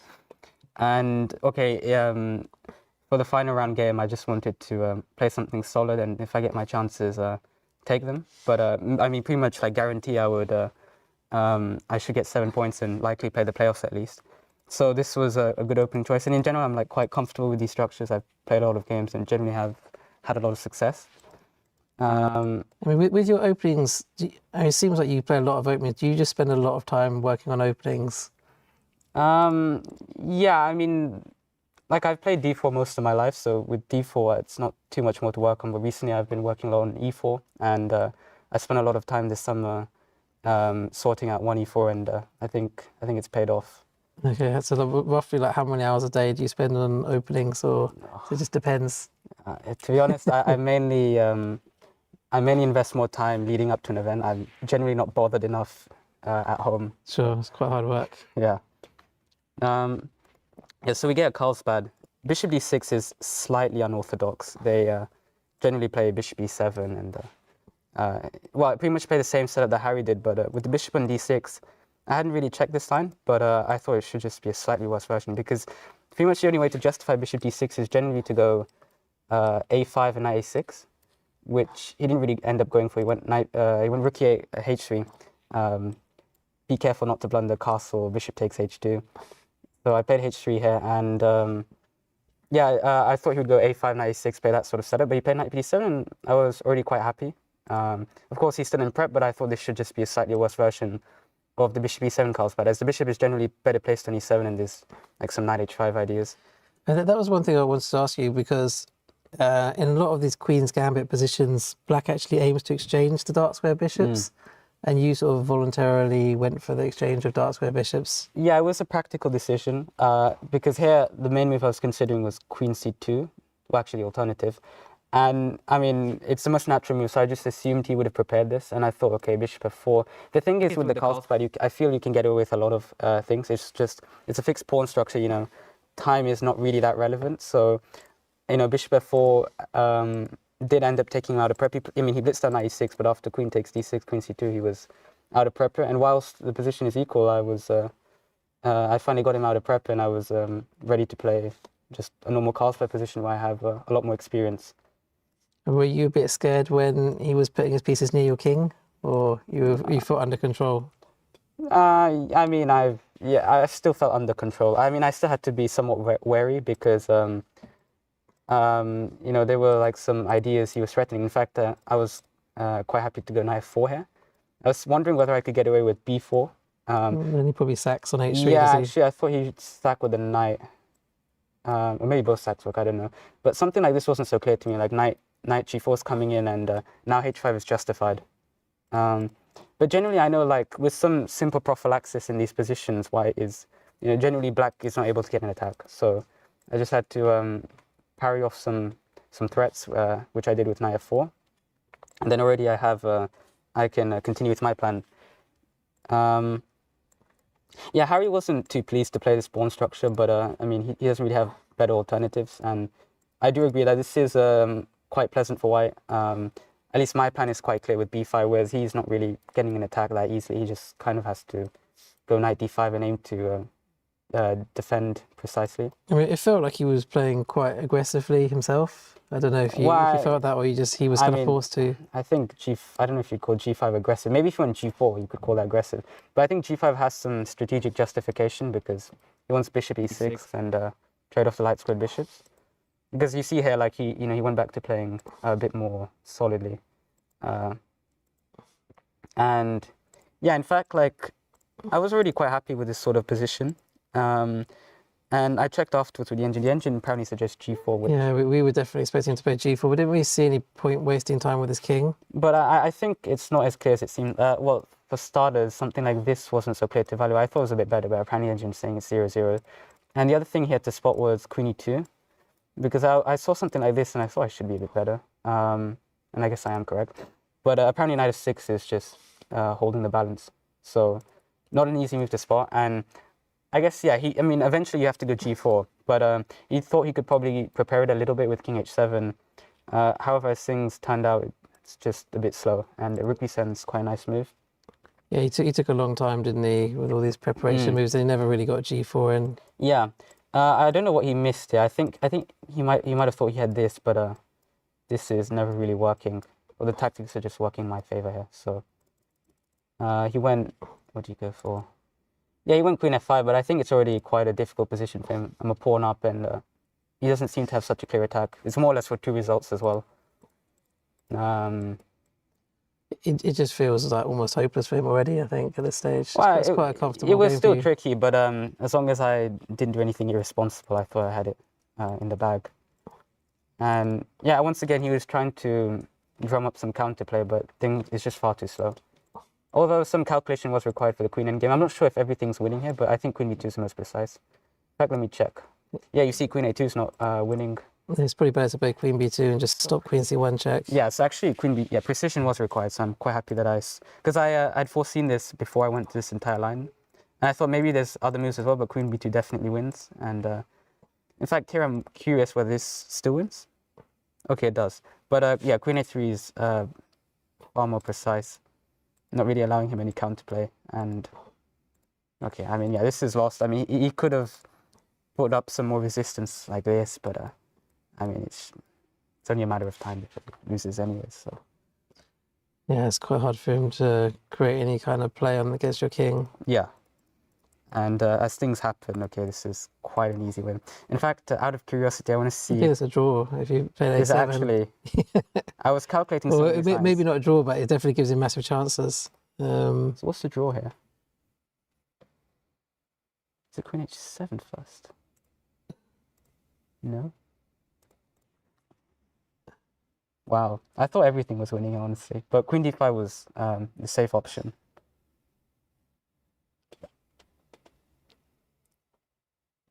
And okay, for the final round game, I just wanted to play something solid, and if I get my chances, take them. But I mean, pretty much like guarantee I would, I should get 7 points and likely play the playoffs at least. So this was a good opening choice. And in general, I'm like quite comfortable with these structures. I've played a lot of games and generally have had a lot of success. I mean, with your openings, it seems like you play a lot of openings. Do you just spend a lot of time working on openings? Yeah, I mean, like I've played d4 most of my life, so with d4, it's not too much more to work on. But recently, I've been working a lot on e4, and I spent a lot of time this summer sorting out one e4, and I think it's paid off. Okay, so roughly like how many hours a day do you spend on openings, or it just depends? To be honest, I mainly invest more time leading up to an event. I'm generally not bothered enough at home. Sure, it's quite hard work. Yeah. Yeah, so we get a Carlsbad. Bishop d6 is slightly unorthodox. They generally play bishop e7 and, well, pretty much play the same setup that Harry did, but with the bishop on d6, I hadn't really checked this line, but I thought it should just be a slightly worse version because pretty much the only way to justify bishop d6 is generally to go a5 and knight a6, which he didn't really end up going for. He went rook e8, h3. Be careful not to blunder castle, bishop takes h2. So I played h3 here, and yeah, I thought he would go a5, knight a6, play that sort of setup, but he played knight b7, and I was already quite happy. Of course, he's still in prep, but I thought this should just be a slightly worse version of the bishop e7 Carlsbad, as the bishop is generally better placed on e7, and there's like some knight h5 ideas. And that was one thing I wanted to ask you, because in a lot of these Queen's Gambit positions, black actually aims to exchange the dark square bishops. and you sort of voluntarily went for the exchange of dark square bishops. Yeah, it was a practical decision because here the main move I was considering was queen c2, well, actually the alternative. And I mean, it's the most natural move, so I just assumed he would have prepared this, and I thought, okay, bishop f4. The thing is with the Carlsbad, I feel you can get away with a lot of things. It's a fixed pawn structure, you know. Time is not really that relevant, so, you know, bishop f4 did end up taking him out of prep. I mean, he blitzed out knight e6, but after queen takes d6, queen c2, he was out of prep. And whilst the position is equal, I finally got him out of prep, and I was ready to play just a normal Carlsbad position where I have a lot more experience. Were you a bit scared when he was putting his pieces near your king, or you felt under control? I mean, I still felt under control. I mean, I still had to be somewhat wary because, you know, there were like some ideas he was threatening. In fact, I was quite happy to go knight f4 here. I was wondering whether I could get away with b4. Then he probably sacks on h3. Yeah, actually, I thought he'd sack with a knight. Or maybe both sacks work, I don't know. But something like this wasn't so clear to me, like knight g4 is coming in, and now h5 is justified. But generally, I know, like, with some simple prophylaxis in these positions, white is, you know, generally black is not able to get an attack. So I just had to parry off some threats, which I did with knight f4. And then already I have, I can continue with my plan. Yeah, Harry wasn't too pleased to play this pawn structure, but I mean, he doesn't really have better alternatives. And I do agree that this is quite pleasant for white. At least my plan is quite clear with b5, whereas he's not really getting an attack that easily. He just kind of has to go knight d5 and aim to defend precisely. I mean, it felt like he was playing quite aggressively himself. I don't know if you felt that, or he was kind of forced to. I think I don't know if you'd call g5 aggressive. Maybe if you went g4, you could call that aggressive. But I think g5 has some strategic justification because he wants bishop e6 and trade off the light squared bishops. Because you see here, like, he went back to playing a bit more solidly. And yeah, in fact, like, I was already quite happy with this sort of position. And I checked afterwards with the engine. The engine apparently suggests g4. Which, yeah, we were definitely expecting him to play g4. We didn't really see any point wasting time with his king. But I think it's not as clear as it seemed. Well, for starters, something like this wasn't so clear to evaluate. I thought it was a bit better, but apparently the engine's saying it's 0-0. And the other thing he had to spot was queen e2. Because I saw something like this and I thought I should be a bit better. And I guess I am correct. But apparently knight f6 is just holding the balance. So not an easy move to spot. And I guess, yeah, I mean, eventually you have to go g4. But he thought he could probably prepare it a little bit with king h7. However, as things turned out, it's just a bit slow. And rook b7 is quite a nice move. Yeah, he took a long time, didn't he, with all these preparation moves. He never really got g4 in. Yeah. I don't know what he missed here. I think he might have thought he had this, but this is never really working. Well, the tactics are just working in my favor here. So he went. What did he go for? Yeah, he went queen f5, but I think it's already quite a difficult position for him. I'm a pawn up, and he doesn't seem to have such a clear attack. It's more or less for 2 results as well. It just feels like almost hopeless for him already, I think, at this stage. Well, it's quite a comfortable game. It was still tricky, but as long as I didn't do anything irresponsible, I thought I had it in the bag. And yeah, once again, he was trying to drum up some counterplay, but it's just far too slow. Although some calculation was required for the queen endgame. I'm not sure if everything's winning here, but I think queen b2 is the most precise. In fact, let me check. Yeah, you see queen a2 is not winning. It's probably better to play queen b2 and just stop queen c1 check. Yeah, so actually queen b, yeah, precision was required, so I'm quite happy that because I'd foreseen this before I went to this entire line. And I thought maybe there's other moves as well, but queen b2 definitely wins. And in fact, here I'm curious whether this still wins. Okay, it does. But yeah, queen a3 is far more precise, not really allowing him any counterplay. And okay, I mean, yeah, this is lost. I mean, he could have put up some more resistance like this, but I mean, it's only a matter of time if it loses anyway, so. Yeah, it's quite hard for him to create any kind of play on against your king. Yeah. And as things happen, okay, this is quite an easy win. In fact, out of curiosity, I want to see... I think it's a draw if you play a7. Is it actually? I was calculating some maybe not a draw, but it definitely gives him massive chances. So what's the draw here? Is it queen h7 first? No? Wow, I thought everything was winning, honestly. But Queen D5 was the safe option.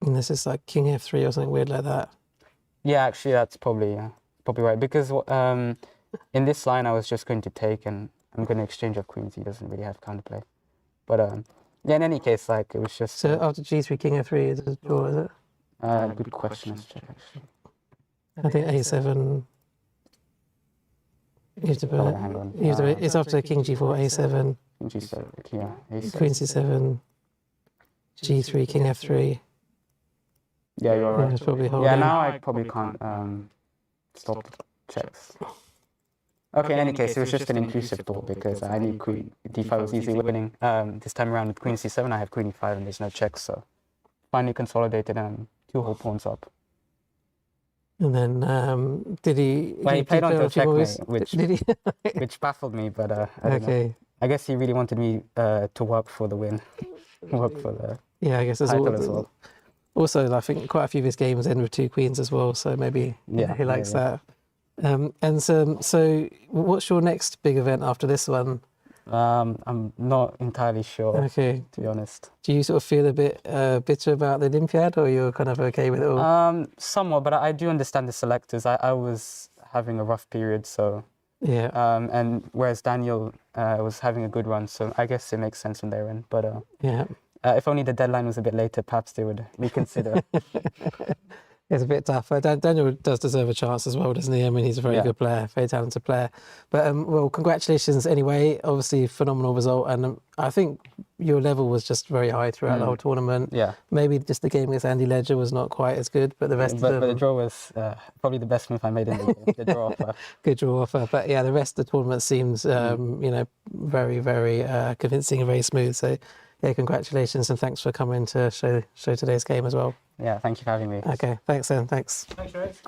And this is like King F3 or something weird like that. Yeah, actually, that's probably right. Because in this line, I was just going to take, and I'm going to exchange off queens. He doesn't really have counterplay. But yeah, in any case, like, it was just... So after G3, King F3 is a draw, is it? Good question. Let's check, actually. I think A7... You have to put, Oh, hang on. it's after King G4, A7, King G7, yeah, A7. Queen C7, G3, King F3. Yeah, you're Yeah, right. it's probably Yeah, holding. now I probably can't stop checks. Okay, in any case, it was just an inclusive thought because I knew Queen D5 was easily winning. This time around with Queen C7, I have Queen E5 and there's no checks, so finally consolidated and 2 whole pawns up. And then did he? Well, he played onto a checkmate, Did he? which baffled me, but I don't know. Okay. I guess he really wanted me to work for the win, work for the Yeah, I guess there's title as well. Also, I think quite a few of his games end with 2 queens as well, so maybe he likes that. And so, what's your next big event after this one? I'm not entirely sure, Okay. to be honest. Do you sort of feel a bit bitter about the Olympiad, or you're kind of okay with it all? Somewhat, but I do understand the selectors. I was having a rough period, so Yeah. and whereas Daniel was having a good run, so I guess it makes sense from their end. But Yeah. if only the deadline was a bit later, perhaps they would reconsider. It's a bit tough. Daniel does deserve a chance as well, doesn't he? I mean, he's a very good player, very talented player. But, well, congratulations anyway. Obviously, phenomenal result. And I think your level was just very high throughout the whole tournament. Yeah. Maybe just the game against Andy Ledger was not quite as good, but the rest of them... But the draw was probably the best move I made in the game, the draw offer. Good draw offer. But, yeah, the rest of the tournament seems, you know, very, very convincing and very smooth. So, yeah, congratulations and thanks for coming to show today's game as well. Yeah, thank you for having me. Okay, thanks then. Thanks. Thanks, Rose.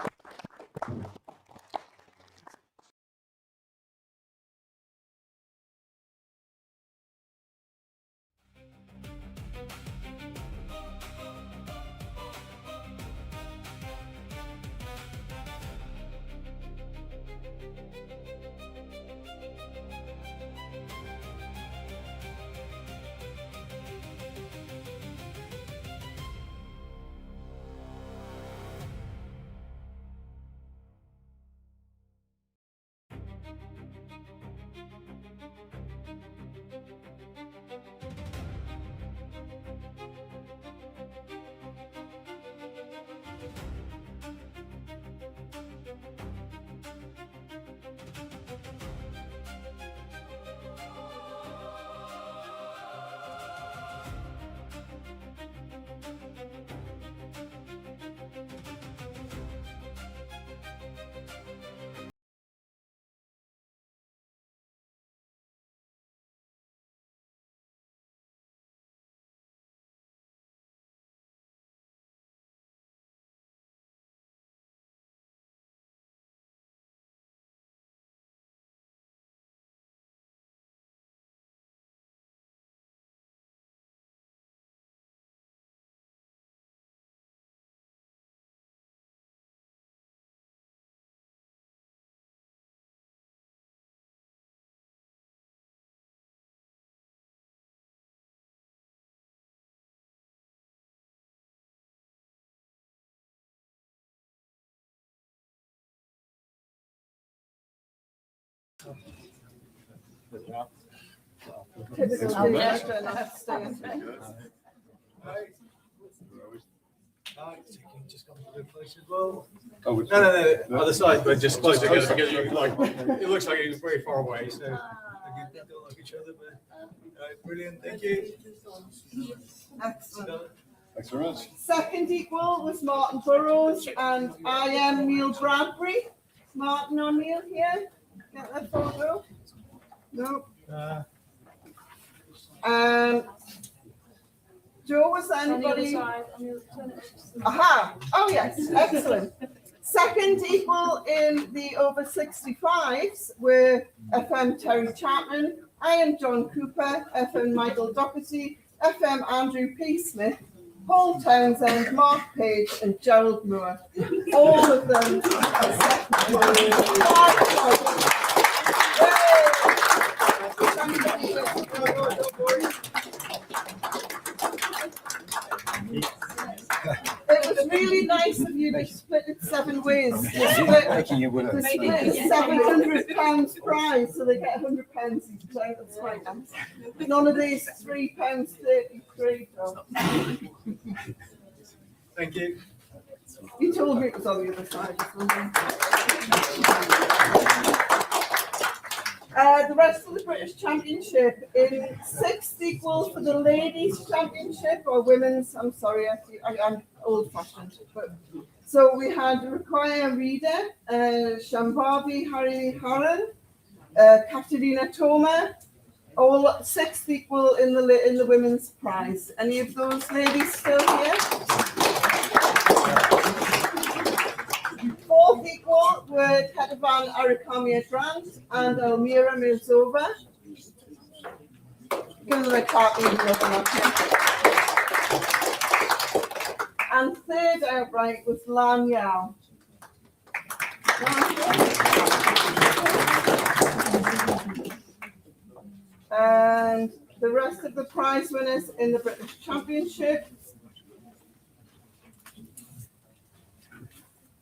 Just come to the place as well. Oh, no, other side, but just closer because like it looks like it's very far away, so they don't like each other. But brilliant, thank you. Excellent. Thanks very much. Second equal was Martin Burrows, and I am Neil Bradbury. Martin or Neil here? Get that photo? No. Joe, was anybody? Aha! Oh yes, excellent. Second equal in the over 65s were FM Terry Chapman, I am John Cooper, FM Michael Doherty, FM Andrew P. Smith, Paul Townsend, Mark Page, and Gerald Moore. All of them are second. It was really nice of you to split it 7 ways. To split the £700 prize, so they get £100 each. So that's quite nice. None of these £3.33. Thank you. You told me it was on the other side. The rest of the British Championship in 6th equal for the Ladies Championship or Women's. I'm sorry, I'm old-fashioned. So we had Rukoya Reader, Shambhavi Hariharan, Katerina Toma, all 6th equal in the women's prize. Any of those ladies still here? 4th equal were Kedavan Arikamia Grant and Elmira Mirzova. Give them a clap. And 3rd outright was Lan Yao. And the rest of the prize winners in the British Championship.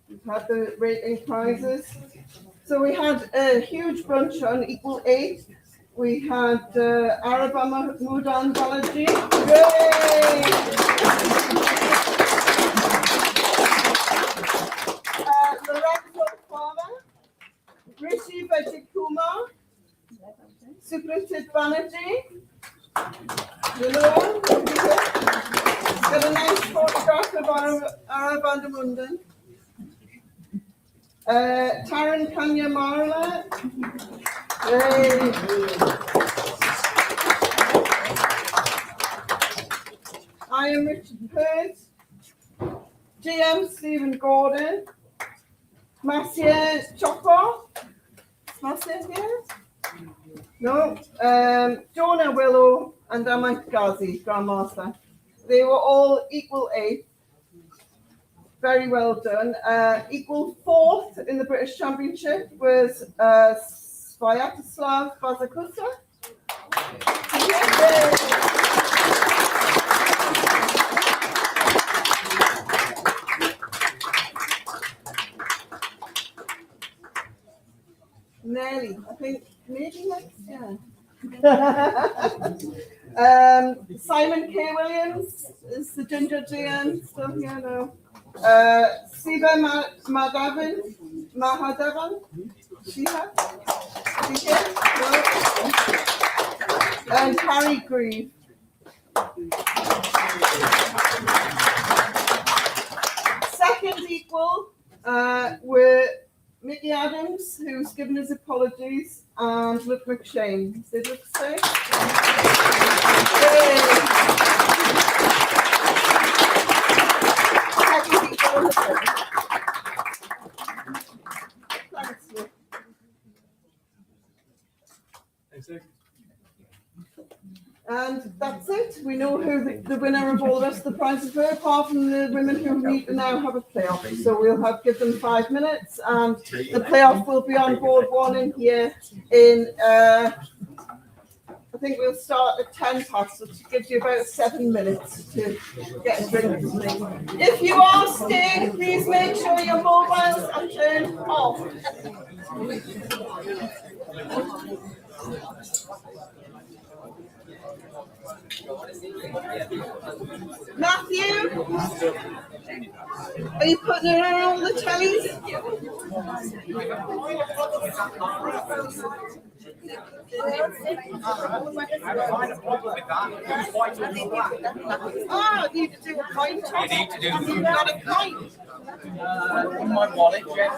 We've had the rating prizes. So we had a huge bunch on equal 8. We had Arabama Mudan Balaji. Yay! Lorenzo Farmer, Rishi Vajikumar, Supratit Banerjee. Hello. Got a nice photograph of Arabanda Mundan. Taran Kanya Marla. I am Richard Pert. GM Stephen Gordon. Marcia Choco. Marcia here? No. Jonah Willow and Amit Ghazi, Grandmaster. They were all equal 8. Very well done. Equal 4th in the British Championship was Svyatoslav Bazakusa. Nelly, I think maybe next year. Simon K. Williams is the Ginger GM, still here now. Siva Mahadevan, Shiva, no. And Harry Grieve. Second equal were Mickey Adams, who's given his apologies, and Luke McShane. Did Luke say? Thanks, Luke. Thanks, Luke. And that's it. We know who the winner of all the rest of the prizes were, apart from the women who need to now have a playoff. So we'll give them 5 minutes, and the playoff will be on board 1 in here in, I think we'll start at 10 past, which gives you about 7 minutes to get a drink. If you are staying, please make sure your mobiles are turned off. Matthew, are you putting it on all the tellies? Oh, you need to do a coin toss. You need to do. Have you got a coin? In my wallet, yeah.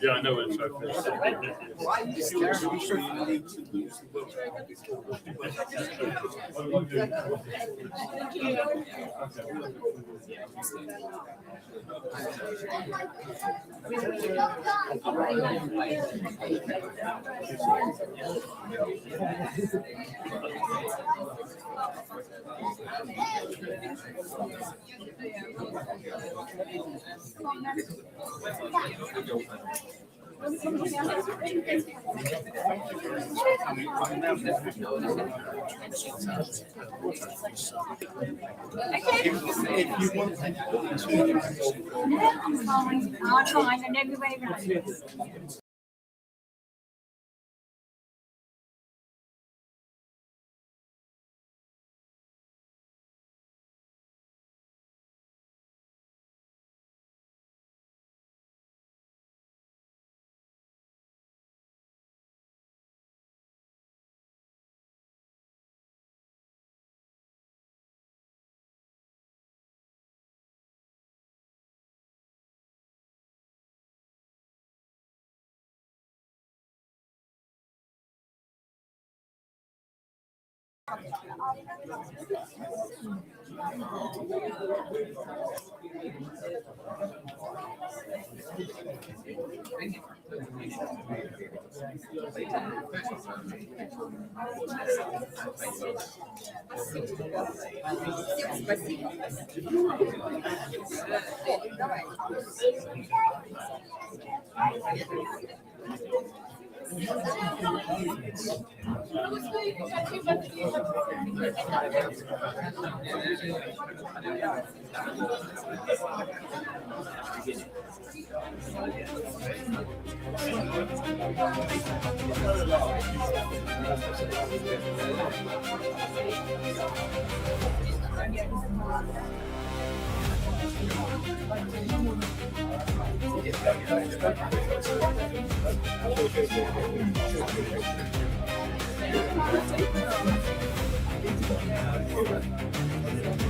Yeah, I know what it's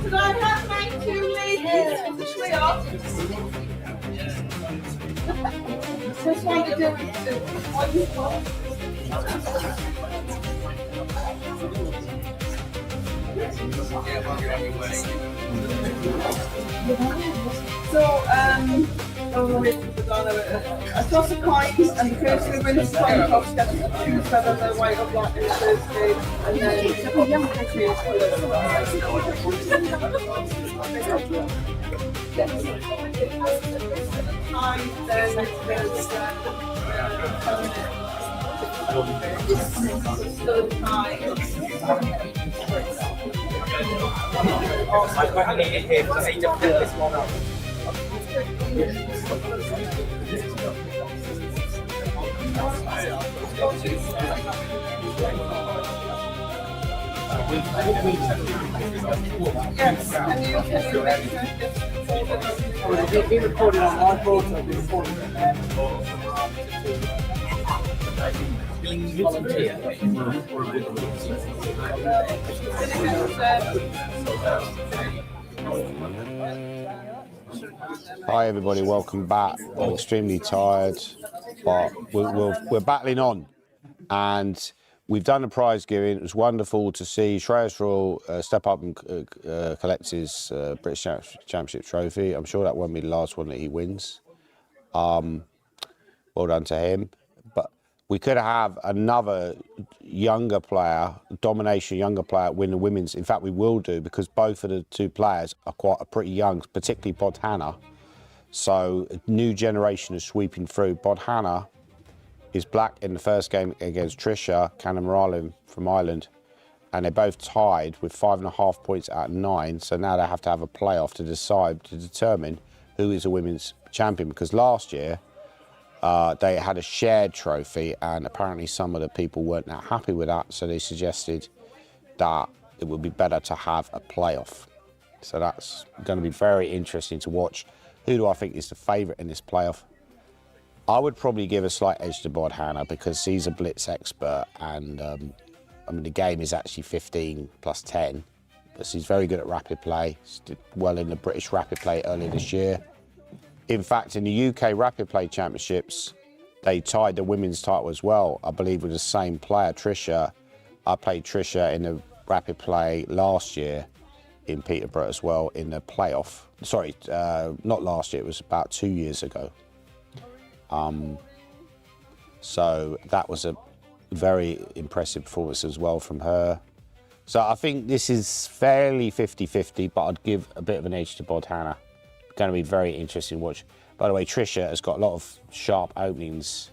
Could I have my two ladies officially off? Just want to do So, a toss of coins, and the person who wins the coin toss gets to choose whether they're white or black in the first game, and then choose Yes, and you can make it. It'll be recorded on my board, so it'll be recorded. Hi everybody, welcome back. I'm extremely tired, but we're battling on, and we've done the prize giving. It was wonderful to see Shreyas Royal step up and collect his British Championship trophy. I'm sure that won't be the last one that he wins. Well done to him. But we could have another younger player, domination younger player, win the women's. In fact, we will do, because both of the two players are pretty young, particularly Bodhana. So a new generation is sweeping through. Bodhana is black in the first game against Trisha Cannon from Ireland, and they're both tied with 5.5 points out of 9. So now they have to have a playoff to determine who is a women's champion, because last year they had a shared trophy, and apparently some of the people weren't that happy with that, so they suggested that it would be better to have a playoff. So that's going to be very interesting to watch. Who do I think is the favourite in this playoff? I would probably give a slight edge to Bodhana, because he's a blitz expert, and I mean, the game is actually 15 plus 10, but he's very good at rapid play. He did well in the British rapid play earlier this year. In fact, in the UK Rapid Play Championships, they tied the women's title as well, I believe, with the same player, Trisha. I played Trisha in the rapid play last year in Peterborough as well in the playoff. Sorry, not last year, it was about 2 years ago. So that was a very impressive performance as well from her. So I think this is fairly 50-50, but I'd give a bit of an edge to Bodhana. Going to be very interesting to watch. By the way, Trisha has got a lot of sharp openings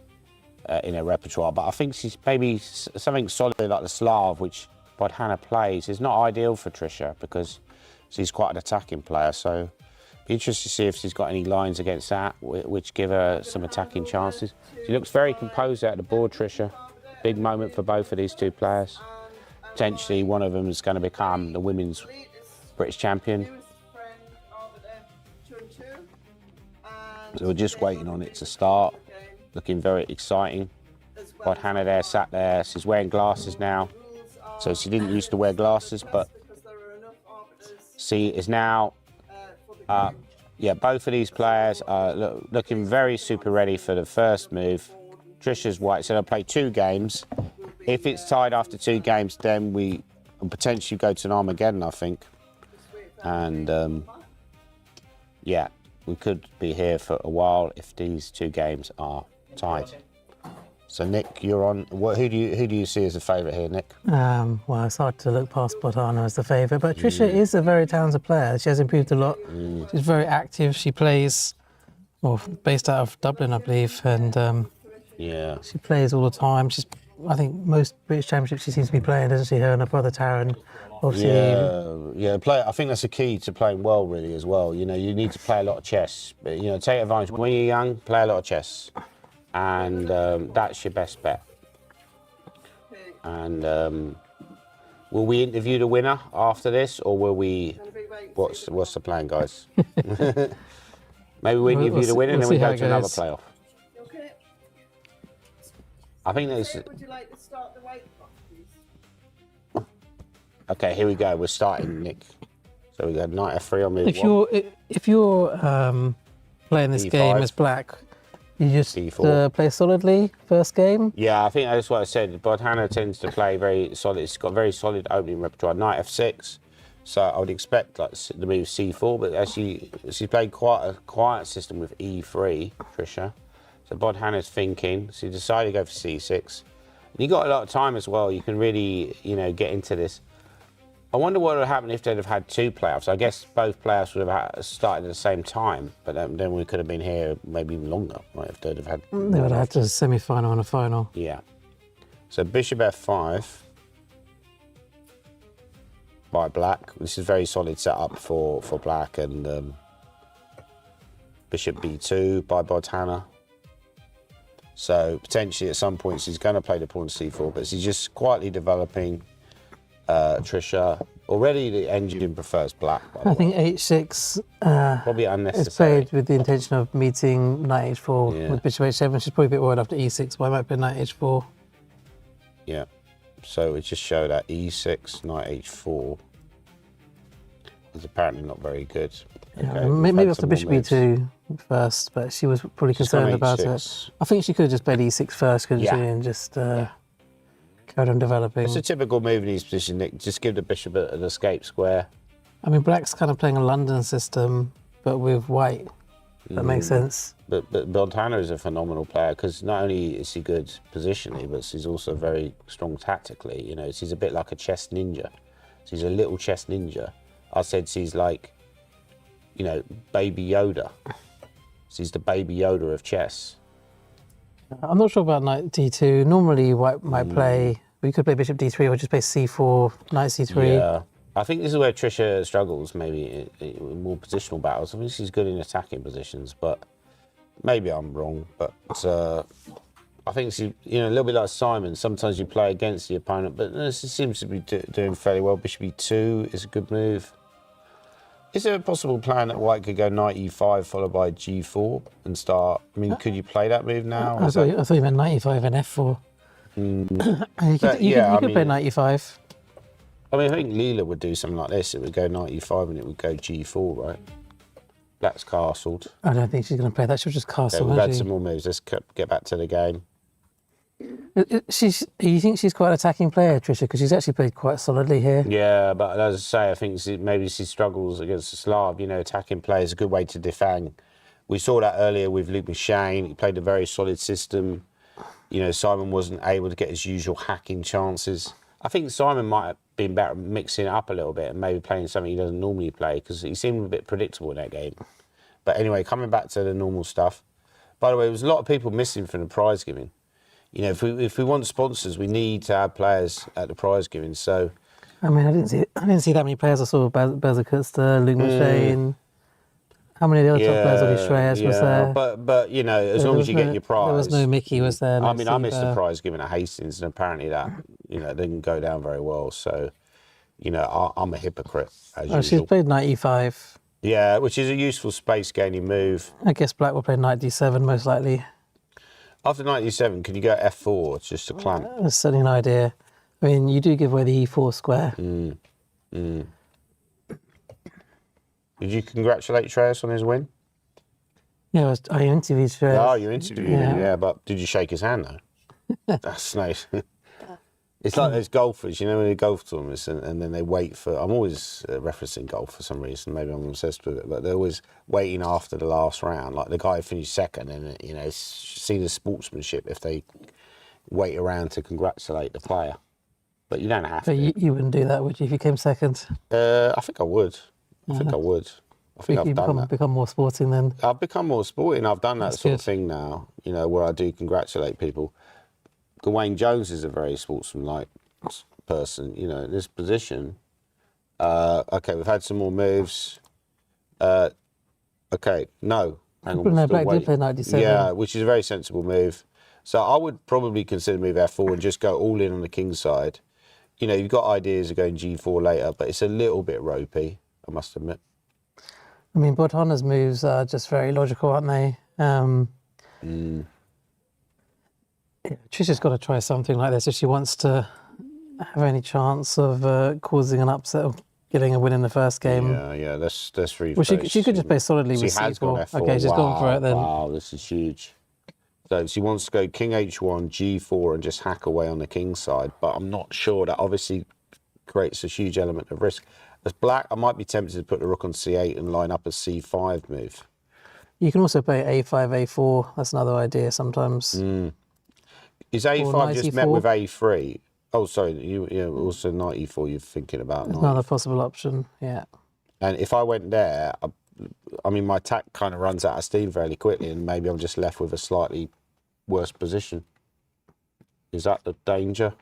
in her repertoire, but I think she's maybe something solid like the Slav, which Bodhana plays, is not ideal for Trisha, because she's quite an attacking player. So be interested to see if she's got any lines against that, which give her some attacking chances. She looks very composed out of the board, Trisha. Big moment for both of these two players. Potentially one of them is going to become the women's British champion. So we're just waiting on it to start. Looking very exciting. Bodhana there, sat there. She's wearing glasses now. So she didn't used to wear glasses, but she is now, yeah, both of these players are looking very super ready for the first move. Trisha's white, so they'll play 2 games. If it's tied after 2 games, then we potentially go to an Armageddon, I think. And yeah, we could be here for a while if these 2 games are tied. So Nick, you're on. Who do you see as a favourite here, Nick? Well, it's hard to look past Bodhana as the favourite, but Trisha is a very talented player. She has improved a lot. She's very active. She plays, well, based out of Dublin, I believe, and yeah, she plays all the time. I think most British Championships she seems to be playing, doesn't she? Her and her brother Taryn, obviously. Yeah. I think that's the key to playing well, really, as well. You know, you need to play a lot of chess. But, you know, take advantage when you're young. Play a lot of chess, and that's your best bet. And will we interview the winner after this, or will we? What's the plan, guys? Maybe we interview the winner and then we go to another playoff. I think there's. Would you like to start the weight box, please? Okay, here we go. We're starting, Nick. So we got knight f3 on move If you're playing this E5. game as black, you just E4. play solidly first game. Yeah, I think that's what I said. Bodhana tends to play very solid. It's got very solid opening repertoire. Knight f6. So I would expect like the move c4, but actually she's played quite a quiet system with e3, Trisha. So Bodhana's thinking, so you decided to go for c6. And you got a lot of time as well. You can really, you know, get into this. I wonder what would have happened if they'd have had 2 playoffs. I guess both playoffs would have started at the same time, but then we could have been here maybe even longer, right? If they'd have had. They would have had a semi-final and a final. Yeah. So bishop f5 by black. This is very solid setup for black, and bishop b2 by Bodhana. So potentially at some points he's going to play the pawn c4, but he's just quietly developing Trisha. Already the engine prefers black. I think h6 probably unnecessary. is played with the intention of meeting knight h4 with bishop h7. She's probably a bit worried after e6, but I might play knight h4. Yeah. So it just showed that e6, knight h4 is apparently not very good. Yeah, Okay, maybe after bishop e2 first, but she was pretty concerned about it. I think she could have just played e6 first, couldn't she? And just carried on developing. It's a typical move in his position, Nick. Just give the bishop an escape square. I mean, black's kind of playing a London system, but with white. That makes sense. But Montana is a phenomenal player because not only is he good positionally, but he's also very strong tactically. You know, he's a bit like a chess ninja. So he's a little chess ninja. I said he's like, you know, Baby Yoda. So he's the Baby Yoda of chess. I'm not sure about knight d2. Normally, white might play. We could play bishop d3 or just play c4, knight c3. Yeah. I think this is where Trisha struggles, maybe in more positional battles. I think she's good in attacking positions, but maybe I'm wrong. But I think she, you know, a little bit like Simon. Sometimes you play against the opponent, but she seems to be doing fairly well. Bishop e2 is a good move. Is there a possible plan that white could go knight e5 followed by g4 and start? I mean, could you play that move now? I thought you meant knight e5 and f4. You could play knight e5. I mean, I think Leela would do something like this. It would go knight e5 and it would go g4, right? Black's castled. I don't think she's going to play that. She'll just castle. Okay, we've had some more moves. Let's get back to the game. You think she's quite an attacking player, Trisha? Because she's actually played quite solidly here. Yeah, but as I say, I think maybe she struggles against the Slav. You know, attacking play is a good way to defang. We saw that earlier with Luke McShane. He played a very solid system. You know, Simon wasn't able to get his usual hacking chances. I think Simon might have been better at mixing it up a little bit and maybe playing something he doesn't normally play because he seemed a bit predictable in that game. But anyway, coming back to the normal stuff. By the way, there was a lot of people missing from the prize giving. You know, if we want sponsors, we need to have players at the prize giving. So, I mean, I didn't see that many players. I saw Bezakutster, Luke McShane. How many of the other top players? Oli Shreyas was there. But you know, as long as you get your prize. There was no Mickey, was there? No I mean, I missed the prize given at Hastings, and apparently that, you know, didn't go down very well. So, you know, I'm a hypocrite as usual. She's played knight e5. Yeah, which is a useful space gaining move. I guess black will play knight d7 most likely. After knight d7, can you go f4 just to clamp? That's certainly an idea. I mean, you do give away the e4 square. Did you congratulate Shreyas on his win? Yeah, I interviewed Shreyas. Oh, you interviewed him, yeah, but did you shake his hand though? That's nice. It's like those golfers, you know, when they golf tournaments and then they wait for, I'm always referencing golf for some reason, maybe I'm obsessed with it, but they're always waiting after the last round, like the guy who finished second, and, you know, see the sportsmanship if they wait around to congratulate the player. But you don't have to. You wouldn't do that, would you, if you came second? I think I would. I think I've done that. Become more sporting then. I've become more sporting. I've done that sort of thing now, you know, where I do congratulate people. Gawain Jones is a very sportsmanlike person, you know, in this position. Okay, we've had some more moves. Okay, no. Hang on. No, black did play knight d7. Yeah, which is a very sensible move. So I would probably consider move f4 and just go all in on the king's side. You know, you've got ideas of going g4 later, but it's a little bit ropey, I must admit. I mean, Botana's moves are just very logical, aren't they? Trisha's got to try something like this if she wants to have any chance of causing an upset or getting a win in the first game. Yeah, let's read. Well, she could just play solidly with c4. Has gone f4. Okay, she's gone for it then. Wow, this is huge. So she wants to go king h1, g4, and just hack away on the king's side. But I'm not sure. That obviously creates a huge element of risk. As black, I might be tempted to put the rook on c8 and line up a c5 move. You can also play a5, a4. That's another idea sometimes. Is a5 just met with a3? Oh, sorry, you also knight e4 you're thinking about. Another possible option, yeah. And if I went there, I mean, my attack kind of runs out of steam fairly quickly, and maybe I'm just left with a slightly worse position. Is that the danger?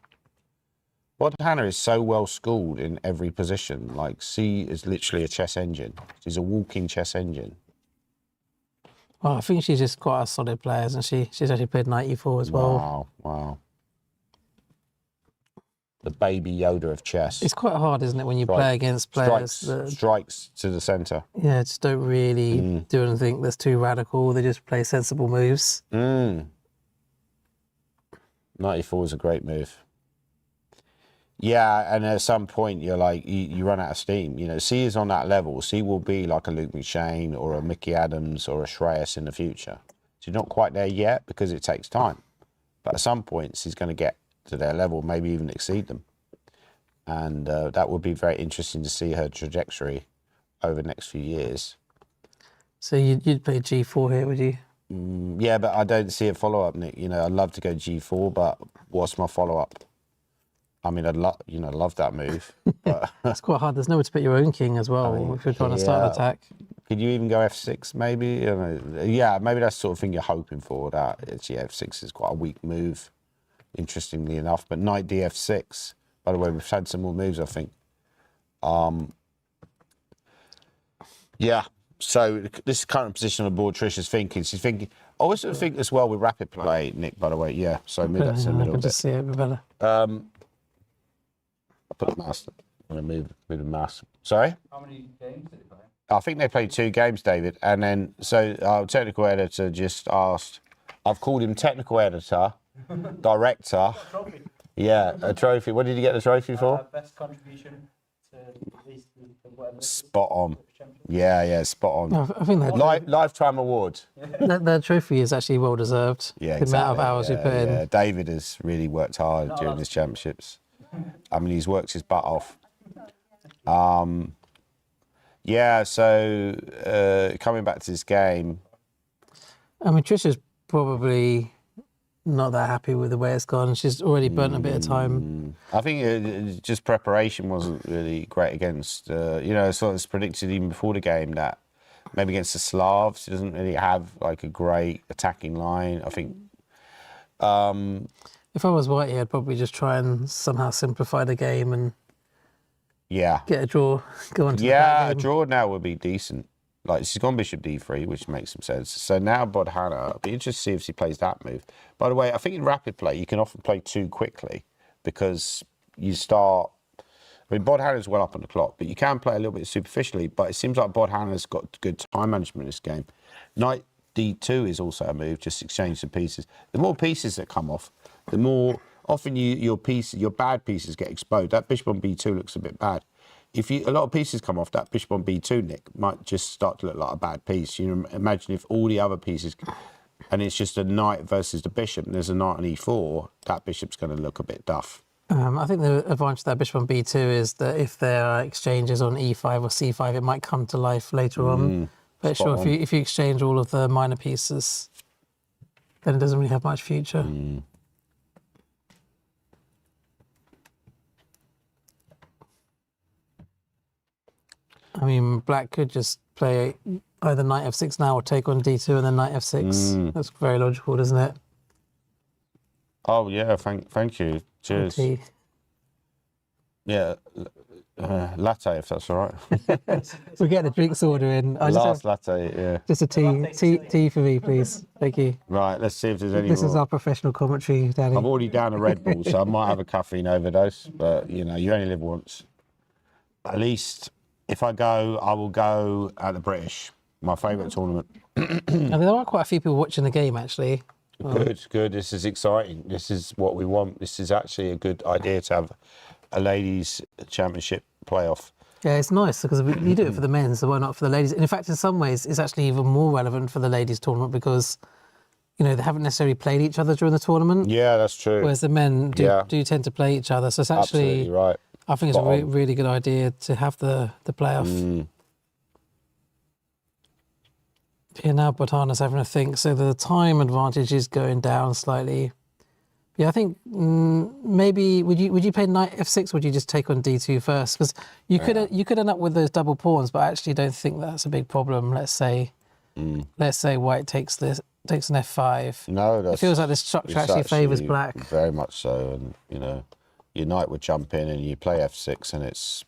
Hannah is so well schooled in every position. Like, she is literally a chess engine. She's a walking chess engine. Well, I think she's just quite a solid player, isn't she? She's actually played knight e4 as well. Wow. The Baby Yoda of chess. It's quite hard, isn't it, when you play against players that strikes to the centre. Yeah, just don't really do anything that's too radical. They just play sensible moves. Knight e4 is a great move. Yeah, and at some point you're like, you run out of steam. You know, C is on that level. C will be like a Luke McShane or a Mickey Adams or a Shreyas in the future. She's not quite there yet because it takes time. But at some point she's going to get to their level, maybe even exceed them. And that would be very interesting to see her trajectory over the next few years. So you'd play G4 here, would you? Yeah, but I don't see a follow-up, Nick. You know, I'd love to go G4, but what's my follow-up? I mean, I'd love that move. But It's quite hard. There's nowhere to put your own king as well if you're trying to start an attack. Could you even go F6 maybe? Yeah, maybe that's the sort of thing you're hoping for. That F6 is quite a weak move, interestingly enough. But knight DF6. By the way, we've had some more moves, I think. Yeah. So this current position on the board, Trish is thinking. She's thinking. I also think as well with rapid play, Nick. By the way, yeah. So move that to the middle. I can just see it a bit better. I put the mouse. I'm gonna move the mouse. Sorry. How many games did he play? I think they played 2 games, David, and then so our technical editor just asked. I've called him technical editor, director. Yeah, a trophy. What did you get the trophy for? Best contribution to at least whatever. Spot on. Yeah, spot on. No, I think that Lifetime award. that trophy is actually well deserved. Yeah, the amount of hours you put in. Yeah. David has really worked hard during his championships. I mean, he's worked his butt off. Yeah, so coming back to this game. I mean, Trisha's probably not that happy with the way it's gone. She's already burnt a bit of time. I think just preparation wasn't really great against, sort of predicted even before the game that maybe against the Slavs, she doesn't really have like a great attacking line. I think. If I was Whitey, I'd probably just try and somehow simplify the game and get a draw, go on to the back a game. draw now would be decent. Like, she's gone bishop d3, which makes some sense. So now Bodhana, I'll be interested to see if she plays that move. By the way, I think in rapid play, you can often play too quickly because you start... I mean, Bodhana's well up on the clock, but you can play a little bit superficially, but it seems like Bodhana's got good time management in this game. Knight d2 is also a move, just exchange some pieces. The more pieces that come off, the more often your bad pieces get exposed. That bishop on b2 looks a bit bad. If a lot of pieces come off, that bishop on b2, Nick, might just start to look like a bad piece. You know, imagine if all the other pieces, and it's just a knight versus the bishop, and there's a knight on e4, that bishop's going to look a bit duff. I think the advantage of that bishop on b2 is that if there are exchanges on e5 or c5, it might come to life later on. But sure, if you exchange all of the minor pieces, then it doesn't really have much future. I mean, black could just play either knight f6 now or take on d2 and then knight f6. That's very logical, doesn't it? Oh, yeah, thank you. Cheers. Tea. Yeah, latte, if that's all right. We'll get the drinks order in. Latte, yeah. Just a tea for me, please. Thank you. Right, let's see if there's any This more. is our professional commentary, Danny. I'm already down a Red Bull, so I might have a caffeine overdose, but, you know, you only live once. At least... If I go, I will go at the British, my favourite tournament. And there are quite a few people watching the game, actually. Good. This is exciting. This is what we want. This is actually a good idea to have a ladies' championship playoff. Yeah, it's nice because you do it for the men, so why not for the ladies? And in fact, in some ways, it's actually even more relevant for the ladies' tournament because, you know, they haven't necessarily played each other during the tournament. Yeah, that's true. Whereas the men do tend to play each other. So it's actually... Absolutely right. I think it's a really good idea to have the playoff. Yeah, now Botana's having a think. So the time advantage is going down slightly. Yeah, I think maybe would you play knight f6 or would you just take on d2 first? Because you could end up with those double pawns, but I actually don't think that's a big problem. Let's say white takes an f5. No, it feels like this structure actually favours black. Very much so, and you know. Your knight would jump in and you play f6 and it's,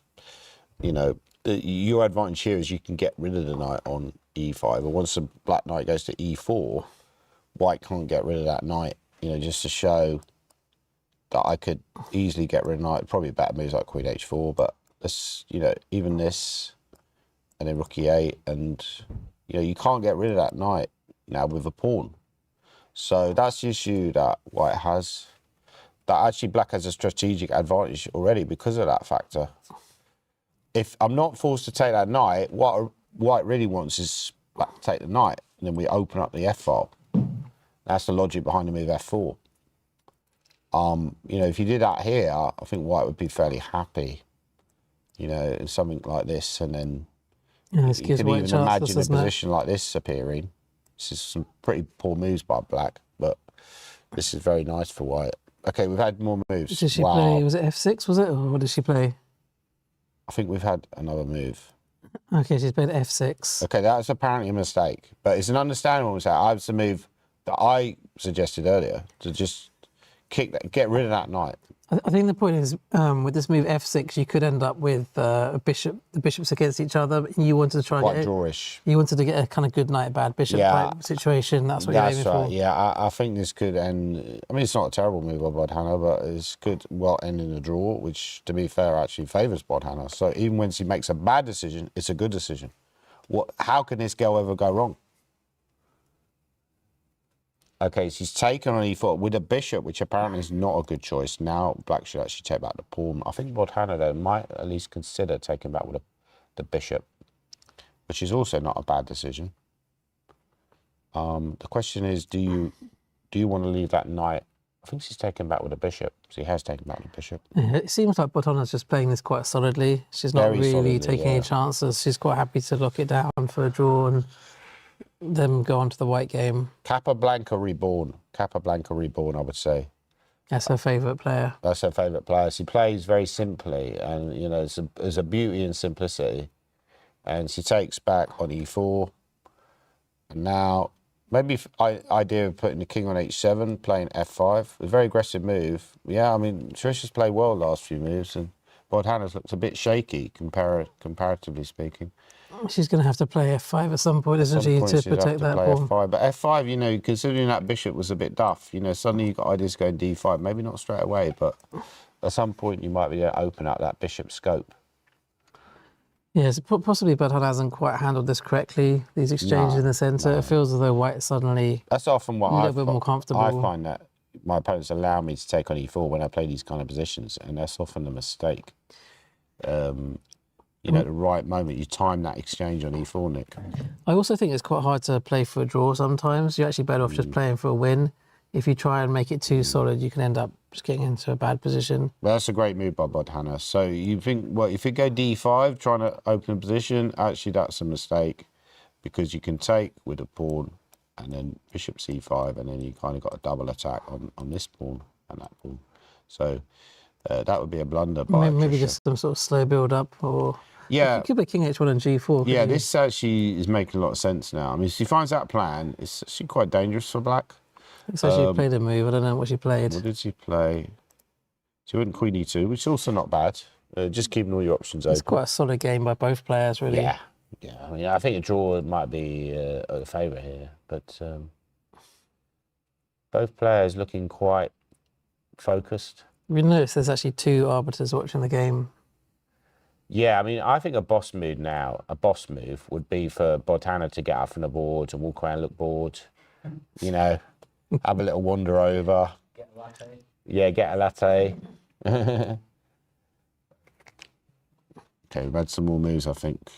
you know, your advantage here is you can get rid of the knight on e5. But once the black knight goes to e4, white can't get rid of that knight, you know, just to show that I could easily get rid of knight. Probably better moves like queen h4, but this, you know, even this and then rook e8 and, you know, you can't get rid of that knight now with a pawn. So that's the issue that white has. That actually black has a strategic advantage already because of that factor. If I'm not forced to take that knight, what white really wants is black to take the knight, and then we open up the f-file. That's the logic behind the move f4. You know, if you did that here, I think white would be fairly happy, you know, in something like this, and then Yeah, you can even chances, imagine a doesn't it? position like this appearing. This is some pretty poor moves by black, but this is very nice for white. Okay, we've had more moves. Did she Wow. play, was it F6, was it? Or what did she play? I think we've had another move. Okay, she's played F6. Okay, that's apparently a mistake, but it's an understandable mistake. I was the move that I suggested earlier to just kick that, get rid of that knight. I think the point is, with this move F6, you could end up with the bishops against each other. And you wanted to try Quite and get drawish. You wanted to get a kind of good knight, bad bishop type situation. That's what you're aiming right. for. Yeah, I think this could end. I mean, it's not a terrible move by Bodhana, but it's could well end in a draw, which, to be fair, actually favours Bodhana. So even when she makes a bad decision, it's a good decision. How can this girl ever go wrong? Okay, she's taken on e4 with a bishop, which apparently is not a good choice. Now black should actually take back the pawn. I think Bodhana, though, might at least consider taking back with the bishop, which is also not a bad decision. The question is, do you want to leave that knight? I think she's taken back with a bishop. She has taken back with a bishop. Yeah, it seems like Bodhana's just playing this quite solidly. She's not Very really solidly, taking any chances. She's quite happy to lock it down for a draw and then go on to the white game. Capablanca reborn. Capablanca reborn, I would say. That's her favourite player. That's her favourite player. She plays very simply, and you know, there's a beauty in simplicity. And she takes back on e4. And now, maybe idea of putting the king on h7, playing f5. A very aggressive move. Yeah, I mean, Trisha's played well the last few moves, and Bodhana's looked a bit shaky, comparatively speaking. She's going to have to play f5 at some point, isn't she, to protect that pawn? F5. But f5, you know, considering that bishop was a bit duff, you know, suddenly you've got ideas going d5. Maybe not straight away, but at some point you might be able to open up that bishop scope. Yes, possibly Bodhana hasn't quite handled this correctly, these exchanges in the centre. It feels as though white suddenly That's often what a little bit more comfortable. I find that my opponents allow me to take on e4 when I play these kind of positions, and that's often a mistake. You know, at the right moment, you time that exchange on e4, Nick. I also think it's quite hard to play for a draw sometimes. You're actually better off just playing for a win. If you try and make it too solid, you can end up just getting into a bad position. Well, that's a great move by Bodhana. So you think, well, if you go d5, trying to open a position, actually that's a mistake, because you can take with a pawn and then bishop c5, and then you kind of got a double attack on this pawn and that pawn. So that would be a blunder by Maybe Trisha. just some sort of slow build up, or Yeah. you could play king h1 and g4. Yeah, couldn't you? this actually is making a lot of sense now. I mean, if she finds that plan, it's actually quite dangerous for black. So she played a move. I don't know what she played. What did she play? She went queen e2, which is also not bad. Just keeping all your options open. It's quite a solid game by both players, really. Yeah. I mean, I think a draw might be a favour here, but both players looking quite focused. We noticed there's actually two arbiters watching the game. Yeah, I mean, I think a boss move would be for Bodhana to get up from the board and walk around, look bored, you know, have a little wander over. Get a latte. Yeah, get a latte. Okay, we've had some more moves, I think.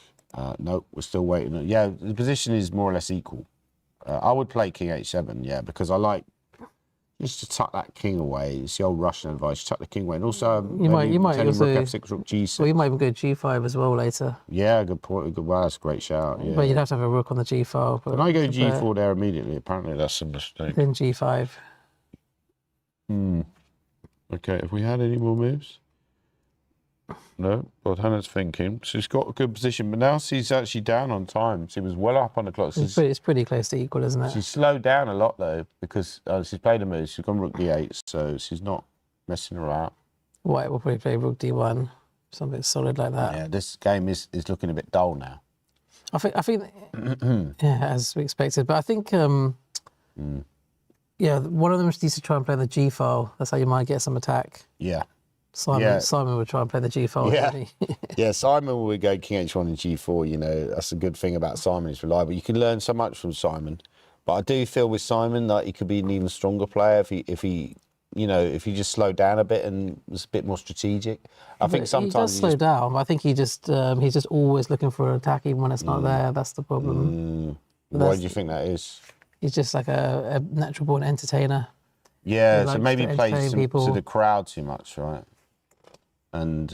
No, we're still waiting. Yeah, the position is more or less equal. I would play king h7, yeah, because I like just to tuck that king away. It's the old Russian advice, tuck the king away. And also, You might rook also, f6, rook g6. well, you might even go g5 as well later. Yeah, good point. Good, well, that's a great shout. Yeah. But you'd have to have a rook on the g file. Can I go g4 there immediately? Apparently that's a mistake. Then g5. Okay, have we had any more moves? No, Bodhana's thinking. She's got a good position, but now she's actually down on time. She was well up on the clock. It's pretty close to equal, isn't it? She's slowed down a lot, though, because she's played a move. She's gone rook d8, so she's not messing around. White will probably play rook d1, something solid like that. Yeah, this game is looking a bit dull now. I think yeah, as we expected. But I think, yeah, one of them needs to try and play the g file. That's how you might get some attack. Yeah. Simon would try and play the g file. Yeah. Yeah, Simon would go king h1 and g4. You know, that's a good thing about Simon. He's reliable. You can learn so much from Simon. But I do feel with Simon that he could be an even stronger player if he just slowed down a bit and was a bit more strategic. I think sometimes he does slow down, but I think he's just always looking for an attack even when it's not there. That's the problem. Why do you think that is? He's just like a natural born entertainer. Yeah, He so likes maybe to plays entertain to people. the crowd too much, right? And,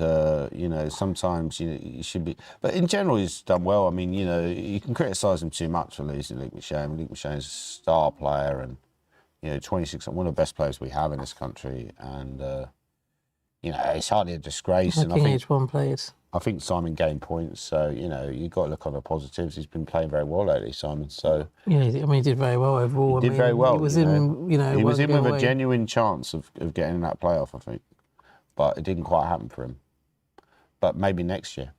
you know, sometimes you should be... But in general, he's done well. I mean, you know, you can criticise him too much for losing Luke McShane. Luke McShane's a star player and, you know, 26, one of the best players we have in this country. And, you know, it's hardly a disgrace. And King H1 played. I think Simon gained points. So, you know, you've got to look on the positives. He's been playing very well lately, Simon. So... Yeah, I mean, he did very well overall. He did very well. He was you in, you know, he was one in with game a away. genuine chance of getting in that playoff, I think. But it didn't quite happen for him. But maybe next year.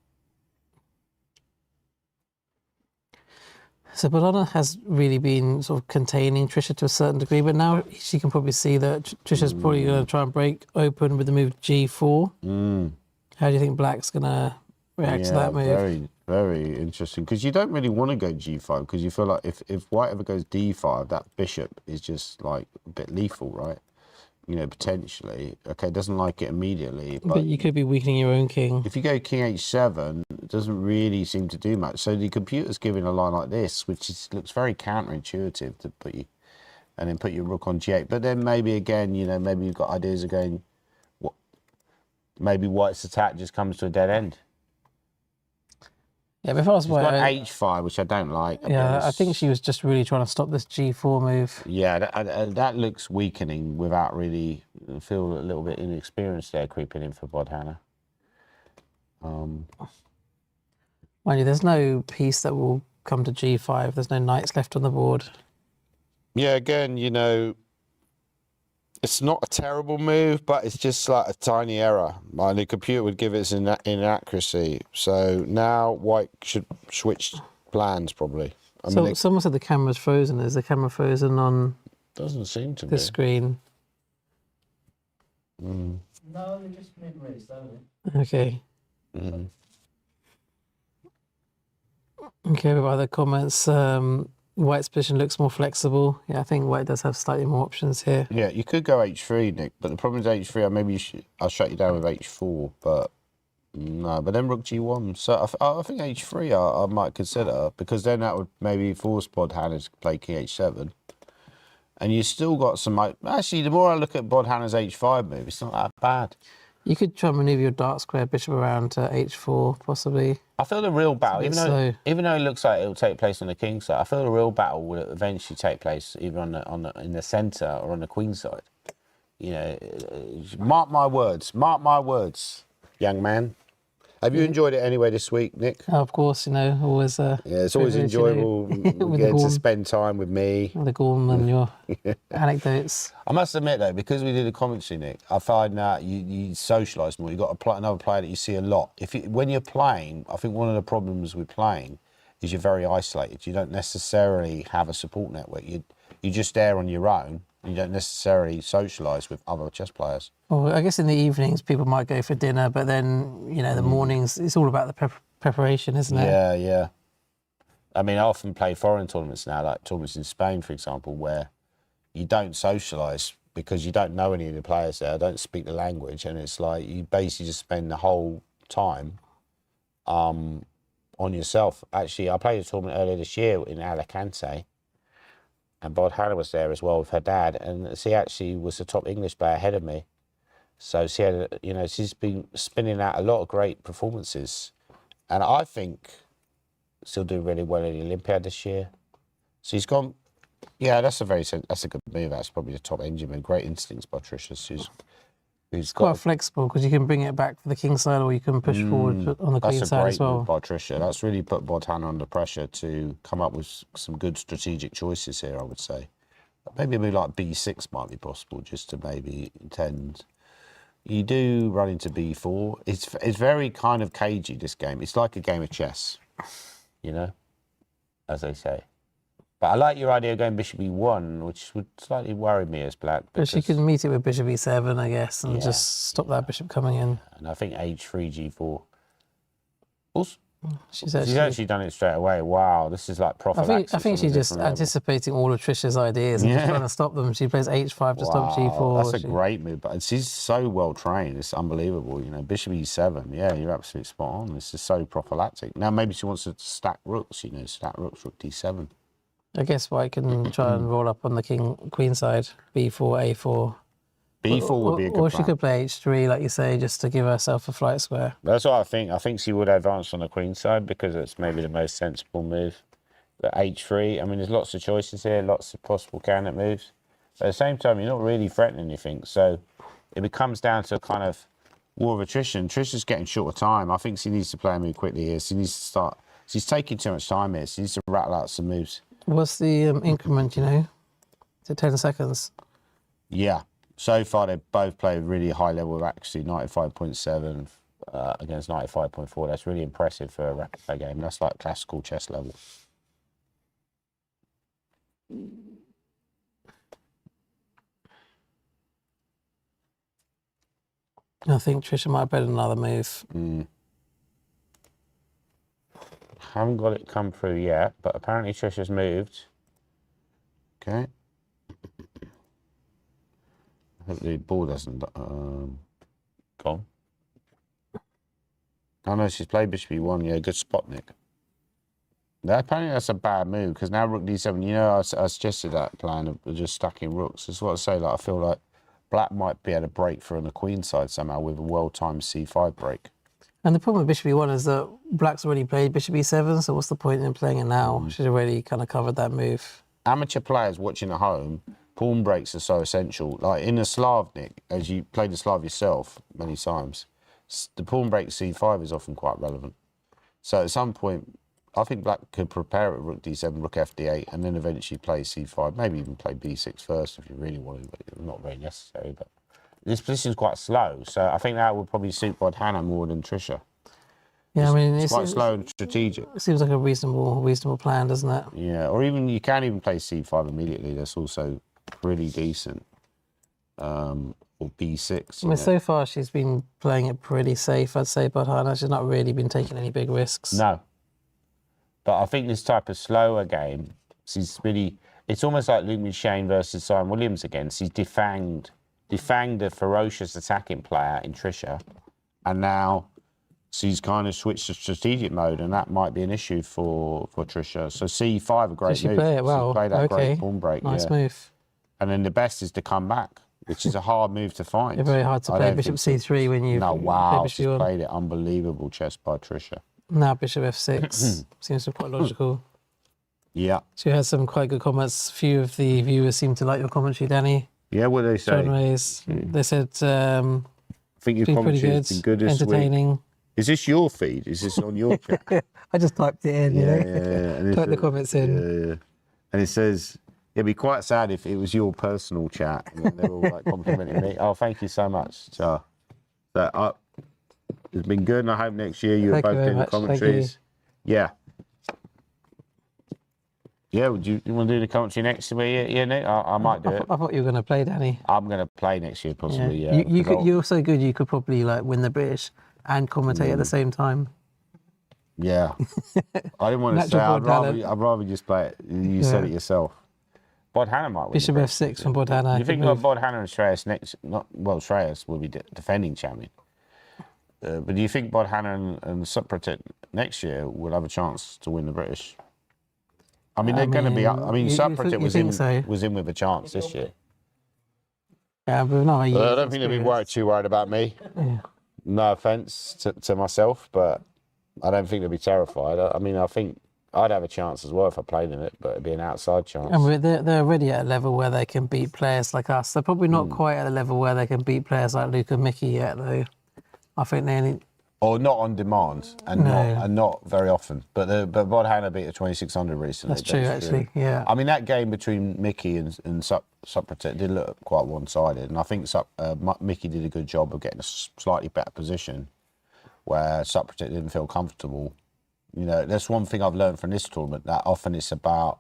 So Bordana has really been sort of containing Trisha to a certain degree, but now she can probably see that Trisha's probably going to try and break open with the move G4. How do you think Black's going to react to that move? Very, very interesting. Because you don't really want to go G5, because you feel like if White ever goes D5, that bishop is just like a bit lethal, right? You know, potentially. Okay, doesn't like it immediately. But you could be weakening your own king. If you go King H7, it doesn't really seem to do much. So the computer's giving a line like this, which looks very counterintuitive to put you, and then put your rook on G8. But then maybe again, you know, maybe you've got ideas of going, maybe White's attack just comes to a dead end. Yeah, but if I was She's White, got H5, which I don't like. Yeah, I think she was just really trying to stop this G4 move. Yeah, that looks weakening without really... I feel a little bit inexperienced there creeping in for Bordana. Mind you, there's no piece that will come to G5. There's no knights left on the board. Yeah, again, you know, it's not a terrible move, but it's just like a tiny error. Like the computer would give it an inaccuracy. So now White should switch plans probably. Someone said the camera's frozen. Is the camera frozen on doesn't seem to the be. screen? No, they just mid-raised, haven't Okay. Okay, with other comments, White's position looks more flexible. Yeah, I think White does have slightly more options here. Yeah, you could go H3, Nick, but the problem is H3, maybe I'll shut you down with H4, but no, but then Rook G1. So I think H3 I might consider, because then that would maybe force Bordhana to play King H7. And you still got some... Actually, the more I look at Bordhana's H5 move, it's not that bad. You could try and maneuver your dark square bishop around to H4, possibly. I feel the real battle, even though it looks like it will take place on the king side, I feel the real battle will eventually take place either in the centre or on the queen side. You know, mark my words, young man. Have you enjoyed it anyway this week, Nick? Oh, of course, you know, always. Yeah, it's always enjoyable getting to spend time with me. With the Gorm and your anecdotes. I must admit though, because we did a commentary, Nick, I find that you socialise more. You've got another player that you see a lot. When you're playing, I think one of the problems with playing is you're very isolated. You don't necessarily have a support network. You're just there on your own. You don't necessarily socialise with other chess players. Well, I guess in the evenings people might go for dinner, but then, you know, the mornings, it's all about the preparation, isn't it? Yeah, yeah. I mean, I often play foreign tournaments now, like tournaments in Spain, for example, where you don't socialise because you don't know any of the players there, don't speak the language, and it's like you basically just spend the whole time on yourself. Actually, I played a tournament earlier this year in Alicante, and Bordhana was there as well with her dad, and she actually was the top English player ahead of me. So she had, you know, she's been spinning out a lot of great performances, and I think she'll do really well in the Olympiad this year. So he's gone. Yeah, that's a good move. That's probably the top engine move. Great instincts by Trisha. Who's quite flexible because you can bring it back for the king side, or you can push forward on the queen side as well. That's a great move by Trisha. That's really put Bordhana under pressure to come up with some good strategic choices here, I would say. Maybe a move like B6 might be possible, just to maybe intend. You do run into B4. It's very kind of cagey, this game. It's like a game of chess, you know, as they say. But I like your idea of going bishop E1, which would slightly worry me as black. But she could meet it with bishop E7, I guess, and just stop that bishop coming in. And I think H3, G4. Also, she's actually done it straight away. Wow, this is like prophylaxis. I think she's just anticipating all of Trisha's ideas and just trying to stop them. She plays H5 to stop G4. That's a great move, but she's so well trained. It's unbelievable. You know, bishop E7. Yeah, you're absolutely spot on. This is so prophylactic. Now maybe she wants to stack rooks. You know, stack rooks, rook D7. I guess White can try and roll up on the queen side, b4, a4. b4 would be a good Or plan. she could play h3, like you say, just to give herself a flight square. That's what I think. I think she would advance on the queen side because it's maybe the most sensible move. But h3, I mean, there's lots of choices here, lots of possible candidate moves. But at the same time, you're not really threatening anything. So it becomes down to a kind of war of attrition. Trisha's getting short of time. I think she needs to play a move quickly here. She needs to start. She's taking too much time here. She needs to rattle out some moves. What's the increment, you know? Is it 10 seconds? Yeah. So far, they both played really high level of accuracy, 95.7 against 95.4. That's really impressive for a rapid play game. That's like classical chess level. I think Trisha might have played another move. Haven't got it come through yet, but apparently Trisha's moved. Okay. I hope the ball doesn't gone. Oh no, she's played bishop e1. Yeah, good spot, Nick. Apparently that's a bad move because now rook d7. You know, I suggested that plan of just stacking rooks. That's what I say. Like I feel like black might be able to break through on the queen side somehow with a well-timed c5 break. And the problem with bishop e1 is that black's already played bishop e7, so what's the point in playing it now? She's already kind of covered that move. Amateur players watching at home, pawn breaks are so essential. Like in a Slav, Nick, as you played the Slav yourself many times, the pawn break c5 is often quite relevant. So at some point, I think black could prepare at rook d7, rook fd8, and then eventually play c5, maybe even play b6 first if you really wanted, but it's not very necessary. But this position is quite slow, so I think that would probably suit Bodhana more than Trisha. Yeah, I mean, it's quite slow and strategic. It seems like a reasonable plan, doesn't it? Yeah, or even you can even play c5 immediately. That's also pretty decent. Or b6. I mean, so far she's been playing it pretty safe, I'd say, Bodhana. She's not really been taking any big risks. No. But I think this type of slower game, she's really, it's almost like Luke McShane versus Simon Williams again. She's defanged a ferocious attacking player in Trisha, and now she's kind of switched to strategic mode, and that might be an issue for Trisha. So c5, a great move. Did she play it well? She played that great pawn break. Nice move. And then the best is to come back, which is a hard move to find. It's very hard to play bishop c3 when you She's played it. Unbelievable chess by Trisha. Now bishop f6 seems to be quite logical. Yeah. She had some quite good comments. A few of the viewers seem to like your commentary, Danny. Yeah, what did they say? John Ray's. They said, I think your commentary has been good this entertaining. Week. Is this your feed? Is this on your chat? I just typed it in, you know. And typed the comments in. Yeah. And it says, it'd be quite sad if it was your personal chat and they're all like complimenting me. Oh, thank you so much. So it's been good, and I hope next year you're both doing the commentaries. Yeah. Yeah, would you want to do the commentary next year? Yeah, Nick? I might do it. I thought you were going to play, Danny. I'm going to play next year, possibly, yeah. You're so good, you could probably like win the British and commentate at the same time. Yeah. I didn't want to say, I'd rather just play it. You said it yourself. Bodhana might win. Bishop f6 from Bodhana. You think Bodhana and Shreyas next? Shreyas will be defending champion. But do you think Bodhana and Supratit next year will have a chance to win the British? I mean, they're going to be. Supratit was in with a chance this year. Yeah, but no, I don't think they'll be too worried about me. Yeah. No offence to myself, but I don't think they'll be terrified. I mean, I think I'd have a chance as well if I played in it, but it'd be an outside chance. And they're already at a level where they can beat players like us. They're probably not quite at a level where they can beat players like Luke and Mickey yet, though. I think they need... Or not on demand, and not very often. But Bodhana beat a 2600 recently. That's true, actually, yeah. I mean, that game between Mickey and Supratit did look quite one-sided, and I think Mickey did a good job of getting a slightly better position where Supratit didn't feel comfortable. You know, that's one thing I've learned from this tournament, that often it's about,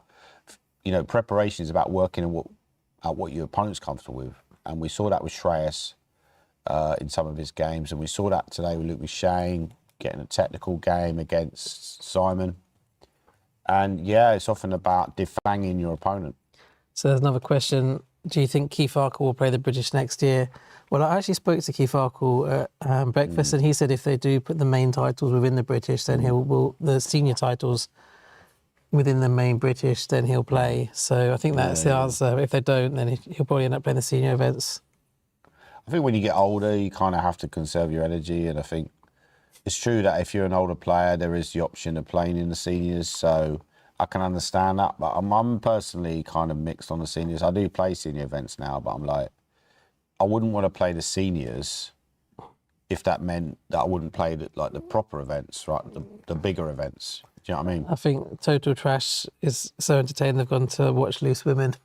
you know, preparation is about working at what your opponent's comfortable with. And we saw that with Shreyas in some of his games, and we saw that today with Luke McShane, getting a technical game against Simon. And yeah, it's often about defanging your opponent. So there's another question. Do you think Keith Arkle will play the British next year? Well, I actually spoke to Keith Arkle at breakfast, and he said if they do put the main titles within the British, then the senior titles within the main British, then he'll play. So I think that's the answer. If they don't, then he'll probably end up playing the senior events. I think when you get older, you kind of have to conserve your energy, and I think it's true that if you're an older player, there is the option of playing in the seniors, so I can understand that, but I'm personally kind of mixed on the seniors. I do play senior events now, but I'm like, I wouldn't want to play the seniors if that meant that I wouldn't play the proper events, right? The bigger events. Do you know what I mean? I think Total Trash is so entertaining they've gone to watch Loose Women.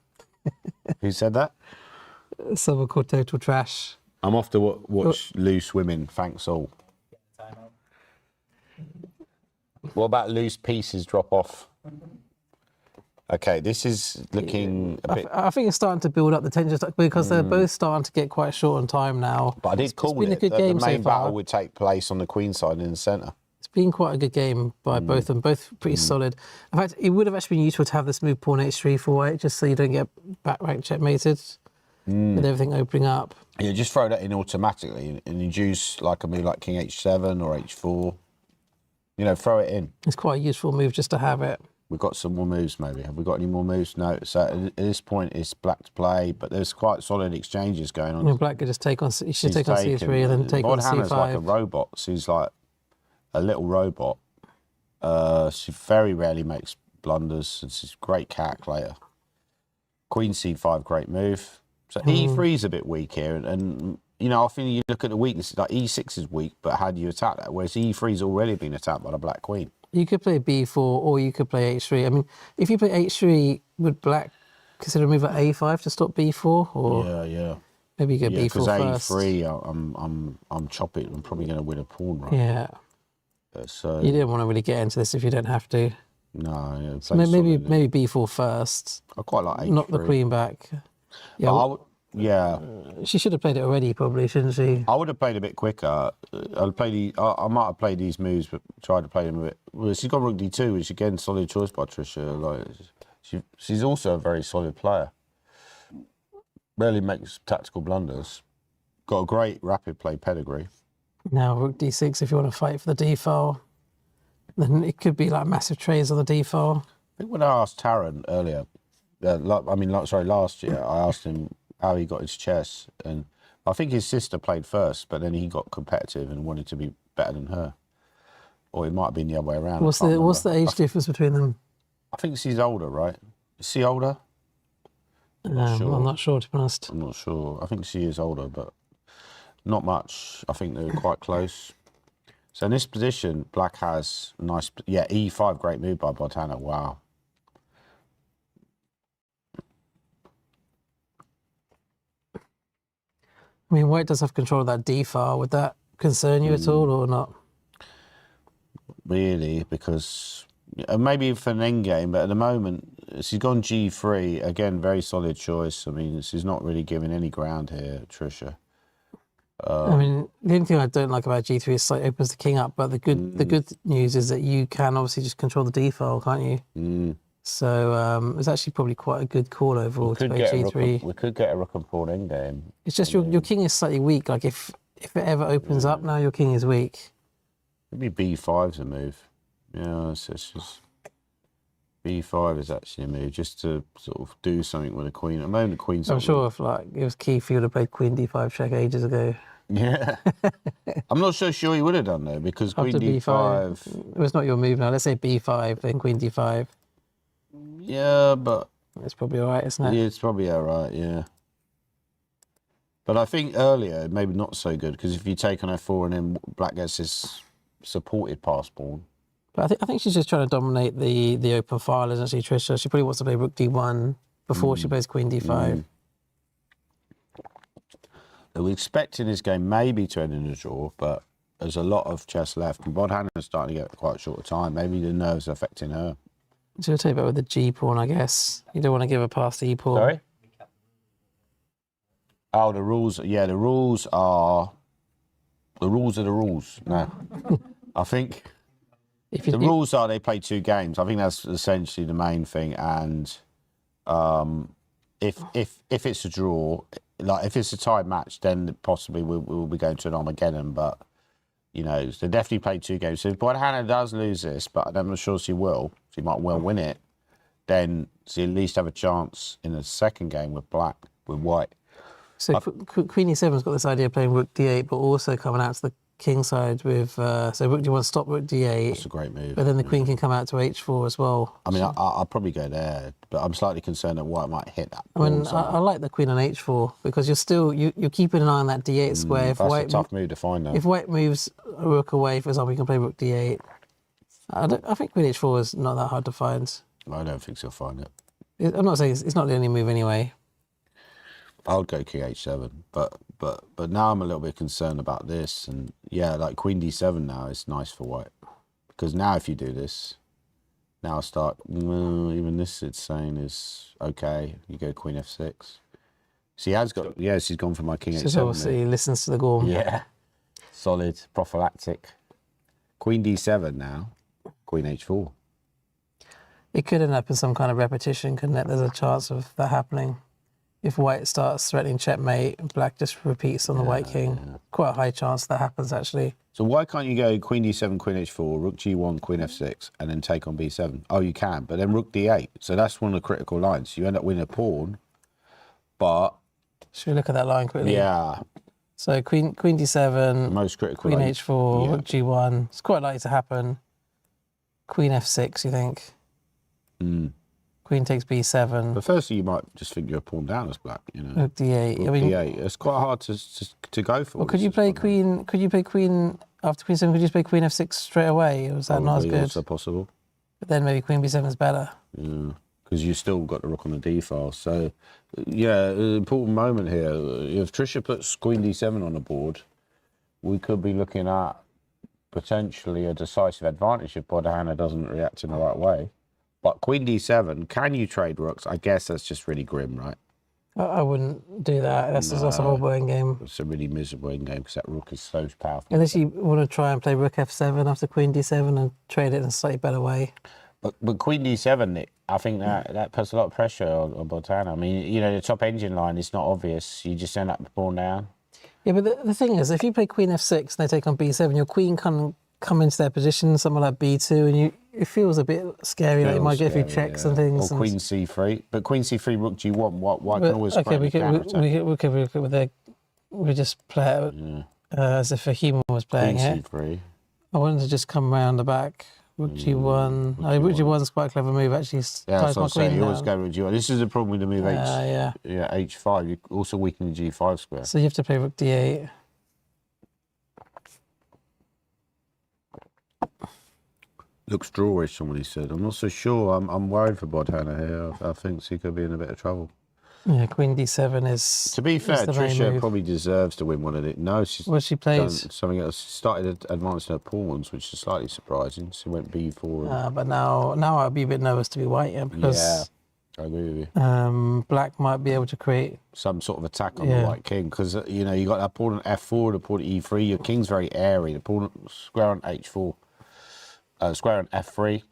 Who said that? Someone called Total Trash. I'm off to watch Loose Women, thanks all. What about Loose Pieces drop off? Okay, this is looking a bit... I think it's starting to build up the tension because they're both starting to get quite short on time now. But I did call been it a good that game the main so far. battle would take place on the Queen side in the centre. It's been quite a good game by both of them, both pretty solid. In fact, it would have actually been useful to have this move pawn h3 for white, just so you don't get back rank checkmated with everything opening up. Yeah, just throw that in automatically and induce like a move like King h7 or h4. You know, throw it in. It's quite a useful move just to have it. We've got some more moves maybe. Have we got any more moves? No. So at this point, it's black to play, but there's quite solid exchanges going on. You know, black could just take on, you should take on c3 and then take on Hannah's c5. like a robot. She's like a little robot. She very rarely makes blunders. She's a great calculator. Queen c5, great move. So e3 is a bit weak here, and you know, I think you look at the weaknesses, like e6 is weak, but how do you attack that? Whereas e3's already been attacked by the black queen. You could play b4 or you could play h3. I mean, if you play h3, would black consider a move at a5 to stop b4? Or Yeah. maybe you go b4 because first. a3, I'm chopping. I'm probably going to win a pawn, right? Yeah. So You didn't want to really get into this if you don't have to. no, yeah, So maybe b4 first. I quite like h3. Knock the queen back. Yeah, But she should have played it already, probably, shouldn't she? I would have played a bit quicker. I might have played these moves, but tried to play them a bit. Well, she's got rook d2, which again, solid choice by Tricia. Like, she's also a very solid player. Rarely makes tactical blunders. Got a great rapid play pedigree. Now, rook d6, if you want to fight for the d file, then it could be like massive trays on the d file. I think when I asked Taran earlier, last year, I asked him how he got his chess, and I think his sister played first, but then he got competitive and wanted to be better than her, or it might have been the other way around. What's the age difference between them? I think she's older, right? Is she older? I'm not sure, to be honest. I'm not sure. I think she is older, but not much. I think they're quite close. So in this position, black has nice, e5, great move by Botana. Wow. I mean, white does have control of that d file. Would that concern you at all or not? Really, because maybe for an endgame, but at the moment, she's gone g3. Again, very solid choice. I mean, she's not really giving any ground here, Tricia. I mean, the only thing I don't like about g3 is it opens the king up, but the good news is that you can obviously just control the d file, can't you? So it's actually probably quite a good call overall to play g3. We could get a rook and pawn endgame. It's just your king is slightly weak. Like if it ever opens up now, your king is weak. Maybe b5's a move. Yeah, it's just b5 is actually a move, just to sort of do something with the queen. At the moment, the queen's... I'm sure if like it was key for you to play queen d5 check ages ago. Yeah. I'm not so sure he would have done though, because queen d5... It was not your move now. Let's say b5, then queen d5. Yeah, but... It's probably all right, isn't it? Yeah, it's probably all right, yeah. But I think earlier, maybe not so good, because if you take on f4 and then black gets his supported pass pawn. But I think she's just trying to dominate the open file, isn't she, Tricia? She probably wants to play rook d1 before she plays queen d5. We're expecting this game maybe to end in a draw, but there's a lot of chess left. And Bodhana's starting to get quite short of time. Maybe the nerves are affecting her. So you'll take that with the g pawn, I guess. You don't want to give her past the e pawn. Sorry? Oh, the rules. Yeah, the rules are... The rules are the rules. No. I think... The rules are they play 2 games. I think that's essentially the main thing. And if it's a draw, like if it's a tied match, then possibly we'll be going to an Armageddon. But You know, so definitely played 2 games. So if Bodhana does lose this, but I'm not sure she will, she might well win it, then she at least have a chance in the second game with white. So Queen E7's got this idea of playing Rook D8, but also coming out to the king side with so Rook D1 stop Rook D8. That's a great move. But then the queen can come out to H4 as well. I mean, I'll probably go there, but I'm slightly concerned that white might hit that. I mean, I like the queen on H4 because you're still you're keeping an eye on that D8 square. If that's white a tough move to find, though. If white moves a rook away, for example, you can play Rook D8. I think Queen H4 is not that hard to find. I don't think she'll find it. I'm not saying it's not the only move anyway. I would go King H7, but now I'm a little bit concerned about this, and yeah, like Queen D7 now is nice for white, because now if you do this, now even this it's saying is okay. You go Queen F6. She's gone for my King H7. So obviously he listens to the Gorm. Yeah, solid prophylactic. Queen D7 now, Queen H4. It could end up in some kind of repetition, couldn't it? There's a chance of that happening. If white starts threatening checkmate, black just repeats on the white king. Yeah. Quite a high chance that happens, actually. So why can't you go Queen D7, Queen H4, Rook G1, Queen F6, and then take on B7? Oh, you can, but then Rook D8. So that's one of the critical lines. You end up winning a pawn, but... Should we look at that line quickly? Yeah. So Queen D7, the most critical Queen line. H4, Rook G1. It's quite likely to happen. Queen F6, you think? Queen takes B7. But firstly, you might just think you're a pawn down as black, you know. Rook D8. Rook D8. It's quite hard to go for. Well, could you play Queen? Could you play Queen after Queen 7? Could you just play Queen F6 straight away? Or was that not as good? Also possible. But then maybe Queen B7 is better. Yeah, because you've still got the rook on the D file. So, yeah, an important moment here. If Trisha puts Queen D7 on the board, we could be looking at potentially a decisive advantage if Bodhana doesn't react in the right way. But Queen D7, can you trade rooks? I guess that's just really grim, right? I wouldn't do that. That's a horrible endgame. It's a really miserable endgame because that rook is so powerful. Unless you want to try and play Rook F7 after Queen D7 and trade it in a slightly better way. But Queen D7, Nick, I think that puts a lot of pressure on Bodhana. I mean, you know, the top engine line is not obvious. You just end up pawn down. Yeah, but the thing is, if you play Queen F6 and they take on B7, your queen can come into their position, somewhere like B2, and it feels a bit scary, like you might get a few checks and things. Or Queen C3. But Queen C3, Rook G1, why can always okay, we just play it as if a human was playing Queen it. C3. I wanted to just come around the back. Rook G1. Rook G1's quite a clever move, actually. Yeah, ties so my queen you always go Rook G1. This is the problem with the move H5. You also weaken the G5 square. So you have to play Rook D8. Looks drawish, somebody said. I'm not so sure. I'm worried for Bodhana here. I think she could be in a bit of trouble. Yeah, Queen D7 is... To be fair, Trisha probably deserves to win one of it. No, she plays done something else. She started advancing her pawns, which is slightly surprising. She went B4. But now I'd be a bit nervous to be white, because... Yeah, I agree with you. Black might be able to create... some sort of attack on the white king, because, you know, you got that pawn on F4, the pawn at E3. Your king's very airy. The pawn square on H4. Square on F3.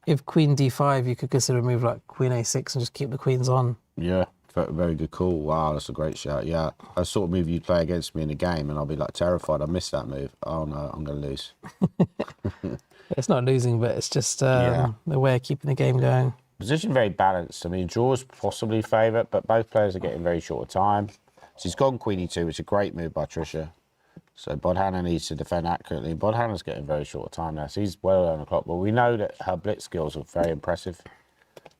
If Queen D5, you could consider a move like Queen A6 and just keep the queens on. Yeah, very good call. Wow, that's a great shout. Yeah, a sort of move you'd play against me in a game, and I'll be like terrified. I missed that move. Oh no, I'm going to lose. It's not losing, but it's just the way of keeping the game going. Position very balanced. I mean, draws possibly favourite, but both players are getting very short of time. She's gone Queen E2, which is a great move by Trisha. So Bodhana needs to defend accurately. Bodhana's getting very short of time now. So he's well on the clock, but we know that her blitz skills are very impressive.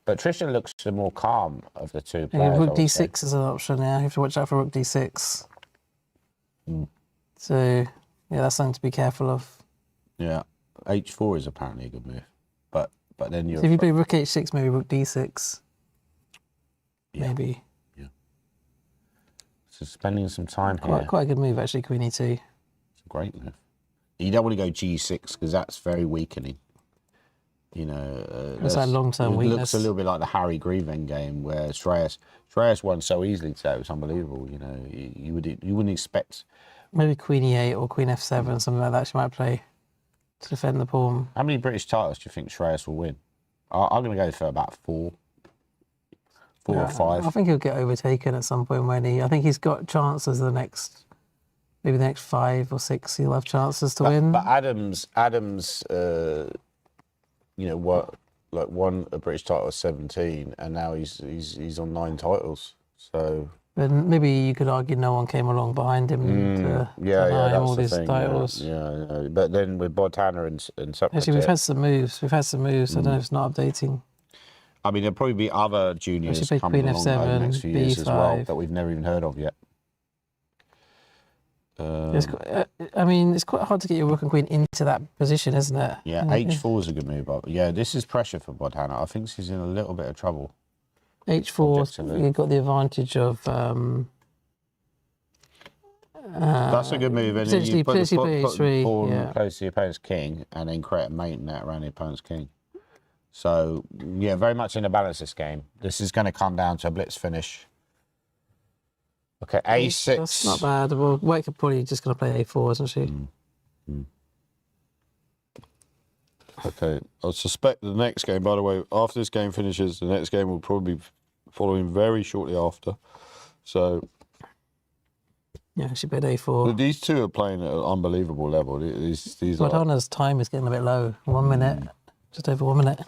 But Trisha looks the more calm of the two players. Rook D6 is an option now. You have to watch out for Rook D6. So, yeah, that's something to be careful of. Yeah, H4 is apparently a good move. But then you're... So if you play Rook H6, maybe Rook D6. Yeah. Maybe. Yeah. So spending some time here. Quite a good move, actually, Queen E2. It's a great move. You don't want to go G6 because that's very weakening. You know, it's like long-term weakness. It looks a little bit like the Harry Grieven game where Shreyas won so easily today. It was unbelievable. You know, you wouldn't expect. Maybe Queen E8 or Queen F7, something like that. She might play to defend the pawn. How many British titles do you think Shreyas will win? I'm going to go for about 4 or 5. I think he'll get overtaken at some point when I think he's got chances the next maybe the next 5 or 6 he'll have chances to win. But Adams, you know what? Like won a British title at 17, and now he's on 9 titles. So. But maybe you could argue no one came along behind him to deny him all these titles. Yeah. But then with Bodhana and Supra. Actually, we've had some moves. I don't know if it's not updating. I mean, there'll probably be other juniors Queen coming along over the next few years as well B5. that we've never even heard of yet. I mean, it's quite hard to get your rook and queen into that position, isn't it? Yeah, H4 is a good move. But yeah, this is pressure for Bodhana. I think she's in a little bit of trouble. H4, you've got the advantage of. That's a good move. And then you put the pawn close to the opponent's king and then create a mate net around the opponent's king. So, yeah, very much in the balance this game. This is going to come down to a blitz finish. Okay, A6. That's not bad. Well, White could probably just going to play A4, isn't she? Okay, I suspect the next game, by the way, after this game finishes, the next game will probably be following very shortly after. So, yeah, she played A4. These two are playing at an unbelievable level. These Bodhana's time is getting a bit low. 1 minute, just over 1 minute.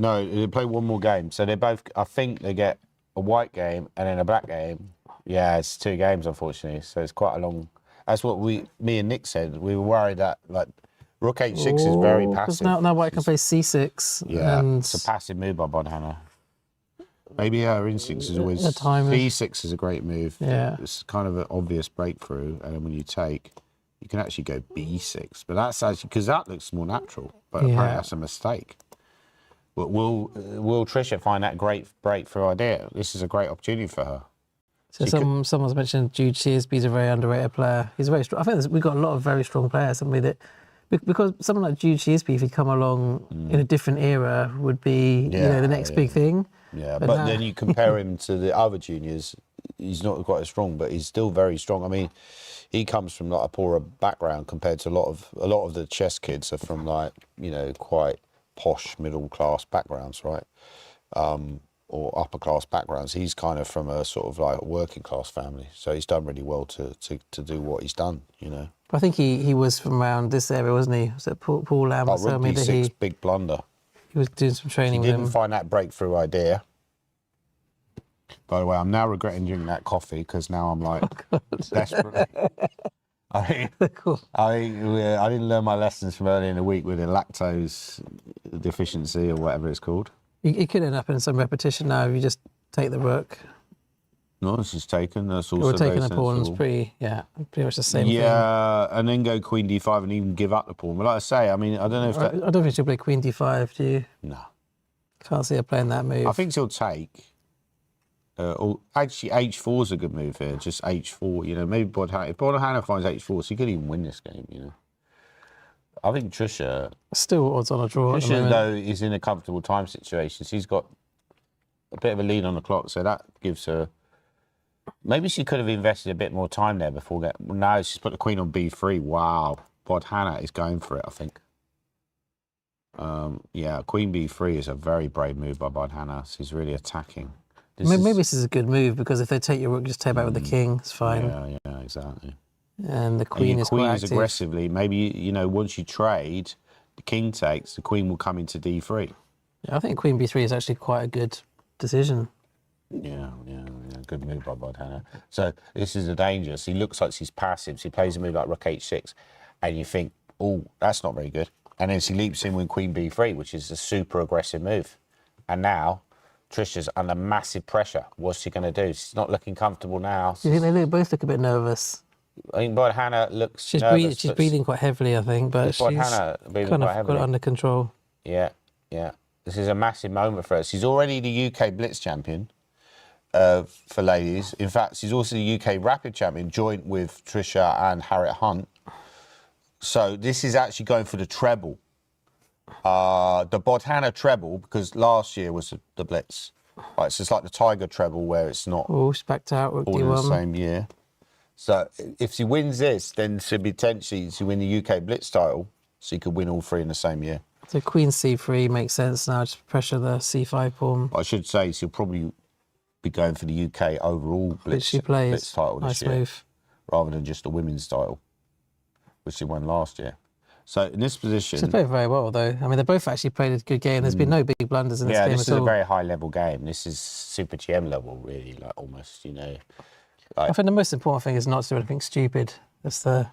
No, they play one more game. So they both, I think they get a white game and then a black game. Yeah, it's 2 games, unfortunately. So it's quite a long. That's what me and Nick said. We were worried that like Rook H6 is very passive. Now White can play C6. Yeah, and it's a passive move by Bodhana. Maybe her instinct is always B6 is a great move. Yeah, it's kind of an obvious breakthrough, and then when you take, you can actually go B6. But that's actually because that looks more natural. But apparently that's a mistake. But will Trisha find that great breakthrough idea? This is a great opportunity for her. So someone's mentioned Jude Shearsby's a very underrated player. He's very strong. I think we've got a lot of very strong players, haven't we? That because someone like Jude Shearsby, if he'd come along in a different era, would be the next big thing. Yeah, but then you compare him to the other juniors. He's not quite as strong, but he's still very strong. I mean, he comes from like a poorer background compared to a lot of the chess kids are from like quite posh middle class backgrounds, right? Or upper class backgrounds. He's kind of from a sort of like working class family, so he's done really well to do what he's done. I think he was from around this area, wasn't he? Was it Paul Lamb was telling me that he big blunder. He was doing some training. He didn't find that breakthrough idea. By the way, I'm now regretting drinking that coffee because now I'm like desperate. I didn't learn my lessons from earlier in the week with a lactose deficiency or whatever it's called. It could end up in some repetition now if you just take the rook. No, this is taken. That's also We're taking the pawns pretty much the same thing. Yeah, and then go Queen D5 and even give up the pawn. But like I say, I mean, I don't know if that... I don't think she'll play Queen D5, do you? No. Can't see her playing that move. I think she'll take. Actually, H4 is a good move here. Just H4, maybe Bodhana. If Bodhana finds H4, she could even win this game, I think Trisha... Still odds on a draw. Trisha, though, is in a comfortable time situation. She's got a bit of a lead on the clock, so that gives her... Maybe she could have invested a bit more time there before now she's put the queen on B3. Wow. Bodhana is going for it, I think. Yeah, queen B3 is a very brave move by Bodhana. She's really attacking. Maybe this is a good move because if they take your rook, just take back with the king. It's fine. Yeah, exactly. And the queen is quite active. Aggressively. Maybe, once you trade, the king takes, the queen will come into D3. Yeah, I think queen B3 is actually quite a good decision. Yeah, good move by Bodhana. So this is the danger. He looks like she's passive. She plays a move like Rook H6, and you think, oh, that's not very good. And then she leaps in with Queen B3, which is a super aggressive move. And now Trisha's under massive pressure. What's she going to do? She's not looking comfortable now. Do you think they both look a bit nervous? I think Bodhana looks she's nervous. She's breathing quite heavily, I think, but she's kind of got it under control. Yeah. This is a massive moment for her. She's already the UK Blitz champion. For ladies. In fact, she's also the UK Rapid champion, joint with Trisha and Harriet Hunt. So this is actually going for the treble. The Bodhana treble, because last year was the Blitz. Right, so it's like the Tiger treble where it's not all backed out with all in the same year. So if she wins this, then she'll potentially win the UK Blitz title. So you could win all 3 in the same year. So Queen C3 makes sense now, just pressure the C5 pawn. I should say she'll probably be going for the UK overall Blitz title this year. Nice move. rather than just a women's title, which she won last year. So in this position... She's played very well, though. I mean, they both actually played a good game. There's been no big blunders in this game at all. Yeah, this is a very high-level game. This is Super GM level, really, like almost, you know. Like, I think the most important thing is not to do anything stupid. That's the...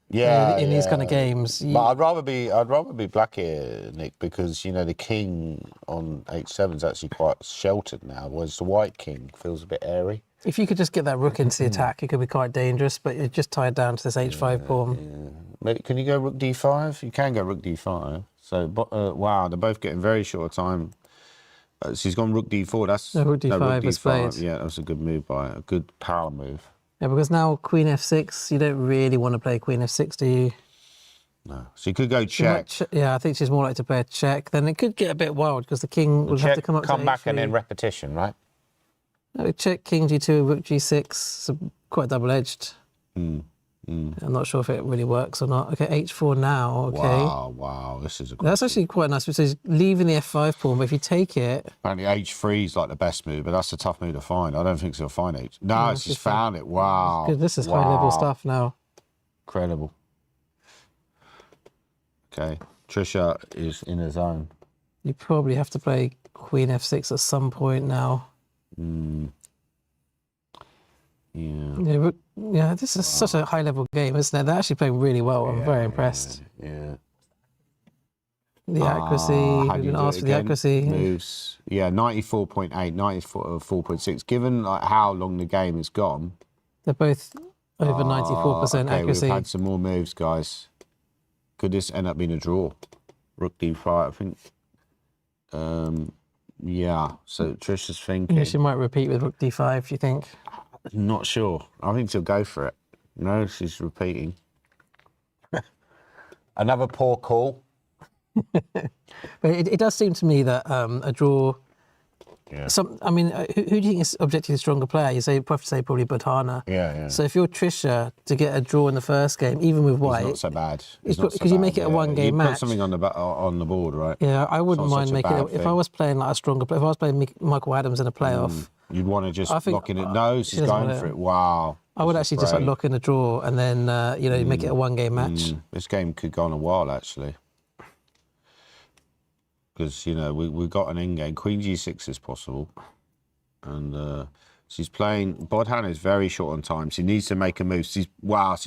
Yeah, in these kind of games. But I'd rather be black here, Nick, because, you know, the king on H7 is actually quite sheltered now, whereas the white king feels a bit airy. If you could just get that rook into the attack, it could be quite dangerous, but you're just tied down to this H5 pawn. Maybe, can you go rook D5? You can go rook D5. So, wow, they're both getting very short time. She's gone rook D4. That's rook D5 was played. Yeah, that was a good move a good power move. Yeah, because now Queen F6, you don't really want to play Queen F6, do you? No. So you could go check. Yeah, I think she's more like to play a check. Then it could get a bit wild because the king would have to come up come to back H3. and then repetition, right? No, check, King G2, Rook G6. It's quite double-edged. I'm not sure if it really works or not. Okay, H4 now. Okay. Wow, this is a good That's actually quite nice because he's leaving the F5 pawn, but if you take it... Apparently H3 is like the best move, but that's a tough move to find. I don't think she'll find H. No, she's found it. Wow. Good. This is high-level stuff now. Incredible. Okay, Trisha is in her zone. You probably have to play Queen F6 at some point now. Yeah, this is such a high-level game, isn't it? They're actually playing really well. I'm very impressed. Yeah. The accuracy, we've been asked for the accuracy. Moves, 94.8, 94.6. Given like how long the game has gone, they're both over 94% accuracy. We've had some more moves, guys. Could this end up being a draw? Rook D5, I think. Yeah, so Trisha's thinking. Yeah, she might repeat with Rook D5, do you think? Not sure. I think she'll go for it. No, she's repeating. Another poor call. But it does seem to me that a draw... Yeah. I mean, who do you think is objectively the stronger player? You say, probably Bodhana. Yeah. So if you're Trisha to get a draw in the first game, even with white... It's not so bad. Because you make it a one-game match. You put something on the board, right? Yeah, I wouldn't mind making it... If I was playing like a stronger player, if I was playing Michael Adams in a playoff... You'd want to just lock in it. No, she's going for it. Wow. I would actually just lock in a draw and then, make it a one-game match. This game could go on a while, actually. Because, we've got an endgame. Queen G6 is possible. And she's playing... Bodhana is very short on time. She needs to make a move. She's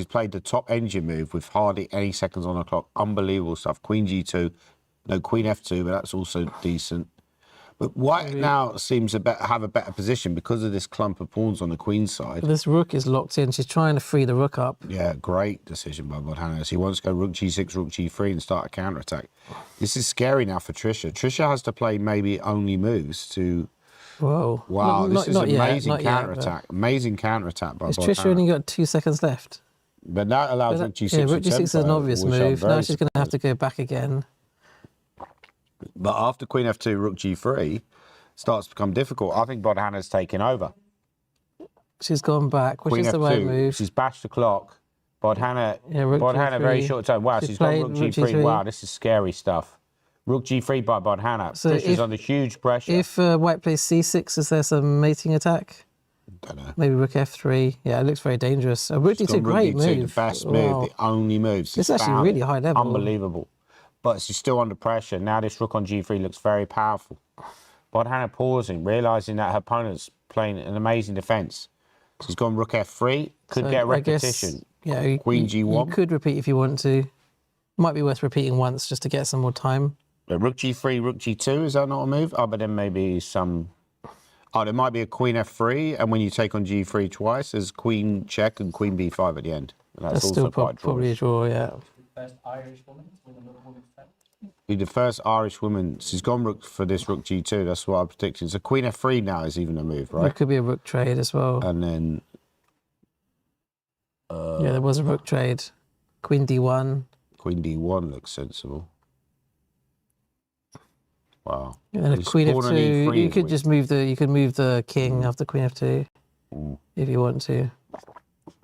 played the top engine move with hardly any seconds on the clock. Unbelievable stuff. Queen G2. No, Queen F2, but that's also decent. But white now seems to have a better position because of this clump of pawns on the queen's side. This rook is locked in. She's trying to free the rook up. Yeah, great decision by Bodhana. She wants to go rook G6, rook G3 and start a counter-attack. This is scary now for Trisha. Trisha has to play maybe only moves to... Whoa. Wow, this is an amazing counter-attack. Amazing counter-attack by Bodhana. Has Trisha only got 2 seconds left? But that allows rook G6 Yeah, rook G6 is an obvious move. Now she's going to have to go back again. But after Queen F2, Rook G3 starts to become difficult. I think Bodhana's taken over. She's gone back, which is the right move. She's bashed the clock. Bodhana G3. very short time. Wow, she's gone Rook G3. Wow, this is scary stuff. Rook G3 by Bodhana. So Trisha's under huge pressure. If white plays C6, is there some mating attack? Don't know. Maybe Rook F3. Yeah, it looks very dangerous. Rook D2, great move. The best move, the only move. It's actually really high level. Unbelievable. But she's still under pressure. Now this rook on G3 looks very powerful. Bodhana pausing, realising that her opponent's playing an amazing defence. She's gone rook F3, could get a repetition. Queen G1. You could repeat if you want to. Might be worth repeating once just to get some more time. But rook G3, rook G2, is that not a move? Oh, but then maybe some... Oh, there might be a queen F3, and when you take on G3 twice, there's queen check and queen B5 at the end. And that's also still probably a draw, yeah. First Irish woman to win a women's title. Be the first Irish woman. She's gone rook for this rook G2. That's what I'm predicting. So queen F3 now is even a move, right? There could be a rook trade as well. And then... yeah, there was a rook trade. Queen D1. Queen D1 looks sensible. Wow. And then queen F2. You could just move the king after queen F2 if you want to.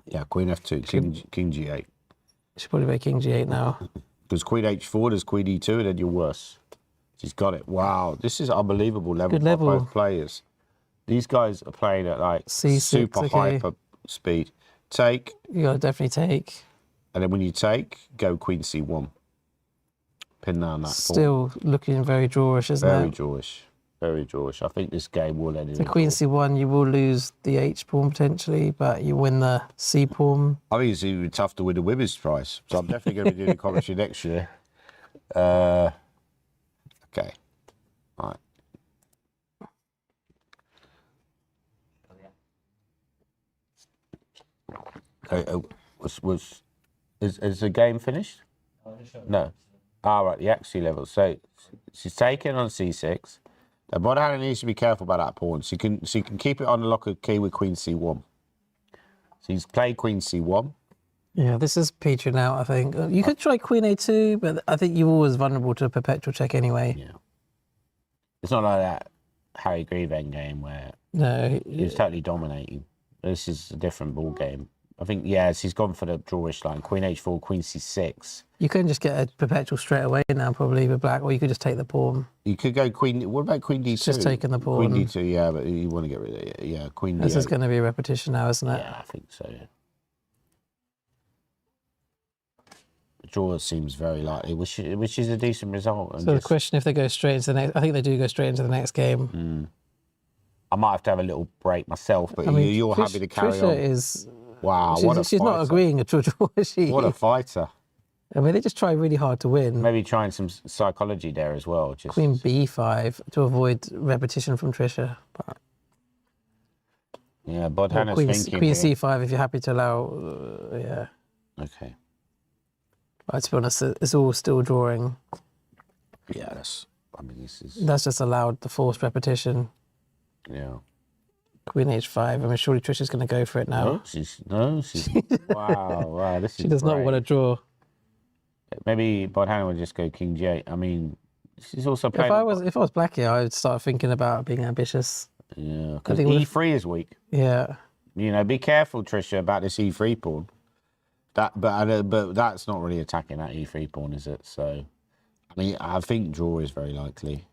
Yeah, queen F2, king G8. Should probably play king G8 now. Because queen H4, there's queen E2, and then you're worse. She's got it. Wow, this is unbelievable level Good level. Both players. These guys are playing at like C6, super hyper speed. Take. You got to definitely take. And then when you take, go Queen C1. Pin down that pawn. Still looking very drawish, isn't Very it? drawish. Very drawish. I think this game will end in So a Queen draw. C1, you will lose the H pawn potentially, but you win the C pawn. I think it's even tough to win the women's prize. So I'm definitely going to be doing the commentary next year. Okay. All right. Okay. Is the game finished? No. All right. The accuracy level. So she's taken on C6. The Bodhana needs to be careful about that pawn. She can keep it on the lock of key with Queen C1. So he's played Queen C1. Yeah, this is petering out, I think. You could try Queen A2, but I think you're always vulnerable to a perpetual check anyway. Yeah. It's not like that Harry Grieve endgame where No. he's totally dominating. This is a different ball game. I think, yeah, she's gone for the drawish line. Queen H4, Queen C6. You couldn't just get a perpetual straight away now, probably, with black, or you could just take the pawn. You could go Queen... What about Queen D2? It's just taking the pawn. Queen D2, yeah, but you want to get rid of it. Yeah, Queen D8. This is going to be a repetition now, isn't it? Yeah, I think so, yeah. The draw seems very likely, which is a decent result. So the question, if they go straight into the next... I think they do go straight into the next game. I might have to have a little break myself, but I mean, you're happy to carry Trisha on. is... Wow, what a fighter. She's not agreeing at all, is she? What a fighter. I mean, they just try really hard to win. Maybe trying some psychology there as well. Just Queen B5 to avoid repetition from Trisha. But yeah, Bodhana's thinking Queen here. C5 if you're happy to allow, yeah. Okay. But to be honest, it's all still drawing. Yeah, this is... That's just allowed the forced repetition. Yeah. Queen H5. I mean, surely Trisha's going to go for it now. No, she's wow, this is She does not great. want to draw. Maybe Bodhana would just go King G8. I mean, she's also playing... If I was black here, I would start thinking about being ambitious. Yeah, because think E3 is weak. Yeah. You know, be careful, Trisha, about this E3 pawn. But that's not really attacking that E3 pawn, is it? So, I mean, I think draw is very likely.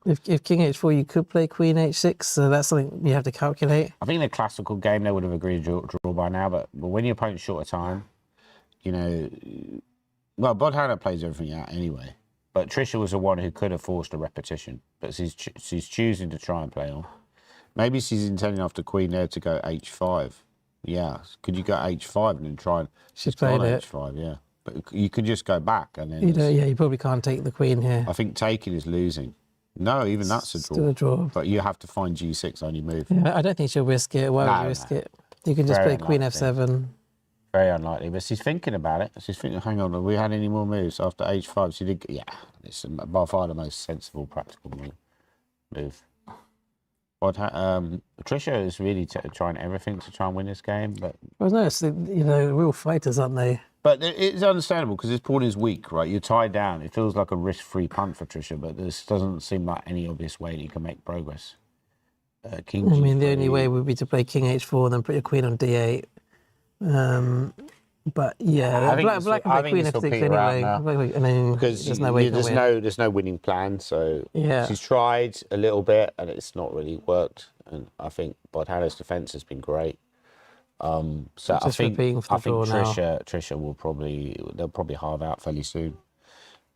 If King H4, you could play Queen H6, so that's something you have to calculate. I think in a classical game, they would have agreed to draw by now, but when your opponent's short of time, you know... Well, Bodhana plays everything out anyway, but Trisha was the one who could have forced a repetition, but she's choosing to try and play on. Maybe she's intending after Queen there to go H5. Yeah, could you go H5 and then try and... She's played it. H5, yeah. But you could just go back and then... You probably can't take the Queen here. I think taking is losing. No, even that's a draw. Still a draw. But you have to find G6 only move. Yeah, I don't think she'll risk it. Why would you risk it? You can just Very play Queen unlikely. F7. Very unlikely, but she's thinking about it. She's thinking, hang on, have we had any more moves after H5? She did, yeah, it's by far the most sensible, practical move. Trisha is really trying everything to try and win this game, but... Well, no, it's, real fighters, aren't they? But it's understandable because this pawn is weak, right? You're tied down. It feels like a risk-free punt for Trisha, but this doesn't seem like any obvious way that you can make progress. King I mean, the G3. only way would be to play King H4 and then put your Queen on D8. But yeah, I think black I can play think Queen this will F6 peter out anyway. now. I mean, Because there's no way you can win. there's no winning plan, so Yeah. she's tried a little bit and it's not really worked. And I think Bodhana's defense has been great. So I Just think repeating for the draw now. Trisha will they'll probably halve out fairly soon.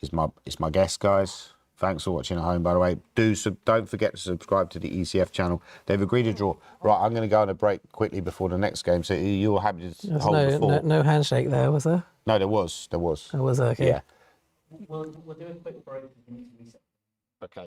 Is my guess, guys. Thanks for watching at home, by the way. Don't forget to subscribe to the ECF channel. They've agreed to draw. Right, I'm going to go on a break quickly before the next game. So you're happy to There's hold the fort? no handshake there, was there? No, there was. There was, okay. Yeah. We'll do a quick break. We need to reset. Okay.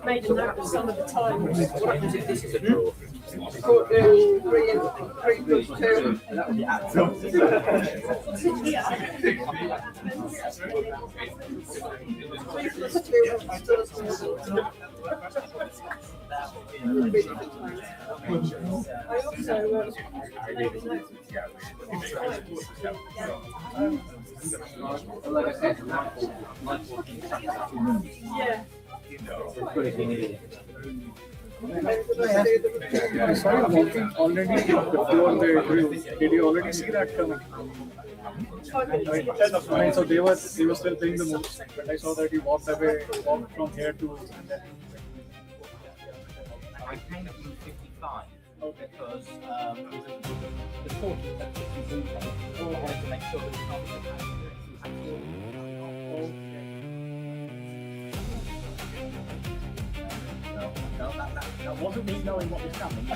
Made a note of some of the times. What happens if this is a draw? 3 plus 2. I also yeah. I saw you walking already before the drill. Did you already see that coming? I mean, so they were still playing the moves, but I saw that you walked from here to. I came at 55 because the 40 that 50 all I wanted to make sure that it's not No, that wasn't me knowing what was coming. It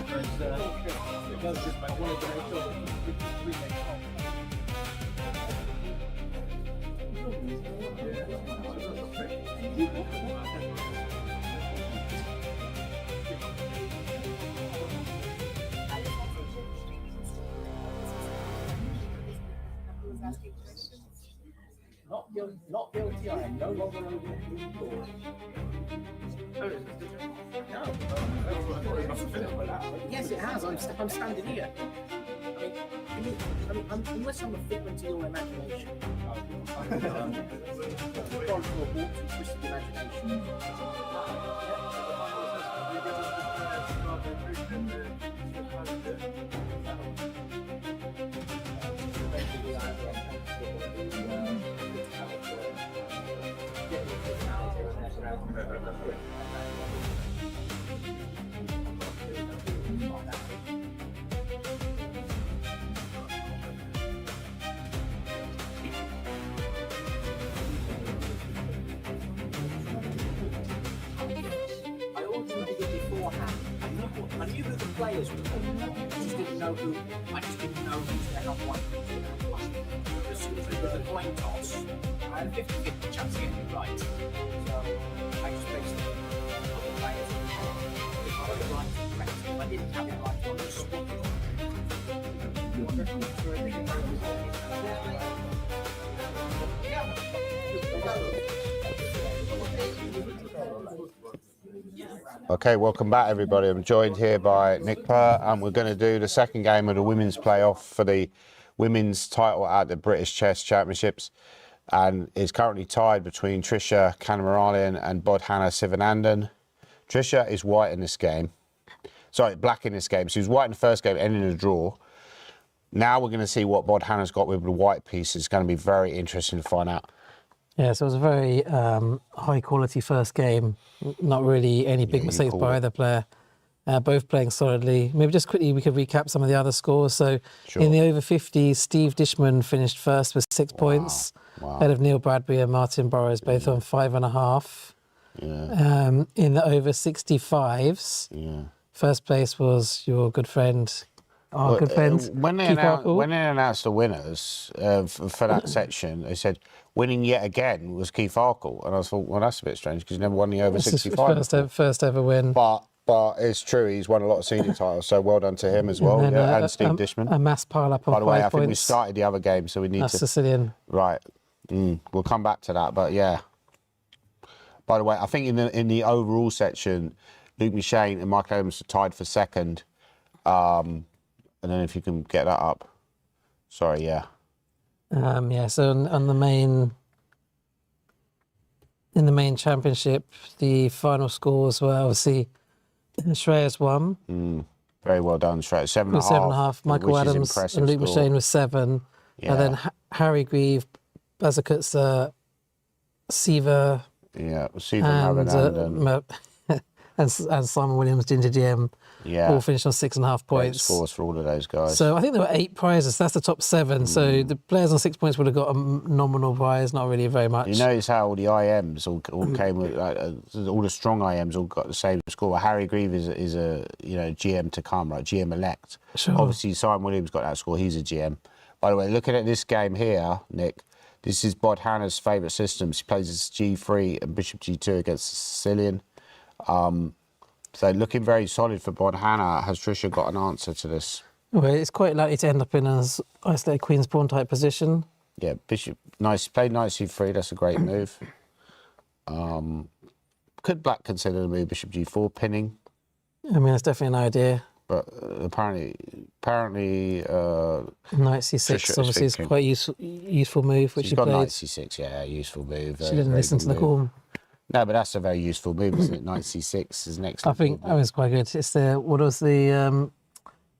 was just I wanted to make sure that we made Not guilty, I am no longer open the door. Yes, it has. I'm standing here. Unless I'm a figment of your imagination. Twisted imagination. I ultimately did beforehand. I knew who the players were. I just didn't know who's their not white. As soon as it was a coin toss, I had a 50-50 chance of getting it right. So I just basically put the players in the car. If I got it right, correct. If I didn't have it right, I just swapped it. Okay, welcome back everybody. I'm joined here by Nick Pert, and we're going to do the second game of the women's playoff for the women's title at the British Chess Championships, and is currently tied between Trisha Kanamuralian and Bodhana Sivanandan. Trisha is white in this game. Sorry, black in this game. She was white in the first game, ending in a draw. Now we're going to see what Bodhana's got with the white piece. It's going to be very interesting to find out. Yeah, so it was a very high quality first game. Not really any big mistakes by either player. Both playing solidly. Maybe just quickly we could recap some of the other scores. So in the over 50s, Steve Dishman finished first with 6 points, ahead of Neil Bradbury and Martin Burrows, both on 5.5. Yeah. In the over 65s, first place was your good friend, good friend. When they announced the winners for that section, they said winning yet again was Keith Arkle, and I thought, well, that's a bit strange because he's never won the over 65. First ever win. But it's true, he's won a lot of senior titles, so well done to him as well. And Steve Dishman. A mass pile up on 5 points. By the way, I think we started the other game, so we need that's to. Sicilian. Right. We'll come back to that, but yeah. By the way, I think in the overall section, Luke Michane and Michael Adams are tied for second. And then if you can get that up. Sorry, yeah. So on the main, in the main championship, the final scores were obviously Shreyas won. Very well done, Shreyas. 7.5. 7.5. Michael Adams and Luke Michane was 7. Yeah. And then Harry Grieve, Bazakutsa, Siva. Yeah, Siva Mavanandan. and Simon Williams, Ginger GM, Yeah. all finished on 6.5 Great points. scores for all of those guys. So I think there were 8 prizes. That's the top 7. So the players on 6 points would have got a nominal prize, not really very much. You notice how all the IMs all came with, all the strong IMs all got the same score. Harry Grieve is a GM to come, right? GM elect. Sure. Obviously, Simon Williams got that score. He's a GM. By the way, looking at this game here, Nick, this is Bod Hannah's favourite systems. He plays as G3 and Bishop G2 against Sicilian. So looking very solid for Bod Hannah. Has Trisha got an answer to this? Well, it's quite likely to end up in an isolated Queen's Pawn type position. Yeah, Bishop, nice. Played Knight C3, that's a great move. Could Black consider the move Bishop G4 pinning? I mean, it's definitely an idea. But apparently, Knight C6 Trisha is obviously is thinking. quite useful move, which she's she got played. Knight C6, yeah, useful move. She didn't listen to the call. No, but that's a very useful move, isn't it? Knight C6 is next. I think it's quite good. It's what was the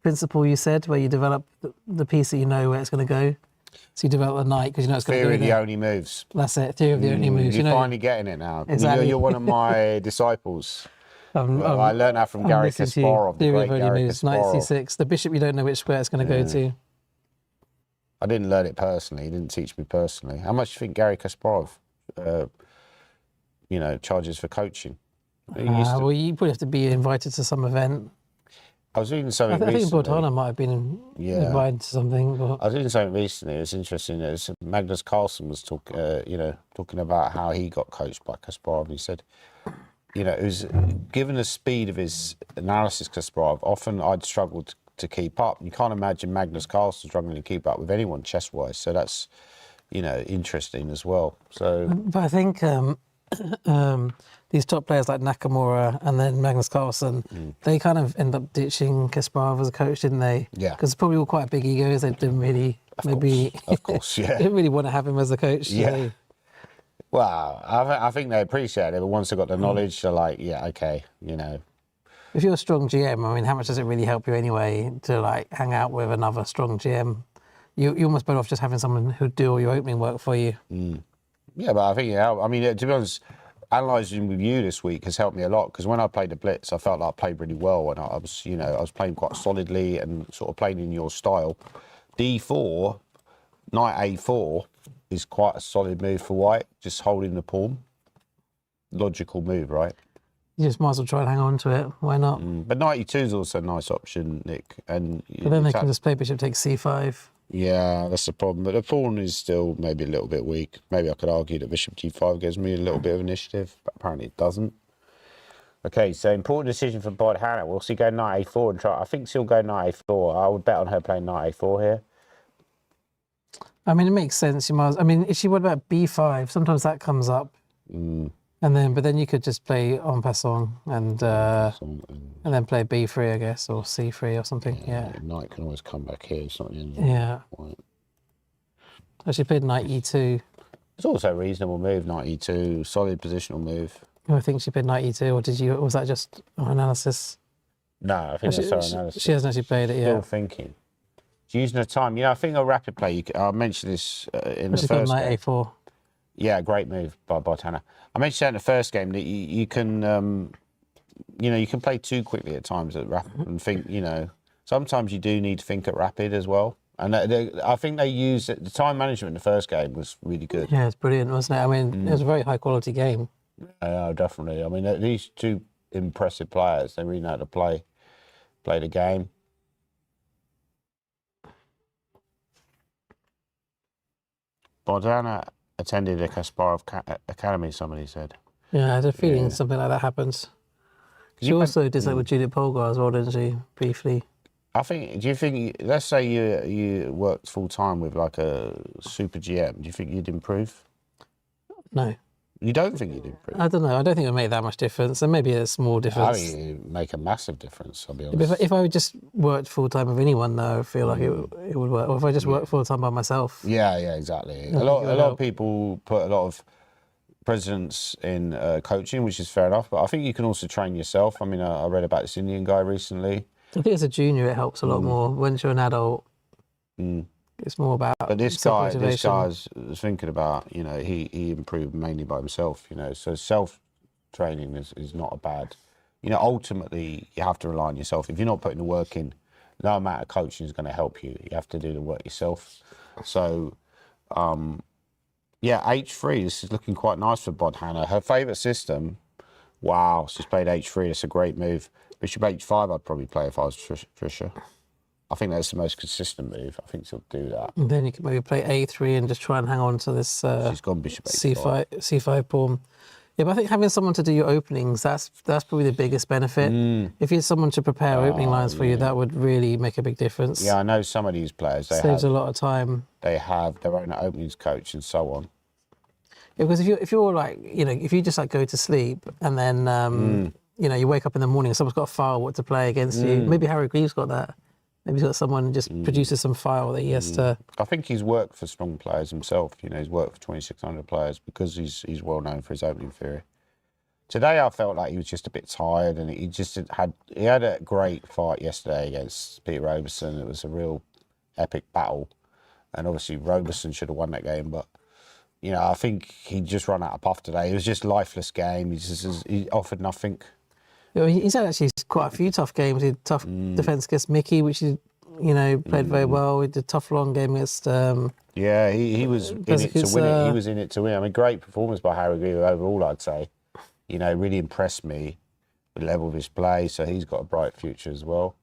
principle you said, where you develop the piece that you know where it's going to go. So you develop the knight because you know it's going to go Theory of the there. only moves. That's it. Theory of the only moves. You're You know, finally getting it now. Exactly. You're one of my disciples. I learned that from Gary Kasparov, the Theory great of only Gary moves. Knight Kasparov. C6. The bishop, you don't know which square it's going to go to. I didn't learn it personally. He didn't teach me personally. How much do you think Gary Kasparov, charges for coaching? Well, you probably have to be invited to some event. I was reading something I think recently. Bordana might have been invited to something. But I was reading something recently. It was interesting. Magnus Carlsen was talking about how he got coached by Kasparov. He said, it was given the speed of his analysis, Kasparov. Often I'd struggle to keep up. You can't imagine Magnus Carlsen struggling to keep up with anyone chess-wise. So that's, interesting as well. So, but I think these top players like Nakamura and then Magnus Carlsen, they kind of end up ditching Kasparov as a coach, didn't they? Yeah. Because probably all quite big egos. They didn't really, of course, yeah. didn't really want to have him as a coach. Yeah. Well, I think they appreciate it, but once they've got the knowledge, they're like, yeah, okay, If you're a strong GM, I mean, how much does it really help you anyway to hang out with another strong GM? You're almost better off just having someone who'd do all your opening work for you. Yeah, but I think to be honest, analysing with you this week has helped me a lot because when I played the Blitz, I felt like I played really well and I was playing quite solidly and sort of playing in your style. D4, Knight A4 is quite a solid move for White, just holding the pawn. Logical move, right? You just might as well try and hang on to it. Why not? But Knight E2 is also a nice option, Nick. And But then they can just play bishop takes C5. Yeah, that's the problem. But the pawn is still maybe a little bit weak. Maybe I could argue that bishop G5 gives me a little bit of initiative, but apparently it doesn't. Okay, so important decision for Bod Hannah. Will she go Knight A4 and try? I think she'll go Knight A4. I would bet on her playing Knight A4 here. I mean, it makes sense. If she what about B5? Sometimes that comes up. But then you could just play en passant and then play B3, I guess, or C3 or something. Yeah. Knight can always come back here. It's not the end. Yeah. She played Knight E2. It's also a reasonable move, Knight E2, solid positional move. I think she played Knight E2, or was that just her No, I think that's her analysis. She hasn't actually played it yet. Still thinking. She's using her time. I think a rapid play, I mentioned this in the She's first got Knight game. A4. Yeah, great move by Hannah. I mentioned that in the first game that you can, you can play too quickly at times at rapid and think, sometimes you do need to think at rapid as well. And I think they used the time management in the first game was really good. Yeah, it's brilliant, wasn't it? I mean, it was a very high quality game. Yeah, definitely. I mean, these two impressive players, they really know how to play the game. Bordana attended a Kasparov Academy, somebody said. Yeah, I had a feeling something like that happens. She also did that with Judith Polgar as well, didn't she? Briefly. Do you think, let's say you worked full time with like a super GM, do you think you'd improve? No. You don't think you'd improve? I don't know. I don't think it would make that much difference. And maybe a small difference. I think it'd make a massive difference, I'll be honest. If I just worked full time with anyone, though, I feel like it would work. Or if I just worked full time by myself. Yeah, exactly. A lot of people put a lot of precedence in coaching, which is fair enough. But I think you can also train yourself. I mean, I read about this Indian guy recently. I think as a junior, it helps a lot more. Once you're an adult, it's more about. But this guy was thinking about, he improved mainly by himself, So self training is not a bad you know, ultimately you have to rely on yourself. If you're not putting the work in, no amount of coaching is going to help you. You have to do the work yourself. So, yeah, H3, this is looking quite nice for Bodhana. Her favourite system, wow, she's played H3, it's a great move. Bishop H5 I'd probably play if I was Trisha. I think that's the most consistent move. I think she'll do that. And then you can maybe play A3 and just try and hang on to this She's gone Bishop H5. C5 pawn. Yeah, but I think having someone to do your openings, that's probably the biggest benefit. If you had someone to prepare opening lines for you, that would really make a big difference. Yeah, I know some of these players, Saves a lot of time. They have their own openings coach and so on. Yeah, because if you're like, you know, if you just like go to sleep and then, you know, you wake up in the morning and someone's got a file what to play against you. Maybe Harry Greaves got that. Maybe he's got someone who just produces some file that he has to... I think he's worked for strong players himself. You know, he's worked for 2,600 players because he's well known for his opening theory. Today I felt like he was just a bit tired, and he had a great fight yesterday against Peter Roberson. It was a real epic battle, and obviously Roberson should have won that game, but you know, I think he just run out of puff today. It was just a lifeless game. He offered nothing. You know, he's had actually quite a few tough games. He had tough defence against Mickey, which he, you know, played very well. He did a tough long game against... yeah, he was in it to win it. He was in it to win. I mean, great performance by Harry Greaves overall, I'd say. You know, really impressed me with the level of his play, so he's got a bright future as well.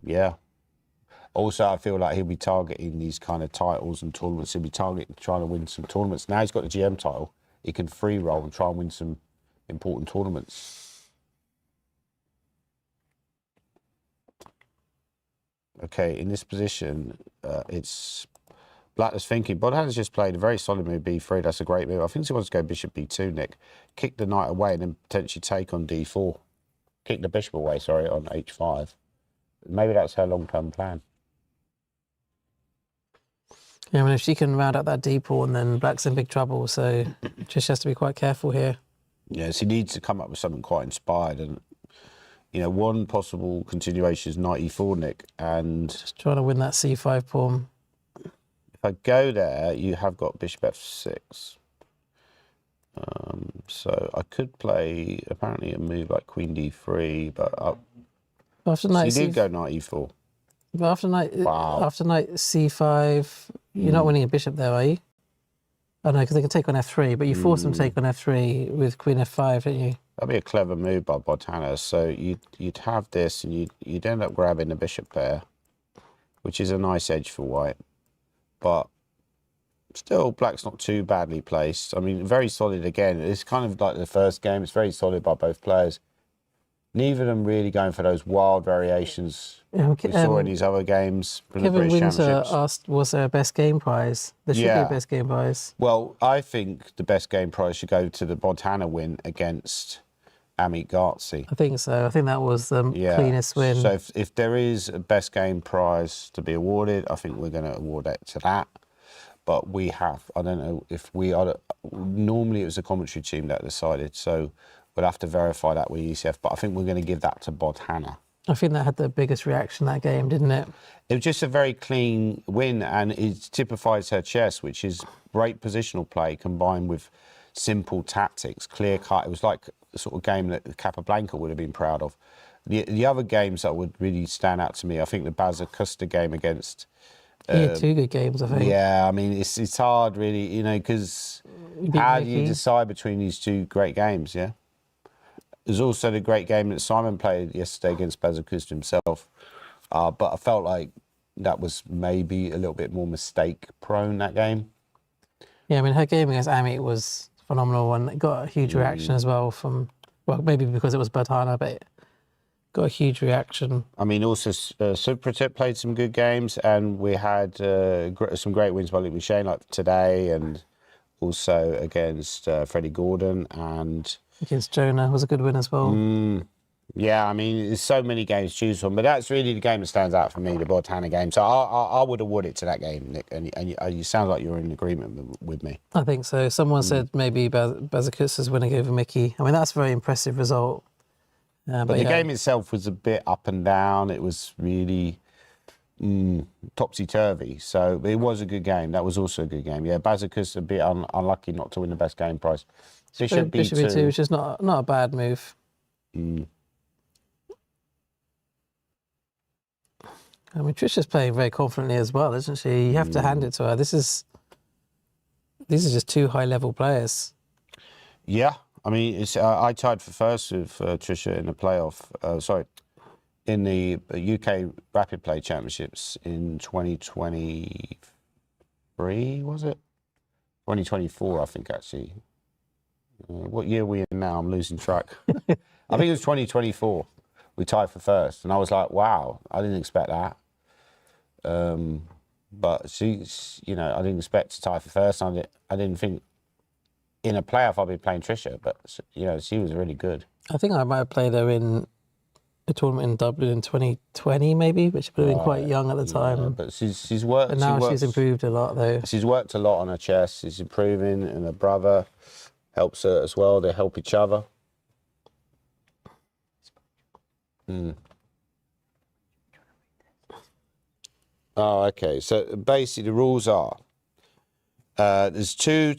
Yeah. Also, I feel like he'll be targeting these kind of titles and tournaments. He'll be trying to win some tournaments. Now he's got the GM title. He can free roll and try and win some important tournaments. Okay, in this position, it's Black that's thinking. Bodhana's just played a very solid move, B3. That's a great move. I think he wants to go Bishop B2, Nick. Kick the knight away and then potentially take on D4. Kick the bishop away, sorry, on H5. Maybe that's her long-term plan. Yeah, I mean, if she can round out that D pawn, then Black's in big trouble. So just has to be quite careful here. Yes, he needs to come up with something quite inspired. And, you know, one possible continuation is knight E4, Nick. And just trying to win that C5 pawn. If I go there, you have got bishop F6. So I could play, apparently, a move like queen D3, but after knight so you did go knight E4. But after knight C5, you're not winning a bishop there, are you? Oh no, because they can take on F3, but you force them to take on F3 with queen F5, don't you? That'd be a clever move by Bodhana. So you'd have this, and you'd end up grabbing the bishop there, which is a nice edge for white. But still, Black's not too badly placed. I mean, very solid again. It's kind of like the first game. It's very solid by both players. Neither of them really going for those wild variations we saw in these other games from the British Championships. Asked, was there a best game prize? There should be a best game prize. Well, I think the best game prize should go to the Bodhana win against Amit Gartzi. I think so. I think that was the cleanest win. So if there is a best game prize to be awarded, I think we're going to award it to that. But we have, I don't know if we are, normally it was the commentary team that decided, so we'll have to verify that with ECF, but I think we're going to give that to Bodhana. I think that had the biggest reaction that game, didn't it? It was just a very clean win, and it typifies her chess, which is great positional play combined with simple tactics, clear cut. It was like the sort of game that Capablanca would have been proud of. The other games that would really stand out to me, I think the Baza Custer game against... He had two good games, I think. Yeah, I mean, it's hard really, you know, because how do you decide between these two great games, yeah? There's also the great game that Simon played yesterday against Bazakusta himself. But I felt like that was maybe a little bit more mistake-prone, that game. Yeah, I mean, her game against Amit was a phenomenal one. It got a huge reaction as well from, well, maybe because it was Bodhana, but it got a huge reaction. I mean, also, Supratit played some good games, and we had some great wins by Luke McShane, like today, and also against Freddie Gordon, and... Against Jonah was a good win as well. Yeah, I mean, there's so many games to choose from, but that's really the game that stands out for me, the Bodhana game. So I would award it to that game, Nick, and you sound like you're in agreement with me. I think so. Someone said maybe Bazakusta's winning over Mickey. I mean, that's a very impressive result. But the game itself was a bit up and down. It was really topsy-turvy. So it was a good game. That was also a good game. Yeah, Bazakusta a bit unlucky not to win the best game prize. Bishop Bishop B2. E2, which is not a bad move. Mm. I mean, Trisha's playing very confidently as well, isn't she? You have to hand it to her. These are just two high-level players. Yeah, I mean, it's I tied for first with Trisha in the playoff. In the UK Rapid Play Championships in 2023, was it? 2024, I think, actually. What year are we in now? I'm losing track. I think it was 2024. We tied for first, and I was like, wow, I didn't expect that. But she's, I didn't expect to tie for first. I didn't think in a playoff I'd be playing Trisha, but, she was really good. I think I might have played her in a tournament in Dublin in 2020, maybe, but she would have been quite young at the time. But she's worked. But now she's improved a lot, though. She's worked a lot on her chess. She's improving, and her brother helps her as well. They help each other. Oh, okay. So basically, the rules are there's 2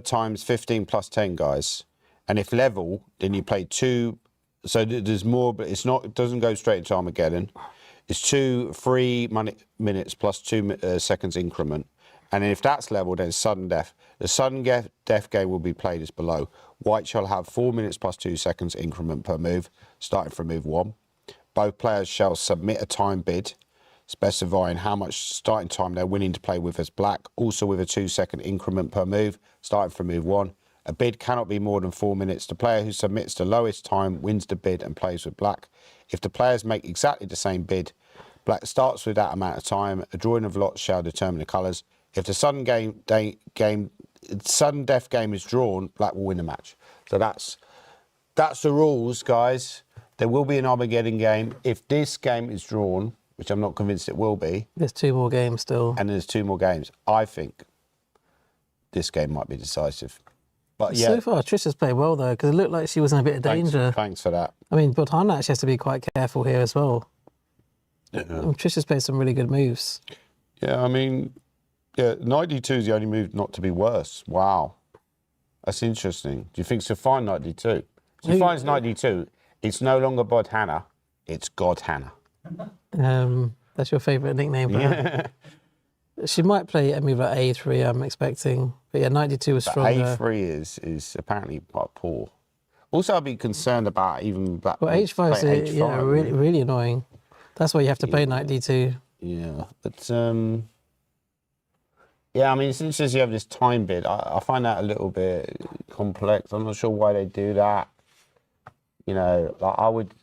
times 15 plus 10 guys, and if level, then you play 2. So there's more, but it doesn't go straight into Armageddon. It's 2 3 minutes plus 2 seconds increment. And if that's level, then it's sudden death. The sudden death game will be played as below. White shall have 4 minutes plus 2 seconds increment per move, starting from move 1. Both players shall submit a time bid, specifying how much starting time they're willing to play with as black, also with a 2-second increment per move, starting from move 1. A bid cannot be more than 4 minutes. The player who submits the lowest time wins the bid and plays with black. If the players make exactly the same bid, black starts with that amount of time. A drawing of lots shall determine the colours. If the sudden death game is drawn, black will win the match. So that's the rules, guys. There will be an Armageddon game. If this game is drawn, which I'm not convinced it will be. There's 2 more games still. And there's 2 more games. I think this game might be decisive. But yeah. So far, Trisha's played well, though, because it looked like she was in a bit of danger. Thanks for that. I mean, Botana actually has to be quite careful here as well. Yeah. Trisha's played some really good moves. Yeah, I mean, knight d2 is the only move not to be worse. Wow. That's interesting. Do you think she'll find knight d2? If she finds knight d2, it's no longer Bod Hannah, it's God Hannah. That's your favourite nickname for her. She might play a move like a3, I'm expecting. But yeah, knight d2 was stronger. a3 is apparently quite poor. Also, I'd be concerned about even black. Well, h5 is really, really annoying. That's why you have to play knight d2. Yeah, but yeah, I mean, since you have this time bid, I find that a little bit complex. I'm not sure why they do that. Like I would.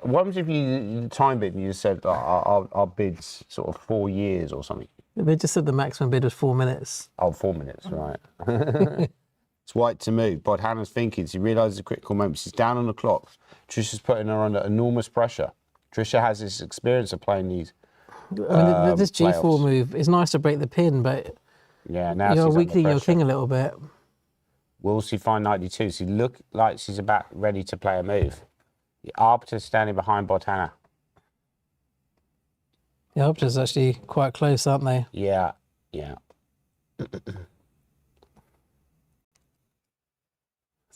What if you time bid and you said our bid's sort of 4 years or something? They just said the maximum bid was 4 minutes. Oh, 4 minutes, right. It's white to move. Bod Hannah's thinking. She realises the critical moment. She's down on the clock. Trisha's putting her under enormous pressure. Trisha has this experience of playing these. I mean, this G4 playoffs. move is nice to break the pin, but yeah, now you're she's weakening under your pressure. king a little bit. Will she find knight d2? She look like she's about ready to play a move. The arbiter's standing behind Bod Hannah. The arbiters are actually quite close, aren't they? Yeah, yeah. It's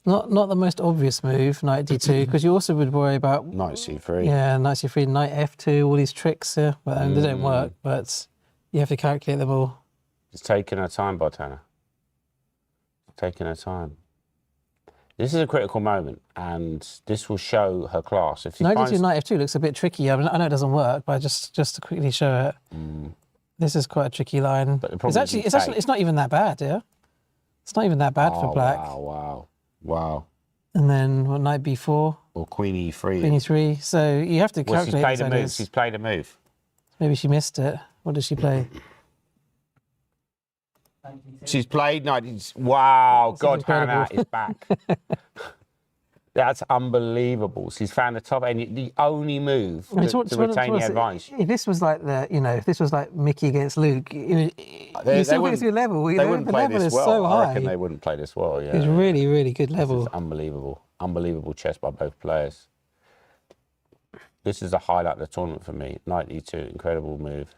not the most obvious move, knight d2, because you also would worry about Knight c3. Yeah, knight c3, knight f2, all these tricks here. Well, they don't work, but you have to calculate them all. She's taking her time, Bod Hannah. Taking her time. This is a critical moment, and this will show her class. If she Knight finds... d2, knight f2 looks a bit tricky. I mean, I know it doesn't work, but just to quickly show it, this is quite a tricky line. But the problem It's not even that bad, yeah. It's not even that bad for black. Wow. And then what, knight b4 Or queen e3. queen e3. So you have to Well, calculate. she's played a move. Maybe she missed it. What did she play? She's played knight. Wow, That's God, incredible. Hannah is back. That's unbelievable. She's found the top end, the only move to retain the advantage. If this was like if this was like Mickey against Luke, you still think it's good level. They wouldn't the play level this is well. so I high. reckon they wouldn't play this well. Yeah, It's really, really good level. This is unbelievable. Unbelievable chess by both players. This is the highlight of the tournament for me. Knight e2, incredible move.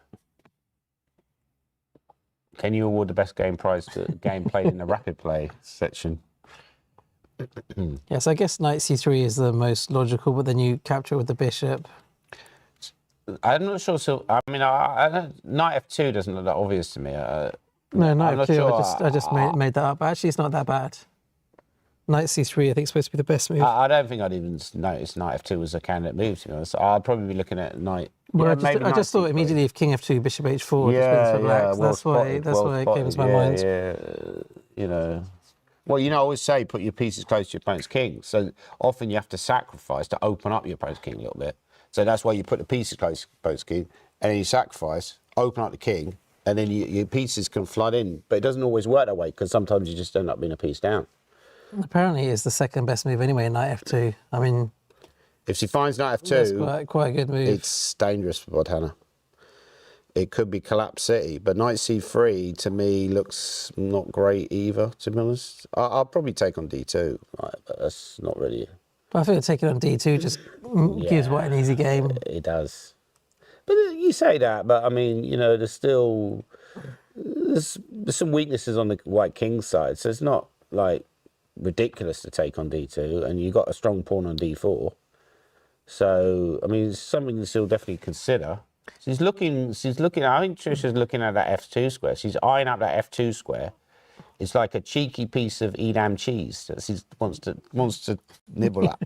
Can you award the best game prize to game played in the rapid play section? Yes, I guess knight c3 is the most logical, but then you capture with the bishop. I'm not sure. So I mean, knight f2 doesn't look that obvious to me. No, knight I'm not f2. sure. I just made that up. Actually, it's not that bad. Knight c3, I think, is supposed to be the best move. I don't think I'd even notice knight f2 was a candidate move, to be honest. I'd probably be looking at knight. Well, Yeah, I just thought immediately of king f2, bishop h4, just wins for black. So that's why it came into my mind. Yeah, you know. Well, I always say put your pieces close to your opponent's king. So often you have to sacrifice to open up your opponent's king a little bit. So that's why you put the pieces close to your opponent's king, and then you sacrifice, open up the king, and then your pieces can flood in. But it doesn't always work that way, because sometimes you just end up being a piece down. Apparently, it's the second best move anyway, knight f2. I mean, if she finds knight f2, that's quite a good move. It's dangerous for Bodhana. It could be collapse city, but knight c3 to me looks not great either, to be honest. I'll probably take on d2, but that's not really. But I think taking on d2 just gives white an easy game. It does. But you say that, but I mean, there's still there's some weaknesses on the white king side, so it's not like ridiculous to take on d2, and you've got a strong pawn on d4. So I mean, it's something to still definitely consider. She's looking. I think Trisha's looking at that f2 square. She's eyeing up that f2 square. It's like a cheeky piece of Edam cheese that she wants to nibble at,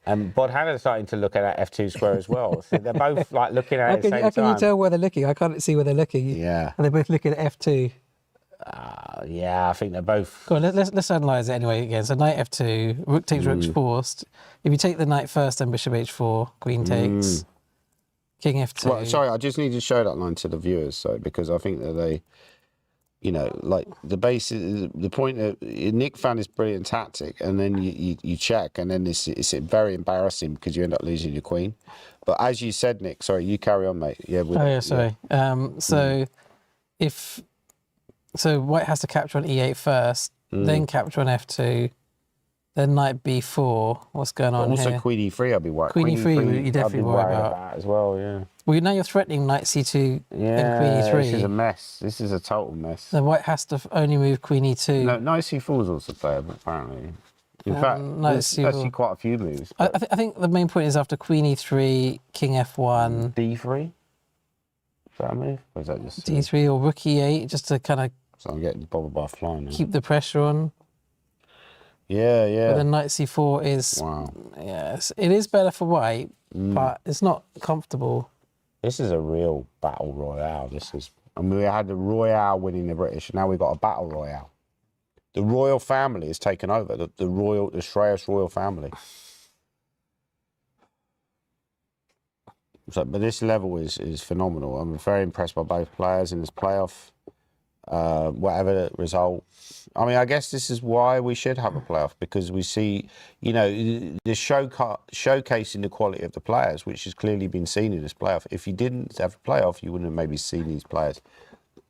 And Bodhana's starting to look at that f2 square as well. So they're both like looking at it at the same time. How can you tell where they're looking? I can't see where they're looking. Yeah. And they're both looking at f2. Yeah, I think they're both. Go on, let's analyse it anyway again. So knight f2, rook takes rook's forced. If you take the knight first, then bishop h4, queen takes, king f2. Well, sorry, I just need to show that line to the viewers, because I think that they, like the point of Nick found this brilliant tactic, and then you check, and then it's very embarrassing because you end up losing your queen. But as you said, Nick, sorry, you carry on, mate. Yeah. Sorry. So white has to capture on e8 first, then capture on f2, then knight b4. What's going on also, here? queen e3, I'd be worried. Queen e3, you definitely worry about that as well. Yeah. Well, now you're threatening knight c2 and queen e3. This is a mess. This is a total mess. Then white has to only move queen e2. No, knight c4 is also playable, apparently. In fact, there's actually quite a few moves. I think the main point is after queen e3, king f1. d3? Is that a move? Or is that just d3 or rook e8, just to kind of. So I'm getting bothered by flying now. Keep the pressure on. Yeah. But then knight c4 is. Wow. Yes, it is better for white, but it's not comfortable. This is a real battle royale. We had the royale winning the British, and now we've got a battle royale. The royal family has taken over. The Shreyas royal family. But this level is phenomenal. I'm very impressed by both players in this playoff. Whatever the result. I mean, I guess this is why we should have a playoff, because we see, the showcasing the quality of the players, which has clearly been seen in this playoff. If you didn't have a playoff, you wouldn't have maybe seen these players.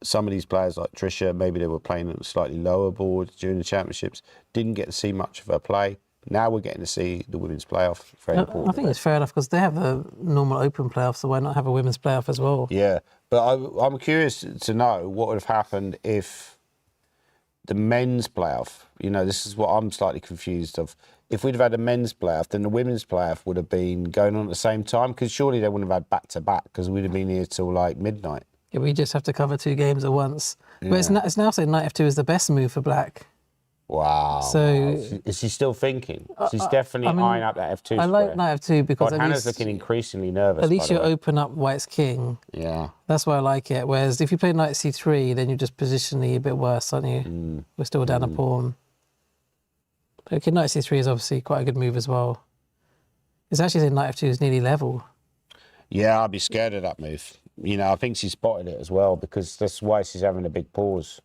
Some of these players, like Trisha, maybe they were playing at a slightly lower board during the championships, didn't get to see much of her play. Now we're getting to see the women's playoff. Very important. I think it's fair enough because they have the normal open playoff, so why not have a women's playoff as well? Yeah, but I'm curious to know what would have happened if the men's playoff, this is what I'm slightly confused of. If we'd have had a men's playoff, then the women's playoff would have been going on at the same time, because surely they wouldn't have had back-to-back, because we'd have been here till like midnight. Yeah, we just have to cover 2 games at once. Yeah. But it's now saying knight f2 is the best move for black. Wow. So is she still thinking? She's definitely eyeing up that f2 square. I like knight f2 because Hannah's looking increasingly nervous. At least you open up white's king. Yeah. That's why I like it. Whereas if you play knight c3, then you're just positionally a bit worse, aren't you? We're still down a pawn. Okay, knight c3 is obviously quite a good move as well. It's actually saying knight f2 is nearly level. Yeah, I'd be scared of that move. I think she spotted it as well, because that's why she's having a big pause.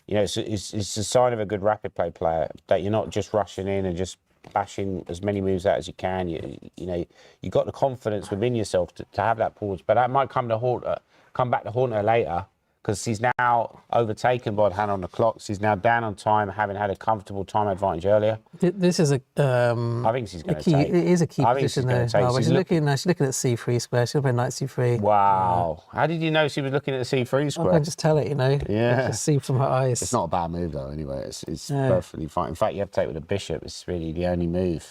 It's a sign of a good rapid play player that you're not just rushing in and just bashing as many moves out as you can. You got the confidence within yourself to have that pause, but that might come back to haunt her later, because he's now overtaken Bodhan on the clocks. He's now down on time, having had a comfortable time advantage earlier. This is a. I think she's going to take. It is a key I think position she's though. gonna take. Oh, she's looking at c3 square. She'll play knight c3. Wow. How did you know she was looking at the c3 I square? can just tell it, you know. Yeah. Just see from her eyes. It's not a bad move though. Anyway, it's perfectly fine. In fact, you have to take with a bishop. It's really the only move.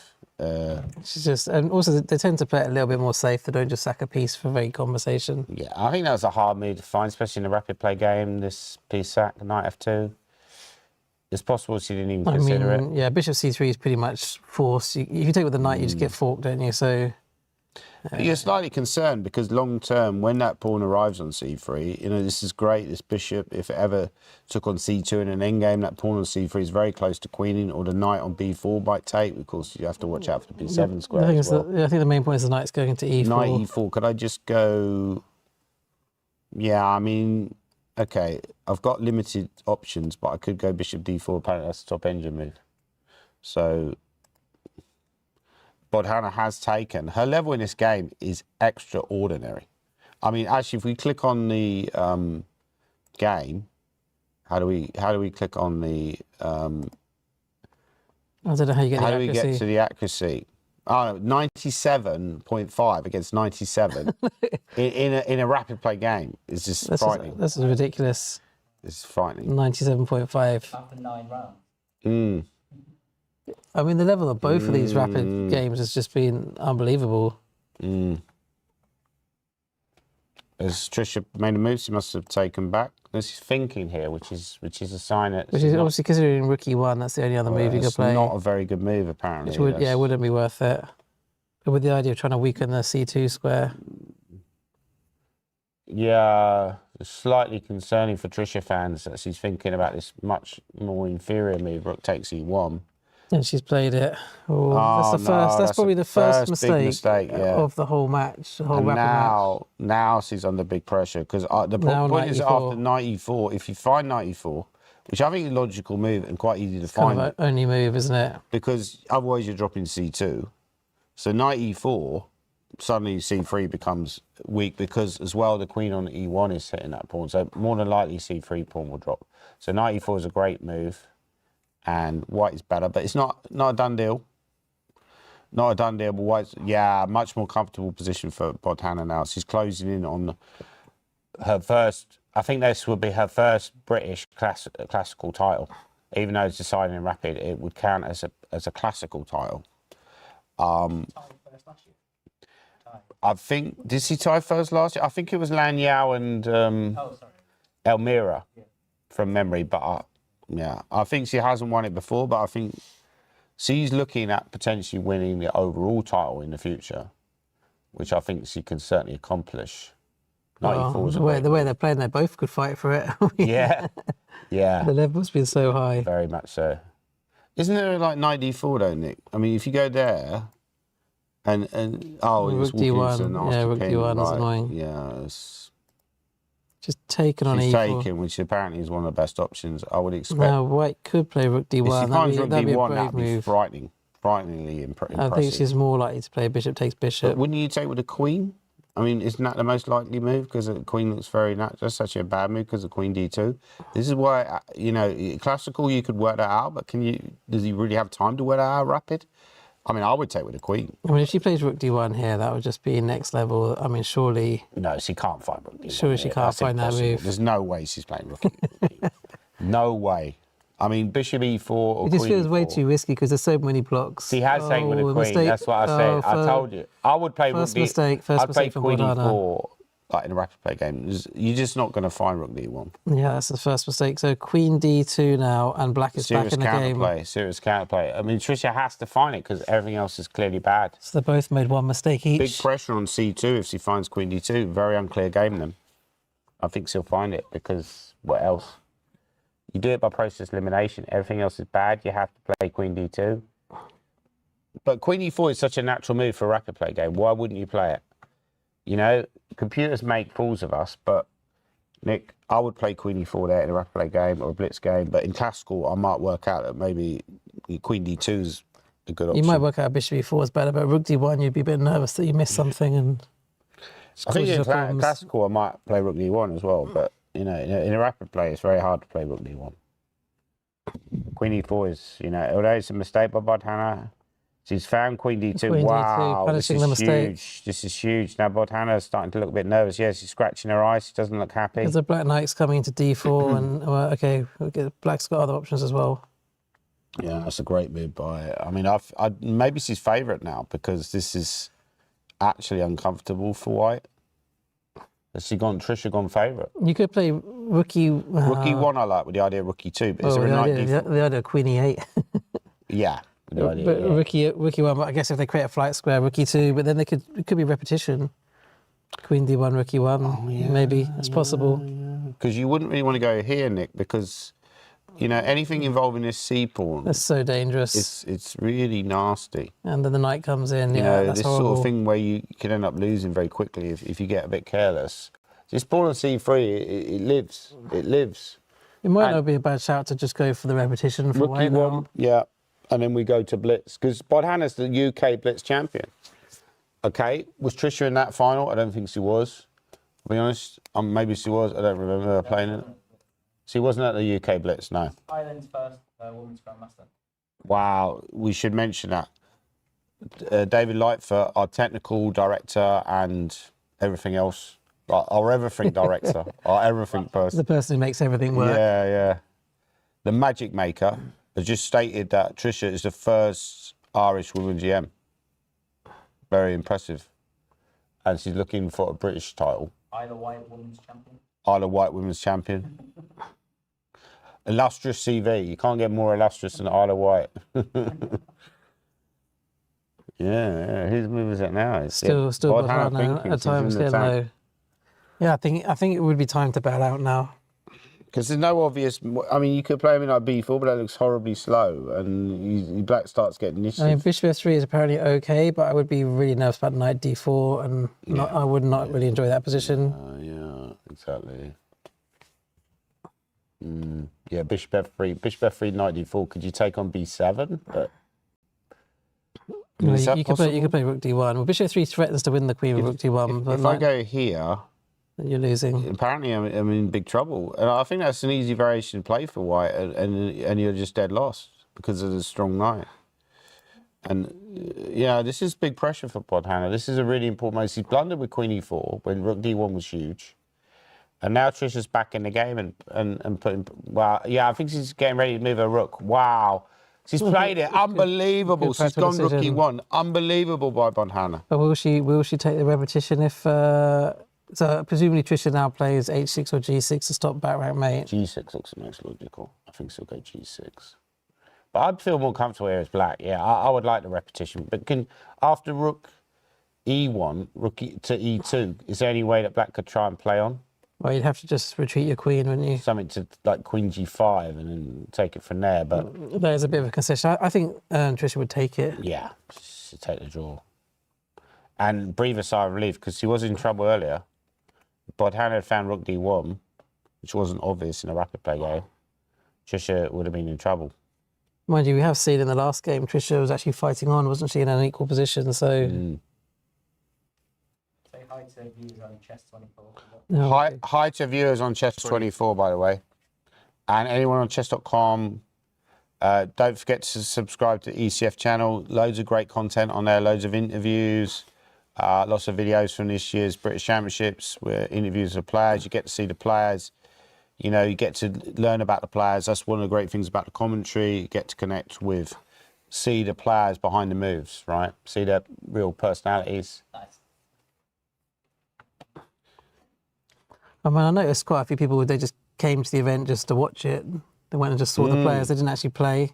She's just, and also they tend to play it a little bit more safe. They don't just sack a piece for vague conversation. Yeah, I think that was a hard move to find, especially in a rapid play game. This piece sack, knight f2. It's possible she didn't even consider it. Yeah, bishop c3 is pretty much forced. If you take with the knight, you just get forked, don't you? So. You're slightly concerned because long term, when that pawn arrives on c3, you know, this is great, this bishop, if it ever took on c2 in an endgame, that pawn on c3 is very close to queening, or the knight on b4 might take. Of course, you have to watch out for the b7 square as well. I think the main point is the knight's going to e4. Knight e4, could I just go... Yeah, I mean, okay, I've got limited options, but I could go bishop d4, apparently that's the top engine move. So... Bodhana has taken. Her level in this game is extraordinary. I mean, actually, if we click on the game, how do we click on the? I don't know how you get the accuracy. How do we get to the accuracy? Oh, 97.5 against 97 in a rapid play game is just frightening. This is ridiculous. It's frightening. 97.5. After 9 rounds. I mean, the level of both of these rapid games has just been unbelievable. As Trisha made a move, she must have taken back. This is thinking here, which is a sign that... Which is obviously considering rook e1, that's the only other move you could play. It's not a very good move, apparently. Which would, it wouldn't be worth it. But with the idea of trying to weaken the c2 square. Yeah, it's slightly concerning for Trisha fans that she's thinking about this much more inferior move, rook takes e1. And she's played it. That's probably the first mistake of the whole match, the whole rapid match. Now she's under big pressure because the point is after knight e4, if you find knight e4, which I think is a logical move and quite easy to find. Kind of only move, isn't it? Because otherwise you're dropping c2. So knight e4, suddenly c3 becomes weak because as well the queen on e1 is hitting that pawn. So more than likely c3 pawn will drop. So knight e4 is a great move. And white is better, but it's not a done deal. Not a done deal, but white's, much more comfortable position for Bodhana now. She's closing in on her first, I think this would be her first British classical title. Even though it's decided in rapid, it would count as a classical title. I think, did she tie first last year? I think it was Lan Yao and Elmira from memory, but I think she hasn't won it before, but I think she's looking at potentially winning the overall title in the future, which I think she can certainly accomplish. The way they're playing, they both could fight for it. Yeah. The level's been so high. Very much so. Isn't there like knight d4 though, Nick? I mean, if you go there and rook d1, rook d1 is annoying. Yeah, it's just taken on e4. She's taken, which apparently is one of the best options. I would expect. No, white could play rook d1. If she finds rook that'd be a d1, brave that'd be move. frighteningly impressive. I think she's more likely to play bishop takes bishop. But wouldn't you take with a queen? I mean, isn't that the most likely move? Because the queen looks very natural. That's actually a bad move because the queen d2. This is why, classical, you could work that out, but does he really have time to work that out rapid? I mean, I would take with a queen. I mean, if she plays rook d1 here, that would just be next level. I mean, surely... No, she can't find rook d1. Surely she can't find that move. There's no way she's playing rook d1. No way. I mean, bishop e4 or It just queen feels e4. way too risky because there's so many blocks. She has taken with a queen. Mistake. That's what I said. I told you. I would play First rook d1. mistake I'd play from queen Bodhana. e4 like in a rapid play game. You're just not going to find rook d1. Yeah, that's the first mistake. So queen d2 now, and black is back in the game. Serious counterplay. I mean, Tricia has to find it because everything else is clearly bad. So they both made one mistake each. Big pressure on c2 if she finds queen d2. Very unclear game then. I think she'll find it because what else? You do it by process elimination. Everything else is bad. You have to play queen d2. But queen e4 is such a natural move for a rapid play game. Why wouldn't you play it? You know, computers make fools of us, but Nick, I would play queen e4 there in a rapid play game or a blitz game, but in classical, I might work out that maybe queen d2 is a good option. You might work out bishop e4 is better, but rook d1, you'd be a bit nervous that you missed something. And I think in classical, I might play rook d1 as well, but You know, in a rapid play, it's very hard to play rook d1. Queen e4 is, you know, although it's a mistake by Bodhana, she's found queen d2. Queen D2, Wow, this punishing is the mistake. huge. This is huge. Now Bodhana's starting to look a bit nervous. Yeah, she's scratching her eyes. She doesn't look happy. Because the black knight's coming into d4, and well, okay, black's got other options as well. Yeah, that's a great move by. I mean, maybe she's favourite now because this is actually uncomfortable for white. Has Trisha gone favourite? You could play rookie. Rook e1 I like with the idea of rook e2, but is Oh, there a the knight idea, d4? the idea of queen e8. Yeah. with the idea, But yeah. rookie one, but I guess if they create a flight square, rook e2, but then it could be repetition. Queen d1, rook e1, maybe that's possible. Because you wouldn't really want to go here, Nick, because you know anything involving this c pawn. That's so dangerous. It's really nasty. And then the knight comes in. You Yeah, know, that's this horrible. sort of thing where you can end up losing very quickly if you get a bit careless. This pawn on c3, it lives. It lives. It might and- not be a bad shout to just go for the repetition for Rook white e1, now. yeah, and then we go to blitz because Bodhana's the UK blitz champion. Okay, was Trisha in that final? I don't think she was. To be honest, maybe she was. I don't remember her playing it. She wasn't at the UK blitz, no. Ireland's first women's Grandmaster. Wow, we should mention that. David Lightfoot, our technical director and everything else, our everything director, our everything person. The person who makes everything work. Yeah, yeah. The magic maker has just stated that Trisha is the first Irish woman GM. Very impressive. And she's looking for a British title. Isle of Wight women's champion. Isle of Wight women's champion. Illustrious CV. You can't get more illustrious than Isle of Wight. Yeah. Whose move is it now? It's Still Bodhana Bodhana thinking at she's in times the getting tank. low. Yeah, I think it would be time to bail out now. Because there's no obvious. I mean, you could play him in like b4, but that looks horribly slow, and black starts getting initiative. I mean, bishop f3 is apparently okay, but I would be really nervous about knight d4, and I would not really enjoy that position. Yeah, exactly. Yeah, bishop f3, knight d4. Could you take on b7? But Well, is that you could play rook d1. Well, bishop f3 threatens to win the queen with rook d1, but if I go here, then you're losing. apparently I'm in big trouble, and I think that's an easy variation to play for white, and you're just dead lost because of the strong knight. And yeah, this is big pressure for Bodhana. This is a really important move. He's blundered with queen e4 when rook d1 was huge. And now Trisha's back in the game and putting, well, yeah, I think she's getting ready to move her rook. Wow. She's played it. Unbelievable. good She's gone rook decision. e1. Unbelievable by Bodhana. But will she take the repetition if, so presumably Trisha now plays h6 or g6 to stop back rank mate. G6 looks the most logical. I think she'll go g6. But I'd feel more comfortable here as black. Yeah, I would like the repetition. But after rook e1, to e2, is there any way that black could try and play on? Well, you'd have to just retreat your queen, wouldn't you? Something to like queen g5 and then take it from there. But There's a bit of a concession. I think Trisha would take it. yeah, she'd take the draw. And breathe a sigh of relief because she was in trouble earlier. Bodhana had found rook d1, which wasn't obvious in a rapid play game. Trisha would have been in trouble. Mind you, we have seen in the last game, Trisha was actually fighting on, wasn't she, in an equal position? So Say hi to viewers on Chess 24. no, Hi to viewers on Chess24, by the way. And anyone on chess.com, don't forget to subscribe to ECF channel. Loads of great content on there, loads of interviews, lots of videos from this year's British Championships where interviews of players. You get to see the players. You know, you get to learn about the players. That's one of the great things about the commentary. You get to connect with, see the players behind the moves, right? See their real personalities. Nice. I mean, I noticed quite a few people, they just came to the event just to watch it. They went and just saw the players. They didn't actually play.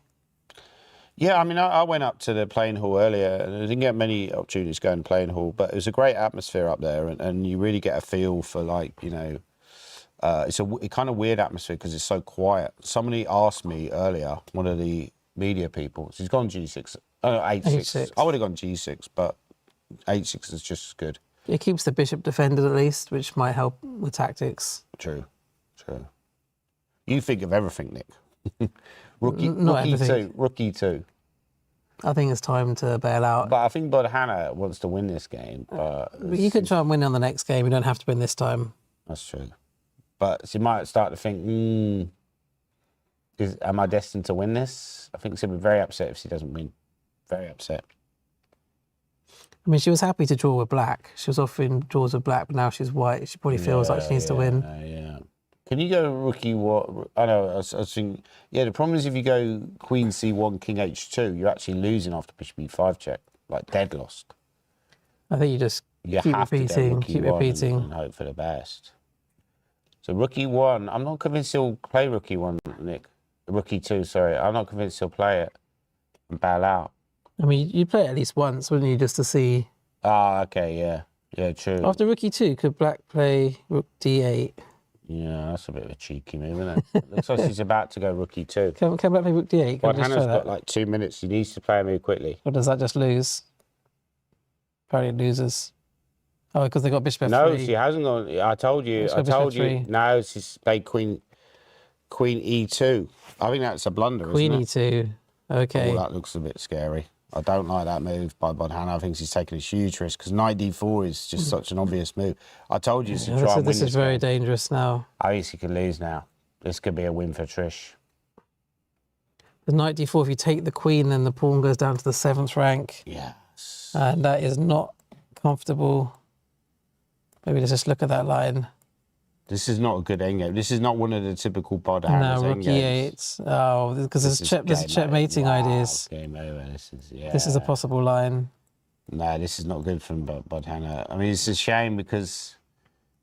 Yeah, I mean, I went up to the playing hall earlier and I didn't get many opportunities to go in the playing hall, but it was a great atmosphere up there and you really get a feel for like, you know, it's a kind of weird atmosphere because it's so quiet. Somebody asked me earlier, one of the media people, she's gone G6, H6. H6. I would have gone G6, but H6 is just as good. It keeps the bishop defended at least, which might help with tactics. True. You think of everything, Nick. Rook Not everything. E2. I think it's time to bail out. But I think Bodhana wants to win this game. But But you could try and win on the next game. You don't have to win this time. That's true. But she might start to think, am I destined to win this? I think she'll be very upset if she doesn't win. Very upset. I mean, she was happy to draw with black. She was offering draws with black, but now she's white. She probably feels like she needs to win. Yeah. Can you go rookie what? I know. I was thinking. Yeah, the problem is if you go Queen C1, King H2, you're actually losing after Bishop E5 check, like dead lost. I think you just You keep have repeating, to go keep rookie one repeating. and hope for the best. So rookie 1, I'm not convinced he'll play rookie 1, Nick. Rookie 2, sorry. I'm not convinced he'll play it and bail out. I mean, you'd play it at least once, wouldn't you, just to see? Ah, okay, yeah. Yeah, true. After rookie 2, could black play rook D8? Yeah, that's a bit of a cheeky move, isn't it? Looks like she's about to go rookie 2. Can black play rook D8? Well, Can we just Hannah's try got that? like 2 minutes. She needs to play a move quickly. Or does that just lose? Apparently it loses. Oh, because they got bishop F3. No, she hasn't gone. I told you. It's I got bishop told you. F3. No, she's played Queen E2. I think that's a blunder, Queen isn't it? E2. Okay. Oh, that looks a bit scary. I don't like that move by Hannah. I think she's taking a huge risk because Knight D4 is just such an obvious move. I told you to Yeah, try and win this is very game. dangerous now. I think she could lose now. This could be a win for Trish. The knight D4, if you take the queen, then the pawn goes down to the 7th rank. Yes. And that is not comfortable. Maybe let's just look at that line. This is not a good endgame. This is not one of the typical Bod Hannah's No, rook endgames. E8. Oh, because there's checkmating ideas. Game over. This is a possible line. No, this is not good from Bod Hannah. I mean, it's a shame because,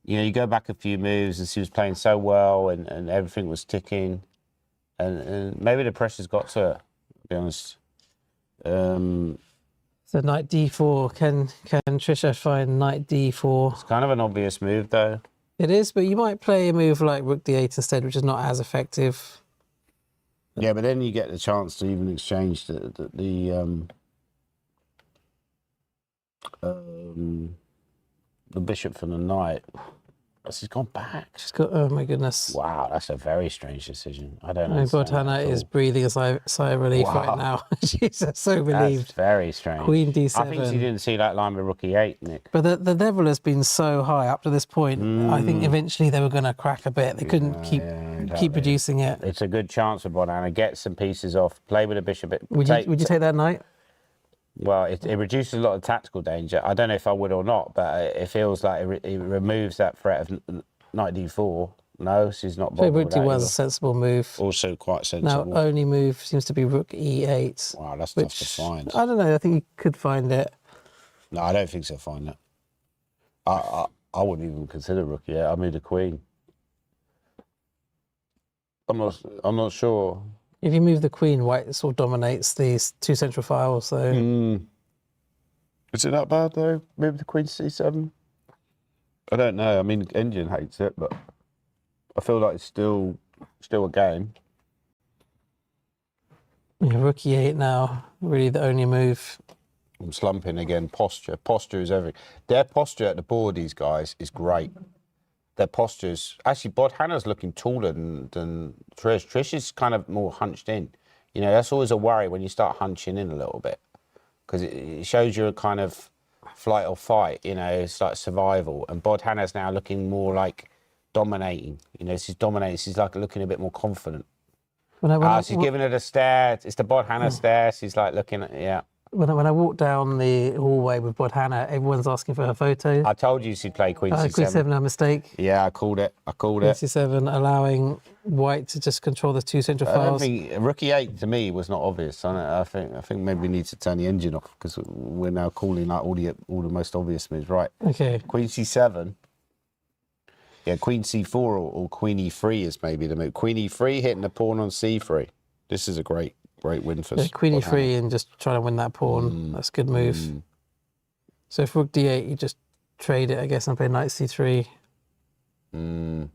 you know, you go back a few moves and she was playing so well and everything was ticking. And maybe the pressure's got to her, to be honest. So knight D4, can Trisha find knight D4? It's kind of an obvious move, though. It is, but you might play a move like rook D8 instead, which is not as effective. Yeah, but then you get the chance to even exchange the bishop for the knight. Oh, she's gone back. She's got, oh my goodness. Wow, that's a very strange decision. I don't know. I mean, Bod Hannah is breathing a sigh of relief right now. She's just so relieved. That's very strange. Queen D7. I think she didn't see that line with rook E8, Nick. But the level has been so high up to this point. I think eventually they were going to crack a bit. They couldn't keep reducing it. It's a good chance for Bod Hannah. Get some pieces off. Play with a bishop. Would you take that knight? Well, it reduces a lot of tactical danger. I don't know if I would or not, but it feels like it removes that threat of knight D4. No, she's not bothered Rook with that D1 is either. a sensible move. Also quite Now, sensible. only move seems to be rook E8. Wow, that's tough to find. I don't know. I think you could find it. No, I don't think she'll find that. I wouldn't even consider rook yet. I mean the queen. I'm not sure. If you move the queen, white sort of dominates these two central files. So Is it that bad though? Move the queen to C7? I don't know. I mean, Engine hates it, but I feel like it's still a game. yeah, rook E8 now, really the only move. I'm slumping again. Posture is everything. Their posture at the board, these guys, is great. Their postures. Actually, Bod Hannah's looking taller than Trish. Trish is kind of more hunched in. You know, that's always a worry when you start hunching in a little bit, because it shows you a kind of flight or fight. You know, it's like survival. And Bod Hannah's now looking more like dominating. You know, she's dominating. She's like looking a bit more confident. She's giving her the stare. It's the Bod Hannah stare. She's like looking at, yeah. When I walk down the hallway with Bod Hannah, everyone's asking for her photo. I told you she'd play Queen C7. Queen 7, a mistake. Yeah, I called it. Queen C7, allowing white to just control the two central I don't files. think rook E8 to me was not obvious. I think maybe we need to turn the engine off because we're now calling like all the most obvious moves. Right. Okay. Queen C7. Yeah, Queen C4 or Queen E3 is maybe the move. Queen E3 hitting the pawn on C3. This is a great win for Queen Bod E3 Hannah. and just trying to win that pawn. That's a good move. So if rook D8, you just trade it, I guess, and play knight C3. I mean,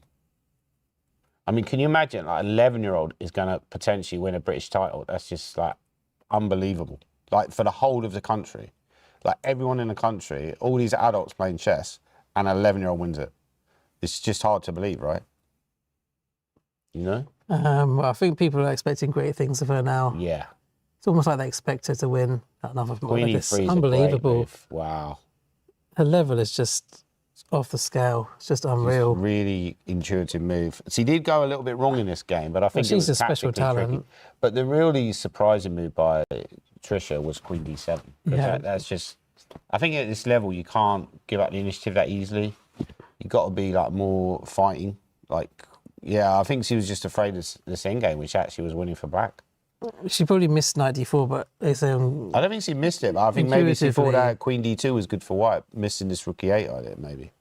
can you imagine like an 11-year-old is going to potentially win a British title? That's just like unbelievable. Like for the whole of the country, like everyone in the country, all these adults playing chess, and an 11-year-old wins it. It's just hard to believe, right? You know? Well, I think people are expecting great things of her now. Yeah. It's almost like they expect her to win another Queen It's E3 is unbelievable. a great move. Wow. Her level is just off the scale. It's just unreal. Really intuitive move. So he did go a little bit wrong in this game, but I think she's it was a special tactically talent. tricky. But the really surprising move by Trisha was Queen D7. Yeah. That's just, I think at this level you can't give up the initiative that easily. You've got to be like more fighting. Like, yeah, I think she was just afraid of this endgame, which actually was winning for black. She probably missed knight d4, but it's I don't think she missed it, but I think maybe she thought that Queen D2 was good for white, missing this Rook E8 idea, maybe.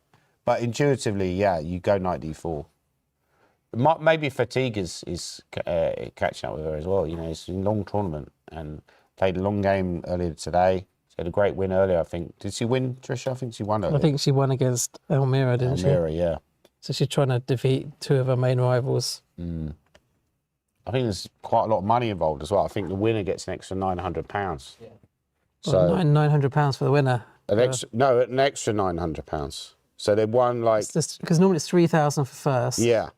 But intuitively, yeah, you go knight D4. Maybe fatigue is catching up with her as well. You know, it's a long tournament and played a long game earlier today. She had a great win earlier, I think. Did she win, Trisha? I think she won earlier. I think she won against Elmira, didn't she? Elmira, yeah. So she's trying to defeat two of her main rivals. I think there's quite a lot of money involved as well. I think the winner gets an extra £900. Yeah. So well, £900 for the winner. an extra £900. So they won like, because normally it's 3,000 for first. yeah.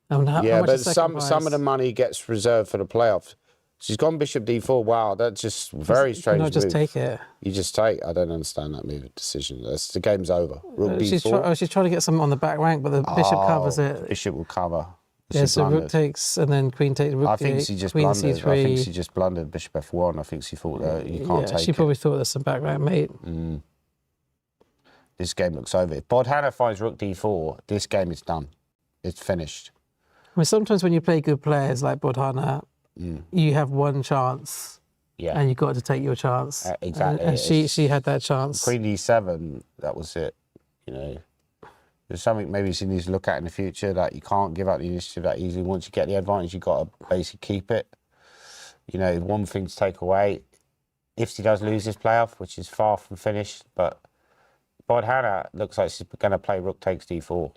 And how Yeah, much but is second some prize? of the money gets reserved for the playoffs. She's gone Bishop D4. Wow, that's just very strange. Not just move. take it. You just take. I don't understand that move decision. The game's over. Rook D4. She's trying to get something on the back rank, but the bishop covers it. Bishop will cover. Yeah, so rook takes, and then queen takes. Rook I think takes, she just queen blundered. C3. I think she just blundered Bishop F1. I think she thought that you can't take she probably thought there's some back rank mate. This game looks over. If Bodhana finds Rook D4, this game is done. It's finished. I mean, sometimes when you play good players like Bodhana, you have one chance. Yeah. And you've got to take your chance. Exactly. And she had that chance. Queen D7, that was it. You know, there's something maybe she needs to look at in the future, that you can't give up the initiative that easily. Once you get the advantage, you've got to basically keep it. You know, one thing to take away, if she does lose this playoff, which is far from finished, but Bodhana looks like she's going to play Rook takes D4.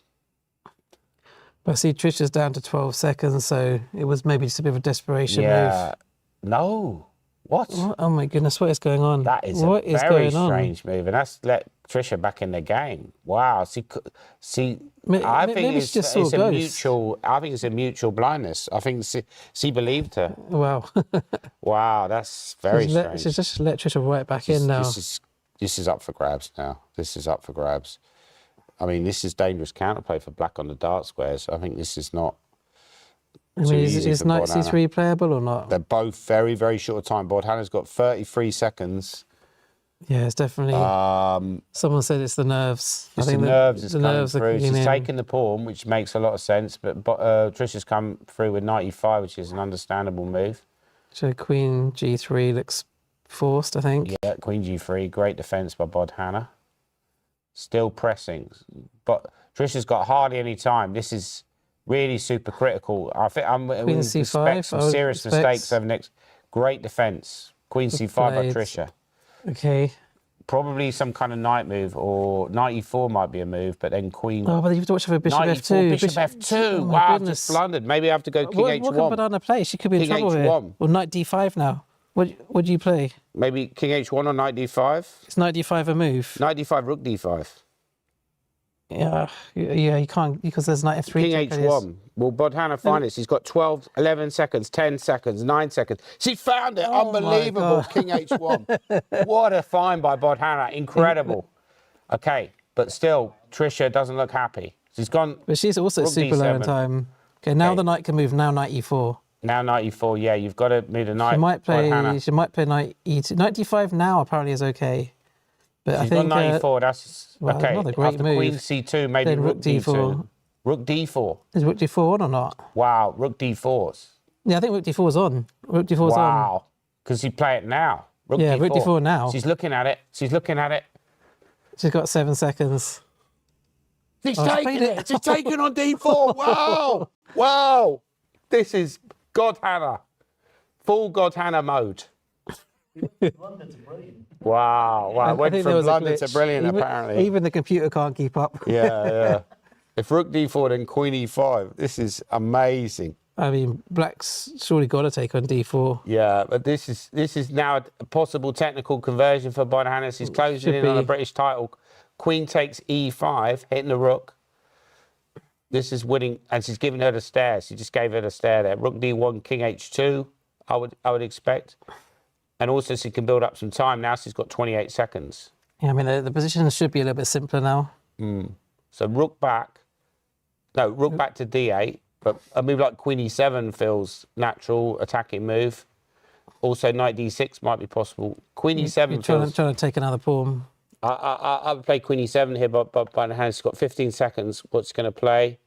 But see, Trisha's down to 12 seconds, so it was maybe just a bit of a desperation move. No. What? Oh my goodness, what is going on? That is what a is very going on? strange move, and that's let Trisha back in the game. Wow. I think it's a mutual. I think it's a mutual blindness. I think she believed her. Wow. Wow, that's very strange. She's just let Trisha right back in now. This is up for grabs now. This is up for grabs. I mean, this is dangerous counterplay for black on the dark squares. I think this is not. I mean, is knight C3 playable or not? They're both very, very short time. Bodhana's got 33 seconds. Yeah, it's definitely. Someone said it's the nerves. It's the nerves is coming through. She's taken the pawn, which makes a lot of sense. But Trisha's come through with knight e5, which is an understandable move. So queen G3 looks forced, I think. Yeah, queen G3, great defence by Bodhana. Still pressing, but Trisha's got hardly any time. This is really super critical. I think we expect some serious mistakes over next. Great defence. Queen C5 by Trisha. Okay. Probably some kind of knight move, or knight E4 might be a move, but then queen. Oh, but you have to watch for bishop knight F2. E4, bishop F2. Oh wow, I've just blundered. Maybe I have to go king H1. What can Bodhana play? She could be in trouble here. Or knight D5 now. What do you play? Maybe king H1 or knight D5. Is knight D5 a move? Knight D5, rook D5. Yeah, you can't, because there's knight F3. King H1. Will Bodhana find it? She's got 12, 11 seconds, 10 seconds, 9 seconds. She found it. Oh Unbelievable. King H1. What a find by Bodhana. Incredible. Okay, but still, Trisha doesn't look happy. She's gone. But she's also super low in time. Okay, now the knight can move. Now knight E4. Now knight E4. Yeah, you've got to move the knight. She might play. Bodhana. She might play knight E2. Knight D5 now apparently is okay. But She's I think got knight E4. That's okay. Another great After move. queen C2, maybe then rook D2. D4. Rook D4. Is rook D4 on or not? Wow, rook D4s. Yeah, I think rook D4 is on. Rook D4 is on. Wow, because you play it now. Rook D4. Rook D4 now. She's looking at it. She's looking at it. She's got 7 seconds. She's taking it. She's taking on D4. Wow. Wow. This is Godhana. Full Godhana mode. Wow. Wow. Went from blunder to brilliant, apparently. Even the computer can't keep up. Yeah. If rook D4, then queen E5. This is amazing. I mean, black's surely got to take on D4. Yeah, but this is now a possible technical conversion for Bodhana. She's closing in on a British title. Queen takes E5, hitting the rook. This is winning, and she's giving her the stare. She just gave her the stare there. Rook D1, king H2, I would expect. And also she can build up some time. Now she's got 28 seconds. Yeah, I mean, the position should be a little bit simpler now. So rook back. No, rook back to d8. But a move like queen e7 feels natural, attacking move. Also, knight d6 might be possible. Queen e7 You're feels... trying to take another pawn. I would play queen e7 here, but the hand's got 15 seconds. What's going to play?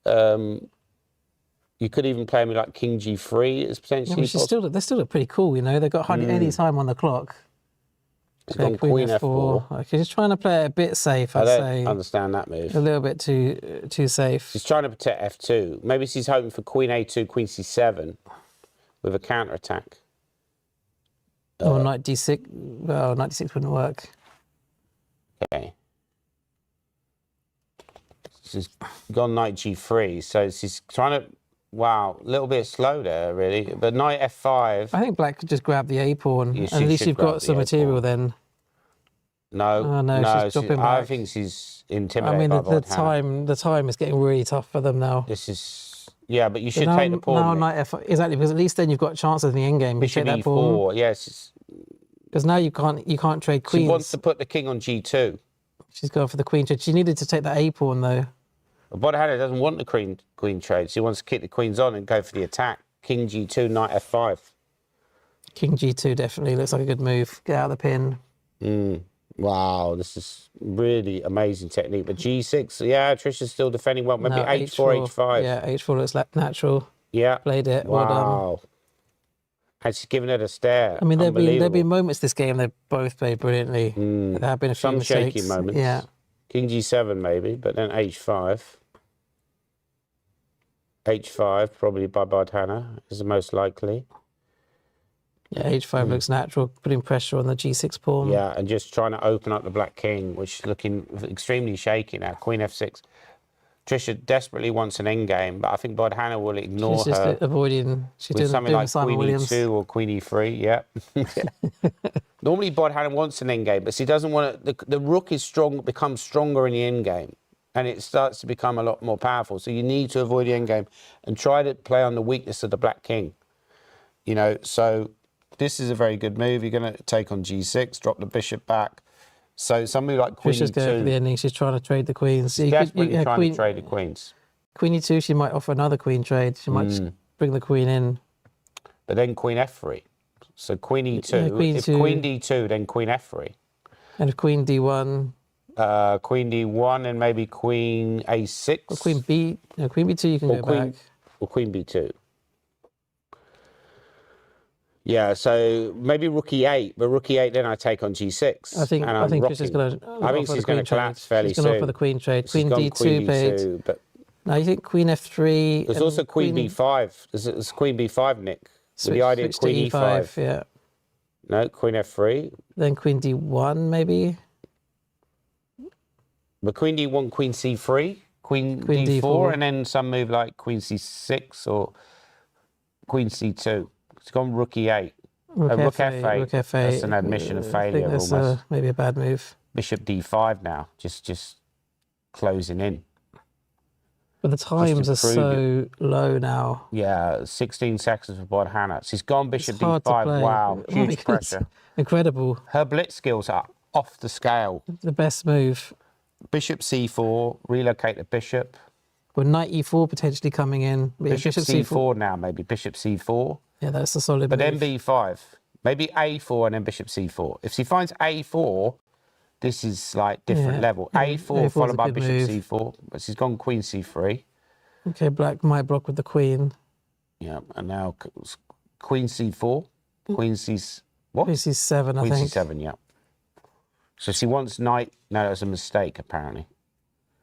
You could even play me like king g3 is potentially Yeah, they still look pretty cool, you know. They've got hardly any time on the clock. It's gone queen f4. Okay, just trying to play it a bit safe, I'd I say. don't understand that move. A little bit too safe. She's trying to protect f2. Maybe she's hoping for queen a2, queen c7 with a counter attack. Or knight d6. Well, knight d6 wouldn't work. Okay. She's gone knight g3, so she's trying to... Wow, a little bit slow there, really. But knight f5... I think black could just grab the a pawn, Yeah, and at least you've got some material then. No, Oh, no, she's dropping I back. think she's I intimidated mean, by the time is getting really tough for them now. This is... Yeah, but you should now, take the pawn. Now knight f exactly, because at least then you've got chances in the end game. You Bishop take that pawn. e4, yes. Because now you can't trade queens. She wants to put the king on g2. She's going for the queen trade. She needed to take that a pawn though. But Hannah doesn't want the queen trade. She wants to keep the queens on and go for the attack. King g2, knight f5. King g2 definitely looks like a good move. Get out of the pin. Wow, this is really amazing technique. But g6, yeah, Trisha's still defending well. Maybe No, h4, h5. Yeah, h4 looks natural. Yeah. Played it. Well done. Wow. And she's giving it a stare. I mean, there've been Unbelievable. moments this game they both played brilliantly. There have been a few Some mistakes. shaky moments. Yeah. King g7 maybe, but then h5. h5 probably by Bardhana is the most likely. Yeah, h5 looks natural, putting pressure on the g6 pawn. Yeah, and just trying to open up the black king, which is looking extremely shaky now. Queen f6. Trisha desperately wants an endgame, but I think Bardhana will ignore She's just her avoiding. She's with doing something like Simon queen Williams. e2 or queen e3. Yeah. Normally Bardhana wants an endgame, but she doesn't want to. The rook is strong, becomes stronger in the endgame, and it starts to become a lot more powerful. So you need to avoid the endgame and try to play on the weakness of the black king. You know, so this is a very good move. You're going to take on g6, drop the bishop back. So somebody like queen Trisha's going for the e2, ending. She's trying to trade the queens. she's desperately trying to trade the queens. Queen e2, she might offer another queen trade. She might just bring the queen in. But then queen f3. So queen e2. Yeah, queen if e2. queen d2, then queen f3. And if queen d1, Queen d1 and maybe queen a6. or queen b, no, queen b2, you can go back. Or queen b2. Yeah, so maybe rook e8, but rook e8 then I take on g6. I think Trisha's going to. I think she's going to collapse fairly She's going to soon. offer the queen trade. She's Queen gone d2 queen played. d2, but Now you think queen f3. there's and also queen b5. There's queen b5, Nick. With the idea of switch to queen e5. Yeah. No, queen f3. Then queen d1 maybe. But queen d1, queen c3, queen d4, d4. and then some move like queen c6 or queen c2. It's gone rook e8. Rook f8. Rook f8. That's an admission of I think failure that's almost. maybe a bad move. Bishop d5 now, just closing in. But the times are prove so low now. Yeah, 16 seconds for Bardhana. She's gone bishop It's hard to d5. play. Wow, Oh my huge goodness. pressure. Incredible. Her blitz skills are off the scale. The best move. Bishop c4, relocate the bishop. With knight e4 potentially coming in. Yeah, Bishop c4 now, maybe bishop c4. Yeah, that's a solid But move. then b5. Maybe a4 and then bishop c4. If she finds a4, this is like different Yeah, level. yeah, a4 A4 's followed a by good bishop move. c4. But she's gone queen c3. Okay, black might block with the queen. Yeah, and now queen c4. Queen c... What? Queen c7, I Queen think. c7, yeah. So she wants knight... No, that's a mistake, apparently.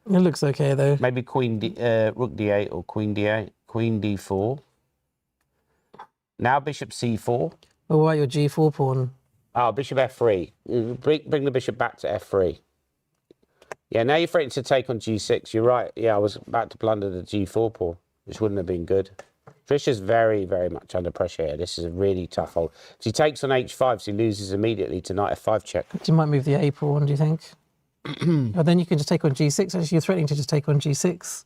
It looks okay, though. Maybe queen rook d8 or queen d8. Queen d4. Now bishop c4. Oh, what about your g4 pawn? Oh, bishop f3. Bring the bishop back to f3. Yeah, now you're threatening to take on g6. You're right. Yeah, I was about to blunder the g4 pawn, which wouldn't have been good. Trisha's very, very much under pressure here. This is a really tough hold. If she takes on h5, she loses immediately to knight f5 check. You might move the a pawn, do you think? Or then you can just take on g6. Actually, you're threatening to just take on g6.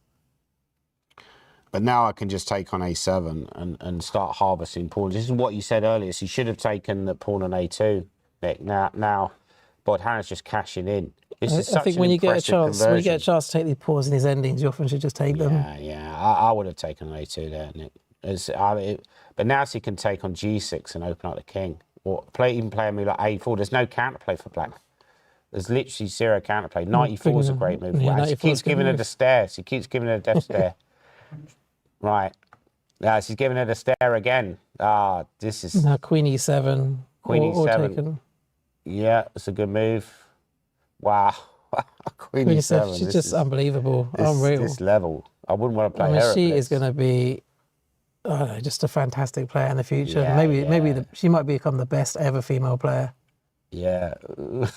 But now I can just take on a7 and start harvesting pawns. This is what you said earlier. She should have taken the pawn on a2, Nick. Now Bardhana's just cashing in. This is I such think an when you get a impressive chance, when you get a conversion. chance to take these pawns in his endings, you often should just take them. Yeah. I would have taken A2 there, Nick. But now he can take on G6 and open up the king, or even play a move like A4. There's no counterplay for black. There's literally zero counterplay. 94 is a great move. Yeah, He 94 keeps is a good giving her move. the stairs. He keeps giving her the death stare. Right. Yeah, she's giving her the stare again. This is Now Queen E7. Queen or E7. taken. Yeah, it's a good move. Wow. Queen Queen E7. E7. She's just unbelievable. Unreal. This level. I wouldn't want to play I mean, her. she is going to be, I don't know, just a fantastic player in the future. Yeah, maybe she might become the best ever female player. Yeah.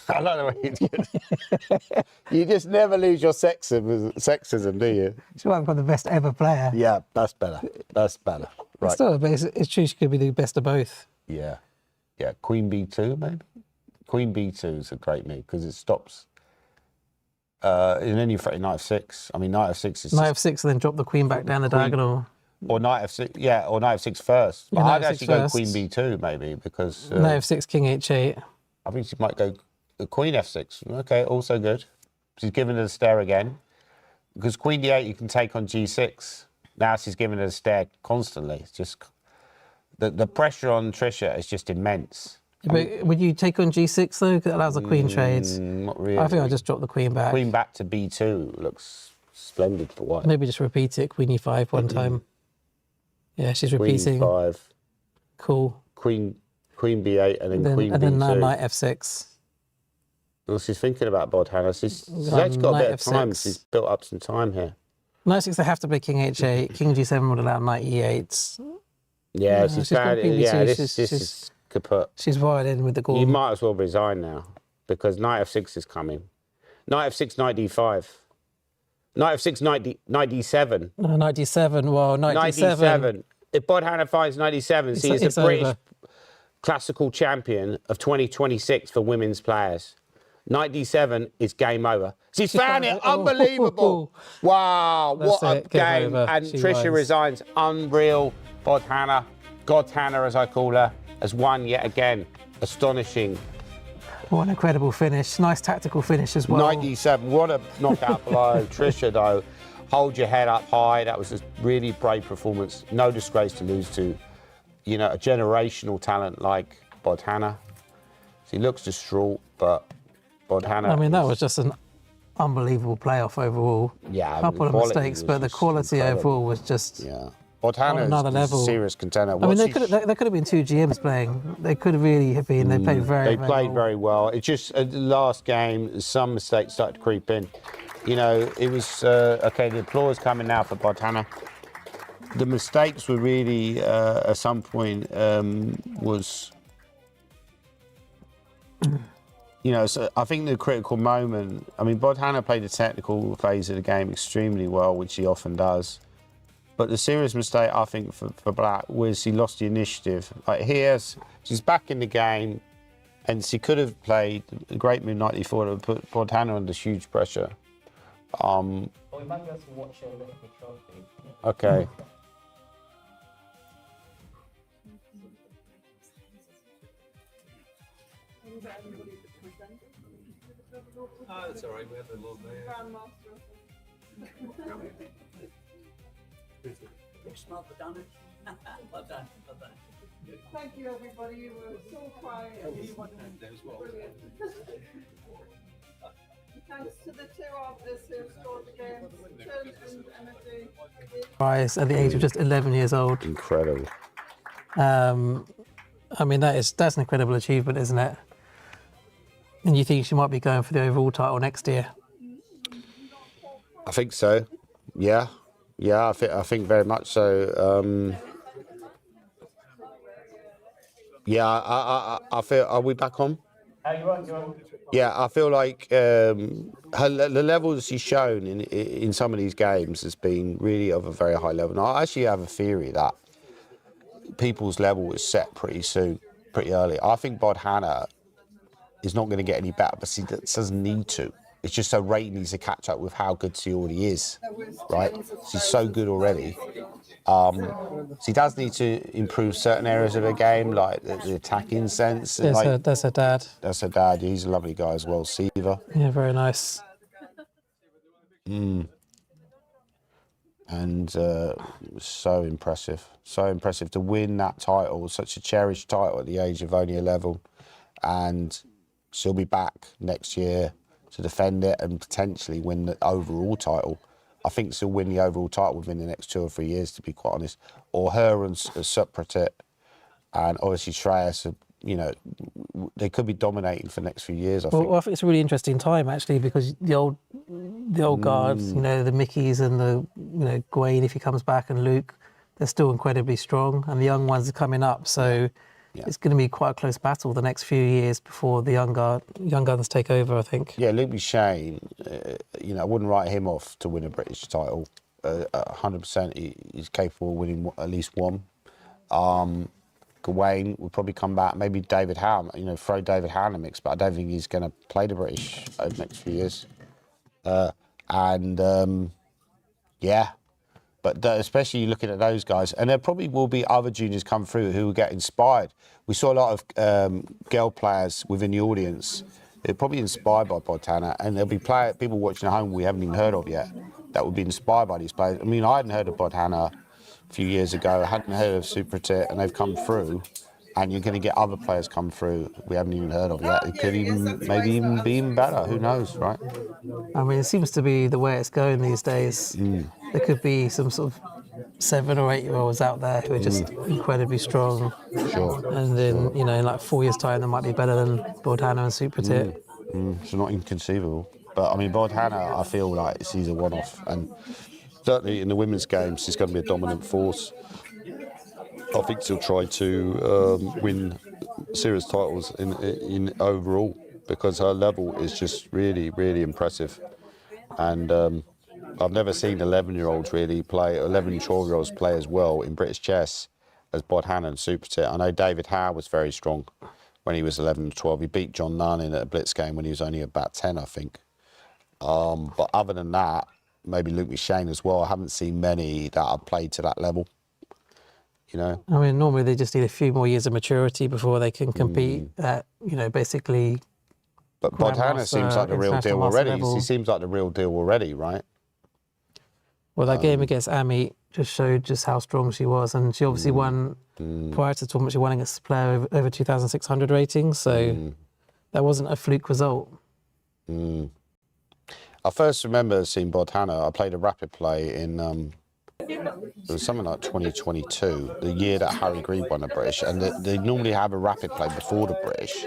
I like the way you do it. You just never lose your sexism, do you? She might become the best ever player. Yeah, that's better. That's better. Right. Still, but it's true. She could be the best of both. Yeah. Yeah. Queen B2, maybe? Queen B2 is a great move because it stops. And then you're threatening knight f6. I mean, knight f6 is. Knight f6 and then drop the queen back down the diagonal. Or knight f6, yeah, or knight f6 first. But Yeah, I'd knight f6 actually go first. queen b2 maybe because Knight f6, king h8. I think she might go queen f6. Okay, also good. She's giving her the stare again because queen d8 you can take on g6. Now she's giving her the stare constantly. It's just the pressure on Trisha is just immense. But would you take on g6 though? 'Cause it allows the queen trades. Not really. I think I'll just drop the queen back. Queen back to b2 looks splendid for white. Maybe just repeat it. Queen e5 one time. Yeah, she's Queen repeating. e5, Cool. queen b8, and then queen and then b2. knight f6. Well, she's thinking about Bodhana. She's Um, actually got a knight bit of time. f6. She's built up some time here. Knight 6, they have to play king h8. King g7 would allow knight e8. Yeah, No, she's she's got bad. queen Yeah, b2, this she's- is kaput. She's wired in with the You Gorm. might as well resign now because knight f6 is coming. Knight f6, knight d5. Knight f6, knight d7. No, knight d7. Well, knight d7. d7. If Bodhana finds knight d7, she is it's the British over. classical champion of 2026 for women's players. Knight d7 is game over. She's found it. Oh. Unbelievable. Wow, That's what a it, game game. over. And She Trisha wins. resigns. Unreal. Bodhana, Godhana as I call her, has won yet again. Astonishing. What an incredible finish. Nice tactical finish as well. Knight d7, what a knockout blow. Trisha, though, hold your head up high. That was a really brave performance. No disgrace to lose to, you know, a generational talent like Bodhana. She looks distraught, but Bodhana. I mean, that was just an unbelievable playoff overall. Yeah, I mean, A couple the of quality mistakes, was but the just quality incredible. overall was just Yeah. Bodhana on another is level. a serious contender. I mean, there could have been two GMs playing. They could have really have been. They played very, They very played well. very well. It just, the last game, some mistakes started to creep in. You know, it was, okay, the applause coming now for Bodhana. The mistakes were really, at some point, was, you know, so I think the critical moment, I mean, Bodhana played the technical phase of the game extremely well, which he often does. But the serious mistake, I think, for Black was he lost the initiative. Like here's, she's back in the game, and she could have played a great move 94 to put Bodhana under huge pressure. We might be able to watch it a little bit shortly. Okay. That's all right. We had a little bit. Smart but done it. Well done. Well done. Thank you, everybody. You were so quiet. Brilliant. Thanks to the two artists who scored the game, Trent and Emily. Price at the age of just 11 years old. Incredible. I mean, that's an incredible achievement, isn't it? And you think she might be going for the overall title next year? I think so. Yeah. Yeah, I think very much so. Yeah, I feel. Are we back on? You're on. Yeah, I feel like the levels she's shown in some of these games has been really of a very high level. And I actually have a theory that people's level is set pretty soon, pretty early. I think Bodhana is not going to get any better, but she doesn't need to. It's just her rating needs to catch up with how good she already is, right? She's so good already. So he does need to improve certain areas of the game, like the attacking sense. That's, like, that's her dad. That's her dad. He's a lovely guy as well, Seaver. Yeah, very nice. And so impressive to win that title, such a cherished title at the age of only 11. And she'll be back next year to defend it and potentially win the overall title. I think she'll win the overall title within the next 2 or 3 years, to be quite honest. Or her and Pert, and obviously Shreyas, you know, they could be dominating for the next few years, I think. Well, I think it's a really interesting time, actually, because the old guards, you know, the Mickeys and the, you know, Gawain, if he comes back, and Luke, they're still incredibly strong, and the young ones are coming up. So it's going to be quite a close battle the next few years before the young guns take over, I think. Yeah, Luke Shane, you know, I wouldn't write him off to win a British title. 100%, he's capable of winning at least one. Gawain would probably come back. Maybe David Howe, you know, throw David Howe in the mix, but I don't think he's going to play the British over the next few years. Yeah, but especially looking at those guys, and there probably will be other juniors come through who will get inspired. We saw a lot of girl players within the audience. They're probably inspired by Bodhana, and there'll be people watching at home we haven't even heard of yet that would be inspired by these players. I mean, I hadn't heard of Bodhana a few years ago. I hadn't heard of Supertit, and they've come through, and you're going to get other players come through we haven't even heard of yet. It could maybe even be even better. Who knows, right? I mean, it seems to be the way it's going these days. There could be some sort of 7 or 8 year olds out there who are just incredibly strong. Sure. And then, you know, in like 4 years' time, they might be better than Bodhana and Supertit. It's not inconceivable. But I mean, Bodhana, I feel like she's a one-off, and certainly in the women's games, she's going to be a dominant force. I think she'll try to win serious titles in overall, because her level is just really, really impressive. And I've never seen 11-year-olds really play, 11, 12-year-olds play as well in British chess as Bodhana and Supertit. I know David Howe was very strong when he was 11 or 12. He beat John Nunn in a blitz game when he was only about 10, I think. But other than that, maybe Luke McShane as well. I haven't seen many that have played to that level, you know. I mean, normally they just need a few more years of maturity before they can compete at, you know, basically. But Bodhana seems like the real deal already. He seems like the real deal already, right? Well, that game against Amit just showed just how strong she was, and she obviously won prior to the tournament. She won against a player over 2,600 ratings, so that wasn't a fluke result. I first remember seeing Bodhana. I played a rapid play in it was something like 2022, the year that Harry Green won the British, and they normally have a rapid play before the British.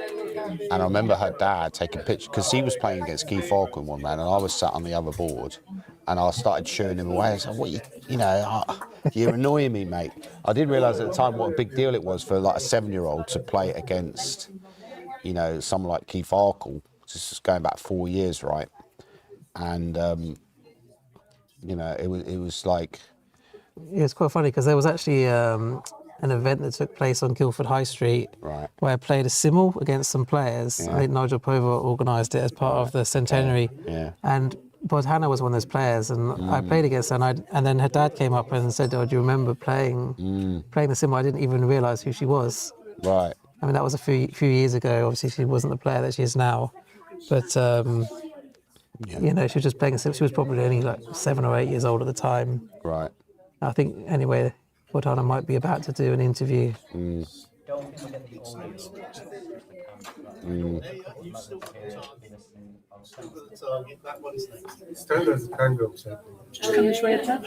And I remember her dad taking pictures, because he was playing against Keith Falcon one man, and I was sat on the other board, and I started shooing him away. I said, "What you know, you're annoying me, mate." I didn't realise at the time what a big deal it was for like a 7-year-old to play against, you know, someone like Keith Falcon. This is going back 4 years, right? And you know, it was like. Yeah, it's quite funny because there was actually an event that took place on Guildford High Street, where I played a simul against some players. I think Nigel Pover organised it as part of the centenary. And Bodhana was one of those players, and I played against her, and then her dad came up and said, "Oh, do you remember playing the simul?" I didn't even realise who she was. Right. I mean, that was a few years ago. Obviously, she wasn't the player that she is now, but you know, she was just playing a simul. She was probably only like 7 or 8 years old at the time. Right. I think, anyway, Bodhana might be about to do an interview. Stand as a tango, sir. Just come this way a touch.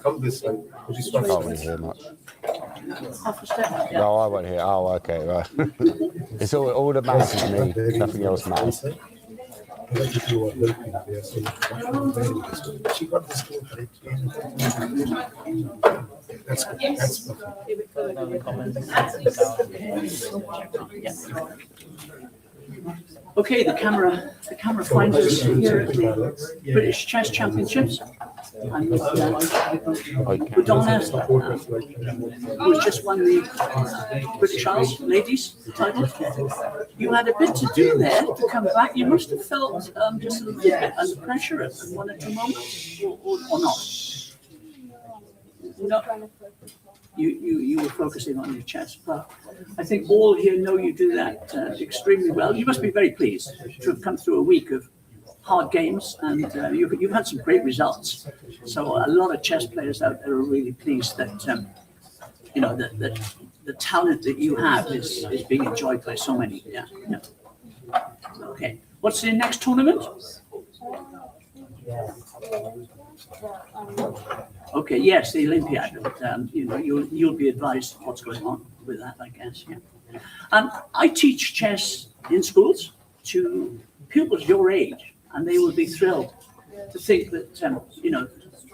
Come this way. I can't really hear much. Half a step. No, I won't hear. Oh, okay, right. It's all that matters is me. Nothing else matters. Okay, the camera finds us here at the British Chess Championships. And Bodhana, who's just won the British Isles ladies title. You had a bit to do there to come back. You must have felt just a little bit under pressure at 1 or 2 moments, or not. not you were focusing on your chess, but I think all here know you do that extremely well. You must be very pleased to have come through a week of hard games, and you've had some great results. So a lot of chess players out there are really pleased that you know that the talent that you have is being enjoyed by so many. Yeah. Okay. What's the next tournament? Okay, yes, the Olympiad. You know, you'll be advised what's going on with that, I guess. Yeah. I teach chess in schools to pupils your age, and they will be thrilled to think that you know,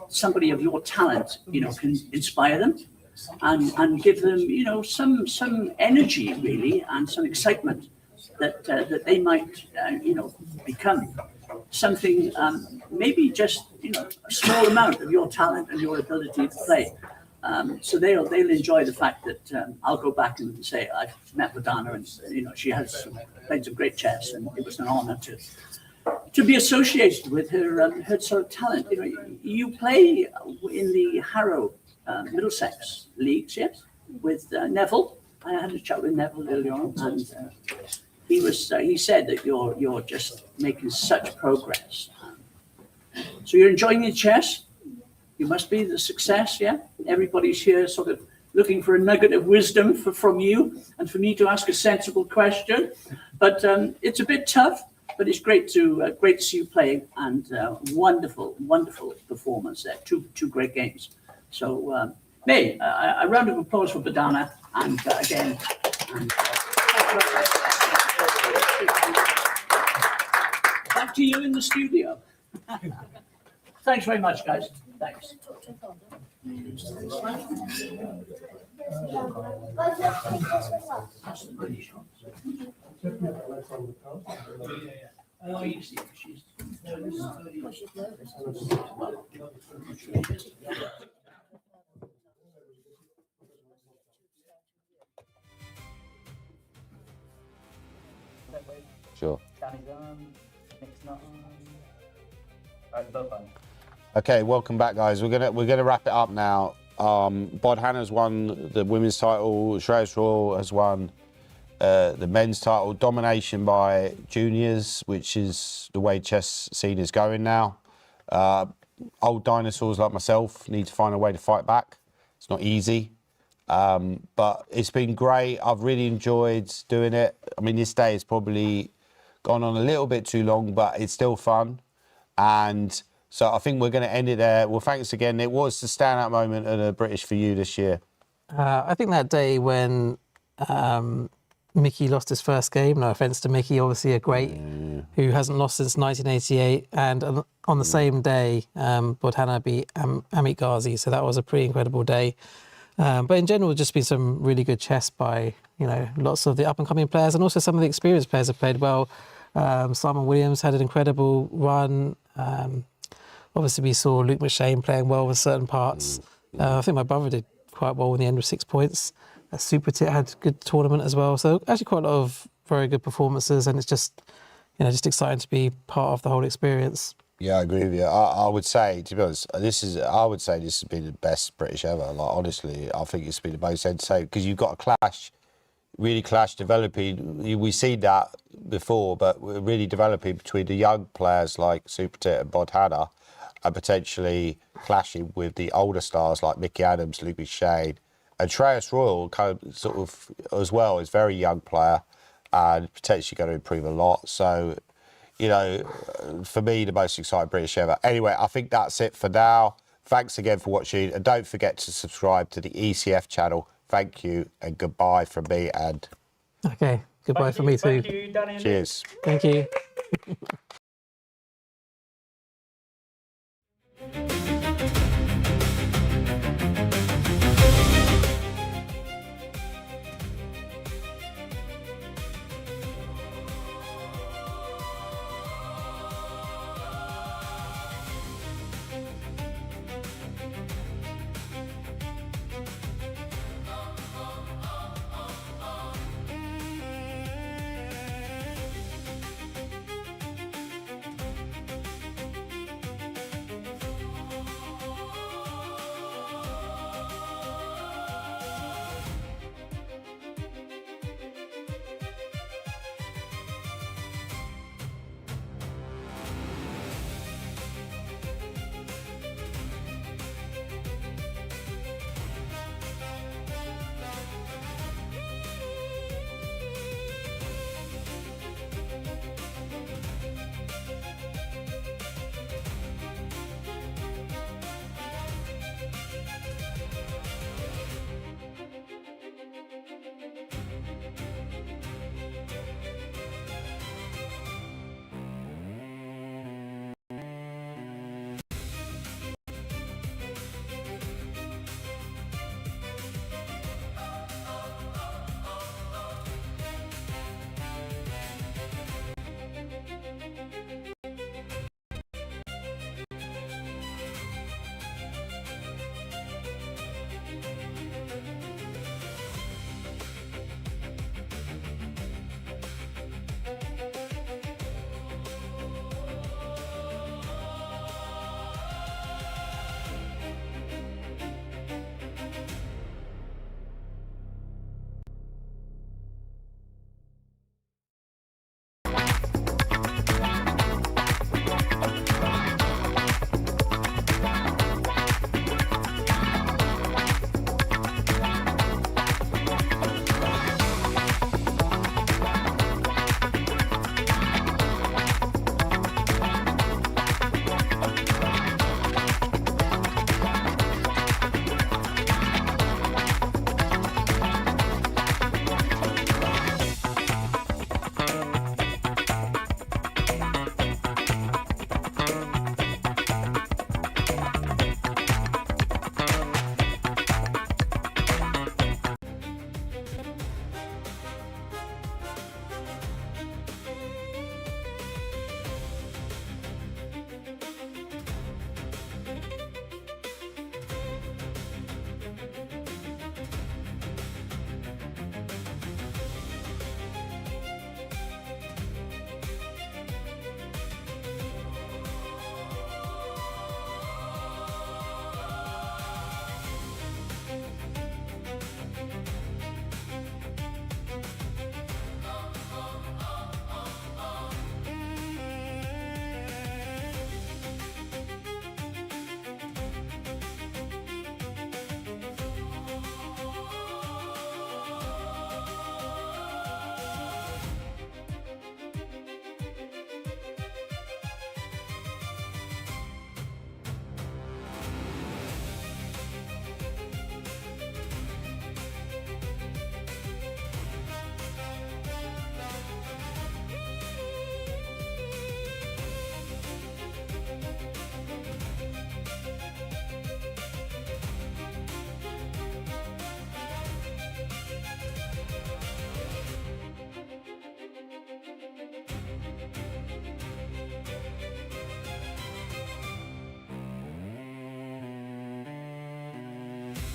somebody of your talent, you know, can inspire them and give them, you know, some energy really, and some excitement that they might you know, become something, maybe just, you know, a small amount of your talent and your ability to play. So they'll enjoy the fact that I'll go back and say I've met with Dana, and you know, she has played some great chess, and it was an honour to be associated with her sort of talent. You know, you play in the Harrow Middlesex leagues, yes, with Neville. I had a chat with Neville earlier on, and he said that you're just making such progress. So you're enjoying your chess. You must be the success, yeah? Everybody's here sort of looking for a nugget of wisdom from you, and for me to ask a sensible question. But it's a bit tough, but it's great to see you play, and wonderful performance there. Two great games. So May, a round of applause for Badana, and again. Back to you in the studio. Thanks very much, guys. Thanks. Oh, you see, she's. Sure. Okay, welcome back, guys. We're gonna wrap it up now. Bod Hannah's won the women's title. Shreyas Royal has won the men's title. Domination by juniors, which is the way chess scene is going now. Old dinosaurs like myself need to find a way to fight back. It's not easy, but it's been great. I've really enjoyed doing it. I mean, this day has probably gone on a little bit too long, but it's still fun. And so I think we're going to end it there. Well, thanks again. It was the standout moment at the British for you this year. I think that day when Mickey lost his first game, no offence to Mickey, obviously a great who hasn't lost since 1988. And on the same day, Bod Hannah beat Amit Ghazi. So that was a pretty incredible day. But in general, just been some really good chess by, you know, lots of the up-and-coming players, and also some of the experienced players have played well. Simon Williams had an incredible run. Obviously, we saw Luke McShane playing well with certain parts. I think my brother did quite well in the end with 6 points. Super Tit had a good tournament as well. So actually quite a lot of very good performances, and it's just, you know, just exciting to be part of the whole experience. Yeah, I agree with you. I would say, to be honest, this has been the best British ever. Like, honestly, I think it's been the most entertaining, because you've got a clash, really clash developing. We see that before, but we're really developing between the young players like Super Tit and Bod Hannah, and potentially clashing with the older stars like Mickey Adams, Luke McShane, and Shreyas Royal, kind of sort of as well, is a very young player and potentially going to improve a lot. So, you know, for me, the most exciting British ever. Anyway, I think that's it for now. Thanks again for watching, and don't forget to subscribe to the ECF channel. Thank you, and goodbye from me. And okay, goodbye from me too. Thank you, Danny. Cheers. Thank you.